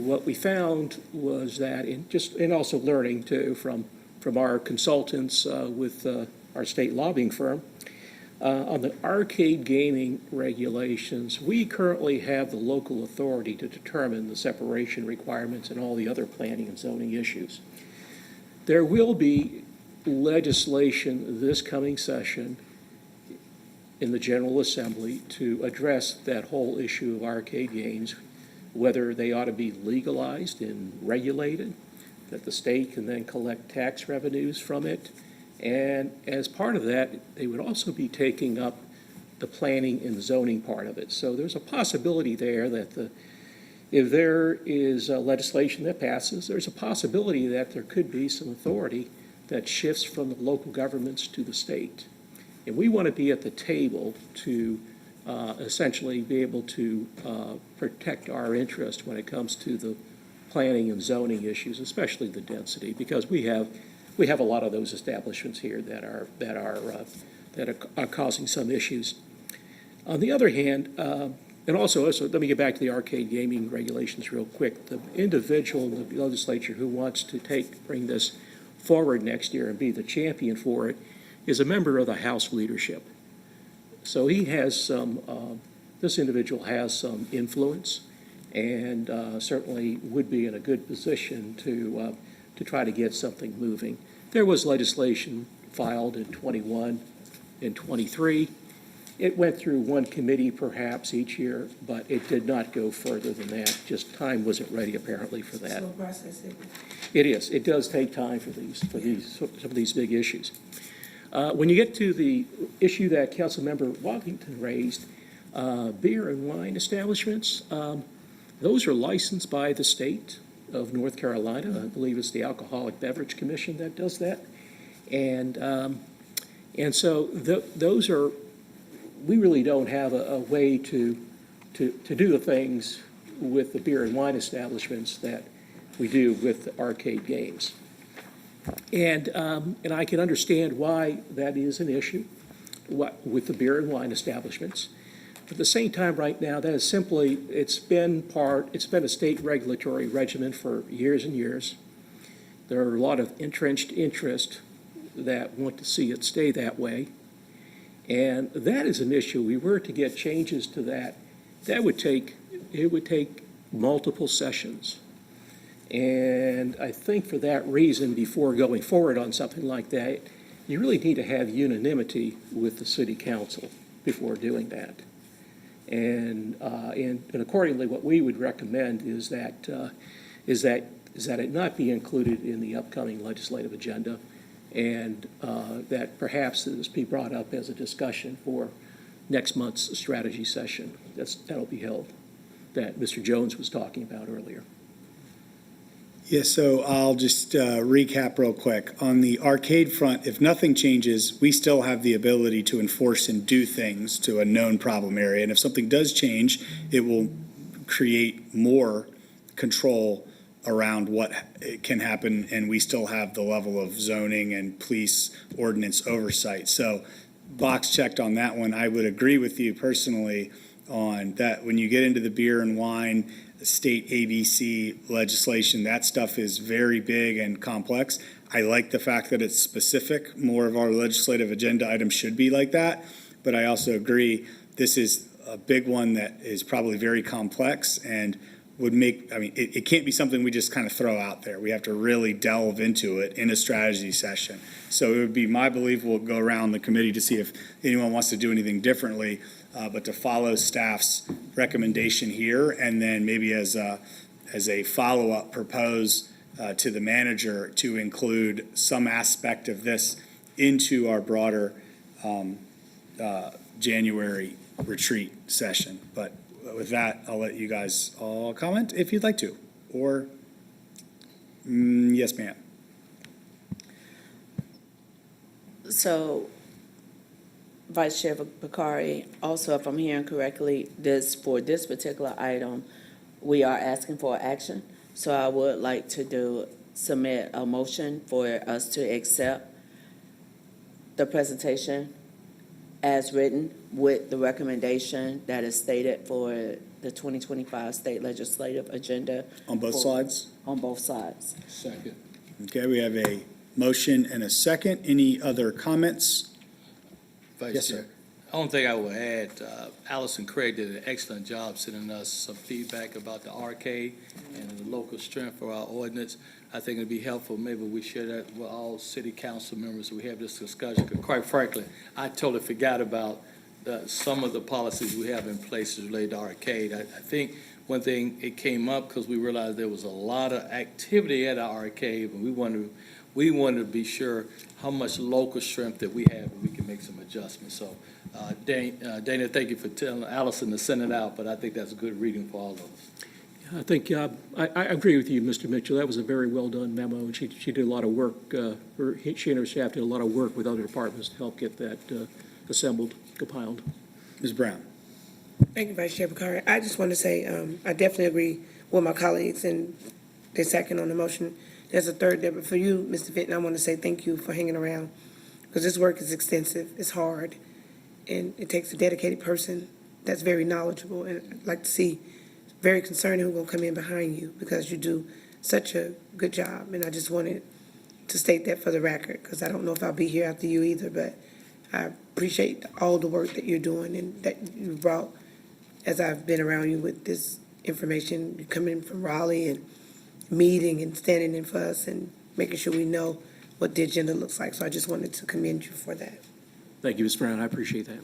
Speaker 5: what we found was that, and also learning too from our consultants with our state lobbying firm, on the arcade gaming regulations, we currently have the local authority to determine the separation requirements and all the other planning and zoning issues. There will be legislation this coming session in the General Assembly to address that whole issue of arcade games, whether they ought to be legalized and regulated, that the state can then collect tax revenues from it. And as part of that, they would also be taking up the planning and zoning part of it. So there's a possibility there that if there is legislation that passes, there's a possibility that there could be some authority that shifts from the local governments to the state. And we want to be at the table to essentially be able to protect our interest when it comes to the planning and zoning issues, especially the density, because we have a lot of those establishments here that are causing some issues. On the other hand, and also, let me get back to the arcade gaming regulations real quick. The individual in the legislature who wants to bring this forward next year and be the champion for it is a member of the House leadership. So he has this individual has some influence and certainly would be in a good position to try to get something moving. There was legislation filed in 21 and 23. It went through one committee perhaps each year, but it did not go further than that. Just time wasn't ready apparently for that.
Speaker 2: Slow process.
Speaker 5: It is. It does take time for some of these big issues. When you get to the issue that Councilmember Waddington raised, beer and wine establishments, those are licensed by the state of North Carolina. I believe it's the Alcoholic Beverage Commission that does that. And so those are, we really don't have a way to do the things with the beer and wine establishments that we do with the arcade games. And I can understand why that is an issue with the beer and wine establishments. But at the same time, right now, that is simply, it's been a state regulatory regimen for years and years. There are a lot of entrenched interest that want to see it stay that way. And that is an issue. We were to get changes to that. It would take multiple sessions. And I think for that reason, before going forward on something like that, you really need to have unanimity with the city council before doing that. And accordingly, what we would recommend is that it not be included in the upcoming legislative agenda, and that perhaps this be brought up as a discussion for next month's strategy session. That'll be held, that Mr. Jones was talking about earlier.
Speaker 19: Yeah, so I'll just recap real quick. On the arcade front, if nothing changes, we still have the ability to enforce and do things to a known problem area. And if something does change, it will create more control around what can happen, and we still have the level of zoning and police ordinance oversight. So box checked on that one. I would agree with you personally on that. When you get into the beer and wine, state ABC legislation, that stuff is very big and complex. I like the fact that it's specific. More of our legislative agenda items should be like that. But I also agree this is a big one that is probably very complex and would make, it can't be something we just kind of throw out there. We have to really delve into it in a strategy session. So it would be my belief, we'll go around the committee to see if anyone wants to do anything differently, but to follow staff's recommendation here, and then maybe as a follow-up propose to the manager to include some aspect of this into our broader January retreat session. But with that, I'll let you guys all comment if you'd like to, or yes, ma'am.
Speaker 21: So, Vice Chair Bakari, also, if I'm hearing correctly, for this particular item, we are asking for action. So I would like to submit a motion for us to accept the presentation as written with the recommendation that is stated for the 2025 state legislative agenda.
Speaker 19: On both sides?
Speaker 21: On both sides.
Speaker 5: Second.
Speaker 19: Okay, we have a motion and a second. Any other comments? Yes, sir.
Speaker 11: The only thing I would add, Allison Craig did an excellent job sending us some feedback about the arcade and the local strength for our ordinance. I think it'd be helpful, maybe we share that with all city council members, we have this discussion, because quite frankly, I totally forgot about some of the policies we have in place related to arcade. I think one thing, it came up because we realized there was a lot of activity at our arcade, and we wanted to be sure how much local strength that we have, and we can make some adjustments. So, Dana, thank you for telling Allison to send it out, but I think that's a good reading for all of us.
Speaker 5: I think, I agree with you, Mr. Mitchell. That was a very well-done memo, and she did a lot of work, she and her staff did a lot of work with other departments to help get that assembled, compiled.
Speaker 19: Ms. Brown?
Speaker 2: Thank you, Vice Chair Bakari. I just want to say, I definitely agree with my colleagues and their second on the motion. There's a third there, but for you, Mr. Vinton, I want to say thank you for hanging around, because this work is extensive, it's hard, and it takes a dedicated person that's very knowledgeable, and I'd like to see, very concerned who will come in behind you, because you do such a good job, and I just wanted to state that for the record, because I don't know if I'll be here after you either, but I appreciate all the work that you're doing and that you brought as I've been around you with this information, coming from Raleigh and meeting and standing in for us and making sure we know what the agenda looks like. So I just wanted to commend you for that.
Speaker 5: Thank you, Ms. Brown. I appreciate that.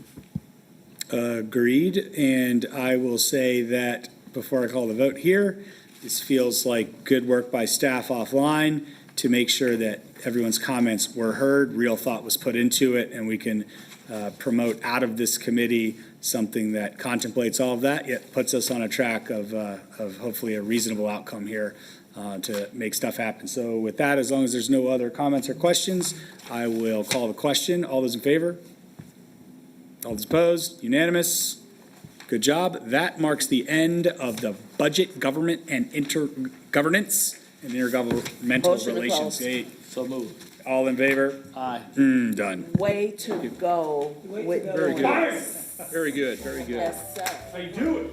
Speaker 19: Agreed, and I will say that before I call the vote here, this feels like good work by staff offline to make sure that everyone's comments were heard, real thought was put into it, and we can promote out of this committee something that contemplates all of that, yet puts us on a track of hopefully a reasonable outcome here to make stuff happen. So with that, as long as there's no other comments or questions, I will call the question. All those in favor? All those opposed? Unanimous? Good job. That marks the end of the budget, government, and intergovernance and intergovernmental
Speaker 21: Motion to
Speaker 19: relations.
Speaker 21: close.
Speaker 19: Hey,
Speaker 11: So moved.
Speaker 19: all in favor?
Speaker 11: Aye.
Speaker 19: Done.
Speaker 21: Way to go with
Speaker 5: Very
Speaker 21: doing
Speaker 5: good.
Speaker 21: this.
Speaker 5: Very good, very good.
Speaker 21: Yes, sir.
Speaker 13: They do it.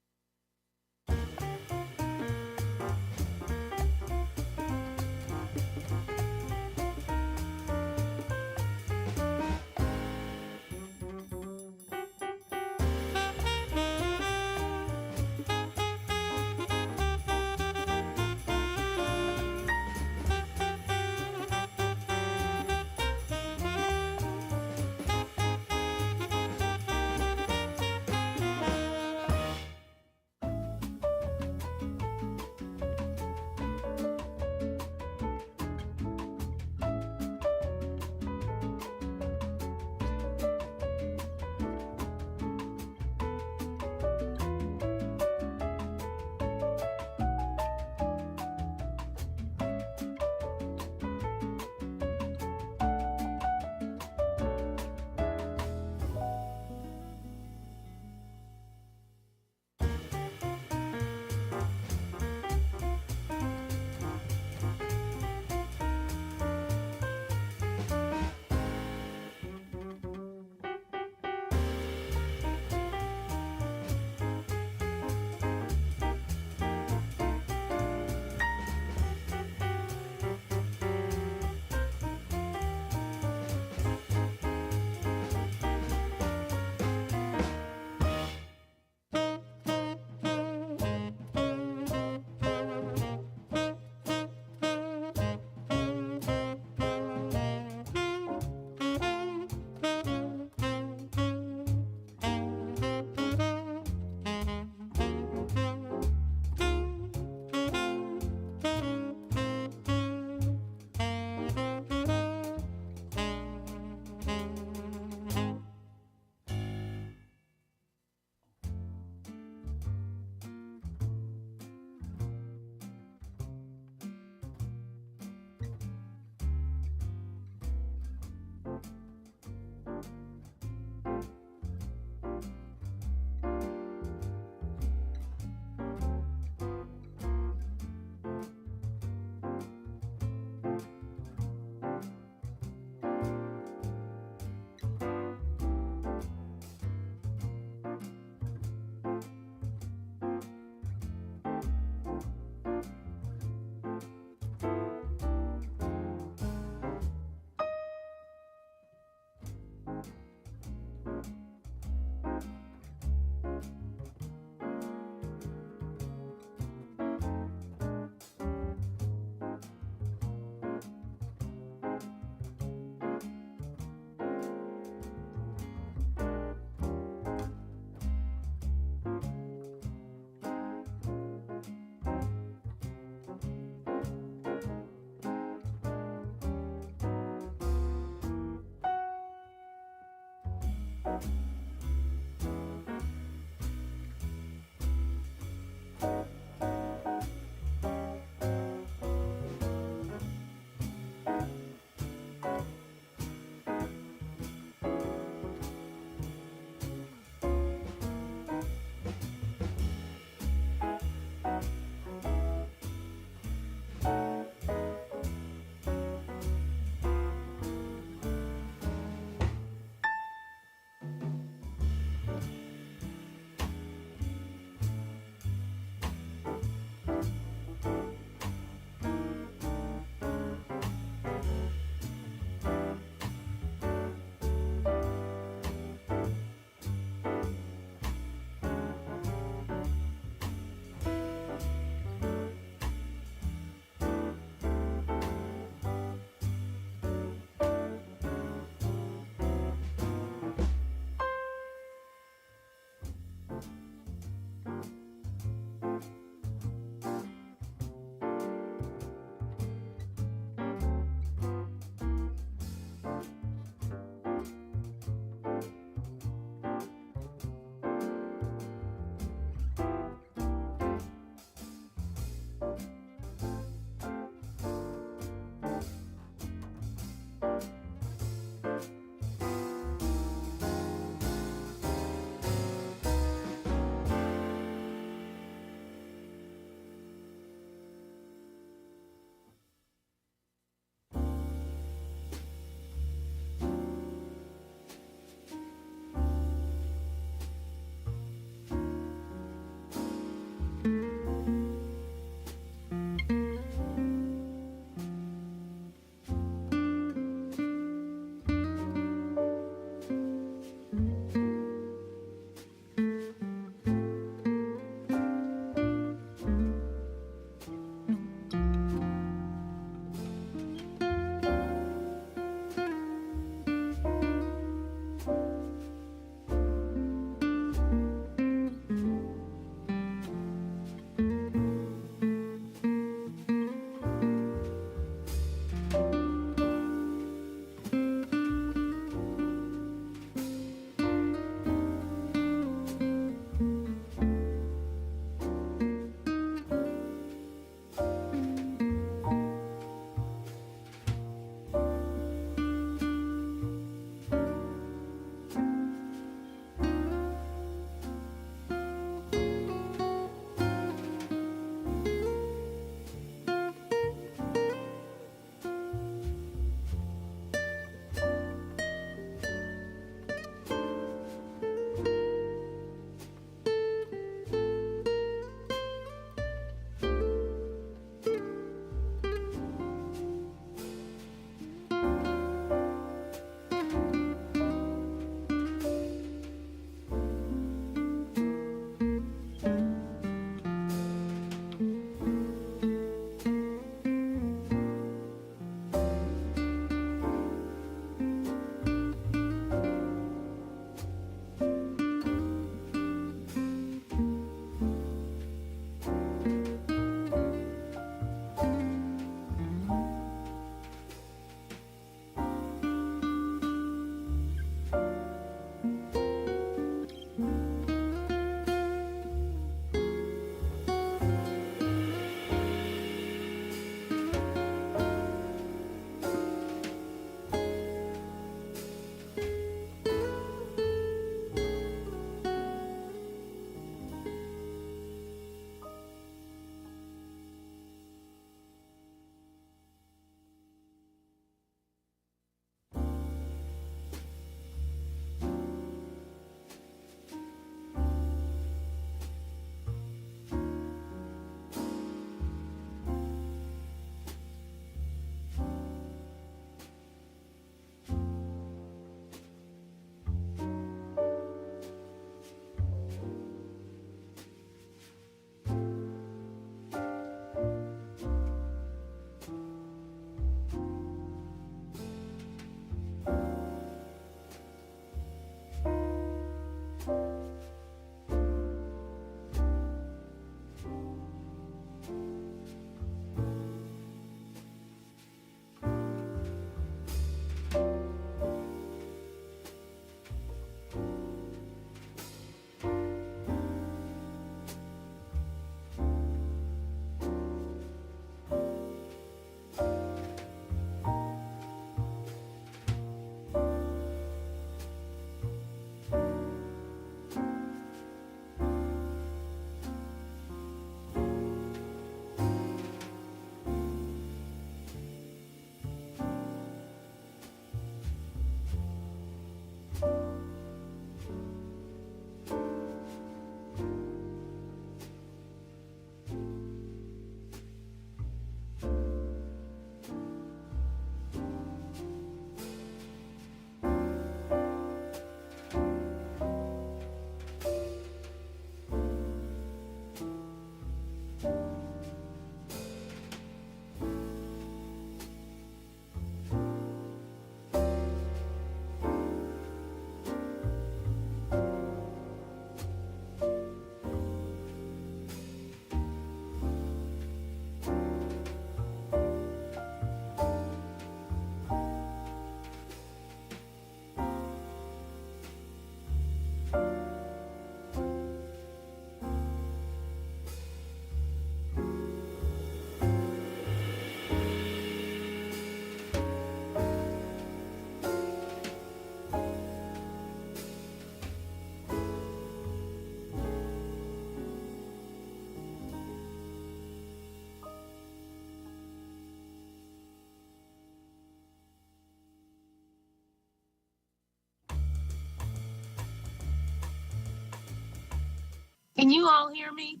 Speaker 10: Can you all hear me?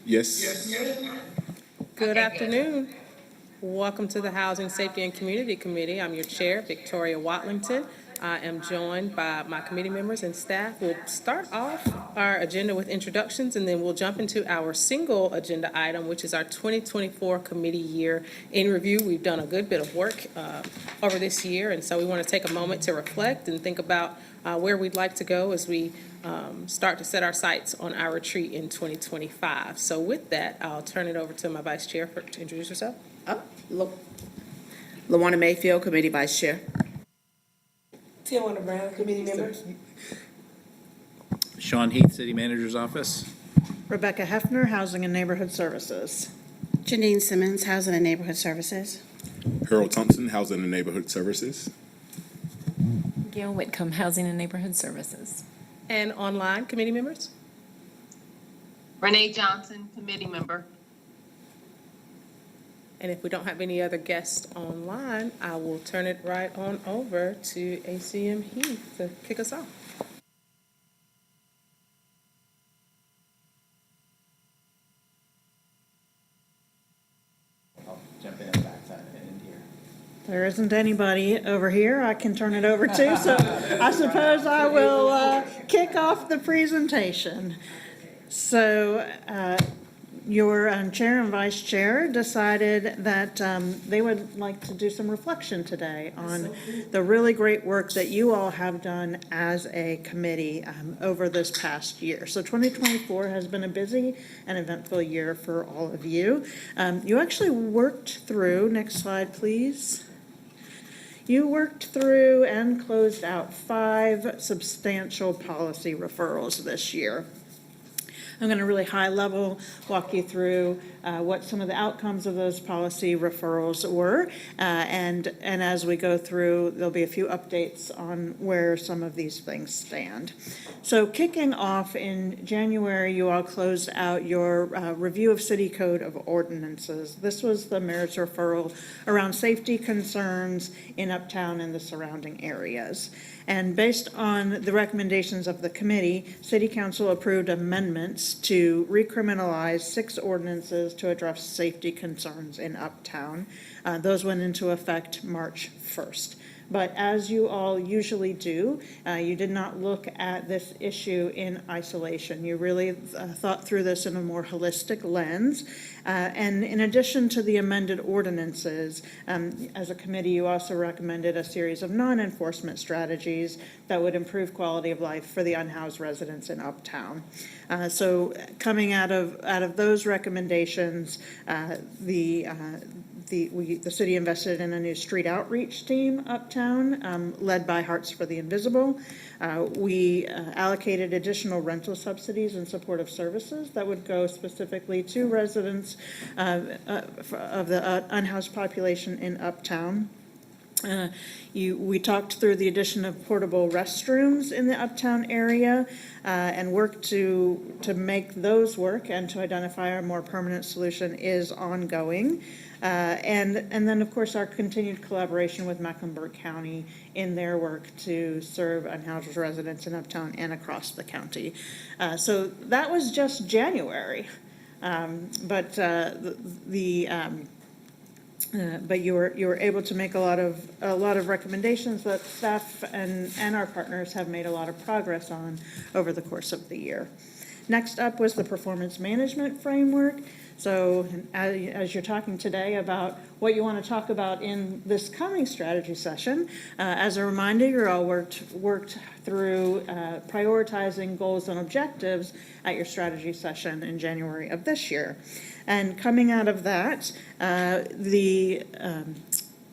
Speaker 7: Yes.
Speaker 10: Good afternoon. Welcome to the Housing, Safety, and Community Committee. I'm your chair, Victoria Watlington. I am joined by my committee members and staff. We'll start off our agenda with introductions, and then we'll jump into our single agenda item, which is our 2024 committee year in review. We've done a good bit of work over this year, and so we want to take a moment to reflect and think about where we'd like to go as we start to set our sights on our retreat in 2025. So with that, I'll turn it over to my vice chair to introduce herself.
Speaker 21: LaWanna Mayfield, committee vice chair.
Speaker 2: Tijuana Brown, committee members.
Speaker 22: Sean Heath, City Manager's Office.
Speaker 23: Rebecca Hefner, Housing and Neighborhood Services.
Speaker 24: Janine Simmons, Housing and Neighborhood Services.
Speaker 25: Harold Thompson, Housing and Neighborhood Services.
Speaker 26: Gail Whitcomb, Housing and Neighborhood Services.
Speaker 10: And online, committee members? Renee Johnson, committee member. And if we don't have any other guests online, I will turn it right on over to ACM Heath to kick us off.
Speaker 11: I'll jump in the backside and here.
Speaker 23: There isn't anybody over here I can turn it over to, so I suppose I will kick off the presentation. So your chair and vice chair decided that they would like to do some reflection today on the really great work that you all have done as a committee over this past year. So 2024 has been a busy and eventful year for all of you. You actually worked through, next slide please. You worked through and closed out 5 substantial policy referrals this year. I'm going to really high level walk you through what some of the outcomes of those policy referrals were. And as we go through, there'll be a few updates on where some of these things stand. So kicking off in January, you all closed out your review of City Code of Ordinances. This was the mayor's referral around safety concerns in Uptown and the surrounding areas. And based on the recommendations of the committee, City Council approved amendments to recriminalize 6 ordinances to address safety concerns in Uptown. Those went into effect March 1st. But as you all usually do, you did not look at this issue in isolation. You really thought through this in a more holistic lens. And in addition to the amended ordinances, as a committee, you also recommended a series of non-enforcement strategies that would improve quality of life for the unhoused residents in Uptown. So coming out of those recommendations, the city invested in a new street outreach team uptown, led by Hearts for the Invisible. We allocated additional rental subsidies in support of services that would go specifically to residents of the unhoused population in Uptown. We talked through the addition of portable restrooms in the Uptown area and work to make those work and to identify a more permanent solution is ongoing. And then, of course, our continued collaboration with Mecklenburg County in their work to serve unhoused residents in Uptown and across the county. So that was just January. But you were able to make a lot of recommendations that staff and our partners have made a lot of progress on over the course of the year. Next up was the performance management framework. So as you're talking today about what you want to talk about in this coming strategy session, as a reminder, you all worked through prioritizing goals and objectives at your strategy session in January of this year. And coming out of that, the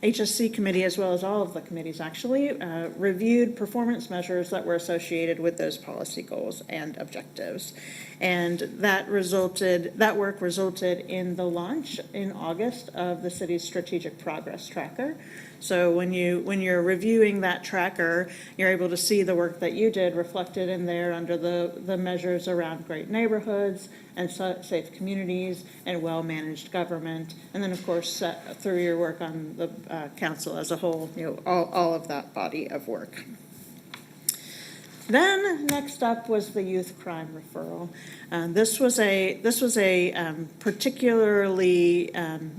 Speaker 23: HSC committee, as well as all of the committees actually, reviewed performance measures that were associated with those policy goals and objectives. And that work resulted in the launch in August of the city's strategic progress tracker. So when you're reviewing that tracker, you're able to see the work that you did reflected in there under the measures around great neighborhoods and safe communities and well-managed government. And then, of course, through your work on the council as a whole, all of that body of work. Then, next up was the youth crime referral. This was a particularly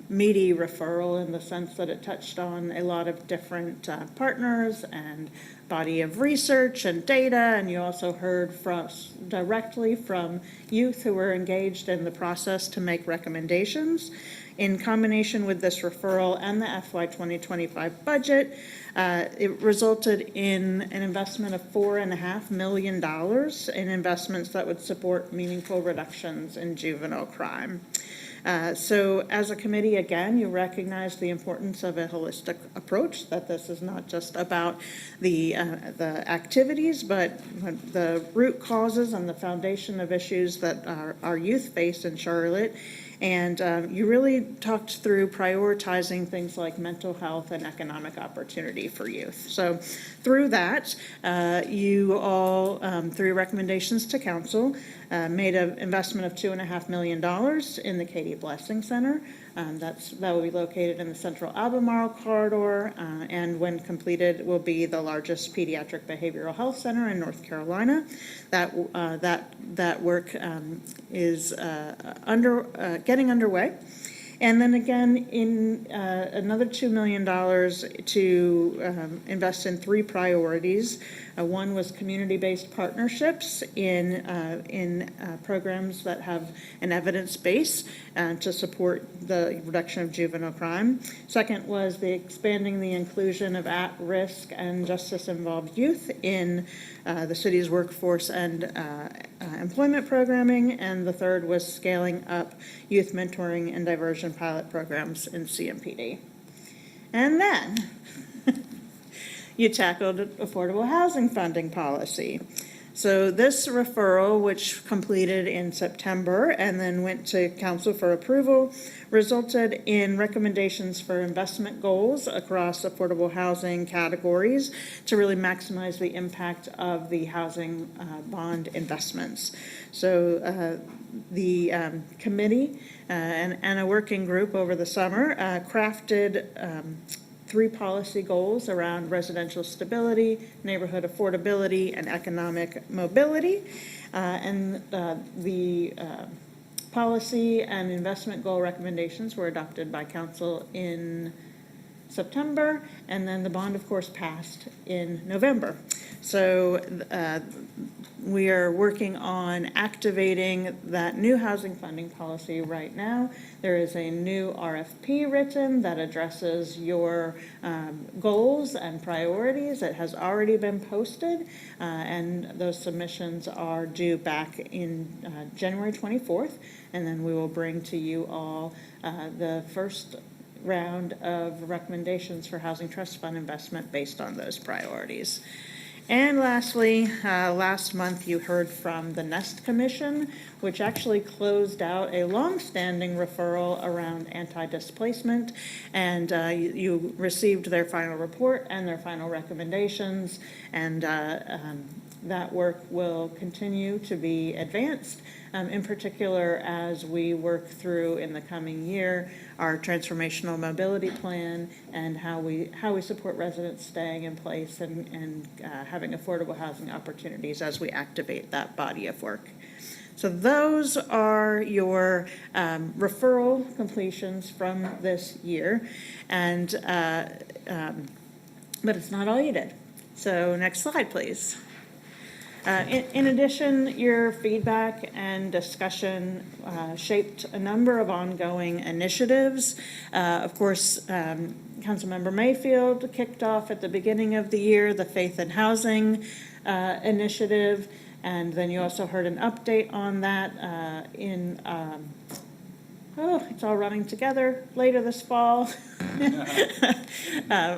Speaker 23: meaty referral in the sense that it touched on a lot of different partners and body of research and data, and you also heard directly from youth who were engaged in the process to make recommendations. In combination with this referral and the FY 2025 budget, it resulted in an investment of $4.5 million in investments that would support meaningful reductions in juvenile crime. So as a committee, again, you recognize the importance of a holistic approach, that this is not just about the activities, but the root causes and the foundation of issues that our youth face in Charlotte. And you really talked through prioritizing things like mental health and economic opportunity for youth. So through that, you all, through recommendations to council, made an investment of $2.5 million in the Katie Blessing Center. That will be located in the Central Albemarle corridor, and when completed, will be the largest pediatric behavioral health center in North Carolina. That work is getting underway. And then again, in another $2 million to invest in three priorities. One was community-based partnerships in programs that have an evidence base to support the reduction of juvenile crime. Second was expanding the inclusion of at-risk and justice-involved youth in the city's workforce and employment programming. And the third was scaling up youth mentoring and diversion pilot programs in CMPD. And then you tackled affordable housing funding policy. So this referral, which completed in September and then went to council for approval, resulted in recommendations for investment goals across affordable housing categories to really maximize the impact of the housing bond investments. So the committee and a working group over the summer crafted three policy goals around residential stability, neighborhood affordability, and economic mobility. And the policy and investment goal recommendations were adopted by council in September, and then the bond, of course, passed in November. So we are working on activating that new housing funding policy right now. There is a new RFP written that addresses your goals and priorities. It has already been posted, and those submissions are due back in January 24th, and then we will bring to you all the first round of recommendations for Housing Trust Fund investment based on those priorities. And lastly, last month you heard from the Nest Commission, which actually closed out a long-standing referral around anti-displacement, and you received their final report and their final recommendations, and that work will continue to be advanced, in particular as we work through in the coming year our transformational mobility plan and how we support residents staying in place and having affordable housing opportunities as we activate that body of work. So those are your referral completions from this year, and but it's not all you did. So next slide, please. In addition, your feedback and discussion shaped a number of ongoing initiatives. Of course, Councilmember Mayfield kicked off at the beginning of the year the Faith in Housing initiative, and then you also heard an update on that it's all running together later this fall.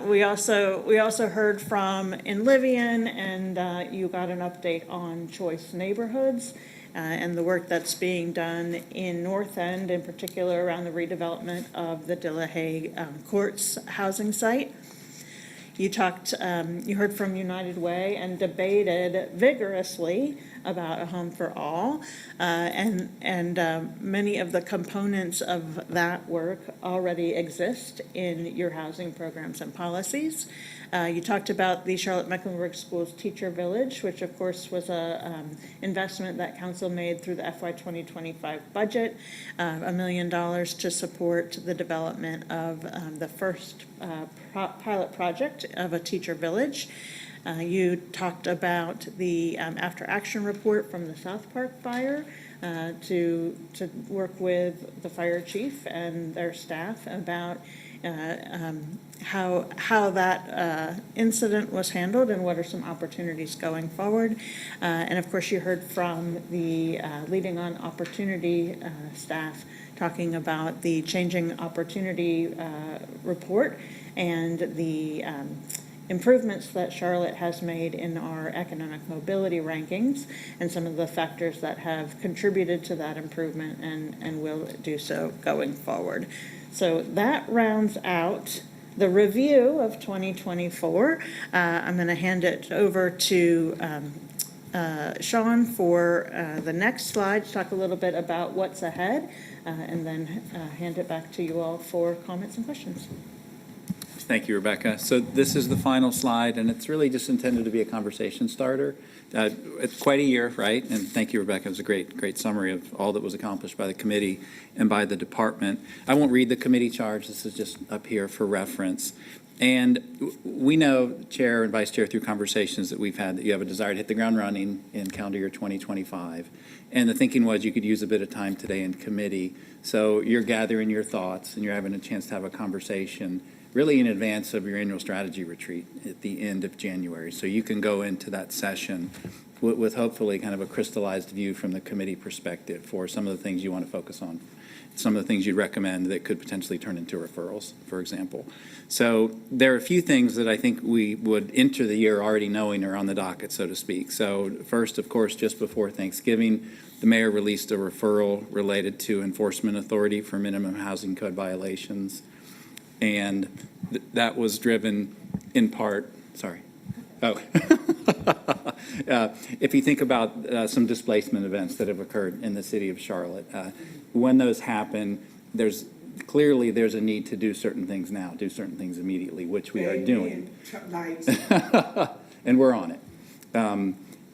Speaker 23: We also heard from Enlivian, and you got an update on Choice Neighborhoods and the work that's being done in North End, in particular around the redevelopment of the Dillahay Courts housing site. You heard from United Way and debated vigorously about a home for all. And many of the components of that work already exist in your housing programs and policies. You talked about the Charlotte-Mecklenburg Schools Teacher Village, which of course was a investment that council made through the FY 2025 budget, $1 million to support the development of the first pilot project of a teacher village. You talked about the after-action report from the South Park fire, to work with the fire chief and their staff about how that incident was handled and what are some opportunities going forward. And of course, you heard from the Leading on Opportunity staff talking about the Changing Opportunity report and the improvements that Charlotte has made in our economic mobility rankings and some of the factors that have contributed to that improvement and will do so going forward. So that rounds out the review of 2024. I'm going to hand it over to Sean for the next slide to talk a little bit about what's ahead, and then hand it back to you all for comments and questions.
Speaker 22: Thank you, Rebecca. So this is the final slide, and it's really just intended to be a conversation starter. It's quite a year, right? And thank you, Rebecca. It was a great summary of all that was accomplished by the committee and by the department. I won't read the committee charge. This is just up here for reference. And we know, Chair and Vice Chair, through conversations that we've had, that you have a desire to hit the ground running in calendar year 2025. And the thinking was you could use a bit of time today in committee. So you're gathering your thoughts and you're having a chance to have a conversation really in advance of your annual strategy retreat at the end of January. So you can go into that session with hopefully kind of a crystallized view from the committee perspective for some of the things you want to focus on, some of the things you'd recommend that could potentially turn into referrals, for example. So there are a few things that I think we would enter the year already knowing are on the docket, so to speak. So first, of course, just before Thanksgiving, the mayor released a referral related to enforcement authority for minimum housing code violations. And that was driven in part, if you think about some displacement events that have occurred in the city of Charlotte, when those happen, there's a need to do certain things now, do certain things immediately, which we are doing. And we're on it.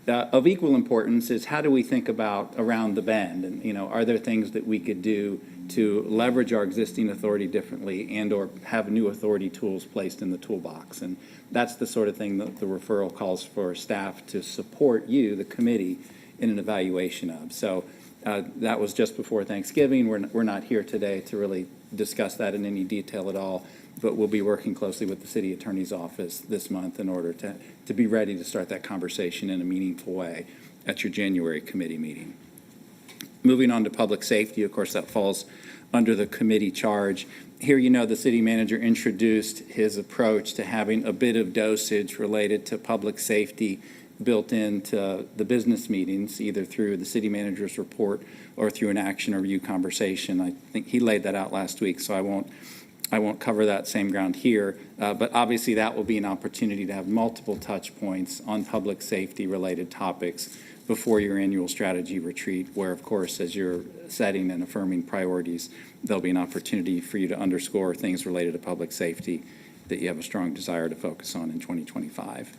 Speaker 22: Of equal importance is how do we think about around the bend? And, are there things that we could do to leverage our existing authority differently and or have new authority tools placed in the toolbox? And that's the sort of thing that the referral calls for staff to support you, the committee, in an evaluation of. So that was just before Thanksgiving. We're not here today to really discuss that in any detail at all, but we'll be working closely with the city attorney's office this month in order to be ready to start that conversation in a meaningful way at your January committee meeting. Moving on to public safety, of course, that falls under the committee charge. Here, the city manager introduced his approach to having a bit of dosage related to public safety built into the business meetings, either through the city manager's report or through an action or review conversation. I think he laid that out last week, so I won't cover that same ground here, but obviously that will be an opportunity to have multiple touch points on public safety related topics before your annual strategy retreat, where, of course, as you're setting and affirming priorities, there'll be an opportunity for you to underscore things related to public safety that you have a strong desire to focus on in 2025.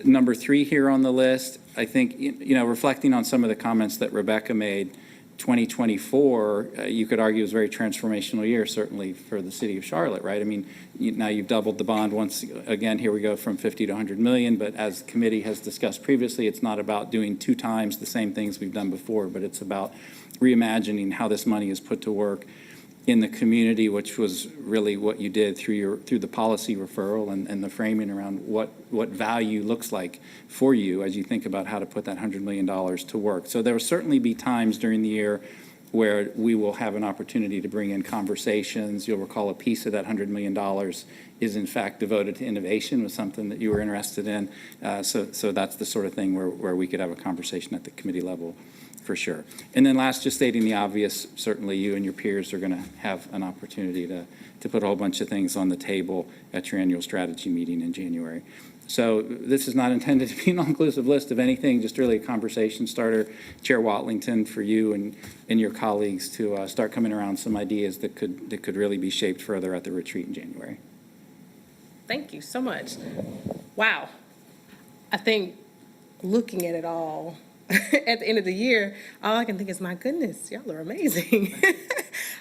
Speaker 22: Number 3 here on the list, I think, reflecting on some of the comments that Rebecca made, 2024, you could argue, is a very transformational year, certainly for the city of Charlotte, right? I mean, now you've doubled the bond once again. Here we go from 50 to 100 million. But as the committee has discussed previously, it's not about doing 2 times the same things we've done before, but it's about reimagining how this money is put to work in the community, which was really what you did through the policy referral and the framing around what value looks like for you as you think about how to put that $100 million to work. So there will certainly be times during the year where we will have an opportunity to bring in conversations. You'll recall a piece of that $100 million is in fact devoted to innovation, was something that you were interested in. So that's the sort of thing where we could have a conversation at the committee level for sure. And then last, just stating the obvious, certainly you and your peers are going to have an opportunity to put a whole bunch of things on the table at your annual strategy meeting in January. So this is not intended to be an all-inclusive list of anything, just really a conversation starter. Chair Watlington, for you and your colleagues to start coming around some ideas that could really be shaped further at the retreat in January.
Speaker 10: Thank you so much. Wow. I think looking at it all at the end of the year, all I can think is, my goodness, y'all are amazing.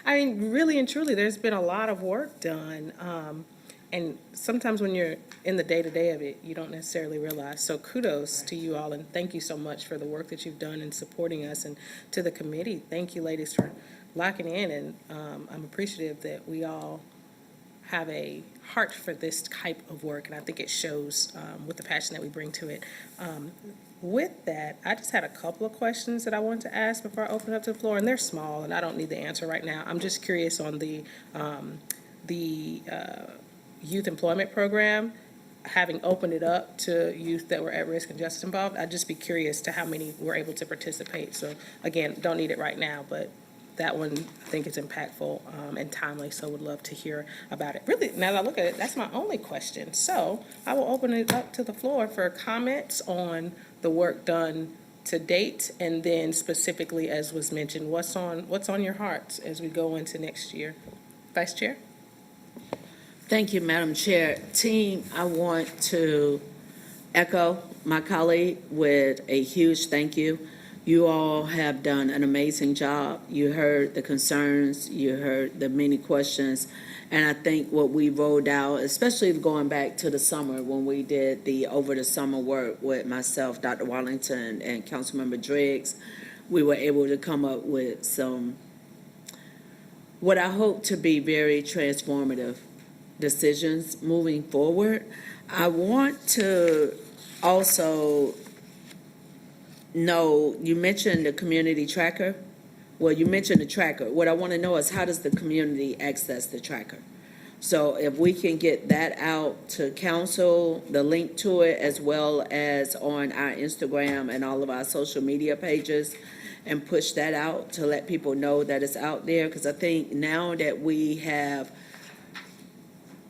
Speaker 10: I mean, really and truly, there's been a lot of work done. And sometimes when you're in the day-to-day of it, you don't necessarily realize. So kudos to you all, and thank you so much for the work that you've done in supporting us. And to the committee, thank you, ladies, for locking in. And I'm appreciative that we all have a heart for this type of work, and I think it shows with the passion that we bring to it. With that, I just had a couple of questions that I wanted to ask before I open it up to the floor, and they're small, and I don't need the answer right now. I'm just curious on the youth employment program, having opened it up to youth that were at risk and justice involved. I'd just be curious to how many were able to participate. So again, don't need it right now, but that one I think is impactful and timely, so would love to hear about it. Really, now that I look at it, that's my only question. So I will open it up to the floor for comments on the work done to date, and then specifically, as was mentioned, what's on your hearts as we go into next year. Vice Chair?
Speaker 21: Thank you, Madam Chair. Team, I want to echo my colleague with a huge thank you. You all have done an amazing job. You heard the concerns, you heard the many questions, and I think what we rolled out, especially going back to the summer when we did the over the summer work with myself, Dr. Wallington, and Councilmember Driggs, we were able to come up with some, what I hope to be very transformative decisions moving forward. I want to also know, you mentioned the community tracker. Well, you mentioned the tracker. What I want to know is, how does the community access the tracker? So if we can get that out to council, the link to it, as well as on our Instagram and all of our social media pages, and push that out to let people know that it's out there. Because I think now that we have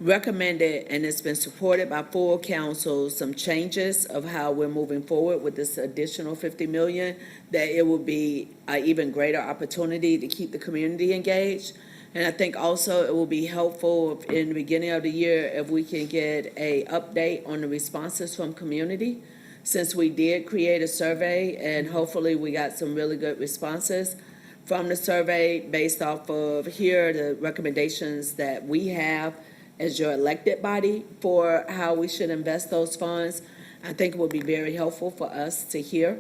Speaker 21: recommended, and it's been supported by full council, some changes of how we're moving forward with this additional $50 million, that it will be an even greater opportunity to keep the community engaged. And I think also it will be helpful in the beginning of the year if we can get a update on the responses from community, since we did create a survey, and hopefully we got some really good responses from the survey based off of, here are the recommendations that we have as your elected body for how we should invest those funds. I think it would be very helpful for us to hear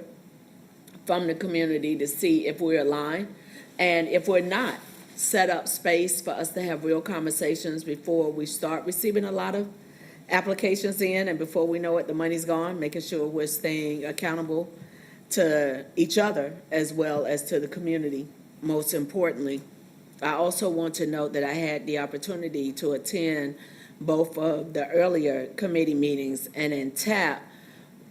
Speaker 21: from the community to see if we're aligned. And if we're not, set up space for us to have real conversations before we start receiving a lot of applications in, and before we know it, the money's gone, making sure we're staying accountable to each other as well as to the community, most importantly. I also want to note that I had the opportunity to attend both of the earlier committee meetings, and in TAP,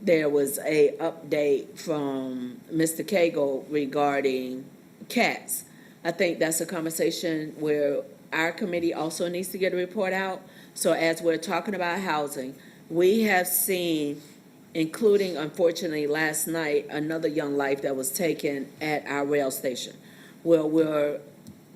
Speaker 21: there was a update from Mr. Cagle regarding cats. I think that's a conversation where our committee also needs to get a report out. So as we're talking about housing, we have seen, including unfortunately last night, another young life that was taken at our rail station, where we're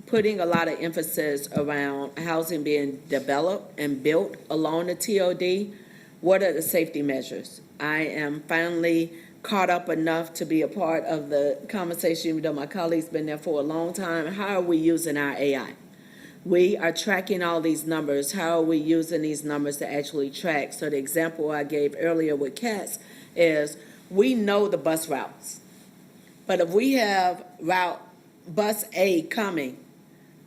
Speaker 21: putting a lot of emphasis around housing being developed and built along the TOD. What are the safety measures? I am finally caught up enough to be a part of the conversation, even though my colleague's been there for a long time. How are we using our AI? We are tracking all these numbers. How are we using these numbers to actually track? So the example I gave earlier with cats is, we know the bus routes. But if we have route bus A coming,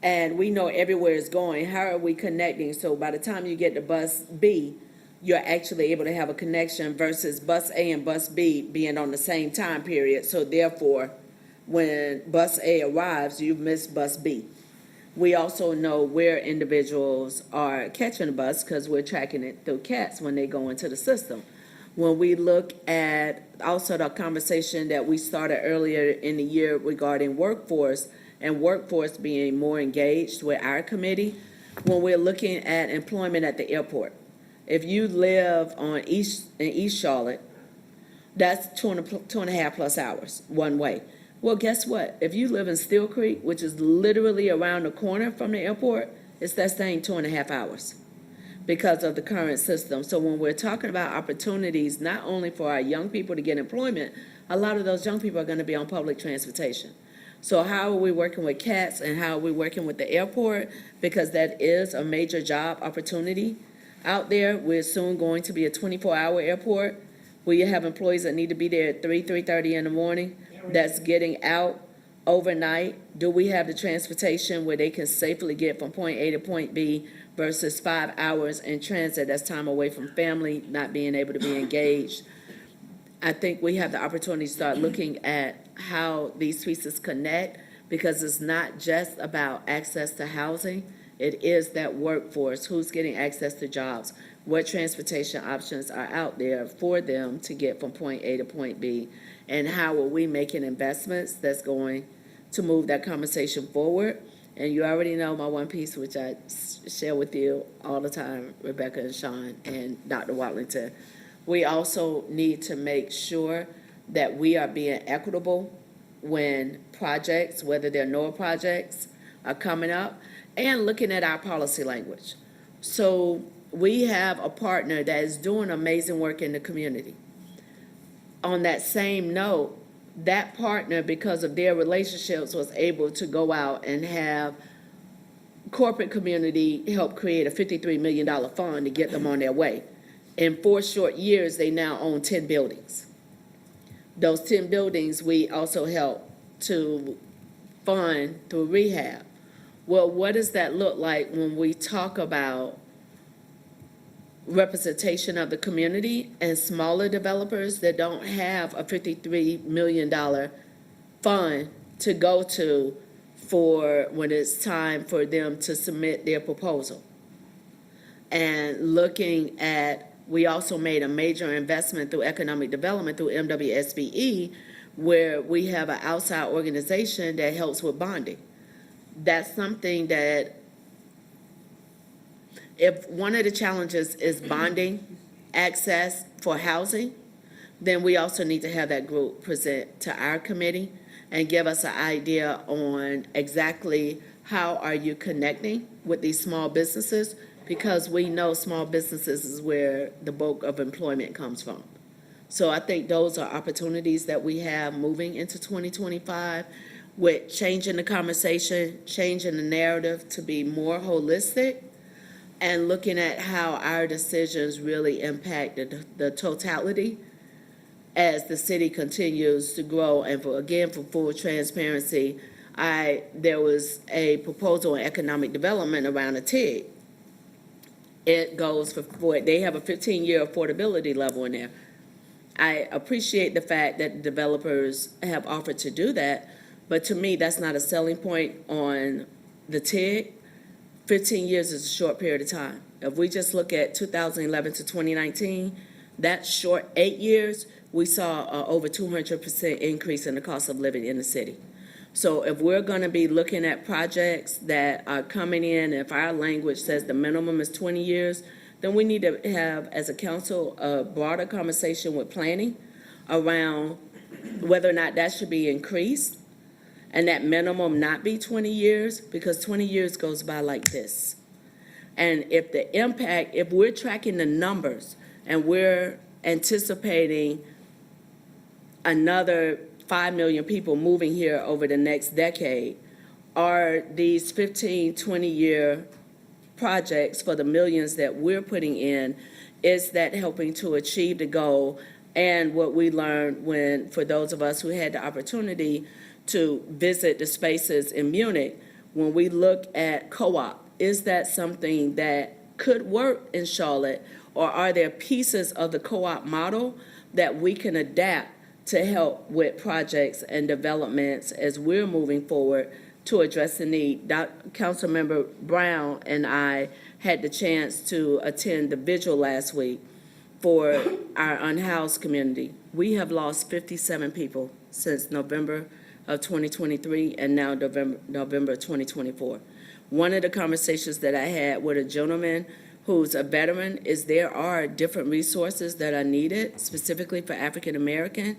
Speaker 21: and we know everywhere it's going, how are we connecting? So by the time you get to bus B, you're actually able to have a connection versus bus A and bus B being on the same time period. So therefore, when bus A arrives, you've missed bus B. We also know where individuals are catching the bus because we're tracking it through CATS when they go into the system. When we look at also the conversation that we started earlier in the year regarding workforce and workforce being more engaged with our committee, when we're looking at employment at the airport. If you live in East Charlotte, that's 2.5 plus hours one way. Well, guess what? If you live in Steel Creek, which is literally around the corner from the airport, it's that same 2.5 hours because of the current system. So when we're talking about opportunities, not only for our young people to get employment, a lot of those young people are going to be on public transportation. So how are we working with CATS and how are we working with the airport? Because that is a major job opportunity out there. We're soon going to be a 24-hour airport where you have employees that need to be there at 3:30 in the morning, that's getting out overnight. Do we have the transportation where they can safely get from point A to point B versus 5 hours in transit? That's time away from family, not being able to be engaged. I think we have the opportunity to start looking at how these pieces connect, because it's not just about access to housing. It is that workforce, who's getting access to jobs, what transportation options are out there for them to get from point A to point B, and how are we making investments that's going to move that conversation forward. And you already know my one piece, which I share with you all the time, Rebecca and Sean and Dr. Watlington. We also need to make sure that we are being equitable when projects, whether they're NOAA projects, are coming up, and looking at our policy language. So we have a partner that is doing amazing work in the community. On that same note, that partner, because of their relationships, was able to go out and have corporate community help create a $53 million fund to get them on their way. In 4 short years, they now own 10 buildings. Those 10 buildings, we also help to fund through rehab. Well, what does that look like when we talk about representation of the community and smaller developers that don't have a $53 million fund to go to for when it's time for them to submit their proposal? And looking at, we also made a major investment through economic development through MWSBE, where we have an outside organization that helps with bonding. That's something that, if one of the challenges is bonding access for housing, then we also need to have that group present to our committee and give us an idea on exactly how are you connecting with these small businesses, because we know small businesses is where the bulk of employment comes from. So I think those are opportunities that we have moving into 2025 with changing the conversation, changing the narrative to be more holistic, and looking at how our decisions really impact the totality as the city continues to grow. And for full transparency, there was a proposal in economic development around a TIG. It goes they have a 15-year affordability level in there. I appreciate the fact that developers have offered to do that, but to me, that's not a selling point on the TIG. 15 years is a short period of time. If we just look at 2011 to 2019, that short 8 years, we saw over 200% increase in the cost of living in the city. So if we're going to be looking at projects that are coming in, if our language says the minimum is 20 years, then we need to have, as a council, a broader conversation with planning around whether or not that should be increased and that minimum not be 20 years, because 20 years goes by like this. And if the impact, if we're tracking the numbers and we're anticipating another 5 million people moving here over the next decade, are these 15, 20-year projects for the millions that we're putting in, is that helping to achieve the goal? And what we learned for those of us who had the opportunity to visit the spaces in Munich, when we look at co-op, is that something that could work in Charlotte, or are there pieces of the co-op model that we can adapt to help with projects and developments as we're moving forward to address the need? Councilmember Brown and I had the chance to attend the vigil last week for our unhoused community. We have lost 57 people since November of 2023 and now November of 2024. One of the conversations that I had with a gentleman who's a veteran is there are different resources that are needed specifically for African American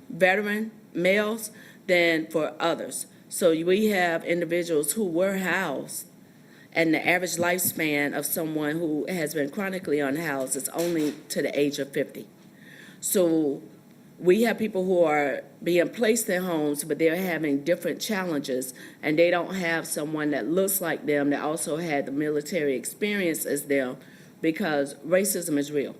Speaker 21: veteran males than for others. So we have individuals who were housed, and the average lifespan of someone who has been chronically unhoused is only to the age of 50. So we have people who are being placed in homes, but they're having different challenges, and they don't have someone that looks like them that also had the military experience as them, because racism is real.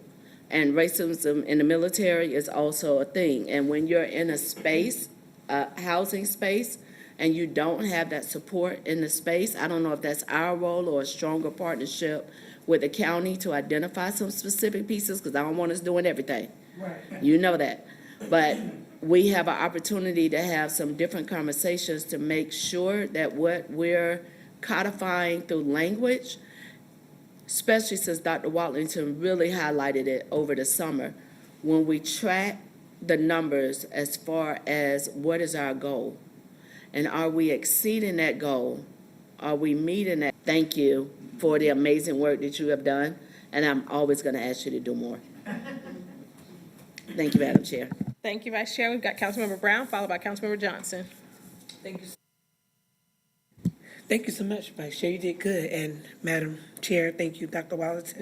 Speaker 21: And racism in the military is also a thing. And when you're in a space, a housing space, and you don't have that support in the space, I don't know if that's our role or a stronger partnership with the county to identify some specific pieces, because I don't want us doing everything.
Speaker 2: Right.
Speaker 21: You know that. But we have an opportunity to have some different conversations to make sure that what we're codifying through language, especially since Dr. Watlington really highlighted it over the summer, when we track the numbers as far as what is our goal, and are we exceeding that goal? Are we meeting that? Thank you for the amazing work that you have done, and I'm always going to ask you to do more. Thank you, Madam Chair.
Speaker 10: Thank you, Vice Chair. We've got Councilmember Brown, followed by Councilmember Johnson.
Speaker 2: Thank you. Thank you so much, Vice Chair. You did good. And Madam Chair, thank you, Dr. Wallace.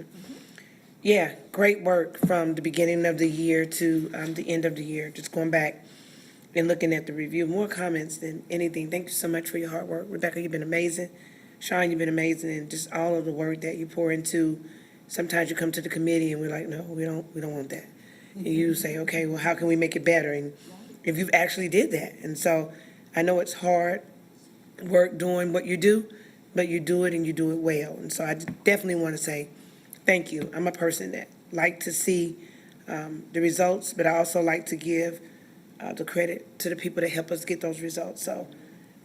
Speaker 2: Yeah, great work from the beginning of the year to the end of the year, just going back and looking at the review. More comments than anything. Thank you so much for your hard work. Rebecca, you've been amazing. Sean, you've been amazing, and just all of the work that you pour into. Sometimes you come to the committee and we're like, no, we don't want that. And you say, okay, well, how can we make it better? And if you've actually did that. And so I know it's hard work doing what you do, but you do it and you do it well. And so I definitely want to say thank you. I'm a person that like to see the results, but I also like to give the credit to the people that help us get those results. So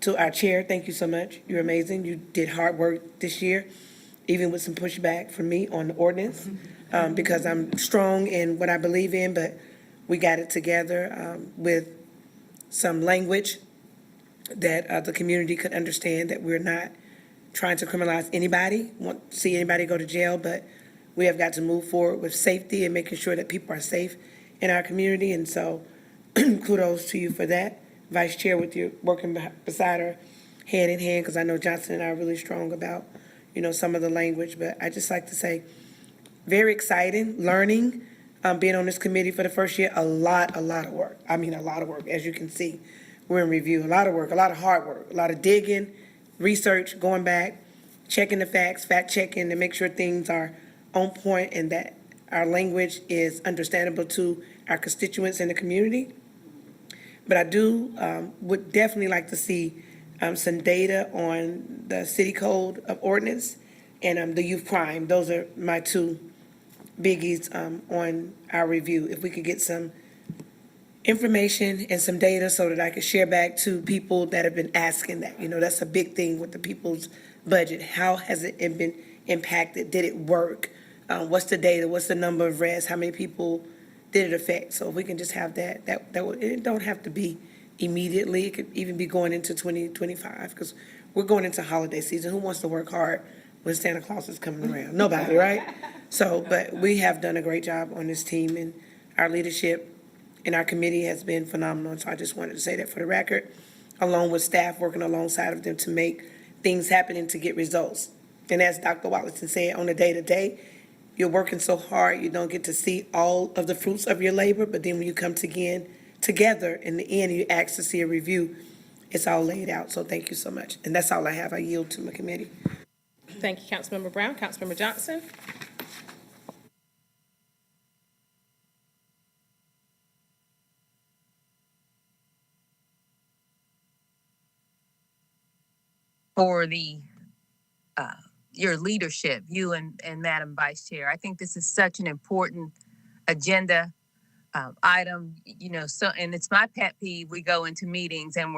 Speaker 2: to our chair, thank you so much. You're amazing. You did hard work this year, even with some pushback from me on the ordinance, because I'm strong in what I believe in, but we got it together with some language that the community could understand, that we're not trying to criminalize anybody, want to see anybody go to jail, but we have got to move forward with safety and making sure that people are safe in our community. And so kudos to you for that. Vice Chair, with you working beside her hand in hand, because I know Johnson and I are really strong about, some of the language. But I just like to say, very exciting, learning, being on this committee for the first year, a lot of work. I mean, a lot of work. As you can see, we're in review, a lot of work, a lot of hard work, a lot of digging, research, going back, checking the facts, fact checking to make sure things are on point and that our language is understandable to our constituents in the community. But I would definitely like to see some data on the city code of ordinance and the youth crime. Those are my two biggies on our review. If we could get some information and some data so that I could share back to people that have been asking that. That's a big thing with the people's budget. How has it been impacted? Did it work? What's the data? What's the number of arrests? How many people did it affect? So if we can just have that it don't have to be immediately. It could even be going into 2025, because we're going into holiday season. Who wants to work hard when Santa Claus is coming around? Nobody, right? So, but we have done a great job on this team, and our leadership in our committee has been phenomenal. So I just wanted to say that for the record, along with staff working alongside of them to make things happen and to get results. And as Dr. Wallace said, on a day-to-day, you're working so hard, you don't get to see all of the fruits of your labor, but then when you come together in the end, you ask to see a review, it's all laid out. So thank you so much. And that's all I have. I yield to my committee.
Speaker 10: Thank you, Councilmember Brown. Councilmember Johnson.
Speaker 1: For your leadership, you and Madam Vice Chair. I think this is such an important agenda item, so, and it's my pet peeve, we go into meetings and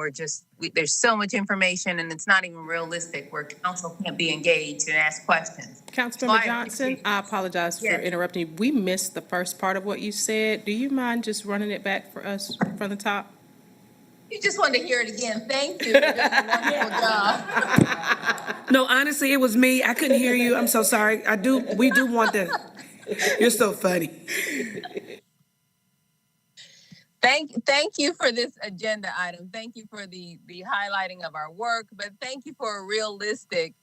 Speaker 1: there's so much information and it's not even realistic where council can't be engaged and ask questions.
Speaker 10: Councilmember Johnson, I apologize for
Speaker 1: Yes.
Speaker 10: interrupting you. We missed the first part of what you said. Do you mind just running it back for us from the top?
Speaker 1: You just wanted to hear it again. Thank you for doing a wonderful job.
Speaker 2: No, honestly, it was me. I couldn't hear you. I'm so sorry. We do want that. You're so funny.
Speaker 1: Thank you for this agenda item. Thank you for the highlighting of our work, but thank you for a realistic,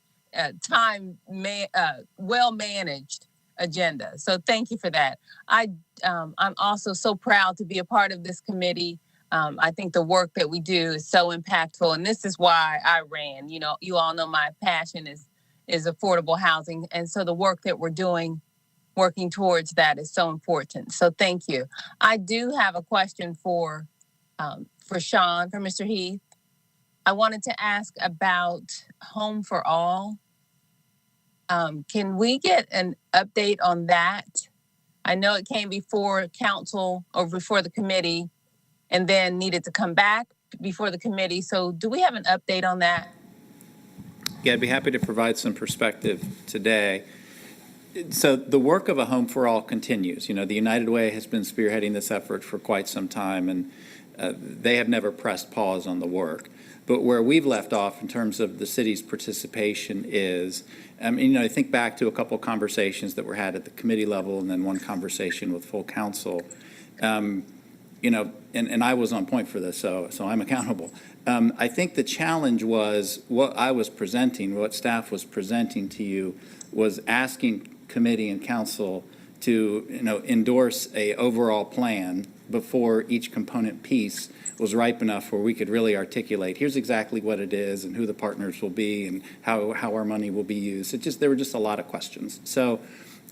Speaker 1: well managed agenda. So thank you for that. I'm also so proud to be a part of this committee. I think the work that we do is so impactful, and this is why I ran. You all know my passion is affordable housing, and so the work that we're doing, working towards that, is so important. So thank you. I do have a question for Sean, for Mr. Heath. I wanted to ask about Home for All. Can we get an update on that? I know it came before council or before the committee and then needed to come back before the committee. So do we have an update on that?
Speaker 22: Yeah, I'd be happy to provide some perspective today. So the work of a Home for All continues. The United Way has been spearheading this effort for quite some time, and they have never pressed pause on the work. But where we've left off in terms of the city's participation is, I think back to a couple of conversations that were had at the committee level and then one conversation with full council. And I was on point for this, so I'm accountable. I think the challenge was what I was presenting, what staff was presenting to you, was asking committee and council to endorse a overall plan before each component piece was ripe enough where we could really articulate, here's exactly what it is and who the partners will be and how our money will be used. There were just a lot of questions. So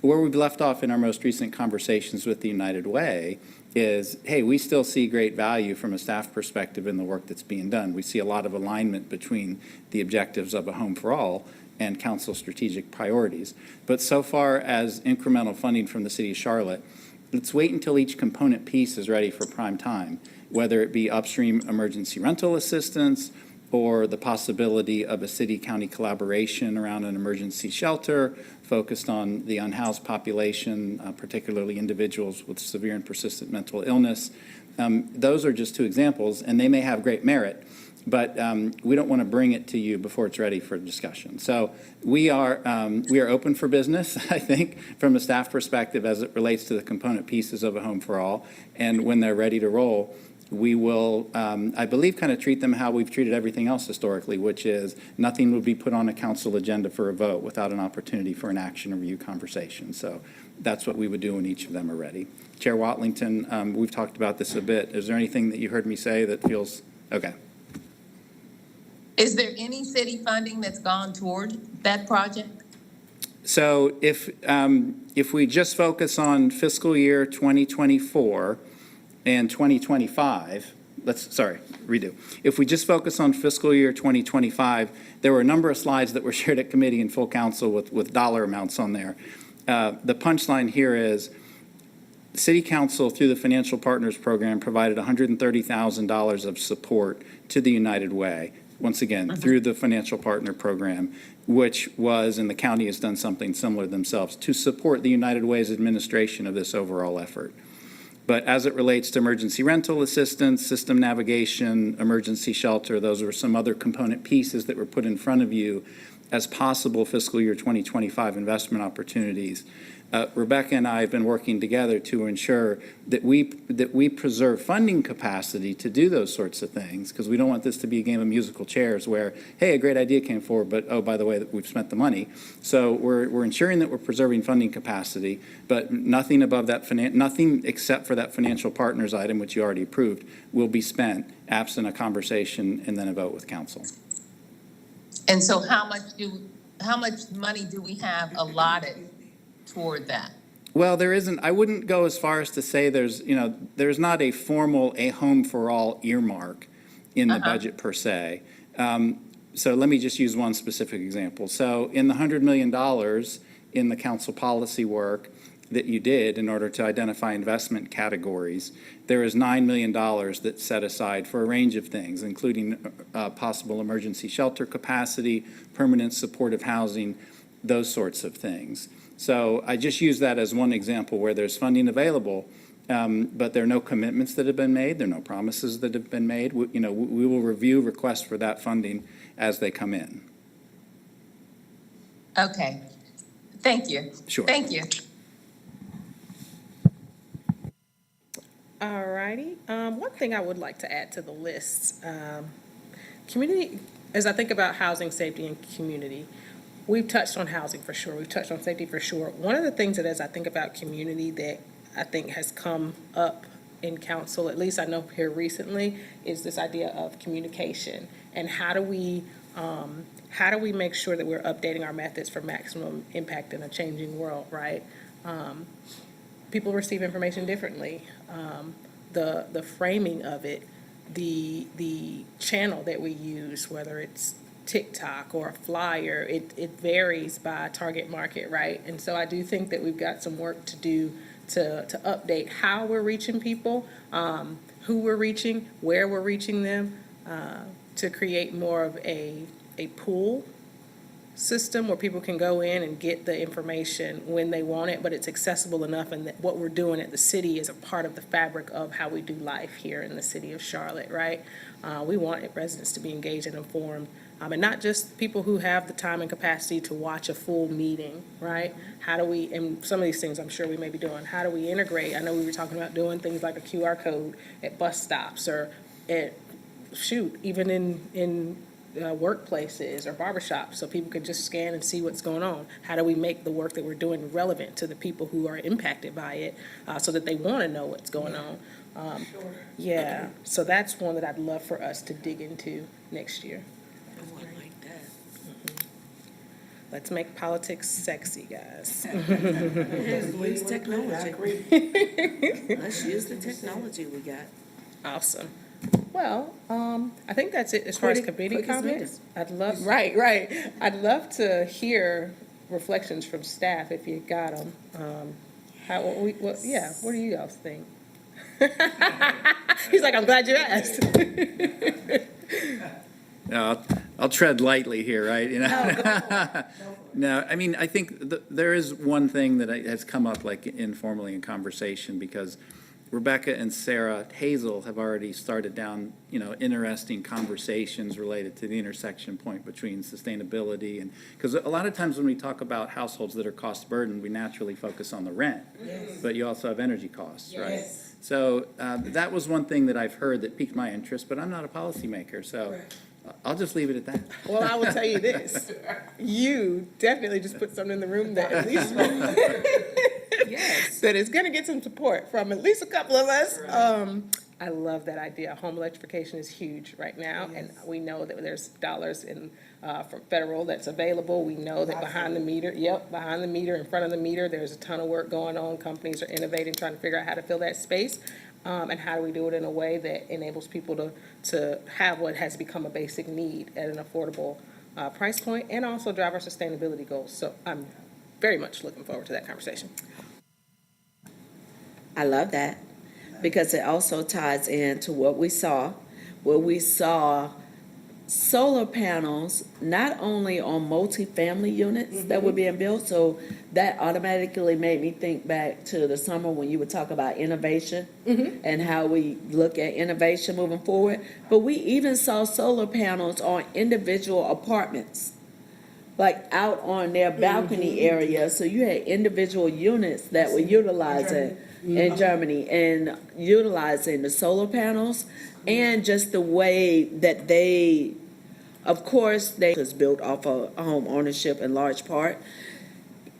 Speaker 22: where we've left off in our most recent conversations with the United Way is, hey, we still see great value from a staff perspective in the work that's being done. We see a lot of alignment between the objectives of a Home for All and council strategic priorities. But so far as incremental funding from the city of Charlotte, let's wait until each component piece is ready for prime time, whether it be upstream emergency rental assistance or the possibility of a city-county collaboration around an emergency shelter focused on the unhoused population, particularly individuals with severe and persistent mental illness. Those are just two examples, and they may have great merit, but we don't want to bring it to you before it's ready for discussion. So we are open for business, I think, from a staff perspective as it relates to the component pieces of a Home for All. And when they're ready to roll, we will, I believe, kind of treat them how we've treated everything else historically, which is nothing would be put on a council agenda for a vote without an opportunity for an action or review conversation. So that's what we would do when each of them are ready. Chair Watlington, we've talked about this a bit. Is there anything that you heard me say that feels okay?
Speaker 1: Is there any city funding that's gone toward that project?
Speaker 22: So if we just focus on fiscal year 2024 and 2025, If we just focus on fiscal year 2025, there were a number of slides that were shared at committee and full council with dollar amounts on there. The punchline here is City Council, through the Financial Partners Program, provided $130,000 of support to the United Way, once again, through the Financial Partner Program, which was, and the county has done something similar themselves, to support the United Way's administration of this overall effort. But as it relates to emergency rental assistance, system navigation, emergency shelter, those are some other component pieces that were put in front of you as possible fiscal year 2025 investment opportunities. Rebecca and I have been working together to ensure that we preserve funding capacity to do those sorts of things, because we don't want this to be a game of musical chairs where, hey, a great idea came forward, but oh, by the way, we've spent the money. So we're ensuring that we're preserving funding capacity, but nothing above that, nothing except for that financial partners item, which you already approved, will be spent absent a conversation and then a vote with council.
Speaker 1: And so how much money do we have allotted toward that?
Speaker 22: Well, there isn't, I wouldn't go as far as to say there's not a formal Home for All earmark in the budget per se. So let me just use one specific example. So in the $100 million in the council policy work, that you did in order to identify investment categories, there is $9 million that's set aside for a range of things, including possible emergency shelter capacity, permanent supportive housing, those sorts of things. So I just use that as one example where there's funding available, but there are no commitments that have been made. There are no promises that have been made. We will review requests for that funding as they come in.
Speaker 1: Okay. Thank you.
Speaker 22: Sure.
Speaker 1: Thank you.
Speaker 10: All righty. One thing I would like to add to the list, community, as I think about housing, safety, and community, we've touched on housing for sure. We've touched on safety for sure. One of the things that as I think about community that I think has come up in council, at least I know here recently, is this idea of communication. And how do we make sure that we're updating our methods for maximum impact in a changing world, right? People receive information differently. The framing of it, the channel that we use, whether it's TikTok or a flyer, it varies by target market, right? And so I do think that we've got some work to do to update how we're reaching people, who we're reaching, where we're reaching them, to create more of a pool system where people can go in and get the information when they want it, but it's accessible enough, and that what we're doing at the city is a part of the fabric of how we do life here in the city of Charlotte, right? We want residents to be engaged and informed, and not just people who have the time and capacity to watch a full meeting, right? How do we, and some of these things I'm sure we may be doing, how do we integrate? I know we were talking about doing things like a QR code at bus stops or at, even in workplaces or barbershops, so people can just scan and see what's going on. How do we make the work that we're doing relevant to the people who are impacted by it, so that they want to know what's going on? Yeah, so that's one that I'd love for us to dig into next year. Let's make politics sexy, guys.
Speaker 21: Use technology. Let's use the technology we got.
Speaker 10: Awesome. Well, I think that's it as far as committee
Speaker 21: quick as
Speaker 10: comments. I'd love, right. I'd love to hear reflections from staff if you got them. What do you guys think? He's like, I'm glad you asked.
Speaker 22: No, I'll tread lightly here, right? No, I mean, I think there is one thing that has come up like informally in conversation, because Rebecca and Sarah Hazel have already started down, interesting conversations related to the intersection point between sustainability and, because a lot of times when we talk about households that are cost burdened, we naturally focus on the rent, but you also have energy costs, right? So that was one thing that I've heard that piqued my interest, but I'm not a policymaker, so I'll just leave it at that.
Speaker 10: Well, I will tell you this. You definitely just put something in the room that at least that is going to get some support from at least a couple of us. I love that idea. Home electrification is huge right now, and we know that there's dollars from federal that's available. We know that behind the meter, in front of the meter, there's a ton of work going on. Companies are innovating, trying to figure out how to fill that space. And how do we do it in a way that enables people to have what has become a basic need at an affordable price point, and also drive our sustainability goals. So I'm very much looking forward to that conversation.
Speaker 21: I love that, because it also ties into what we saw, where we saw solar panels not only on multifamily units that were being built, so that automatically made me think back to the summer when you would talk about innovation and how we look at innovation moving forward. But we even saw solar panels on individual apartments, like out on their balcony area. So you had individual units that were utilizing in Germany and utilizing the solar panels, and just the way that they, of course, they was built off of home ownership in large part,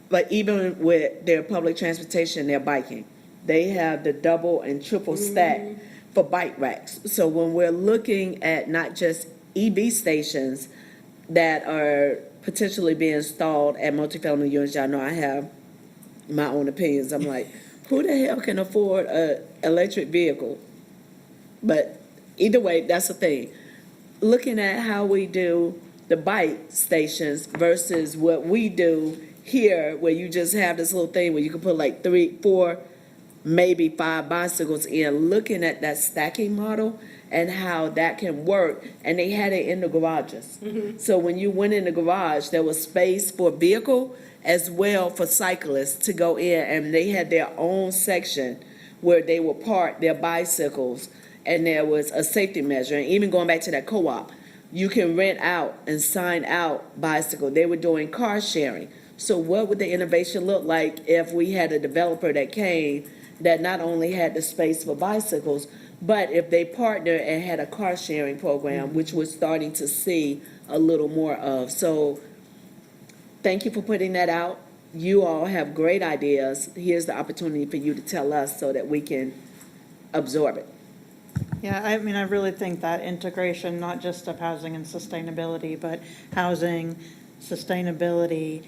Speaker 21: but even with their public transportation, their biking, they have the double and triple stack for bike racks. So when we're looking at not just EV stations that are potentially being installed at multifamily units, y'all know I have my own opinions. I'm like, who the hell can afford an electric vehicle? But either way, that's the thing. Looking at how we do the bike stations versus what we do here where you just have this little thing where you can put like 3, 4, maybe 5 bicycles in, looking at that stacking model and how that can work. And they had it in the garages. So when you went in the garage, there was space for vehicle as well for cyclists to go in, and they had their own section where they would park their bicycles, and there was a safety measure. And even going back to that co-op, you can rent out and sign out bicycle. They were doing car sharing. So what would the innovation look like if we had a developer that came that not only had the space for bicycles, but if they partnered and had a car sharing program, which we're starting to see a little more of. So thank you for putting that out. You all have great ideas. Here's the opportunity for you to tell us so that we can absorb it.
Speaker 23: Yeah, I mean, I really think that integration, not just of housing and sustainability, but housing, sustainability,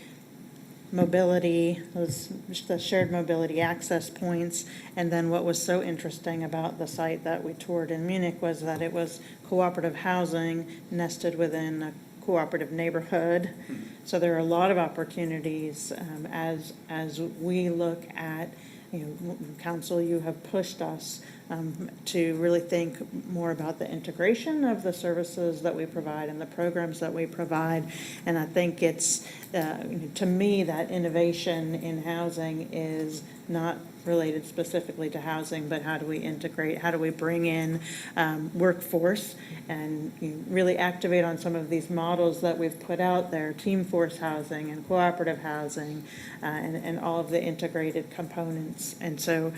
Speaker 23: mobility, the shared mobility access points. And then what was so interesting about the site that we toured in Munich was that it was cooperative housing nested within a cooperative neighborhood. So there are a lot of opportunities as we look at, council, you have pushed us to really think more about the integration of the services that we provide and the programs that we provide. And I think it's, to me, that innovation in housing is not related specifically to housing, but how do we integrate, how do we bring in workforce and really activate on some of these models that we've put out there, team force housing and cooperative housing, and all of the integrated components. And so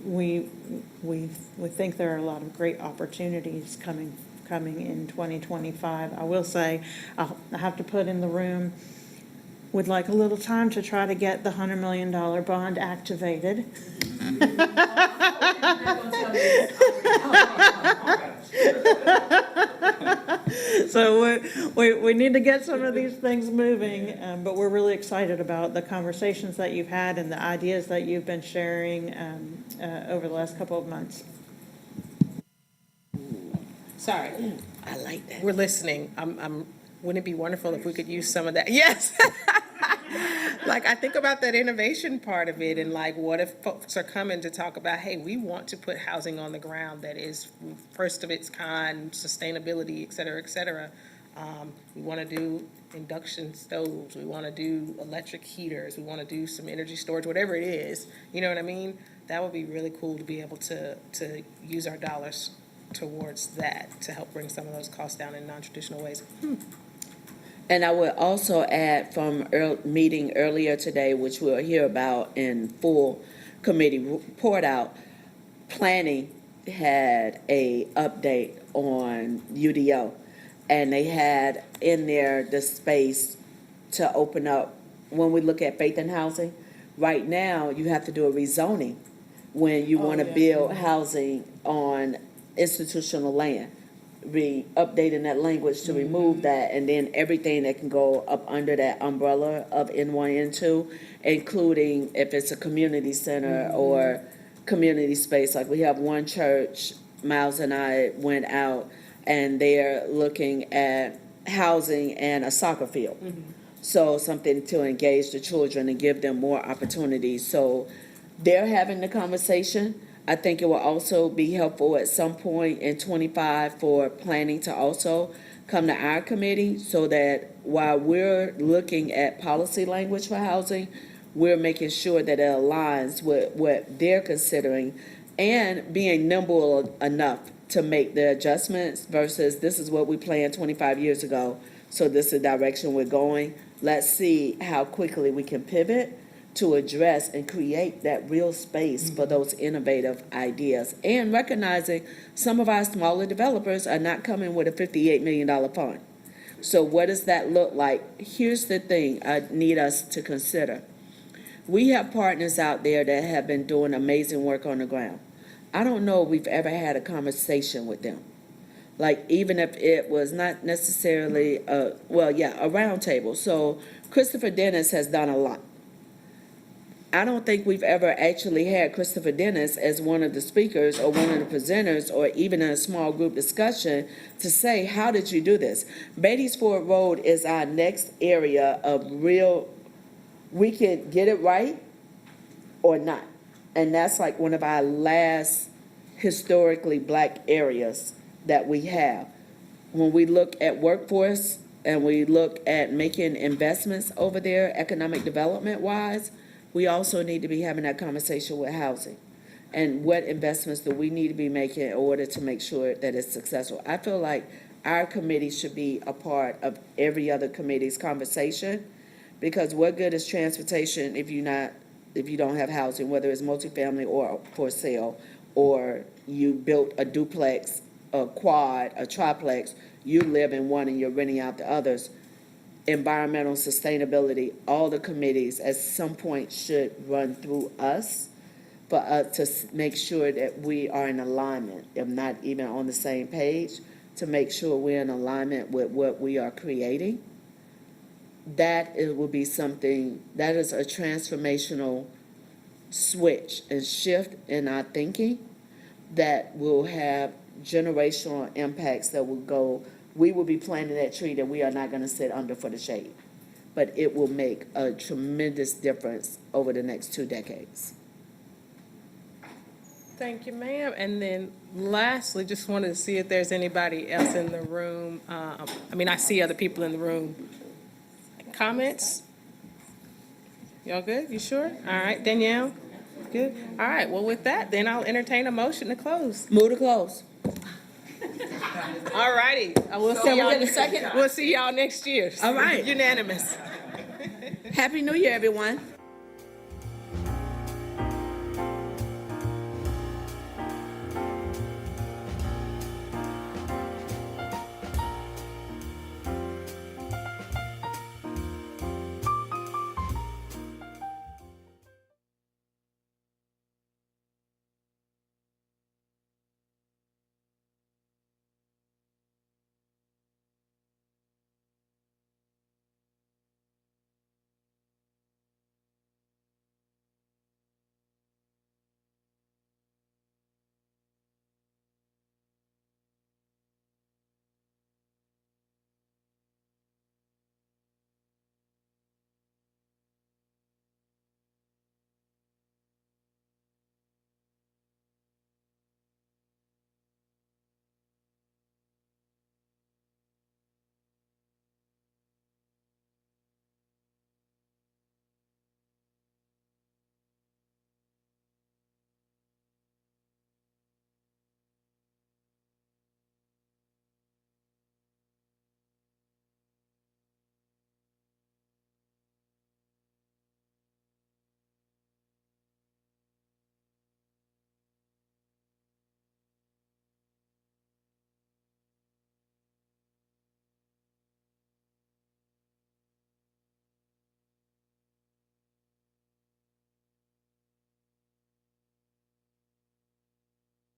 Speaker 23: we think there are a lot of great opportunities coming in 2025. I will say, I have to put in the room, would like a little time to try to get the $100 million bond activated. So we need to get some of these things moving, but we're really excited about the conversations that you've had and the ideas that you've been sharing over the last couple of months.
Speaker 10: Sorry.
Speaker 21: I like that.
Speaker 10: We're listening. Wouldn't it be wonderful if we could use some of that? Yes. Like, I think about that innovation part of it, and like, what if folks are coming to talk about, hey, we want to put housing on the ground that is first of its kind, sustainability, et cetera, et cetera. We want to do induction stoves. We want to do electric heaters. We want to do some energy storage, whatever it is. You know what I mean? That would be really cool to be able to use our dollars towards that to help bring some of those costs down in non-traditional ways.
Speaker 21: And I would also add from meeting earlier today, which we'll hear about in full committee report out, planning had a update on UDO. And they had in there the space to open up. When we look at faith in housing, right now you have to do a rezoning when you want to build housing on institutional land. Updating that language to remove that, and then everything that can go up under that umbrella of N1, N2, including if it's a community center or community space. Like we have one church, Miles and I went out, and they're looking at housing and a soccer field. So something to engage the children and give them more opportunities. So they're having the conversation. I think it will also be helpful at some point in 25 for planning to also come to our committee, so that while we're looking at policy language for housing, we're making sure that it aligns with what they're considering and being nimble enough to make the adjustments versus this is what we planned 25 years ago, so this is the direction we're going. Let's see how quickly we can pivot to address and create that real space for those innovative ideas, and recognizing some of our smaller developers are not coming with a $58 million fund. So what does that look like? Here's the thing I need us to consider. We have partners out there that have been doing amazing work on the ground. I don't know if we've ever had a conversation with them. Like, even if it was not necessarily a round table. So Christopher Dennis has done a lot. I don't think we've ever actually had Christopher Dennis as one of the speakers or one of the presenters, or even in a small group discussion, to say, how did you do this? Beatty's Ford Road is our next area of real we can get it right or not. And that's like one of our last historically black areas that we have. When we look at workforce and we look at making investments over there, economic development wise, we also need to be having that conversation with housing. And what investments do we need to be making in order to make sure that it's successful? I feel like our committee should be a part of every other committee's conversation, because what good is transportation if you don't have housing, whether it's multifamily or for sale, or you built a duplex, a quad, a triplex, you live in one and you're renting out the others. Environmental sustainability, all the committees at some point should run through us for us to make sure that we are in alignment, if not even on the same page, to make sure we're in alignment with what we are creating. That it will be something, that is a transformational switch and shift in our thinking that will have generational impacts that will go, we will be planting that tree that we are not going to sit under for the shade. But it will make a tremendous difference over the next 2 decades.
Speaker 10: Thank you, ma'am. And then lastly, just wanted to see if there's anybody else in the room. I see other people in the room. Comments? Y'all good? You sure? All right, Danielle? Good? All right, well, with that, then I'll entertain a motion to close.
Speaker 21: Move to close.
Speaker 10: All righty. We'll see
Speaker 21: Can we
Speaker 10: y'all.
Speaker 21: get a second?
Speaker 10: We'll see y'all next year.
Speaker 21: All right.
Speaker 10: Unanimous.
Speaker 21: Happy New Year, everyone.